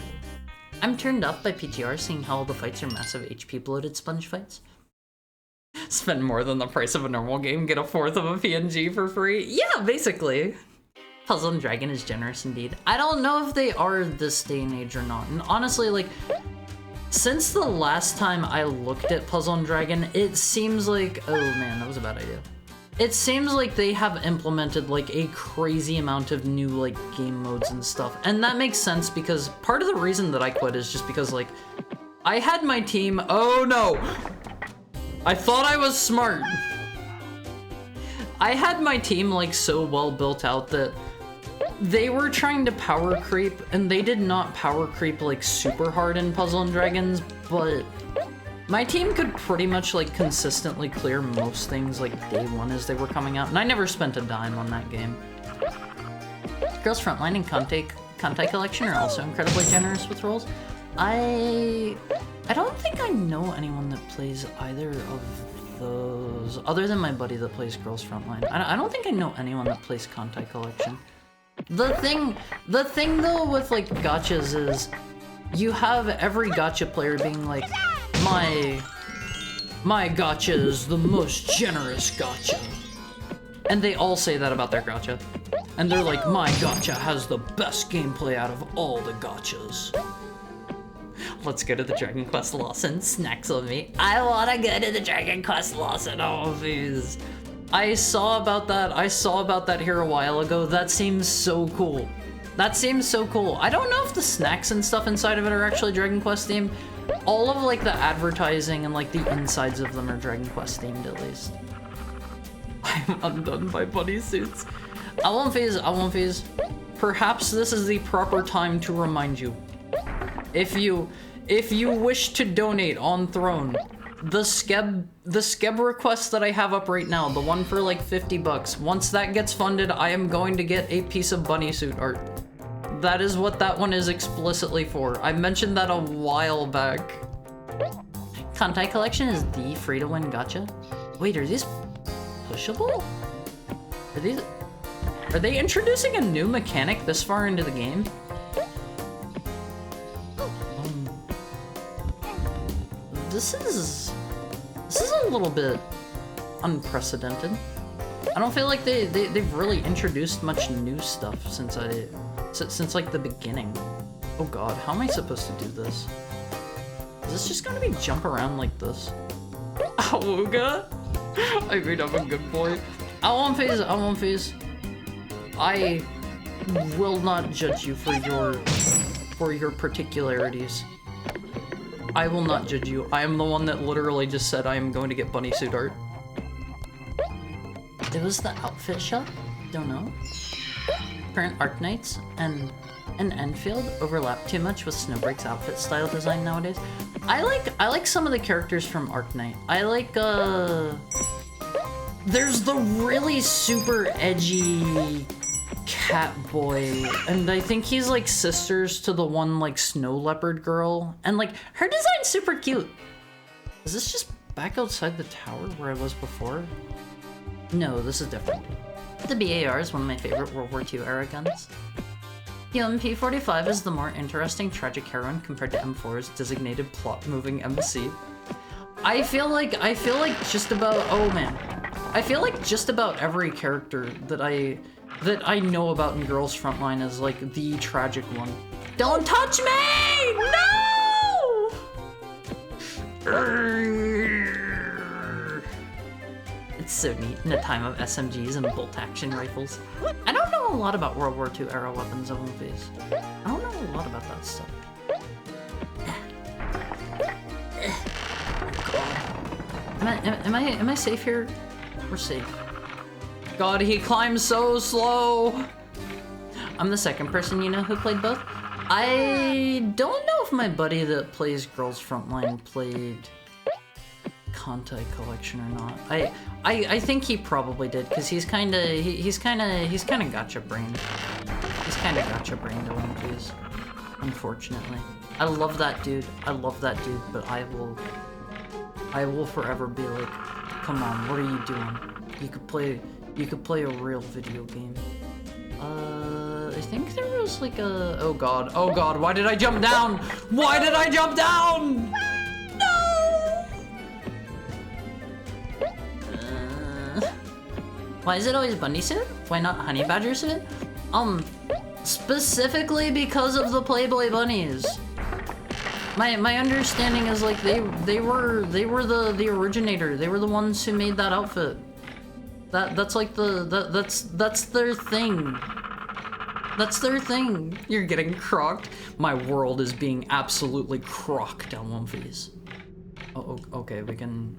I'm turned up by PTR seeing how all the fights are massive HP bloated sponge fights. Spend more than the price of a normal game, get a fourth of a PNG for free? Yeah, basically. Puzzle and Dragon is generous indeed. I don't know if they are this day and age or not. And honestly, like, since the last time I looked at Puzzle and Dragon, it seems like, oh man, that was a bad idea. It seems like they have implemented like a crazy amount of new like game modes and stuff. And that makes sense because part of the reason that I quit is just because like, I had my team, oh no! I thought I was smart. I had my team like so well built out that they were trying to power creep, and they did not power creep like super hard in Puzzle and Dragons, but my team could pretty much like consistently clear most things like day one as they were coming out, and I never spent a dime on that game. Girls Frontline and Kantai Collection are also incredibly generous with rolls. I don't think I know anyone that plays either of those, other than my buddy that plays Girls Frontline. I don't think I know anyone that plays Kantai Collection. The thing though with like gachas is you have every gacha player being like, my gacha is the most generous gacha. And they all say that about their gacha. And they're like, my gacha has the best gameplay out of all the gachas. Let's go to the Dragon Quest Lawson. Snacks on me. I wanna go to the Dragon Quest Lawson. Oh, please. I saw about that here a while ago. That seems so cool. That seems so cool. I don't know if the snacks and stuff inside of it are actually Dragon Quest themed. All of like the advertising and like the insides of them are Dragon Quest themed at least. I'm undone by bunny suits. I won't phase. Perhaps this is the proper time to remind you. If you wish to donate on Throne, the Skeb request that I have up right now, the one for like 50 bucks, once that gets funded, I am going to get a piece of bunny suit art. That is what that one is explicitly for. I mentioned that a while back. Kantai Collection is the free-to-win gacha? Wait, are these pushable? Are they introducing a new mechanic this far into the game? This is a little bit unprecedented. I don't feel like they've really introduced much new stuff since like the beginning. Oh god, how am I supposed to do this? Is this just gonna be jump around like this? Awooga? I mean, I'm a good boy. I won't phase. I will not judge you for your particularities. I will not judge you. I am the one that literally just said I am going to get bunny suit art. It was the outfit shop? Don't know. Current Arknights and Enfield overlap too much with Snowbreak's outfit style design nowadays. I like some of the characters from Arknight. I like there's the really super edgy cat boy, and I think he's like sisters to the one like snow leopard girl, and like her design's super cute. Is this just back outside the tower where I was before? No, this is different. The BAR is one of my favorite World War II era guns. The MP45 is the more interesting tragic heroine compared to M4's designated plot-moving MC. I feel like just about, oh man. I feel like just about every character that I know about in Girls Frontline is like the tragic one. Don't touch me! No! It's so neat in a time of SMGs and bolt-action rifles. I don't know a lot about World War II era weapons, I won't face. I don't know a lot about that stuff. Am I safe here? We're safe. God, he climbs so slow! I'm the second person you know who played both. I don't know if my buddy that plays Girls Frontline played Conti Collection or not. I think he probably did, because he's kinda gotcha brained. He's kinda gotcha brained to One Piece. Unfortunately. I love that dude, but I will forever be like, come on, what are you doing? You could play a real video game. I think there was like a, oh god, why did I jump down? Why did I jump down? Why is it always bunny suit? Why not honey badger suit? Specifically because of the Playboy bunnies. My understanding is like they were the originator. They were the ones who made that outfit. That's like that's their thing. That's their thing. You're getting crocked. My world is being absolutely crocked on One Piece. Oh, okay, we can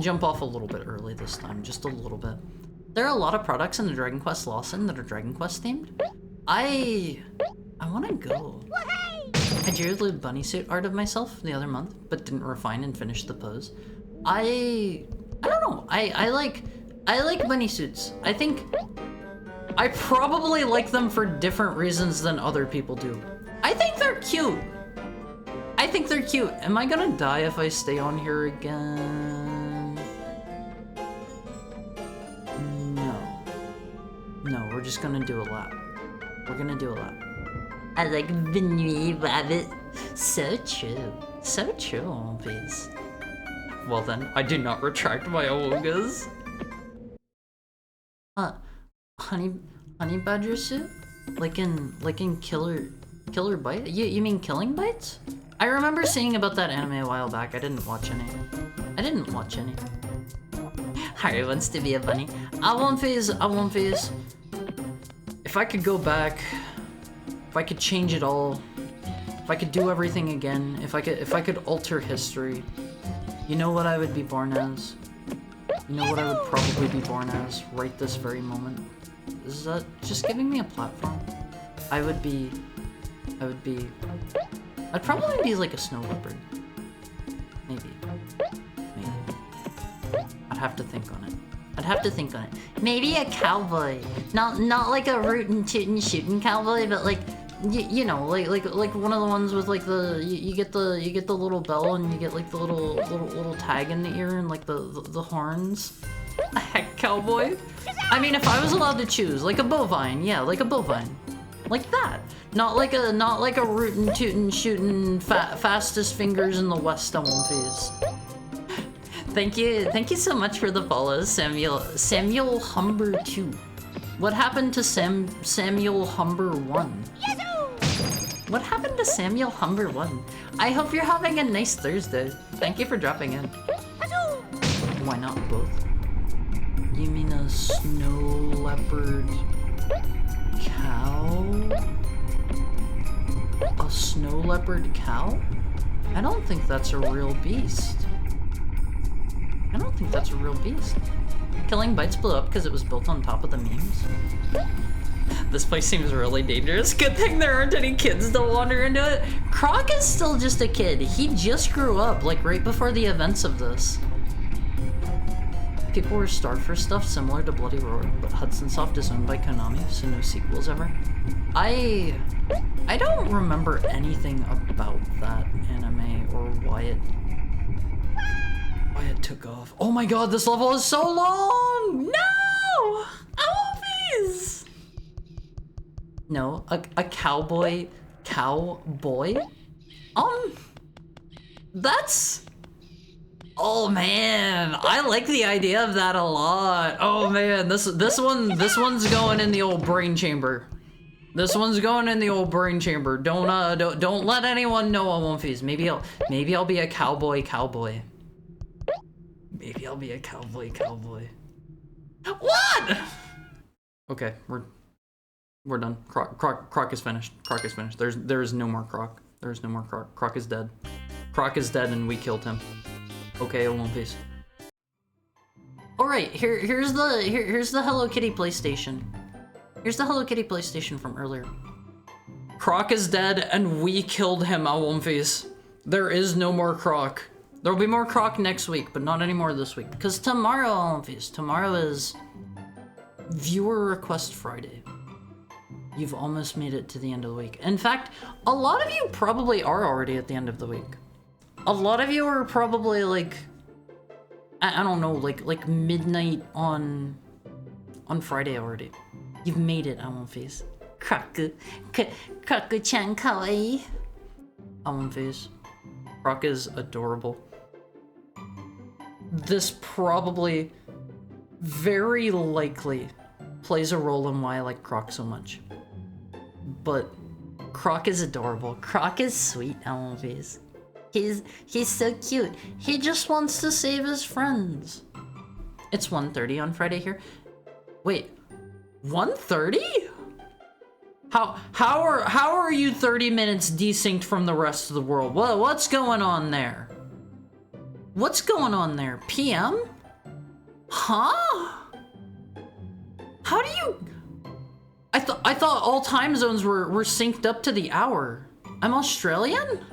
jump off a little bit early this time, just a little bit. There are a lot of products in the Dragon Quest Lawson that are Dragon Quest themed. I wanna go. I drew the bunny suit art of myself the other month, but didn't refine and finish the pose. I don't know. I like bunny suits. I think I probably like them for different reasons than other people do. I think they're cute. Am I gonna die if I stay on here again? No, we're just gonna do a lap. We're gonna do a lap. I like Vinny Rabbit. So true, One Piece. Well then, I do not retract my awoogas. Honey badger suit? Like in Killer Bite? You mean Killing Bites? I remember seeing about that anime a while back. I didn't watch any. Harry wants to be a bunny. I won't phase. If I could go back, if I could change it all, if I could do everything again, if I could alter history, you know what I would be born as? You know what I would probably be born as right this very moment? Is that just giving me a platform? I'd probably be like a snow leopard. Maybe. I'd have to think on it. Maybe a cowboy. Not like a rootin' tootin' shootin' cowboy, but like you know, like one of the ones with like the you get the little bell and you get like the little tag in the ear and like the horns. A heck cowboy? I mean, if I was allowed to choose, like a bovine, yeah, like a bovine. Like that. Not like a rootin' tootin' shootin' fastest fingers in the West on One Piece. Thank you so much for the follow, Samuel Humber 2. What happened to Samuel Humber 1? What happened to Samuel Humber 1? I hope you're having a nice Thursday. Thank you for dropping in. Why not both? You mean a snow leopard cow? A snow leopard cow? I don't think that's a real beast. I don't think that's a real beast. Killing Bites blew up because it was built on top of the memes. This place seems really dangerous. Good thing there aren't any kids to wander into it. Croc is still just a kid. He just grew up, like right before the events of this. People were starved for stuff similar to Bloody Roar, but Hudson Soft is owned by Konami, so no sequels ever. I don't remember anything about that anime or why it took off. Oh my god, this level is so long! No! Always! No, a cowboy? That's... Oh man, I like the idea of that a lot. Oh man, this one's going in the old brain chamber. This one's going in the old brain chamber. Don't let anyone know I won't feast. Maybe I'll be a cowboy. Maybe I'll be a cowboy. What? Okay, we're done. Croc is finished. Croc is finished. There is no more Croc. There's no more Croc. Croc is dead. Croc is dead and we killed him. Okay, One Piece. All right, here's the Hello Kitty PlayStation. Here's the Hello Kitty PlayStation from earlier. Croc is dead and we killed him at One Piece. There is no more Croc. There'll be more Croc next week, but not anymore this week. Because tomorrow, One Piece, tomorrow is Viewer Request Friday. You've almost made it to the end of the week. In fact, a lot of you probably are already at the end of the week. A lot of you are probably like, I don't know, like midnight on Friday already. You've made it, One Piece. Croc-chan kawaii. One Piece. Croc is adorable. This probably, very likely, plays a role in why I like Croc so much. But Croc is adorable. Croc is sweet, One Piece. He's so cute. He just wants to save his friends. It's 1:30 on Friday here. Wait, 1:30? How are you 30 minutes desynced from the rest of the world? What's going on there? What's going on there? PM? Huh? How do you? I thought all time zones were synced up to the hour. I'm Australian?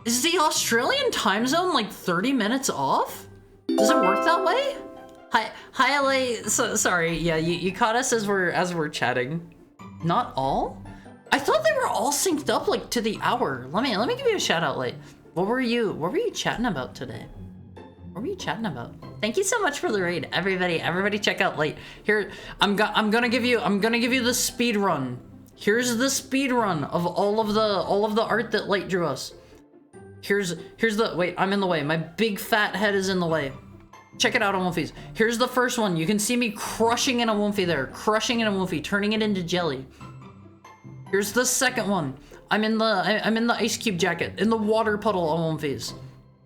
Is the Australian time zone like 30 minutes off? Does it work that way? Hi, LA. Sorry, yeah, you caught us as we're chatting. Not all? I thought they were all synced up like to the hour. Let me give you a shout out, like, what were you chatting about today? What were you chatting about? Thank you so much for the raid, everybody check out Light. Here, I'm gonna give you the speed run. Here's the speed run of all of the art that Light drew us. Here's the, wait, I'm in the way. My big fat head is in the way. Check it out on Wolfie's. Here's the first one. You can see me crushing in a Wolfie there. Crushing in a Wolfie, turning it into jelly. Here's the second one. I'm in the ice cube jacket, in the water puddle on Wolfie's.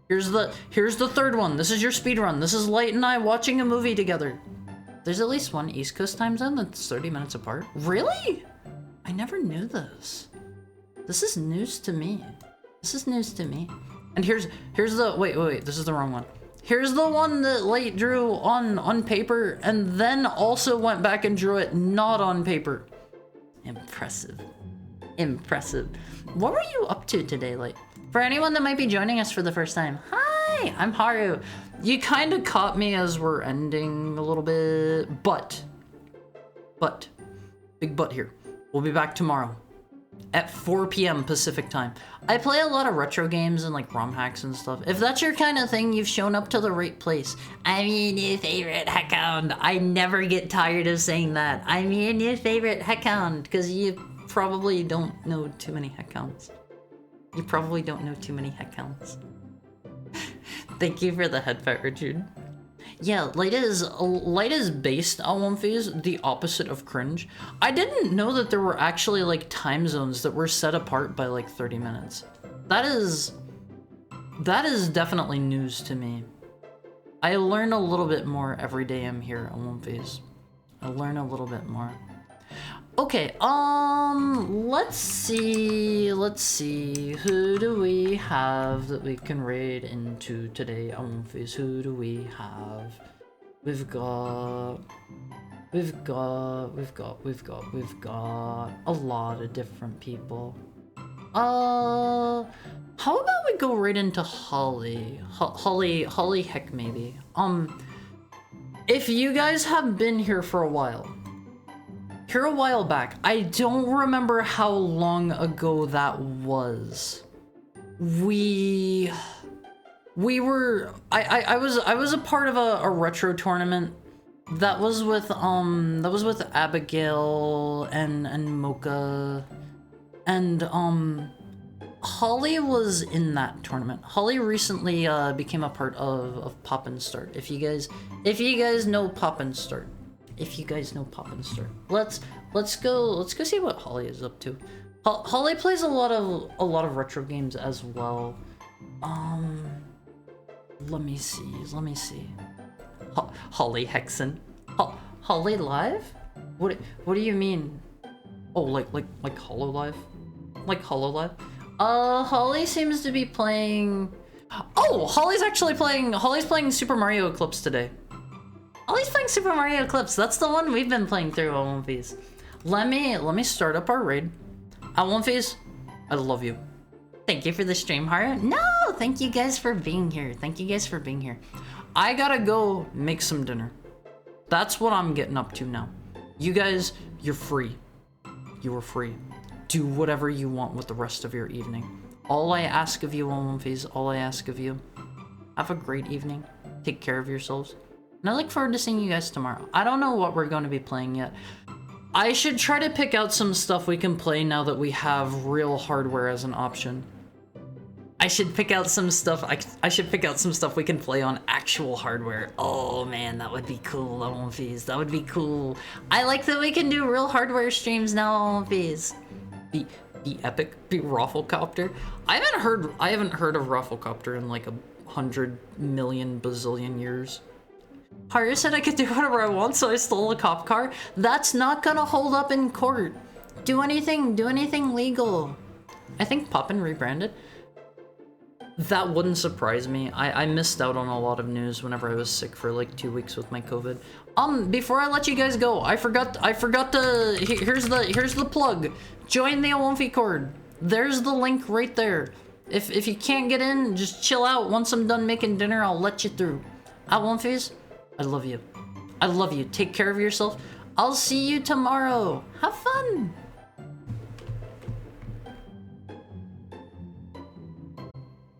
Here's the third one. This is your speed run. This is Light and I watching a movie together. There's at least one East Coast time zone that's 30 minutes apart. Really? I never knew this. This is news to me. This is news to me. And here's the, wait, this is the wrong one. Here's the one that Light drew on paper and then also went back and drew it not on paper. Impressive. Impressive. What were you up to today, Light? For anyone that might be joining us for the first time, hi, I'm Haru. You kind of caught me as we're ending a little bit, but, big but here. We'll be back tomorrow at 4 p.m. Pacific time. I play a lot of retro games and like ROM hacks and stuff. If that's your kind of thing, you've shown up to the right place. I'm your new favorite hackhound. I never get tired of saying that. I'm your new favorite hackhound, because you probably don't know too many hackhounds. You probably don't know too many hackhounds. Thank you for the headbutt, Richard. Yeah, light is based on One Phase, the opposite of cringe. I didn't know that there were actually like time zones that were set apart by like 30 minutes. That is definitely news to me. I learn a little bit more every day I'm here on One Phase. I learn a little bit more. Okay, let's see, who do we have that we can raid into today on One Phase? Who do we have? We've got a lot of different people. How about we go right into Holly? Holly Heck maybe. If you guys have been here for a while, back, I don't remember how long ago that was. I was a part of a retro tournament that was with Abigail and Mocha, and Holly was in that tournament. Holly recently became a part of Pop and Start. If you guys know Pop and Start. Let's go see what Holly is up to. Holly plays a lot of retro games as well. Let me see. Holly Hexen. Holly Live? What do you mean? Oh, like Hololive? Like Hololive? Holly seems to be playing... Oh, Holly's playing Super Mario Eclipse today. Holly's playing Super Mario Eclipse. That's the one we've been playing through on One Phase. Let me start up our raid. At One Phase, I love you. Thank you for the stream heart. No, thank you guys for being here. I gotta go make some dinner. That's what I'm getting up to now. You guys, you're free. You are free. Do whatever you want with the rest of your evening. All I ask of you on One Phase, have a great evening. Take care of yourselves. And I look forward to seeing you guys tomorrow. I don't know what we're going to be playing yet. I should try to pick out some stuff we can play now that we have real hardware as an option. I should pick out some stuff. I should pick out some stuff we can play on actual hardware. Oh man, that would be cool on One Phase. That would be cool. I like that we can do real hardware streams now on One Phase. Be epic. Be Rafflecopter. I haven't heard of Rafflecopter in like 100 million bazillion years. Haru said I could do whatever I want, so I stole a cop car. That's not gonna hold up in court. Do anything legal. I think Poppin rebranded. That wouldn't surprise me. I missed out on a lot of news whenever I was sick for like 2 weeks with my COVID. Before I let you guys go, I forgot to, here's the plug. Join the Awomfi Cord. There's the link right there. If you can't get in, just chill out. Once I'm done making dinner, I'll let you through. Awomfis, I love you. Take care of yourself. I'll see you tomorrow. Have fun.